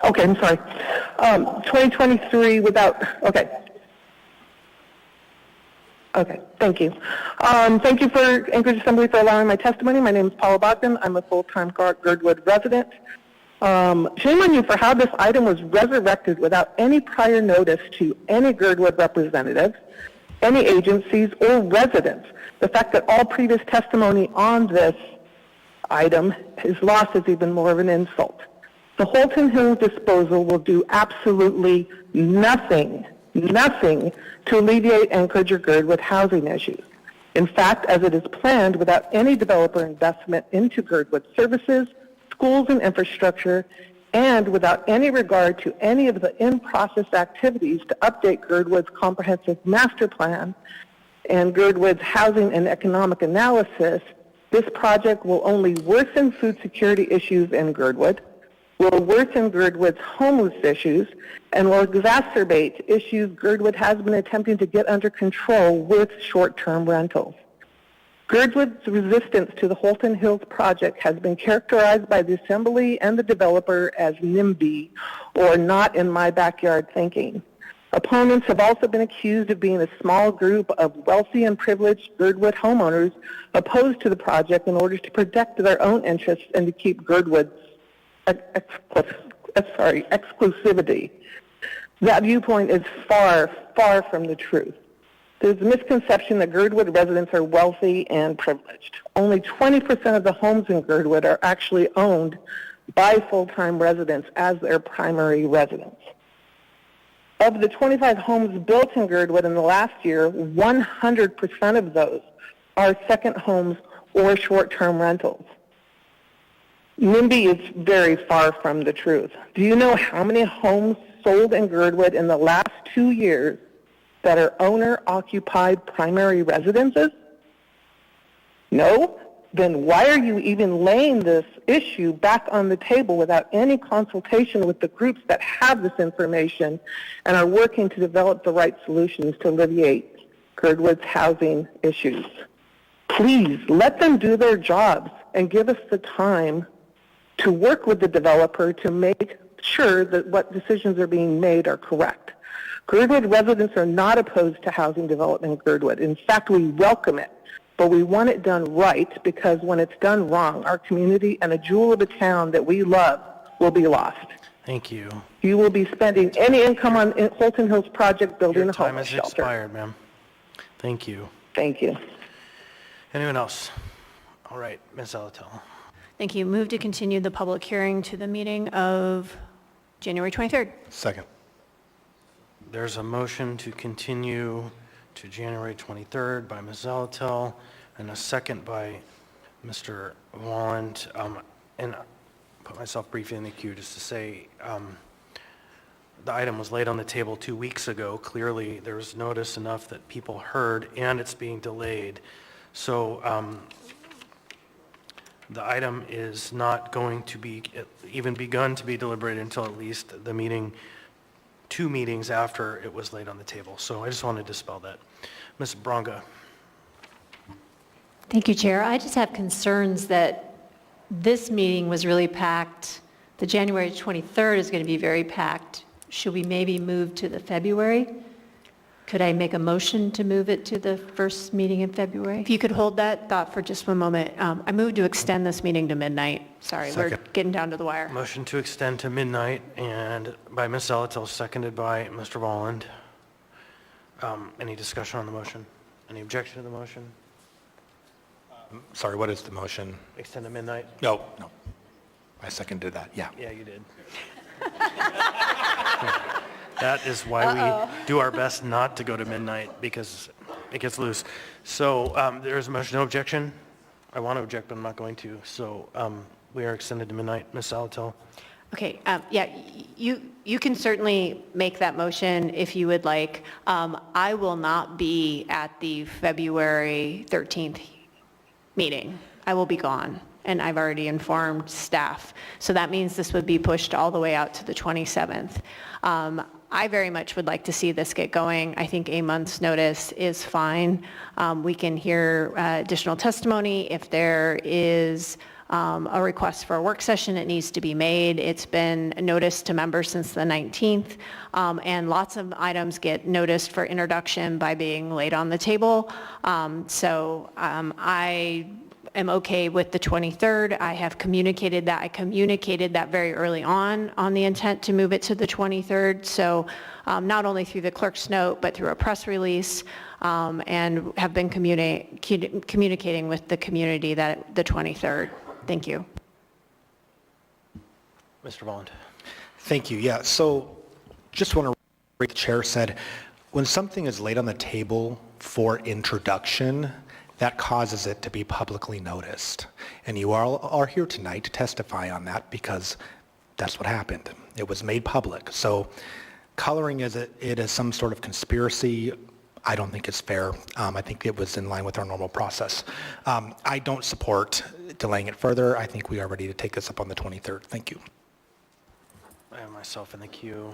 Okay, I'm sorry. 2023 without, okay. Okay, thank you. Thank you for Anchorage Assembly for allowing my testimony. My name is Paula Bogdan. I'm a full-time Girdwood resident. Shame on you for how this item was resurrected without any prior notice to any Girdwood representatives, any agencies, or residents. The fact that all previous testimony on this item is lost is even more of an insult. The Holton Hills disposal will do absolutely nothing to alleviate Anchorage or Girdwood housing issues. In fact, as it is planned without any developer investment into Girdwood services, schools and infrastructure, and without any regard to any of the in-process activities to update Girdwood's comprehensive master plan and Girdwood's housing and economic analysis, this project will only worsen food security issues in Girdwood, will worsen Girdwood's homeless issues, and will exacerbate issues Girdwood has been attempting to get under control with short-term rentals. Girdwood's resistance to the Holton Hills project has been characterized by the Assembly and the developer as NIMBY, or not in my backyard thinking. Opponents have also been accused of being a small group of wealthy and privileged Girdwood homeowners opposed to the project in order to protect their own interests and to keep Girdwood's exclusivity. That viewpoint is far, far from the truth. There's a misconception that Girdwood residents are wealthy and privileged. Only 20% of the homes in Girdwood are actually owned by full-time residents as their primary residence. Of the 25 homes built in Girdwood in the last year, 100% of those are second homes or short-term rentals. NIMBY is very far from the truth. Do you know how many homes sold in Girdwood in the last 2 years that are owner-occupied primary residences? No? Then why are you even laying this issue back on the table without any consultation with the groups that have this information and are working to develop the right solutions to alleviate Girdwood's housing issues? Please, let them do their jobs and give us the time to work with the developer to make sure that what decisions are being made are correct. Girdwood residents are not opposed to housing development in Girdwood. In fact, we welcome it, but we want it done right because when it's done wrong, our community and a jewel of a town that we love will be lost. Thank you. You will be spending any income on Holton Hills project building a Time homeless has shelter. expired, ma'am. Thank you. Thank you. Anyone else? All right, Ms. Alatel. Thank you. Move to continue the public hearing to the meeting of January 23rd. Second. There's a motion to continue to January 23rd by Ms. Zalatil, and a second by Mr. Walland. And put myself briefly in the queue just to say, the item was laid on the table 2 weeks ago. Clearly, there was notice enough that people heard, and it's being delayed. So the item is not going to be even begun to be deliberated until at least the meeting, 2 meetings after it was laid on the table. So I just wanted to dispel that. Ms. Bronga. Thank you, Chair. I just have concerns that this meeting was really packed. The January 23rd is going to be very packed. Should we maybe move to the February? Could I make a motion to move it to the first meeting in February? If you could hold that thought for just one moment. I move to extend this meeting to midnight. Sorry, we're getting down to the wire. Motion to extend to midnight, and by Ms. Zalatil, seconded by Mr. Volland. Any discussion on the motion? Any objection to the motion? Sorry, what is the motion? Extend to midnight? No. I seconded that, yeah. Yeah, you did. That is why we do our best not to go to midnight, because it gets loose. So there is a motion, no objection? I want to object, but I'm not going to. So we are extended to midnight. Ms. Zalatil? Okay, yeah, you can certainly make that motion if you would like. I will not be at the February 13th meeting. I will be gone, and I've already informed staff. So that means this would be pushed all the way out to the 27th. I very much would like to see this get going. I think a month's notice is fine. We can hear additional testimony. If there is a request for a work session, it needs to be made. It's been noticed to members since the 19th, and lots of items get noticed for introduction by being laid on the table. So I am okay with the 23rd. I have communicated that. I communicated that very early on the intent to move it to the 23rd. So not only through the clerk's note, but through a press release, and have been communicating with the community that the 23rd. Thank you. Mr. Volland. Thank you. Yeah, so just want to read the chair said, when something is laid on the table for introduction, that causes it to be publicly noticed. And you all are here tonight to testify on that because that's what happened. It was made public. So coloring it as some sort of conspiracy, I don't think it's fair. I think it was in line with our normal process. I don't support delaying it further. I think we are ready to take this up on the 23rd. Thank you. I have myself in the queue.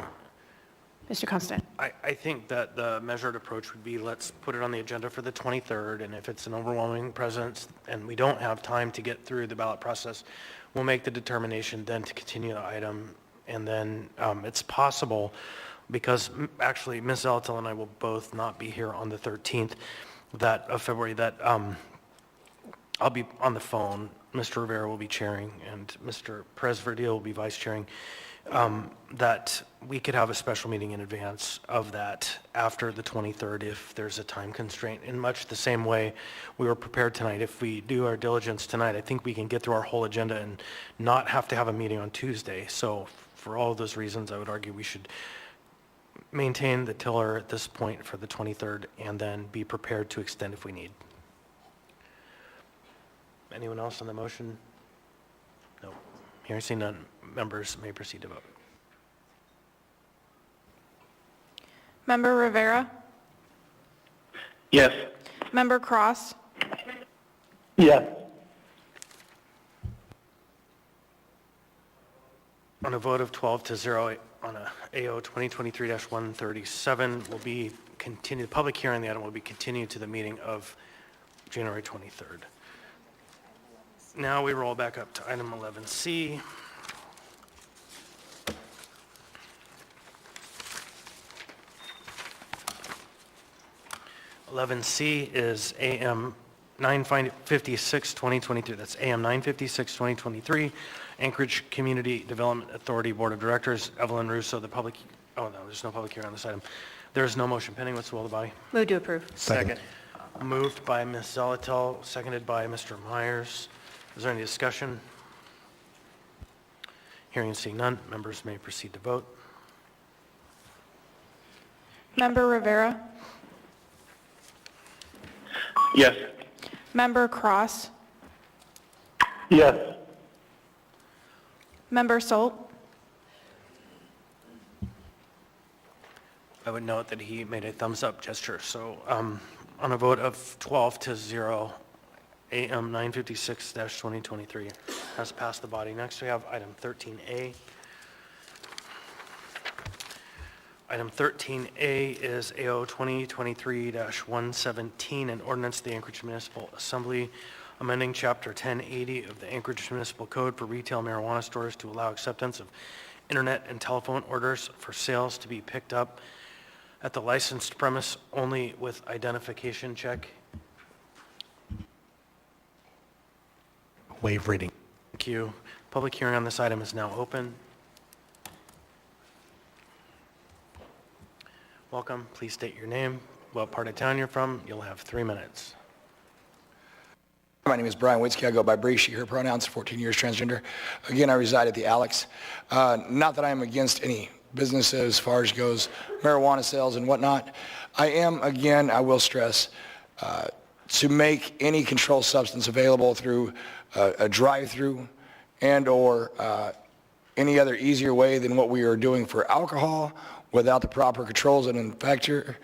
Mr. Constant. I think that the measured approach would be, let's put it on the agenda for the 23rd, and if it's an overwhelming presence and we don't have time to get through the ballot process, we'll make the determination then to continue the item. And then it's possible, because actually Ms. Zalatil and I will both not be here on the 13th of February, that I'll be on the phone. Mr. Rivera will be chairing, and Mr. Perez-Verdil will be vice chairing. That we could have a special meeting in advance of that after the 23rd if there's a time constraint. In much the same way we were prepared tonight. If we do our diligence tonight, I think we can get through our whole agenda and not have to have a meeting on Tuesday. So for all of those reasons, I would argue we should maintain the tiller at this point for the 23rd and then be prepared to extend if we need. Anyone else on the motion? No. Hearing seen none, members may proceed to vote. Member Rivera? Yes. Member Cross? Yes. On a vote of 12-0 on a AO 2023-137 will be continued. The public hearing on the item will be continued to the meeting of January 23rd. Now we roll back up to item 11C. Is AM 956 2023. That's AM 956 2023. Anchorage Community Development Authority Board of Directors. Evelyn Russo, the public. Oh no, there's no public hearing on this item. There is no motion pending. What's the will of the body? Move to approve. Second. Moved by Ms. Zalatil, seconded by Mr. Myers. Is there any discussion? Hearing and seeing none, members may proceed to vote. Member Rivera? Yes. Member Cross, Yes. Member Solt, I would note that he made a thumbs up gesture, so on a vote of 12 to 0, AM 956-2023 has passed the body. Next we have item 13A. Item 13A is AO 2023-117, an ordinance of the Anchorage Municipal Assembly amending Chapter 1080 of the Anchorage Municipal Code for retail marijuana stores to allow acceptance of internet and telephone orders for sales to be picked up at the licensed premise only with identification check. Waive reading. Thank you. Public hearing on this item is now open. Welcome. Please state your name, what part of town you're from. You'll have 3 minutes. My name is Brian Witzke. I go by Bree, she, her pronouns, 14 years transgender. Again, I reside at the Alex. Not that I am against any business as far as goes marijuana sales and whatnot. I am, again, I will stress, to make any controlled substance available through a drive-through and or any other easier way than what we are doing for alcohol without the proper controls and manufacture,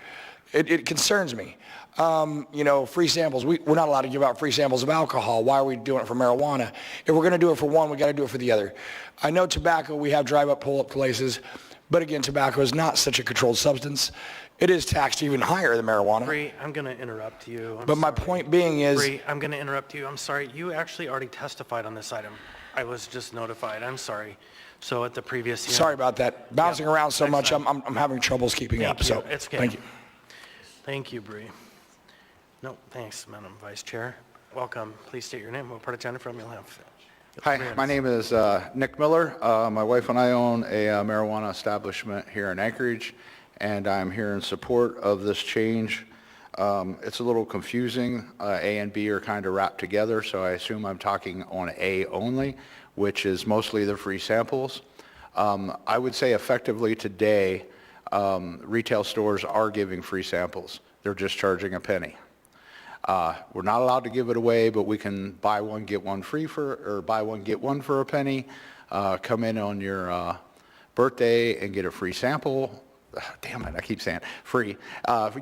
it concerns me. You know, free samples, we're not allowed to give out free samples of alcohol. Why are we doing it for marijuana? If we're going to do it for one, we got to do it for the other. I know tobacco, we have drive-up, pull-up places, but again, tobacco is not such a controlled substance. It is taxed even higher than marijuana. Bree, I'm going to interrupt you. But my point being is... Bree, I'm going to interrupt you. I'm sorry. You actually already testified on this item. I was just notified. I'm sorry. So at the previous... Sorry about that. Bouncing around so much, I'm having troubles keeping up. So It's okay. thank you. Thank you, Bree. No, thanks, Madam Vice Chair. Welcome. Please state your name. What part of town you're from? You'll have 3 Hi, minutes. my name is Nick Miller. My wife and I own a marijuana establishment here in Anchorage, and I'm here in support of this change. It's a little confusing. A and B are kind of wrapped together, so I assume I'm talking on A only, which is mostly the free samples. I would say effectively today, retail stores are giving free samples. They're just charging a penny. We're not allowed to give it away, but we can buy one, get one free or buy one, get one for a penny. Come in on your birthday and get a free sample. Damn it, I keep saying free.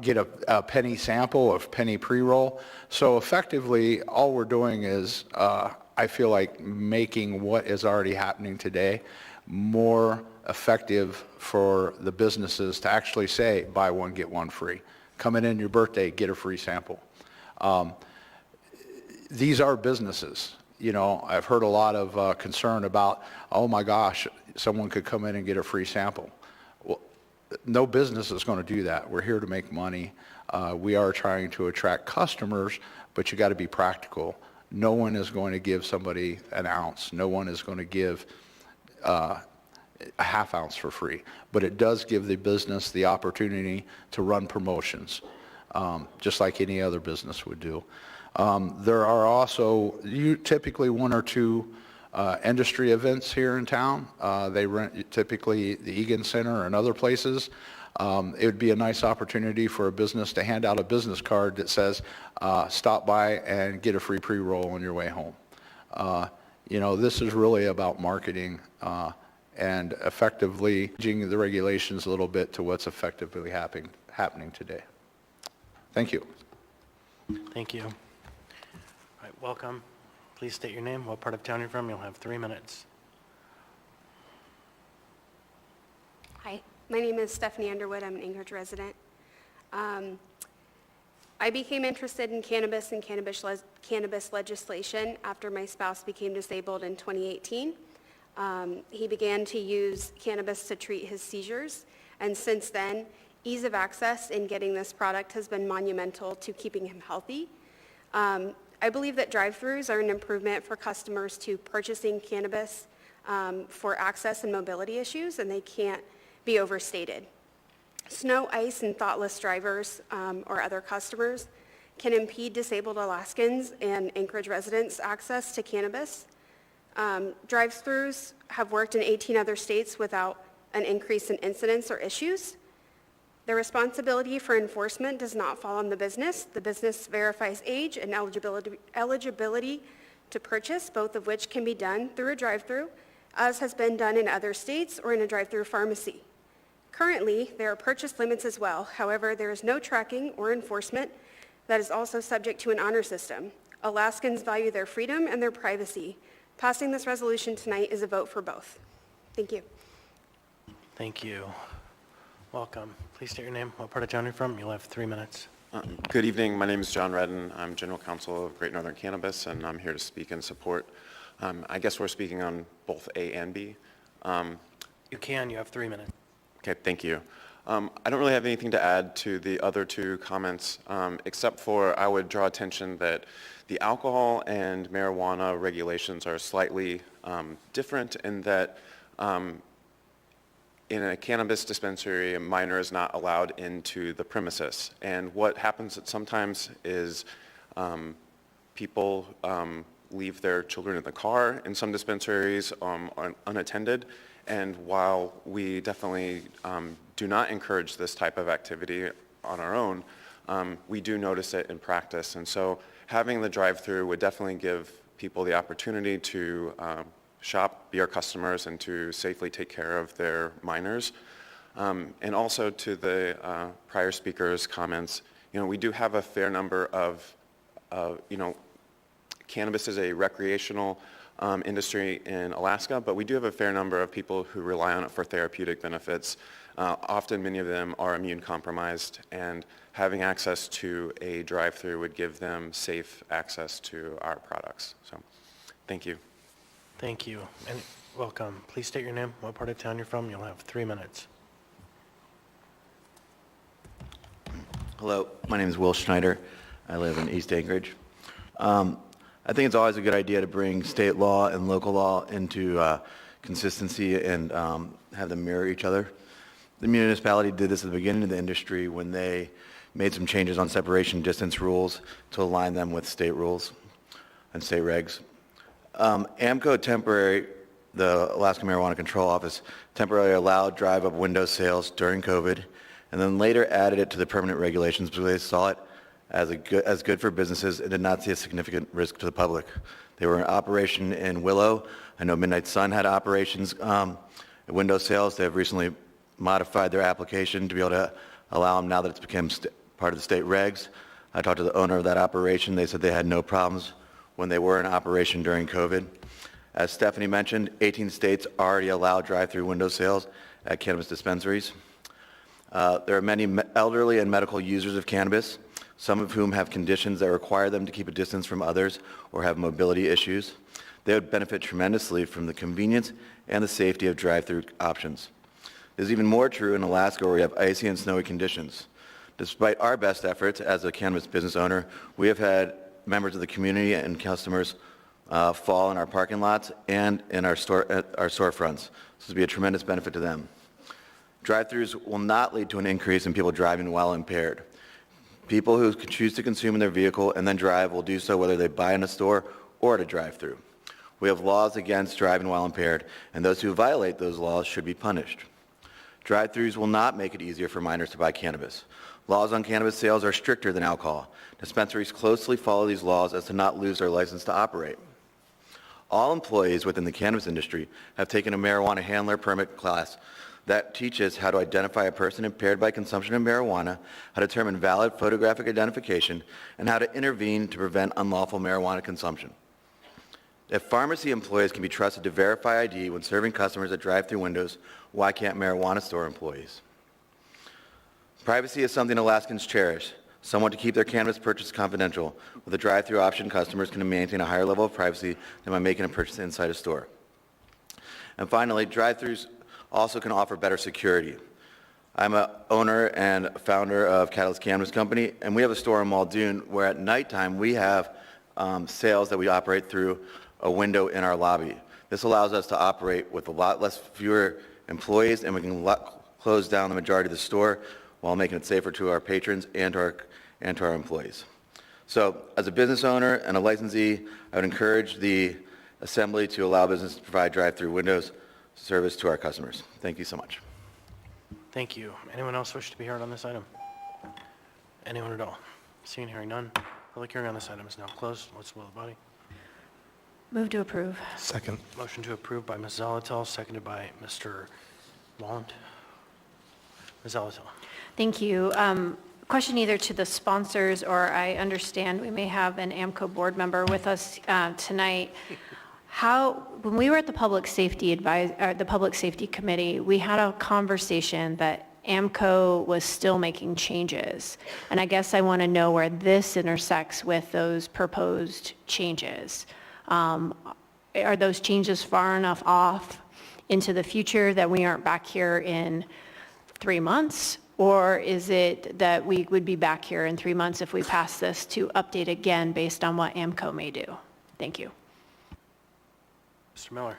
Get a penny sample of penny pre-roll. So effectively, all we're doing is, I feel like making what is already happening today more effective for the businesses to actually say, buy one, get one free. Coming in your birthday, get a free sample. These are businesses. You know, I've heard a lot of concern about, oh my gosh, someone could come in and get a free sample. Well, no business is going to do that. We're here to make money. We are trying to attract customers, but you got to be practical. No one is going to give somebody an ounce. No one is going to give a half ounce for free. But it does give the business the opportunity to run promotions, just like any other business would do. There are also typically 1 or 2 industry events here in town. They rent typically the Egan Center and other places. It would be a nice opportunity for a business to hand out a business card that says, stop by and get a free pre-roll on your way home. You know, this is really about marketing and effectively changing the regulations a little bit to what's effectively happening today. Thank you. Thank you. All right, welcome. Please state your name, what part of town you're from. You'll have 3 minutes. Hi, my name is Stephanie Underwood. I'm an Anchorage resident. I became interested in cannabis and cannabis legislation after my spouse became disabled in 2018. He began to use cannabis to treat his seizures, and since then, ease of access in getting this product has been monumental to keeping him healthy. I believe that drive-thrus are an improvement for customers to purchasing cannabis for access and mobility issues, and they can't be overstated. Snow, ice, and thoughtless drivers or other customers can impede disabled Alaskans and Anchorage residents' access to cannabis. Drive-thrus have worked in 18 other states without an increase in incidents or issues. The responsibility for enforcement does not fall on the business. The business verifies age and eligibility to purchase, both of which can be done through a drive-through, as has been done in other states or in a drive-through pharmacy. Currently, there are purchase limits as well. However, there is no tracking or enforcement that is also subject to an honor system. Alaskans value their freedom and their privacy. Passing this resolution tonight is a vote for both. Thank you. Thank you. Welcome. Please state your name, what part of town you're from. You'll have 3 minutes. Good evening. My name is John Redden. I'm General Counsel of Great Northern Cannabis, and I'm here to speak in support. I guess we're speaking on both A and B. You can. You have 3 minutes. Okay, thank you. I don't really have anything to add to the other two comments, except for I would draw attention that the alcohol and marijuana regulations are slightly different in that in a cannabis dispensary, a minor is not allowed into the premises. And what happens sometimes is people leave their children in the car in some dispensaries unattended. And while we definitely do not encourage this type of activity on our own, we do notice it in practice. And so having the drive-through would definitely give people the opportunity to shop, be our customers, and to safely take care of their minors. And also to the prior speaker's comments, we do have a fair number of, cannabis is a recreational industry in Alaska, but we do have a fair number of people who rely on it for therapeutic benefits. Often many of them are immune compromised, and having access to a drive-through would give them safe access to our products. So, thank you. Thank you. And welcome. Please state your name, what part of town you're from. You'll have 3 minutes. Hello, my name is Will Schneider. I live in East Anchorage. I think it's always a good idea to bring state law and local law into consistency and have them mirror each other. The municipality did this at the beginning of the industry when they made some changes on separation distance rules to align them with state rules and state regs. AMCO temporary, the Alaska Marijuana Control Office, temporarily allowed drive-up window sales during COVID, and then later added it to the permanent regulations because they saw it as good for businesses and did not see a significant risk to the public. They were in operation in Willow. I know Midnight Sun had operations at window sales. They have recently modified their application to be able to allow them now that it's become part of the state regs. I talked to the owner of that operation. They said they had no problems when they were in operation during COVID. As Stephanie mentioned, 18 states already allow drive-through window sales at cannabis dispensaries. There are many elderly and medical users of cannabis, some of whom have conditions that require them to keep a distance from others or have mobility issues. They would benefit tremendously from the convenience and the safety of drive-through options. This is even more true in Alaska, where we have icy and snowy conditions. Despite our best efforts as a cannabis business owner, we have had members of the community and customers fall in our parking lots and in our storefronts. This would be a tremendous benefit to them. Drive-throughs will not lead to an increase in people driving while impaired. People who choose to consume in their vehicle and then drive will do so whether they buy in a store or at a drive-through. We have laws against driving while impaired, and those who violate those laws should be punished. Drive-throughs will not make it easier for minors to buy cannabis. Laws on cannabis sales are stricter than alcohol. Dispensaries closely follow these laws as to not lose their license to operate. All employees within the cannabis industry have taken a marijuana handler permit class that teaches how to identify a person impaired by consumption of marijuana, how to determine valid photographic identification, and how to intervene to prevent unlawful marijuana consumption. If pharmacy employees can be trusted to verify ID when serving customers at drive-through windows, why can't marijuana store employees? Privacy is something Alaskans cherish, somewhat to keep their cannabis purchase confidential. With a drive-through option, customers can maintain a higher level of privacy than by making a purchase inside a store. And finally, drive-throughs also can offer better security. I'm an owner and founder of Catalyst Cannabis Company, and we have a store in Muldoon where at nighttime we have sales that we operate through a window in our lobby. This allows us to operate with a lot fewer employees, and we can close down the majority of the store while making it safer to our patrons and to our employees. So as a business owner and a licensee, I would encourage the Assembly to allow businesses to provide drive-through windows service to our customers. Thank you so much. Thank you. Anyone else wish to be heard on this item? Anyone at all? Seeing and hearing none, public hearing on this item is now closed. What's the will of the body? Move to approve. Second. Motion to approve by Ms. Zalatel, seconded by Mr. Walland. Ms. Zalatel. Thank you. Question either to the sponsors, or I understand we may have an AMCO board member with us tonight. When we were at the Public Safety Committee, we had a conversation that AMCO was still making changes. And I guess I want to know where this intersects with those proposed changes. Are those changes far enough off into the future that we aren't back here in 3 months? Or is it that we would be back here in 3 months if we pass this to update again based on what AMCO may do? Thank you. Mr. Miller.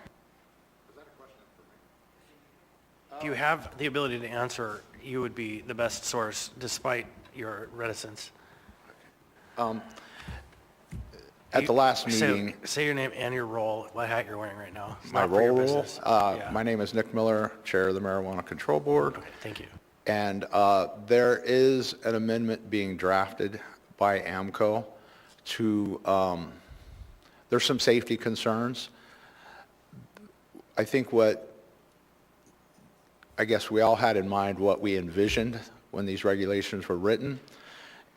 If you have the ability to answer, you would be the best source despite your reticence. At the last meeting... Say your name and your role, what hat you're wearing right now. My Not for your role? business. Yeah. My name is Nick Miller, Chair of the Marijuana Control Board. Okay, thank you. And there is an amendment being drafted by AMCO to, there's some safety concerns. I think I guess we all had in mind what we envisioned when these regulations were written.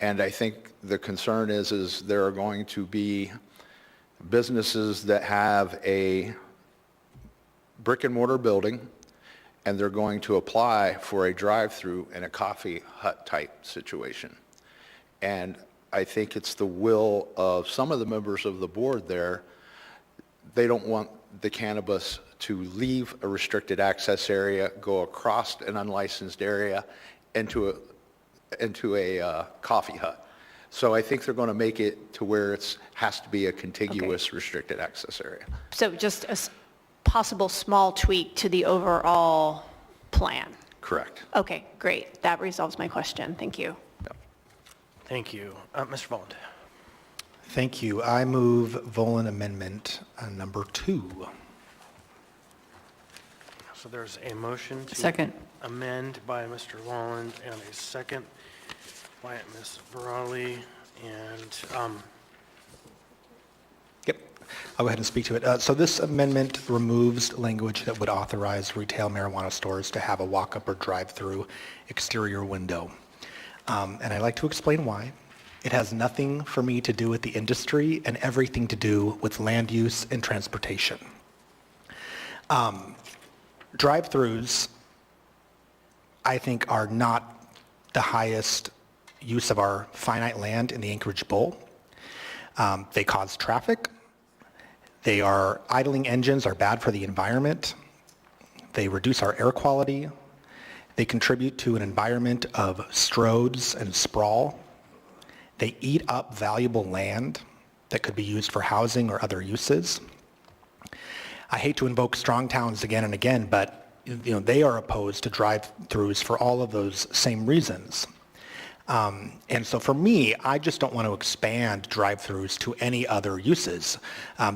And I think the concern is there are going to be businesses that have a brick and mortar building, and they're going to apply for a drive-through in a coffee hut type situation. And I think it's the will of some of the members of the board there. They don't want the cannabis to leave a restricted access area, go across an unlicensed area into a coffee hut. So I think they're going to make it to where it has to be a contiguous restricted access area. So just a possible small tweak to the overall plan. Correct. Okay, great. That resolves my question. Thank you. Thank you. Mr. Volland. Thank you. I move Volland Amendment number 2. So there's a motion to Second. amend by Mr. Walland and a second by Ms. Varali. And Yep. I'll go ahead and speak to it. So this amendment removes language that would authorize retail marijuana stores to have a walk-up or drive-through exterior window. And I'd like to explain why. It has nothing for me to do with the industry and everything to do with land use and transportation. Drive-throughs, I think, are not the highest use of our finite land in the Anchorage Bowl. They cause traffic. They are idling engines are bad for the environment. They reduce our air quality. They contribute to an environment of stroads and sprawl. They eat up valuable land that could be used for housing or other uses. I hate to invoke strong towns again and again, but they are opposed to drive-throughs for all of those same reasons. And so for me, I just don't want to expand drive-throughs to any other uses.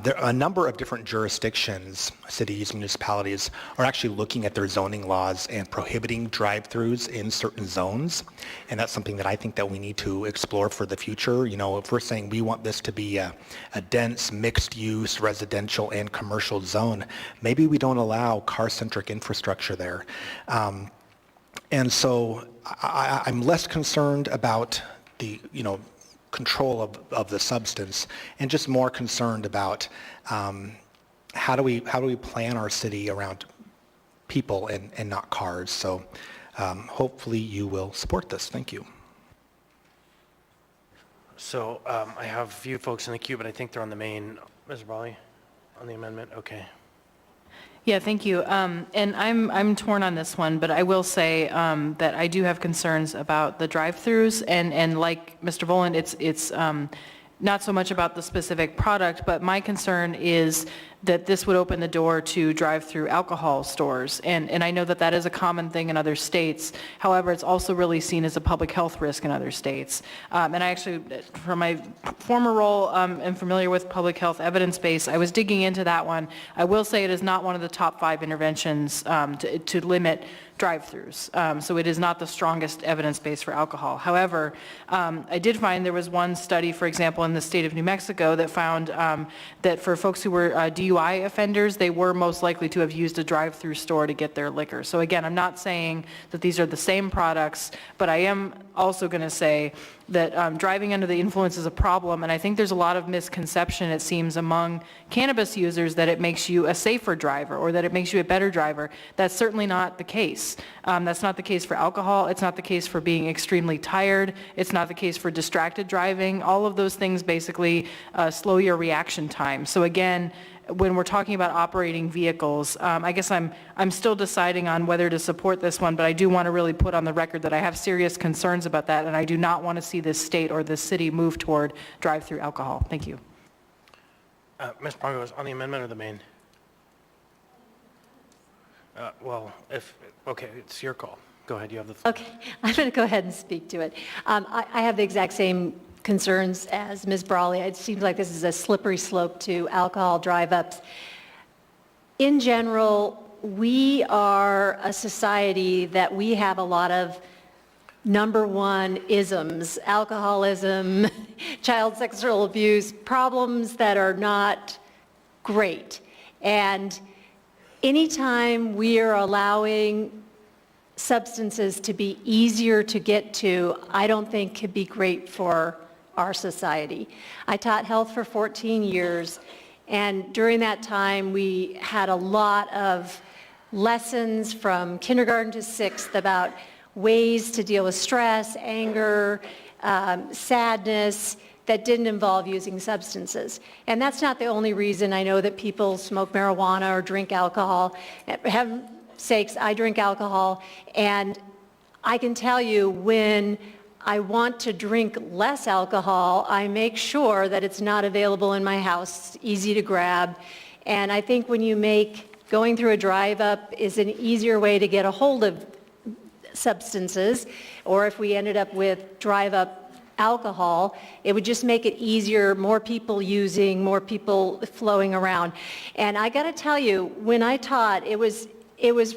There are a number of different jurisdictions, cities, municipalities, are actually looking at their zoning laws and prohibiting drive-throughs in certain zones. And that's something that I think that we need to explore for the future. If we're saying we want this to be a dense, mixed-use, residential and commercial zone, maybe we don't allow car-centric infrastructure there. And so I'm less concerned about the, control of the substance, and just more concerned about how do we plan our city around people and not cars. So hopefully you will support this. Thank you. so I have a few folks in the queue, but I think they're on the main. Ms. Varali, on the amendment? Okay. Yeah, thank you. And I'm torn on this one, but I will say that I do have concerns about the drive-throughs, and like Mr. Volland, it's not so much about the specific product, but my concern is that this would open the door to drive-through alcohol stores. And I know that that is a common thing in other states. However, it's also really seen as a public health risk in other states. And I actually, from my former role, am familiar with public health evidence base. I was digging into that one. I will say it is not one of the top 5 interventions to limit drive-throughs. So it is not the strongest evidence base for alcohol. However, I did find there was one study, for example, in the state of New Mexico that found that for folks who were DUI offenders, they were most likely to have used a drive-through store to get their liquor. So again, I'm not saying that these are the same products, but I am also going to say that driving under the influence is a problem, and I think there's a lot of misconception, it seems, among cannabis users that it makes you a safer driver or that it makes you a better driver. That's certainly not the case. That's not the case for alcohol. It's not the case for being extremely tired. It's not the case for distracted driving. All of those things basically slow your reaction time. So again, when we're talking about operating vehicles, I guess I'm still deciding on whether to support this one, but I do want to really put on the record that I have serious concerns about that, and I do not want to see this state or this city move toward drive-through alcohol. Thank you. Ms. Pongos, on the amendment or the main? Well, okay, it's your call. Go ahead, you have the floor. Okay, I'm going to go ahead and speak to it. I have the exact same concerns as Ms. Brawley. It seems like this is a slippery slope to alcohol drive-ups. In general, we are a society that we have a lot of number one isms, alcoholism, child sexual abuse, problems that are not great. And anytime we are allowing substances to be easier to get to, I don't think could be great for our society. I taught health for 14 years, and during that time we had a lot of lessons from kindergarten to 6th about ways to deal with stress, anger, sadness that didn't involve using substances. And that's not the only reason I know that people smoke marijuana or drink alcohol. For heaven's sakes, I drink alcohol, and I can tell you when I want to drink less alcohol, I make sure that it's not available in my house, easy to grab. And I think when you make going through a drive-up is an easier way to get a hold of substances, or if we ended up with drive-up alcohol, it would just make it easier, more people using, more people flowing around. And I got to tell you, when I taught, it was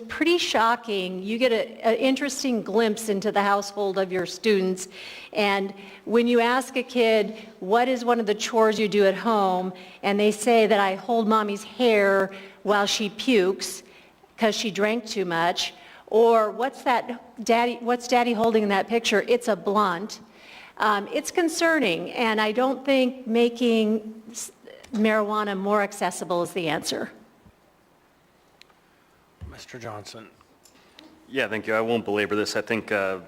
pretty shocking. You get an interesting glimpse into the household of your students. And when you ask a kid, what is one of the chores you do at home? And they say that I hold mommy's hair while she pukes because she drank too much. Or what's daddy holding in that picture? It's a blunt. It's concerning. And I don't think making marijuana more accessible is the answer. Mr. Johnson. Yeah, thank you. I won't belabor this. I think the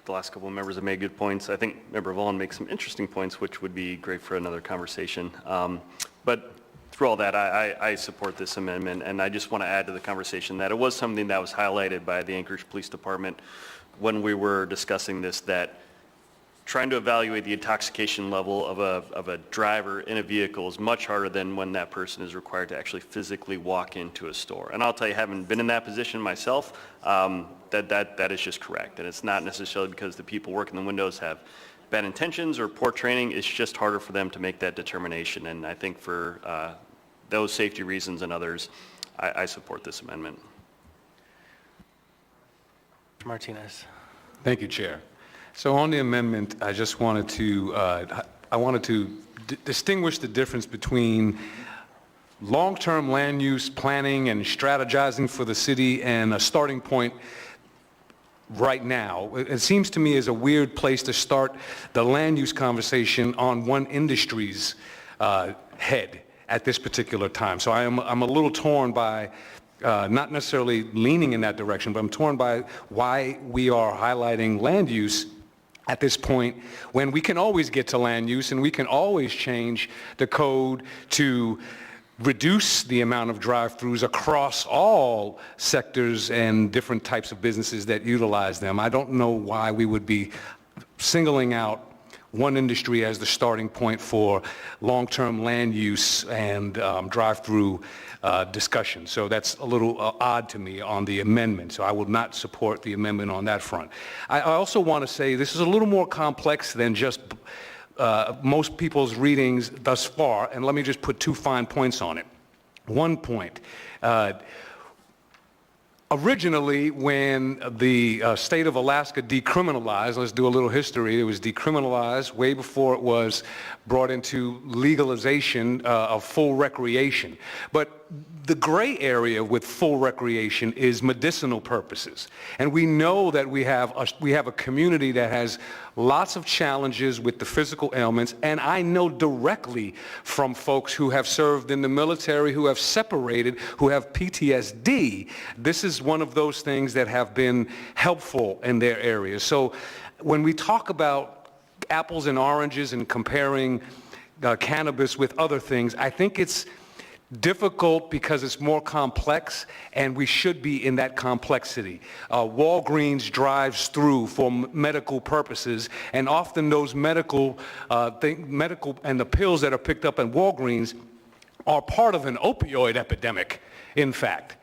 last couple of members have made good points. I think Member Vaughn makes some interesting points, which would be great for another conversation. But through all that, I support this amendment, and I just want to add to the conversation that it was something that was highlighted by the Anchorage Police Department when we were discussing this, that trying to evaluate the intoxication level of a driver in a vehicle is much harder than when that person is required to actually physically walk into a store. And I'll tell you, having been in that position myself, that is just correct. And it's not necessarily because the people working the windows have bad intentions or poor training. It's just harder for them to make that determination. And I think for those safety reasons and others, I support this amendment. Martinez. Thank you, Chair. So on the amendment, I just wanted to distinguish the difference between long-term land use planning and strategizing for the city and a starting point right now. It seems to me is a weird place to start the land use conversation on one industry's head at this particular time. So I'm a little torn by not necessarily leaning in that direction, but I'm torn by why we are highlighting land use at this point when we can always get to land use and we can always change the code to reduce the amount of drive-throughs across all sectors and different types of businesses that utilize them. I don't know why we would be singling out one industry as the starting point for long-term land use and drive-through discussion. So that's a little odd to me on the amendment, so I will not support the amendment on that front. I also want to say this is a little more complex than just most people's readings thus far, and let me just put two fine points on it. One point. Originally, when the state of Alaska decriminalized, let's do a little history, it was decriminalized way before it was brought into legalization of full recreation. But the gray area with full recreation is medicinal purposes. And we know that we have a community that has lots of challenges with the physical ailments, and I know directly from folks who have served in the military, who have separated, who have PTSD. This is one of those things that have been helpful in their areas. So when we talk about apples and oranges and comparing cannabis with other things, I think it's difficult because it's more complex, and we should be in that complexity. Walgreens drives through for medical purposes, and often those medical and the pills that are picked up in Walgreens are part of an opioid epidemic, in fact.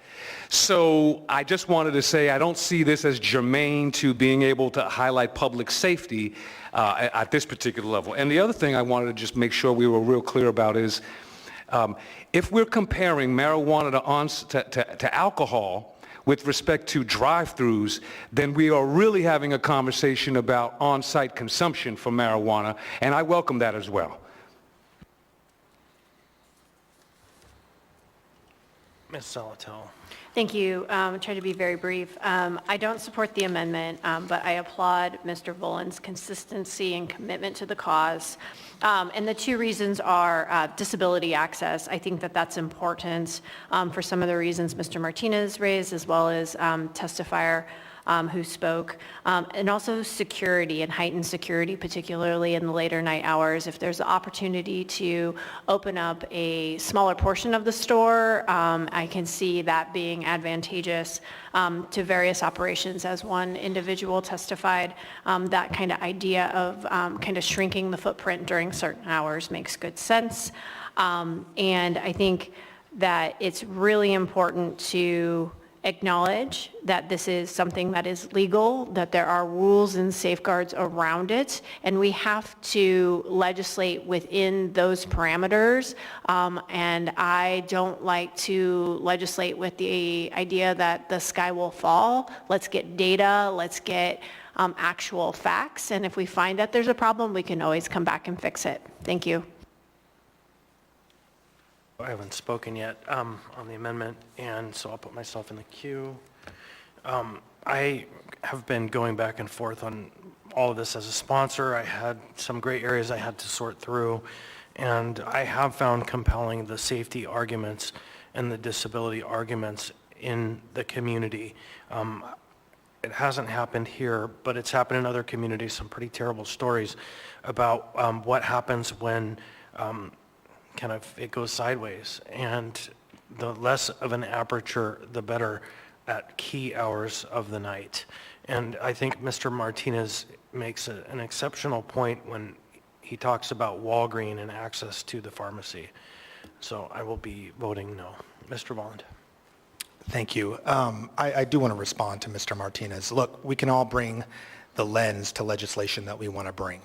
So I just wanted to say I don't see this as germane to being able to highlight public safety at this particular level. And the other thing I wanted to just make sure we were real clear about is if we're comparing marijuana to alcohol with respect to drive-thrus, then we are really having a conversation about on-site consumption for marijuana, and I welcome that as well. Ms. Salatel. Thank you. I'll try to be very brief. I don't support the amendment, but I applaud Mr. Volan's consistency and commitment to the cause. And the two reasons are disability access. I think that that's important for some of the reasons Mr. Martinez raised, as well as testifier who spoke, and also security and heightened security, particularly in the later night hours. If there's the opportunity to open up a smaller portion of the store, I can see that being advantageous to various operations. As one individual testified, that kind of idea of kind of shrinking the footprint during certain hours makes good sense. And I think that it's really important to acknowledge that this is something that is legal, that there are rules and safeguards around it, and we have to legislate within those parameters. And I don't like to legislate with the idea that the sky will fall. Let's get data, let's get actual facts, and if we find that there's a problem, we can always come back and fix it. Thank you. I haven't spoken yet on the amendment, and so I'll put myself in the queue. I have been going back and forth on all of this as a sponsor. I had some great areas I had to sort through, and I have found compelling the safety arguments and the disability arguments in the community. It hasn't happened here, but it's happened in other communities, some pretty terrible stories about what happens when kind of it goes sideways, and the less of an aperture, the better at key hours of the night. And I think Mr. Martinez makes an exceptional point when he talks about Walgreens and access to the pharmacy. So I will be voting no. Mr. Bond. Thank you. I do want to respond to Mr. Martinez. Look, we can all bring the lens to legislation that we want to bring.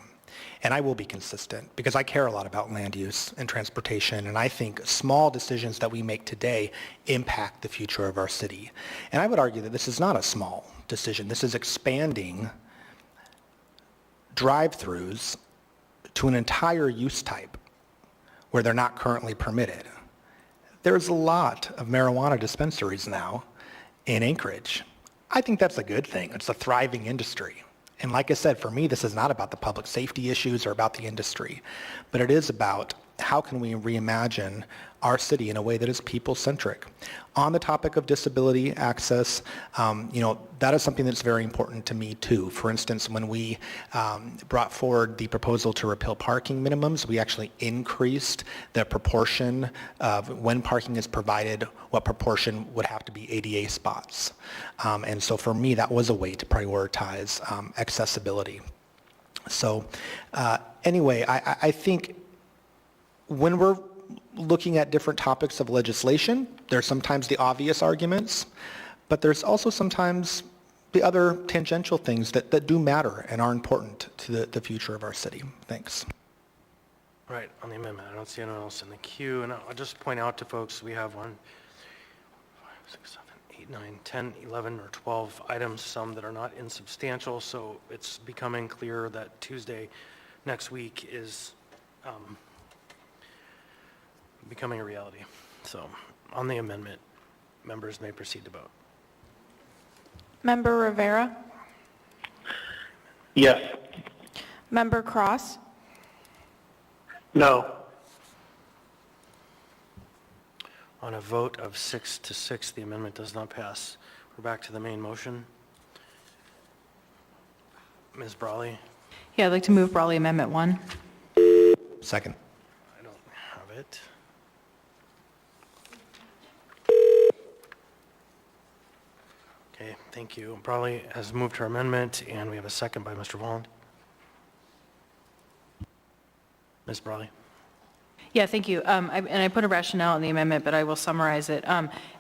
And I will be consistent because I care a lot about land use and transportation, and I think small decisions that we make today impact the future of our city. And I would argue that this is not a small decision. This is expanding drive-throughs to an entire use type where they're not currently permitted. There's a lot of marijuana dispensaries now in Anchorage. I think that's a good thing. It's a thriving industry. And like I said, for me, this is not about the public safety issues or about the industry, but it is about how can we reimagine our city in a way that is people-centric. On the topic of disability access, that is something that's very important to me too. For instance, when we brought forward the proposal to repeal parking minimums, we actually increased the proportion of when parking is provided, what proportion would have to be ADA spots. And so for me, that was a way to prioritize accessibility. So anyway, I think when we're looking at different topics of legislation, there's sometimes the obvious arguments, but there's also sometimes the other tangential things that do matter and are important to the future of our city. Thanks. Right, on the amendment, I don't see anyone else in the queue, and I'll just point out to folks, we have 1, 5, 6, 7, 8, 9, 10, 11, or 12 items, some that are not insubstantial, so it's becoming clear that Tuesday next week is becoming a reality. So, on the amendment, members may proceed to vote. Member Rivera? Yes. Member Cross? No. On a vote of 6 to 6, the amendment does not pass. We're back to the main motion. Ms. Brawley? Yeah, I'd like to move Brawley Amendment 1. Second. I don't have it. Okay, thank you. Brawley has moved her amendment, and we have a second by Mr. Volland. Ms. Brawley? Yeah, thank you. I put a rationale in the amendment, but I will summarize it.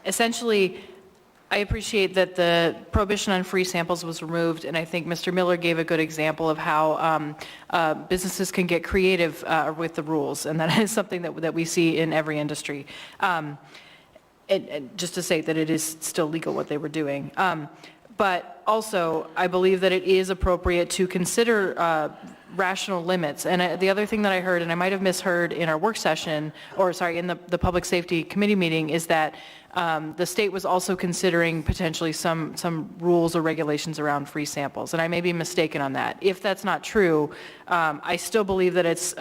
Essentially, I appreciate that the prohibition on free samples was removed, and I think Mr. Miller gave a good example of how businesses can get creative with the rules, and that is something that we see in every industry. And just to say that it is still legal what they were doing. But also, I believe that it is appropriate to consider rational limits. And the other thing that I heard, and I might have misheard in our work session, or sorry, in the Public Safety Committee meeting, is that the state was also considering potentially some rules or regulations around free samples. And I may be mistaken on that. If that's not true, I still believe that it's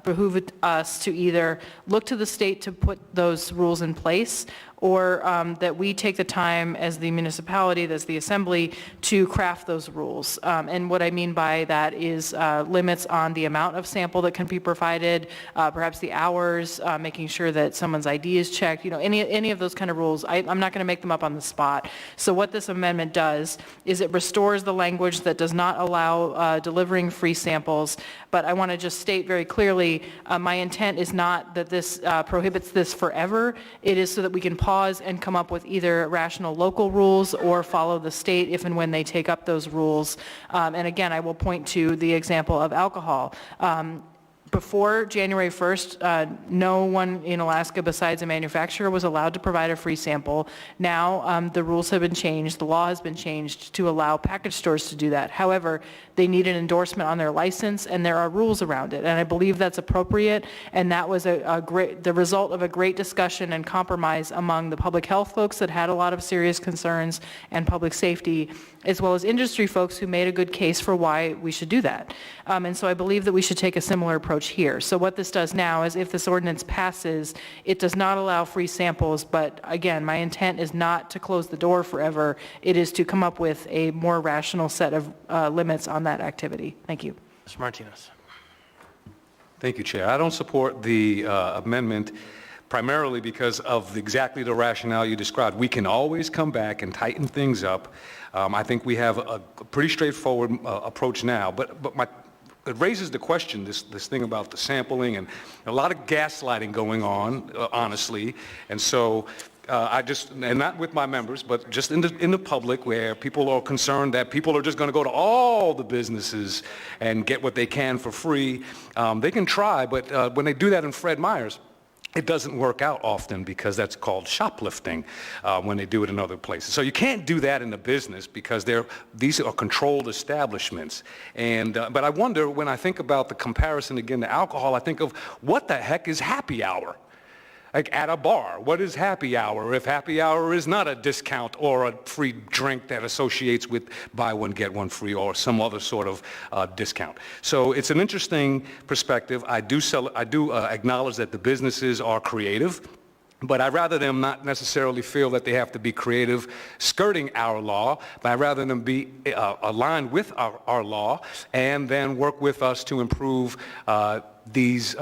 behooved us to either look to the state to put those rules in place, or that we take the time as the municipality, as the assembly, to craft those rules. And what I mean by that is limits on the amount of sample that can be provided, perhaps the hours, making sure that someone's ID is checked, any of those kind of rules. I'm not going to make them up on the spot. So what this amendment does is it restores the language that does not allow delivering free samples. But I want to just state very clearly, my intent is not that this prohibits this forever. It is so that we can pause and come up with either rational local rules or follow the state if and when they take up those rules. And again, I will point to the example of alcohol. Before January 1st, no one in Alaska besides a manufacturer was allowed to provide a free sample. Now the rules have been changed, the law has been changed to allow package stores to do that. However, they need an endorsement on their license, and there are rules around it. And I believe that's appropriate, and that was the result of a great discussion and compromise among the public health folks that had a lot of serious concerns, and public safety, as well as industry folks who made a good case for why we should do that. And so I believe that we should take a similar approach here. So what this does now is if this ordinance passes, it does not allow free samples, but again, my intent is not to close the door forever. It is to come up with a more rational set of limits on that activity. Thank you. Mr. Martinez. Thank you, Chair. I don't support the amendment primarily because of exactly the rationale you described. We can always come back and tighten things up. I think we have a pretty straightforward approach now, but it raises the question, this thing about the sampling, and a lot of gaslighting going on, honestly. And so and not with my members, but just in the public, where people are concerned that people are just going to go to all the businesses and get what they can for free. They can try, but when they do that in Fred Meyer's, it doesn't work out often because that's called shoplifting when they do it in other places. So you can't do that in a business because these are controlled establishments. And but I wonder, when I think about the comparison again to alcohol, I think of what the heck is happy hour? Like at a bar, what is happy hour if happy hour is not a discount or a free drink that associates with buy one, get one free or some other sort of discount? So it's an interesting perspective. I do acknowledge that the businesses are creative, but I'd rather them not necessarily feel that they have to be creative skirting our law, but I'd rather them be aligned with our law and then work with us to improve these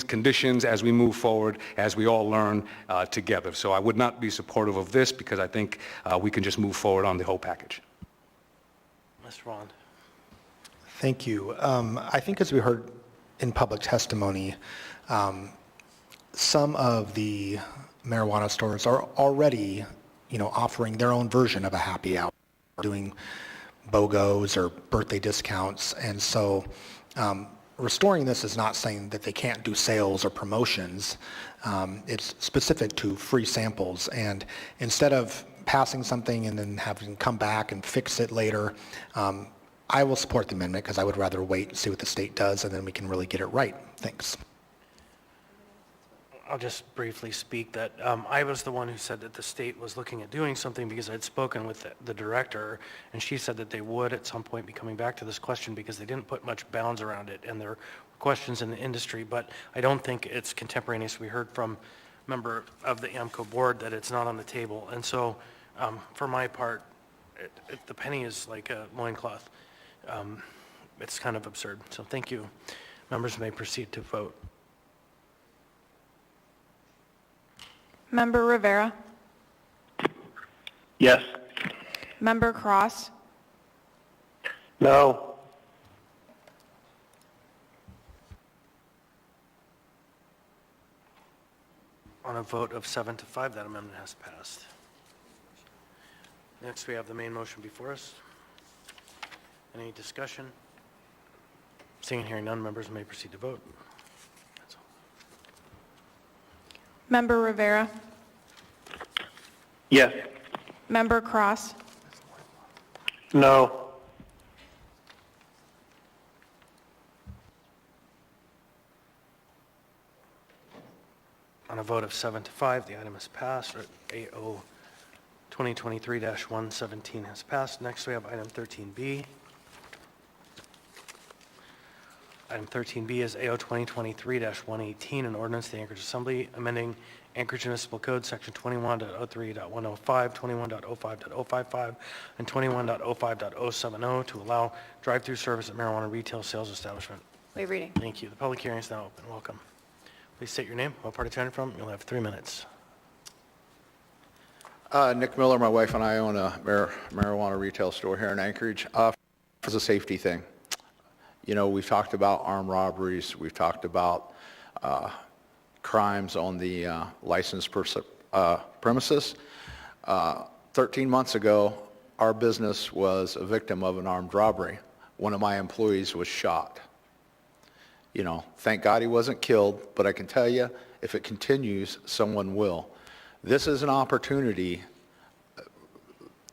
conditions as we move forward, as we all learn together. So I would not be supportive of this because I think we can just move forward on the whole package. Mr. Bond. Thank you. I think as we heard in public testimony, some of the marijuana stores are already, offering their own version of a happy hour, doing BOGOs or birthday discounts. And so restoring this is not saying that they can't do sales or promotions. It's specific to free samples. And instead of passing something and then having to come back and fix it later, I will support the amendment because I would rather wait and see what the state does, and then we can really get it right. Thanks. I'll just briefly speak that I was the one who said that the state was looking at doing something because I'd spoken with the director, and she said that they would at some point be coming back to this question because they didn't put much bounds around it, and there were questions in the industry, but I don't think it's contemporaneous. We heard from a member of the AMCO board that it's not on the table, and so for my part, the penny is like a loincloth. It's kind of absurd, so thank you. Members may proceed to vote. Member Rivera. Yes. Member Cross. No. On a vote of 7 to 5, that amendment has passed. Next, we have the main motion before us. Any discussion? Seeing and hearing none, members may proceed to vote. That's all. Member Rivera. Yes. Member Cross. No. On a vote of 7 to 5, the item is passed, or AO 2023-117 has passed. Next, we have item 13B. Item 13B is AO 2023-118, an ordinance to the Anchorage Assembly amending Anchorage Municipal Code, Section 21.03.105, 21.05.055, and 21.05.070 to allow drive-through service at marijuana retail sales establishment. Waive reading. Thank you. The public hearing is now open. Welcome. Please state your name, what part of town you're from. You'll have 3 minutes. Nick Miller, my wife and I own a marijuana retail store here in Anchorage. It's a safety thing. We've talked about armed robberies. We've talked about crimes on the licensed premises. 13 months ago, our business was a victim of an armed robbery. One of my employees was shot. Thank God he wasn't killed, but I can tell you, if it continues, someone will. This is an opportunity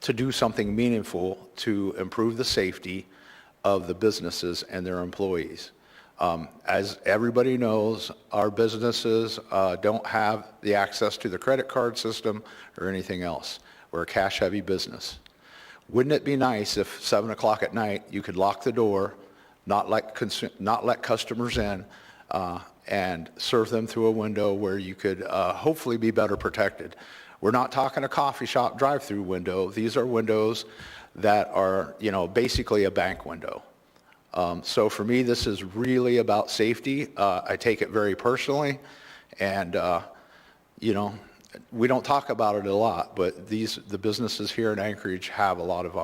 to do something meaningful to improve the safety of the businesses and their employees. As everybody knows, our businesses don't have the access to the credit card system or anything else. We're a cash-heavy business. Wouldn't it be nice if 7 o'clock at night you could lock the door, not let customers in, and serve them through a window where you could hopefully be better protected? We're not talking a coffee shop drive-through window. These are windows that are, basically a bank window. So for me, this is really about safety. I take it very personally, and we don't talk about it a lot, but the businesses here in Anchorage have a lot of,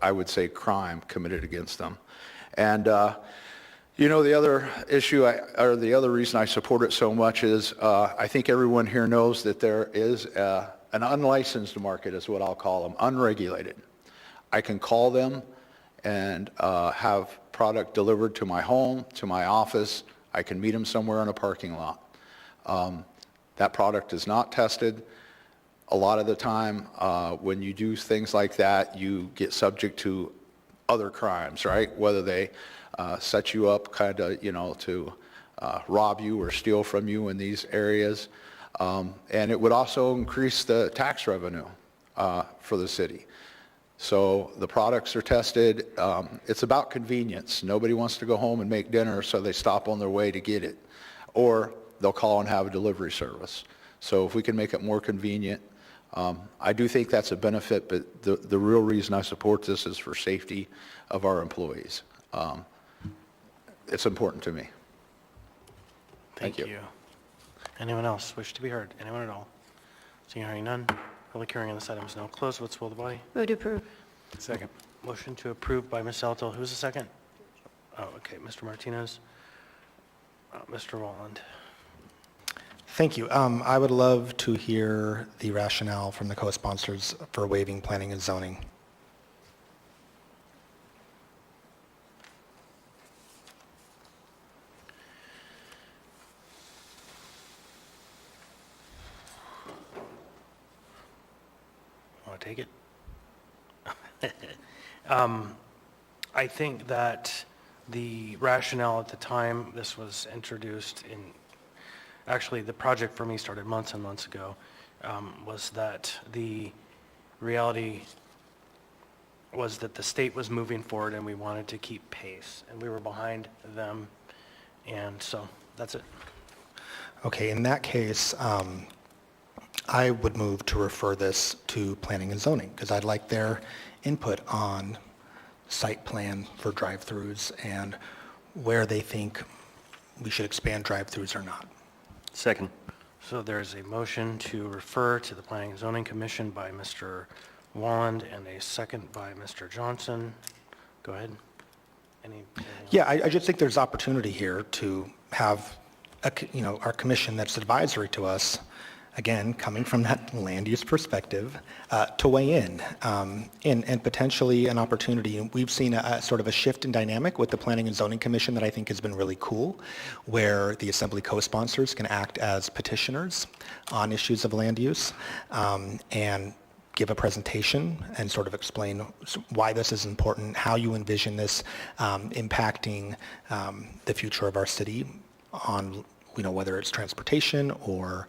I would say, crime committed against them. And the other issue, or the other reason I support it so much is I think everyone here knows that there is an unlicensed market, is what I'll call them, unregulated. I can call them and have product delivered to my home, to my office. I can meet them somewhere in a parking lot. That product is not tested. A lot of the time, when you do things like that, you get subject to other crimes, right? Whether they set you up to rob you or steal from you in these areas. And it would also increase the tax revenue for the city. So the products are tested. It's about convenience. Nobody wants to go home and make dinner, so they stop on their way to get it. Or they'll call and have a delivery service. So if we can make it more convenient, I do think that's a benefit, but the real reason I support this is for safety of our employees. It's important to me. Thank you. Anyone else wish to be heard? Anyone at all? Seeing and hearing none, public hearing on this item is now closed. What's the will of the body? Move to approve. Second. Motion to approve by Ms. Alto. Who's the second? Oh, okay, Mr. Martinez. Mr. Walland. Thank you. I would love to hear the rationale from the co-sponsors for waiving planning and zoning. Want to take it? I think that the rationale at the time this was introduced in, actually the project for me started months and months ago, was that the reality was that the state was moving forward and we wanted to keep pace and we were behind them, and so that's it. Okay, in that case, I would move to refer this to planning and zoning because I'd like their input on site plan for drive-throughs and where they think we should expand drive-throughs or not. Second. So there's a motion to refer to the Planning and Zoning Commission by Mr. Walland and a second by Mr. Johnson. Go ahead. Yeah, I just think there's opportunity here to have, our commission that's advisory to us, again, coming from that land use perspective, to weigh in and potentially an opportunity. We've seen a sort of a shift in dynamic with the Planning and Zoning Commission that I think has been really cool, where the Assembly co-sponsors can act as petitioners on issues of land use and give a presentation and sort of explain why this is important, how you envision this impacting the future of our city on, whether it's transportation or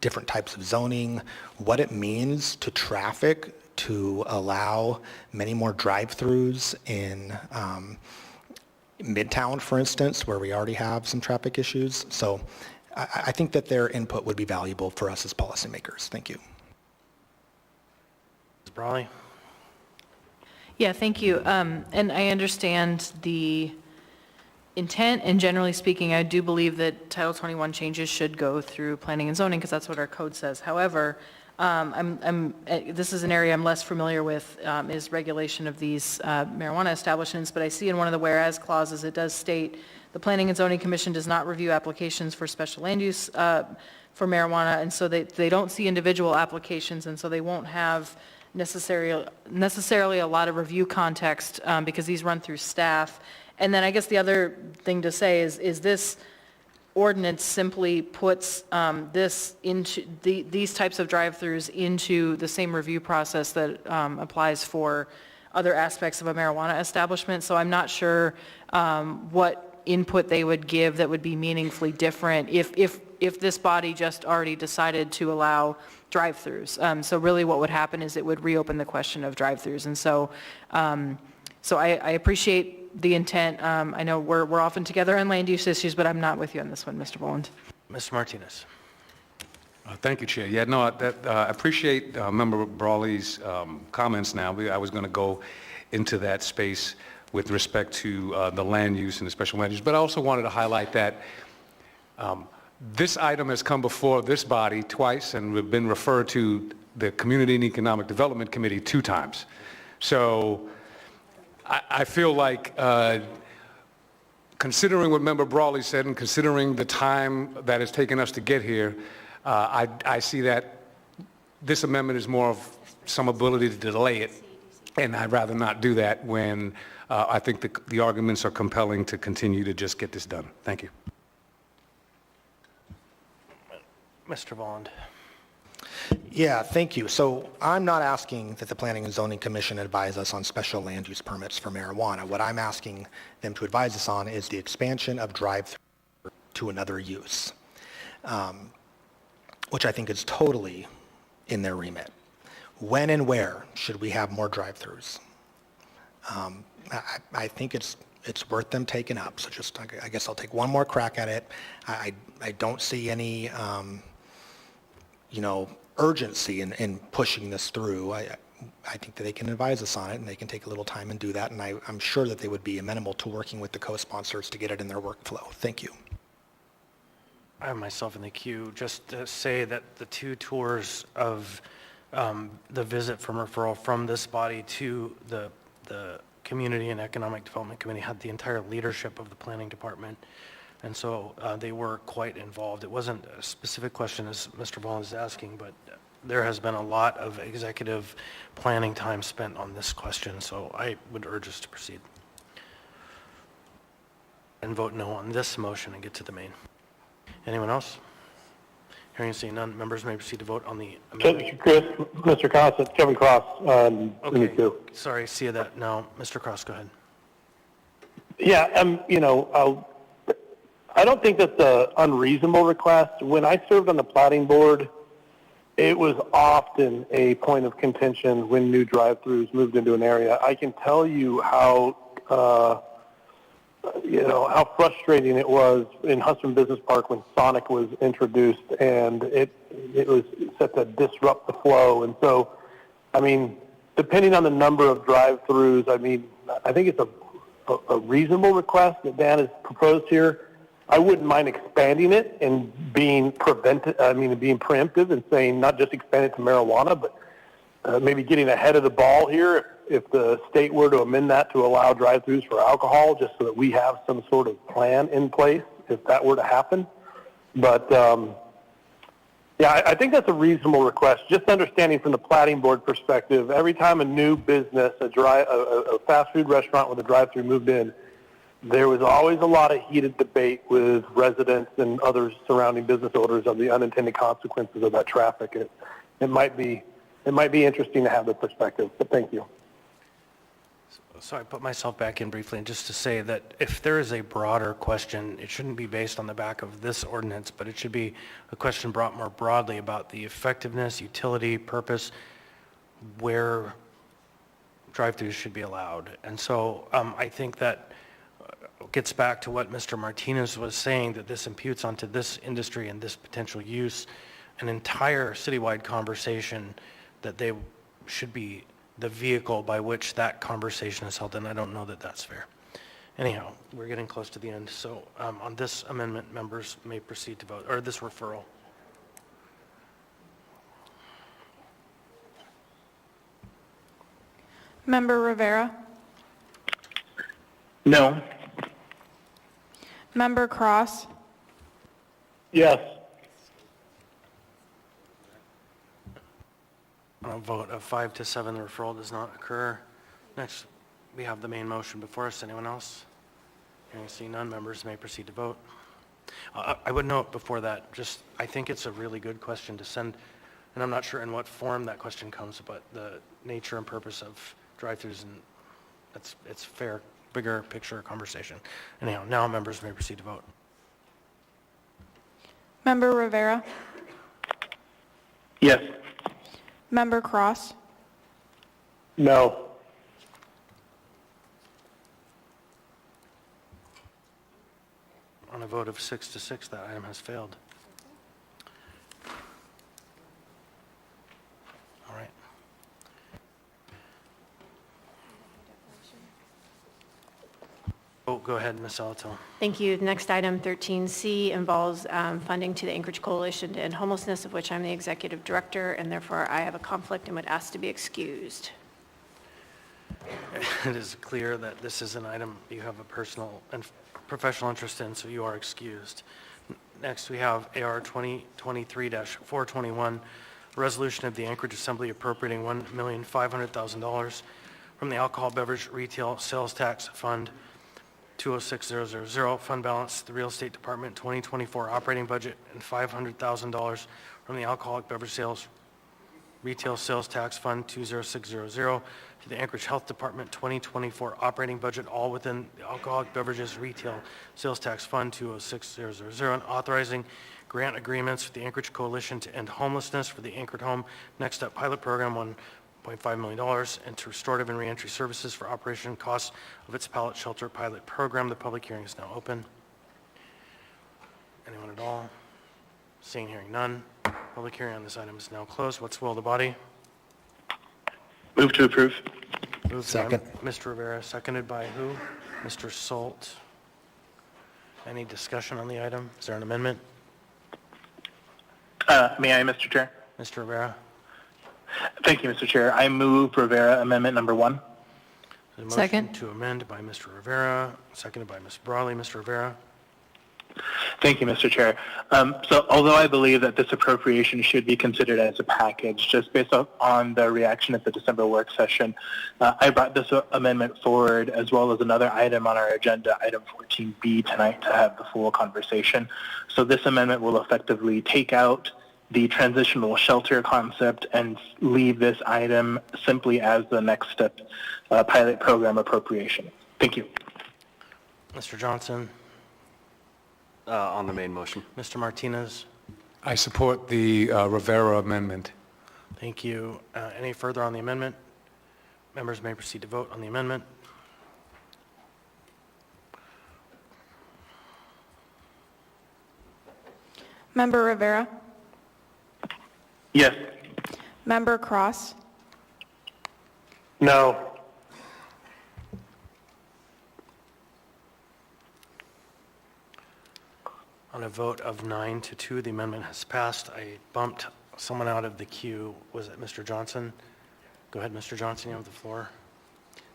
different types of zoning, what it means to traffic to allow many more drive-throughs in Midtown, for instance, where we already have some traffic issues. So I think that their input would be valuable for us as policymakers. Thank you. Ms. Brawley? Yeah, thank you. And I understand the intent, and generally speaking, I do believe that Title 21 changes should go through planning and zoning because that's what our code says. However, this is an area I'm less familiar with, is regulation of these marijuana establishments, but I see in one of the whereas clauses, it does state the Planning and Zoning Commission does not review applications for special land use for marijuana, and so they don't see individual applications, and so they won't have necessarily a lot of review context because these run through staff. And then I guess the other thing to say is this ordinance simply puts this into these types of drive-throughs into the same review process that applies for other aspects of a marijuana establishment. So I'm not sure what input they would give that would be meaningfully different if this body just already decided to allow drive-throughs. So really what would happen is it would reopen the question of drive-throughs. And so I appreciate the intent. I know we're often together on land use issues, but I'm not with you on this one, Mr. Boland. Mr. Martinez. Thank you, Chair. Yeah, no, I appreciate Member Brawley's comments now. I was going to go into that space with respect to the land use and the special land use, but I also wanted to highlight that this item has come before this body twice, and we've been referred to the Community and Economic Development Committee 2 times. So I feel like considering what Member Brawley said and considering the time that it's taken us to get here, I see that this amendment is more of some ability to delay it, and I'd rather not do that when I think the arguments are compelling to continue to just get this done. Thank you. Mr. Bond. Yeah, thank you. So I'm not asking that the Planning and Zoning Commission advise us on special land use permits for marijuana. What I'm asking them to advise us on is the expansion of drive-through to another use, which I think is totally in their remit. When and where should we have more drive-throughs? I think it's worth them taking up. So just, I guess I'll take one more crack at it. I don't see any, urgency in pushing this through. I think that they can advise us on it and they can take a little time and do that. And I'm sure that they would be amenable to working with the co-sponsors to get it in their workflow. Thank you. I have myself in the queue just to say that the 2 tours of the visit from referral from this body to the Community and Economic Development Committee had the entire leadership of the planning department. And so they were quite involved. It wasn't a specific question as Mr. Vaughn is asking, but there has been a lot of executive planning time spent on this question. So I would urge us to proceed and vote no on this motion and get to the main. Anyone else? Hearing and seeing none, members may proceed to vote on the amendment. Mr. Cross, it's Kevin Cross. Okay, sorry, see that now. Mr. Cross, go ahead. Yeah, I don't think that's an unreasonable request. When I served on the plating board, it was often a point of contention when new drive-throughs moved into an area. I can tell you how frustrating it was in Huston Business Park when Sonic was introduced, and it was set to disrupt the flow. And so, I mean, depending on the number of drive-throughs, I mean, I think it's a reasonable request that Dan has proposed here. I wouldn't mind expanding it and being preemptive and saying not just expand it to marijuana, but maybe getting ahead of the ball here if the state were to amend that to allow drive-throughs for alcohol, just so that we have some sort of plan in place if that were to happen. But I think that's a reasonable request. Just understanding from the plating board perspective, every time a new business, a fast food restaurant with a drive-through moved in, there was always a lot of heated debate with residents and other surrounding business owners of the unintended consequences of that traffic. It might be interesting to have the perspective, but thank you. So I put myself back in briefly, and just to say that if there is a broader question, it shouldn't be based on the back of this ordinance, but it should be a question brought more broadly about the effectiveness, utility, purpose, where drive-throughs should be allowed. And so I think that gets back to what Mr. Martinez was saying, that this imputes onto this industry and this potential use an entire citywide conversation, that they should be the vehicle by which that conversation is held, and I don't know that that's fair. Anyhow, we're getting close to the end, so on this amendment, members may proceed to vote, or this referral. Member Rivera. No. Member Cross. Yes. On a vote of 5 to 7, the referral does not occur. Next, we have the main motion before us. Anyone else? Hearing and seeing none, members may proceed to vote. I would note before that, I think it's a really good question to send, and I'm not sure in what form that question comes, but the nature and purpose of drive-throughs, and it's fair, bigger picture conversation. Anyhow, now members may proceed to vote. Member Rivera. Yes. Member Cross. No. On a vote of 6 to 6, that item has failed. All right. Oh, go ahead, Ms. Alato. Thank you. The next item, 13C, involves funding to the Anchorage Coalition to End Homelessness, of which I'm the executive director, and therefore I have a conflict and would ask to be excused. It is clear that this is an item you have a personal and professional interest in, so you are excused. Next, we have AR 2023-421, a resolution of the Anchorage Assembly appropriating $1,500,000 from the Alcohol Beverage Retail Sales Tax Fund 206000, fund balance, the Real Estate Department 2024 operating budget, and $500,000 from the Alcoholic Beverage Retail Sales Tax Fund 20600 to the Anchorage Health Department 2024 operating budget, all within the Alcoholic Beverages Retail Sales Tax Fund 206000, and authorizing grant agreements with the Anchorage Coalition to End Homelessness for the Anchored Home Next Step Pilot Program, $1.5 million, and to Restorative and Reentry Services for operation costs of its pallet shelter pilot program. The public hearing is now open. Anyone at all? Seeing, hearing none. Public hearing on this item is now closed. What's the will of the body? Move to approve. Second. Mr. Rivera, seconded by who? Mr. Salt. Any discussion on the item? Is there an amendment? May I, Mr. Chair? Mr. Rivera? Thank you, Mr. Chair. I move Rivera Amendment Number 1. A motion Second. to amend by Mr. Rivera, seconded by Ms. Brawley. Mr. Rivera? Thank you, Mr. Chair. So although I believe that this appropriation should be considered as a package, just based on the reaction at the December work session, I brought this amendment forward as well as another item on our agenda, item 14B tonight, to have the full conversation. So this amendment will effectively take out the transitional shelter concept and leave this item simply as the next step pilot program appropriation. Thank you. Mr. Johnson? On the main motion. Mr. Martinez? I support the Rivera amendment. Thank you. Any further on the amendment? Members may proceed to vote on the amendment. Member Rivera, Yes. Member Cross, No. On a vote of 9-2, the amendment has passed. I bumped someone out of the queue. Was it Mr. Johnson? Go ahead, Mr. Johnson, you have the floor.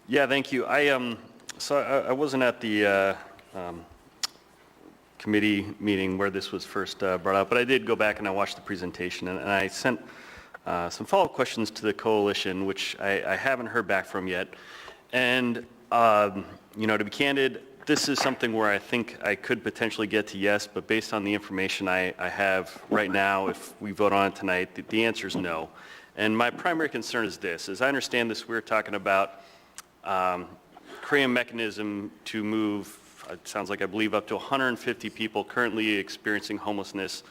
Yeah, thank you. I wasn't at the committee meeting where this was first brought up, but I did go back and I watched the presentation, and I sent some follow-up questions to the coalition, which I haven't heard back from yet. And, to be candid, this is something where I think I could potentially get to yes, but based on the information I have right now, if we vote on it tonight, the answer is no. And my primary concern is this. As I understand this, we're talking about creating a mechanism to move, it sounds like I believe up to 150 people currently experiencing homelessness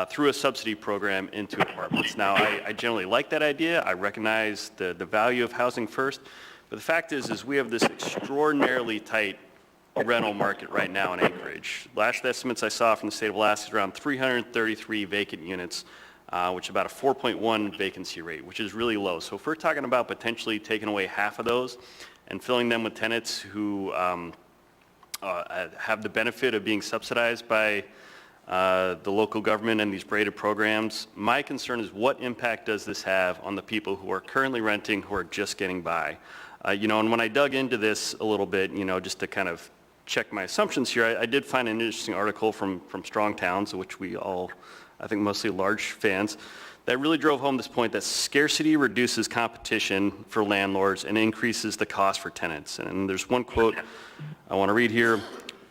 through a subsidy program into apartments. Now, I generally like that idea. I recognize the value of housing first. But the fact is we have this extraordinarily tight rental market right now in Anchorage. Last estimates I saw from the state of Alaska is around 333 vacant units, which is about a 4.1 vacancy rate, which is really low. So if we're talking about potentially taking away half of those and filling them with tenants who have the benefit of being subsidized by the local government and these braided programs, my concern is what impact does this have on the people who are currently renting, who are just getting by? And when I dug into this a little bit, just to kind of check my assumptions here, I did find an interesting article from Strong Towns, which we all, I think mostly large fans, that really drove home this point that scarcity reduces competition for landlords and increases the cost for tenants. And there's one quote I want to read here.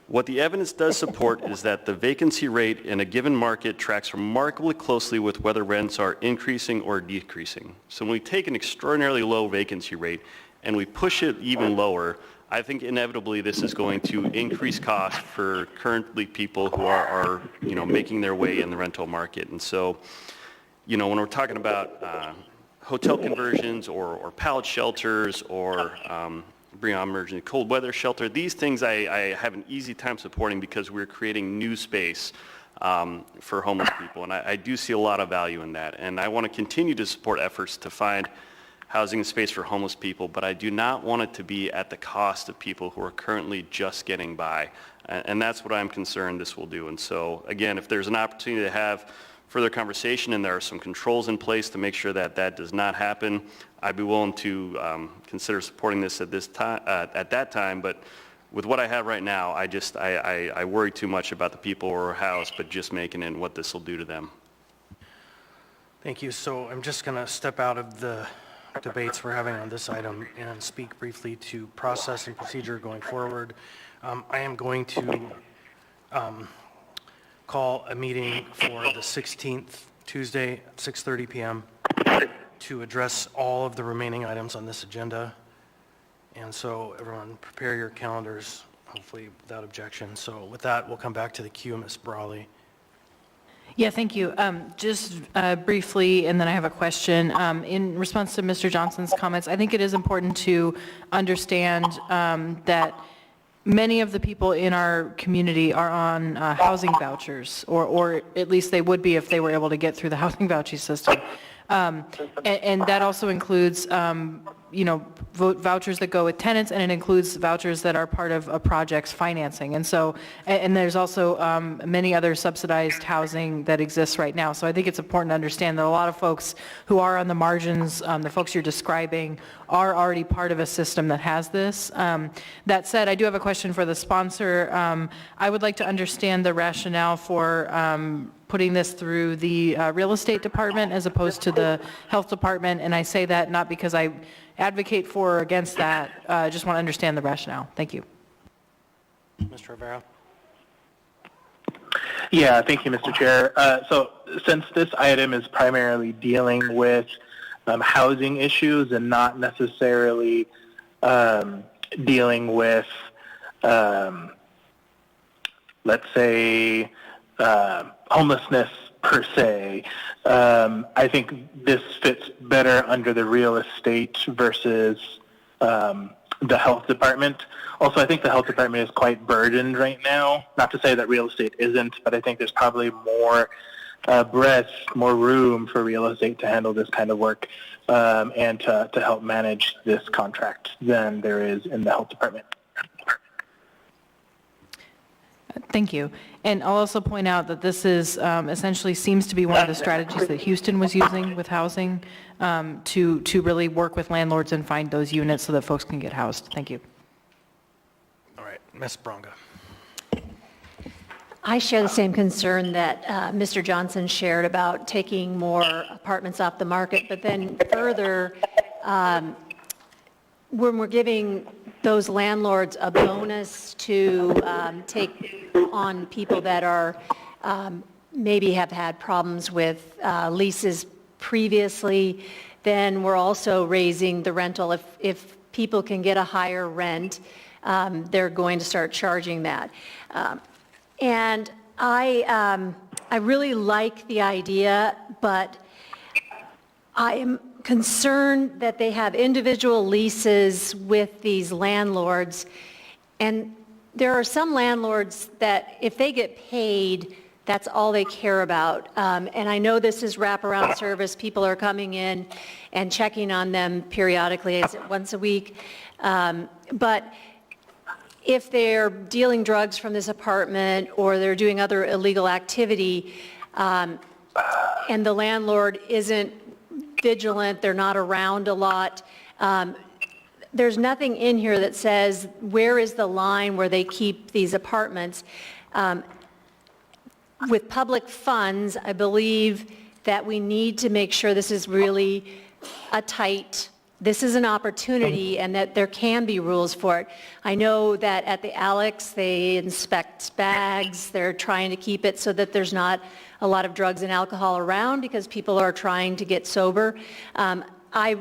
What the evidence does support is that the vacancy rate in a given market tracks remarkably closely with whether rents are increasing or decreasing. So when we take an extraordinarily low vacancy rate and we push it even lower, I think inevitably this is going to increase costs for currently people who are making their way in the rental market. And so, when we're talking about hotel conversions or pallet shelters or bring on emergency cold weather shelter, these things I have an easy time supporting because we're creating new space for homeless people. And I do see a lot of value in that. And I want to continue to support efforts to find housing and space for homeless people, but I do not want it to be at the cost of people who are currently just getting by. And that's what I'm concerned this will do. And so, again, if there's an opportunity to have further conversation and there are some controls in place to make sure that that does not happen, I'd be willing to consider supporting this at that time. But with what I have right now, I worry too much about the people who are housed, but just making it and what this will do to them. Thank you. So I'm just going to step out of the debates we're having on this item and speak briefly to process and procedure going forward. I am going to call a meeting for the 16th, Tuesday, at 6:30 p.m. to address all of the remaining items on this agenda. And so everyone prepare your calendars, hopefully without objection. So with that, we'll come back to the queue, Ms. Brawley. Yeah, thank you. Just briefly, and then I have a question. In response to Mr. Johnson's comments, I think it is important to understand that many of the people in our community are on housing vouchers, or at least they would be if they were able to get through the housing voucher system. And that also includes, vouchers that go with tenants, and it includes vouchers that are part of a project's financing. And so, and there's also many other subsidized housing that exists right now. So I think it's important to understand that a lot of folks who are on the margins, the folks you're describing, are already part of a system that has this. That said, I do have a question for the sponsor. I would like to understand the rationale for putting this through the real estate department as opposed to the health department. And I say that not because I advocate for or against that. I just want to understand the rationale. Thank you. Mr. Rivera. Yeah, thank you, Mr. Chair. So since this item is primarily dealing with housing issues and not necessarily dealing with, let's say, homelessness per se, I think this fits better under the real estate versus the health department. Also, I think the health department is quite burdened right now. Not to say that real estate isn't, but I think there's probably more breadth, more room for real estate to handle this kind of work and to help manage this contract than there is in the health department. Thank you. And I'll also point out that this is essentially seems to be one of the strategies that Houston was using with housing to really work with landlords and find those units so that folks can get housed. Thank you. All right, Ms. Bronga. I share the same concern that Mr. Johnson shared about taking more apartments off the market, but then further, when we're giving those landlords a bonus to take on people that are maybe have had problems with leases previously, then we're also raising the rental. If people can get a higher rent, they're going to start charging that. And I really like the idea, but I am concerned that they have individual leases with these landlords. And there are some landlords that if they get paid, that's all they care about. And I know this is wraparound service. People are coming in and checking on them periodically, once a week. But if they're dealing drugs from this apartment or they're doing other illegal activity and the landlord isn't vigilant, they're not around a lot, there's nothing in here that says where is the line where they keep these apartments. With public funds, I believe that we need to make sure this is really this is an opportunity and that there can be rules for it. I know that at the Alex, they inspect bags. They're trying to keep it so that there's not a lot of drugs and alcohol around because people are trying to get sober. I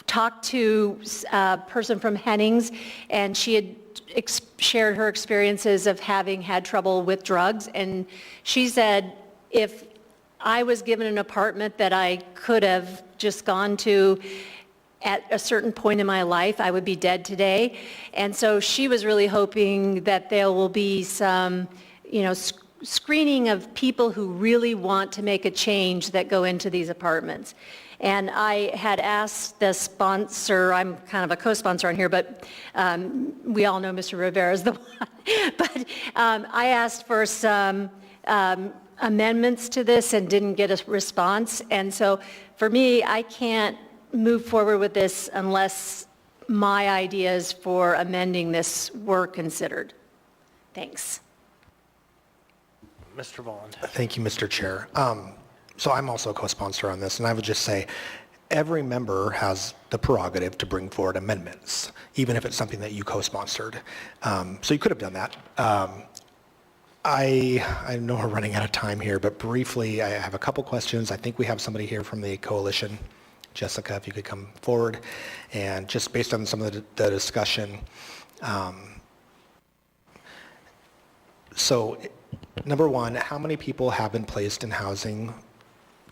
talked to a person from Hennings, and she had shared her experiences of having had trouble with drugs, and she said, if I was given an apartment that I could have just gone to at a certain point in my life, I would be dead today. And so she was really hoping that there will be some, screening of people who really want to make a change that go into these apartments. And I had asked the sponsor, I'm kind of a co-sponsor on here, but we all know Mr. Rivera is the one. But I asked for some amendments to this and didn't get a response. And so for me, I can't move forward with this unless my ideas for amending this were considered. Thanks. Mr. Volland. Thank you, Mr. Chair. So I'm also a co-sponsor on this, and I would just say every member has the prerogative to bring forward amendments, even if it's something that you co-sponsored. So you could have done that. I know we're running out of time here, but briefly, I have a couple questions. I think we have somebody here from the coalition. Jessica, if you could come forward. And just based on some of the discussion, so number one, how many people have been placed in housing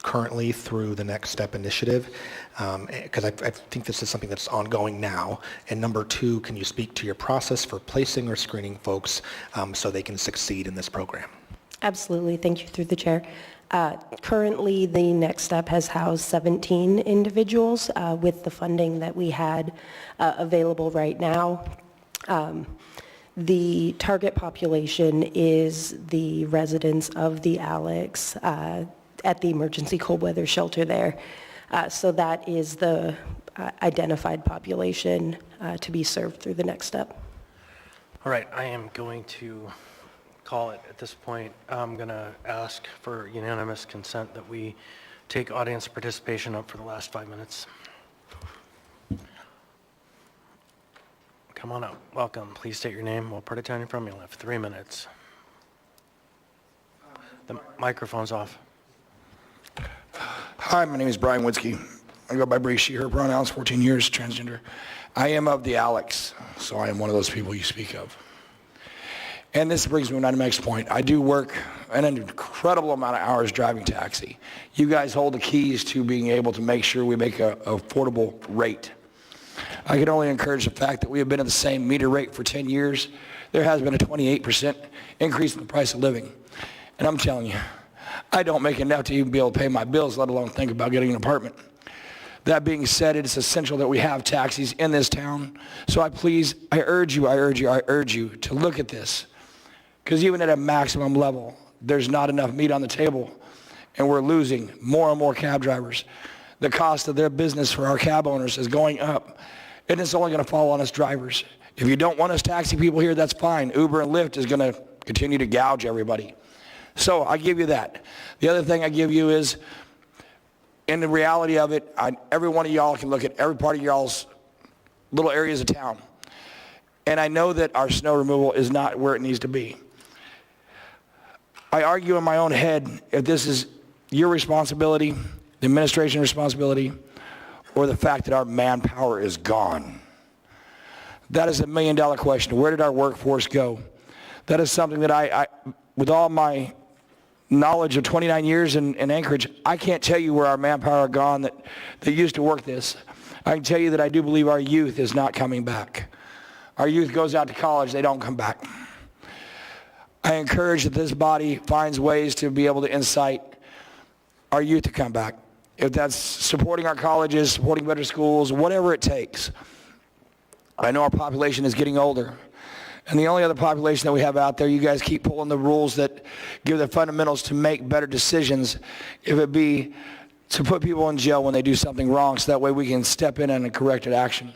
currently through the Next Step initiative? Because I think this is something that's ongoing now. And number two, can you speak to your process for placing or screening folks so they can succeed in this program? Absolutely. Thank you through the chair. Currently, the Next Step has housed 17 individuals with the funding that we had available right now. The target population is the residents of the Alex at the emergency cold weather shelter there. So that is the identified population to be served through the Next Step. All right, I am going to call it at this point. I'm going to ask for unanimous consent that we take audience participation up for the last 5 minutes. Come on up. Welcome. Please state your name, what part of town you're from. You'll have 3 minutes. The microphone's off. Hi, my name is Brian Witzke. I go by Bree, she, her pronouns, 14 years, transgender. I am of the Alex, so I am one of those people you speak of. And this brings me to my next point. I do work an incredible amount of hours driving taxi. You guys hold the keys to being able to make sure we make an affordable rate. I can only encourage the fact that we have been at the same meter rate for 10 years. There has been a 28% increase in the price of living. And I'm telling you, I don't make enough to even be able to pay my bills, let alone think about getting an apartment. That being said, it is essential that we have taxis in this town. So I urge you to look at this. Because even at a maximum level, there's not enough meat on the table, and we're losing more and more cab drivers. The cost of their business for our cab owners is going up, and it's only going to fall on us drivers. If you don't want us taxi people here, that's fine. Uber and Lyft is going to continue to gouge everybody. So I give you that. The other thing I give you is, in the reality of it, every one of y'all can look at every part of y'all's little areas of town, and I know that our snow removal is not where it needs to be. I argue in my own head if this is your responsibility, the administration's responsibility, or the fact that our manpower is gone. That is $1 million question. Where did our workforce go? That is something that I with all my knowledge of 29 years in Anchorage, I can't tell you where our manpower are gone that used to work this. I can tell you that I do believe our youth is not coming back. Our youth goes out to college, they don't come back. I encourage that this body finds ways to be able to incite our youth to come back. If that's supporting our colleges, supporting better schools, whatever it takes. I know our population is getting older. And the only other population that we have out there, you guys keep pulling the rules that give the fundamentals to make better decisions, if it be to put people in jail when they do something wrong, so that way we can step in and correct action.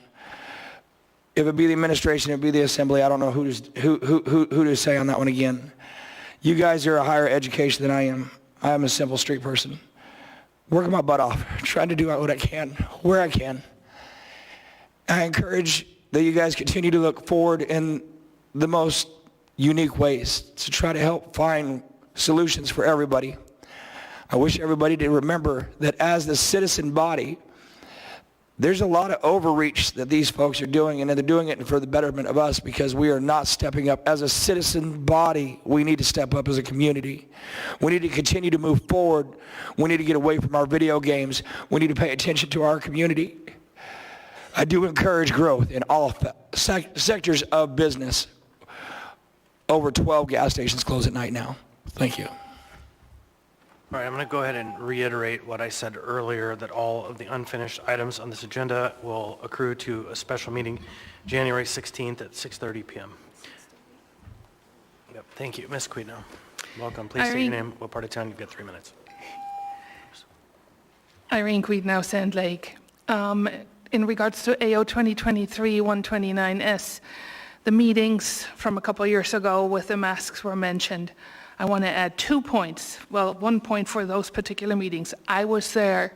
If it be the administration, if it be the assembly, I don't know who to say on that one again. You guys are a higher education than I am. I am a simple street person. Working my butt off, trying to do what I can, where I can. I encourage that you guys continue to look forward in the most unique ways to try to help find solutions for everybody. I wish everybody to remember that as the citizen body, there's a lot of overreach that these folks are doing, and they're doing it for the betterment of us because we are not stepping up. As a citizen body, we need to step up as a community. We need to continue to move forward. We need to get away from our video games. We need to pay attention to our community. I do encourage growth in all sectors of business. Over 12 gas stations close at night now. Thank you. All right, I'm going to go ahead and reiterate what I said earlier, that all of the unfinished items on this agenda will accrue to a special meeting January 16th at 6:30 p.m. Yep, thank you. Ms. Quidno, welcome. Please state your name, what part of town. You've got 3 minutes. Irene Quidno, Sand Lake. In regards to AO 2023-129S, the meetings from a couple of years ago with the masks were mentioned. I want to add 2 points. Well, 1 point for those particular meetings. I was there.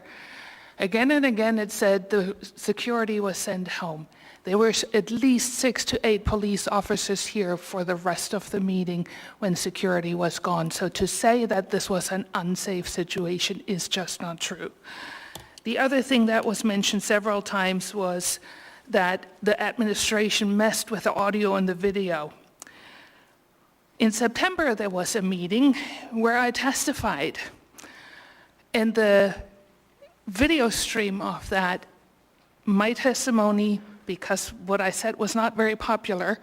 Again and again it said the security was sent home. There were at least 6 to 8 police officers here for the rest of the meeting when security was gone. So to say that this was an unsafe situation is just not true. The other thing that was mentioned several times was that the administration messed with the audio and the video. In September, there was a meeting where I testified. And the video stream of that, my testimony, because what I said was not very popular,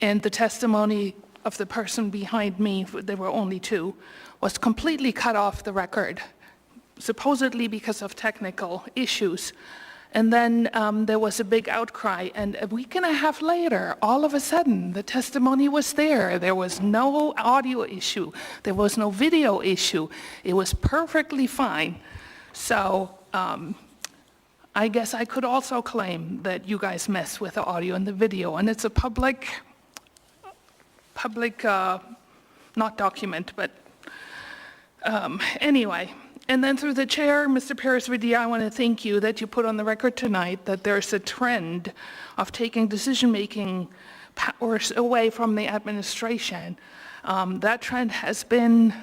and the testimony of the person behind me, there were only 2, was completely cut off the record, supposedly because of technical issues. And then there was a big outcry, and a week and a half later, all of a sudden, the testimony was there. There was no audio issue. There was no video issue. It was perfectly fine. So I guess I could also claim that you guys mess with the audio and the video, and it's a public, not document, but anyway. And then through the chair, Mr. Paris-Vidia, I want to thank you that you put on the record tonight that there's a trend of taking decision-making powers away from the administration. That trend has been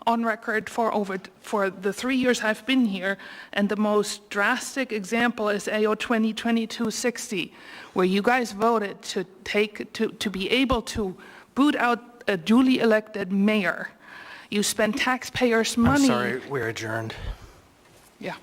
on record for the 3 years I've been here, and the most drastic example is AO 2022-60, where you guys voted to be able to boot out a duly elected mayor. You spend taxpayers' money. I'm sorry, we're adjourned. Yeah.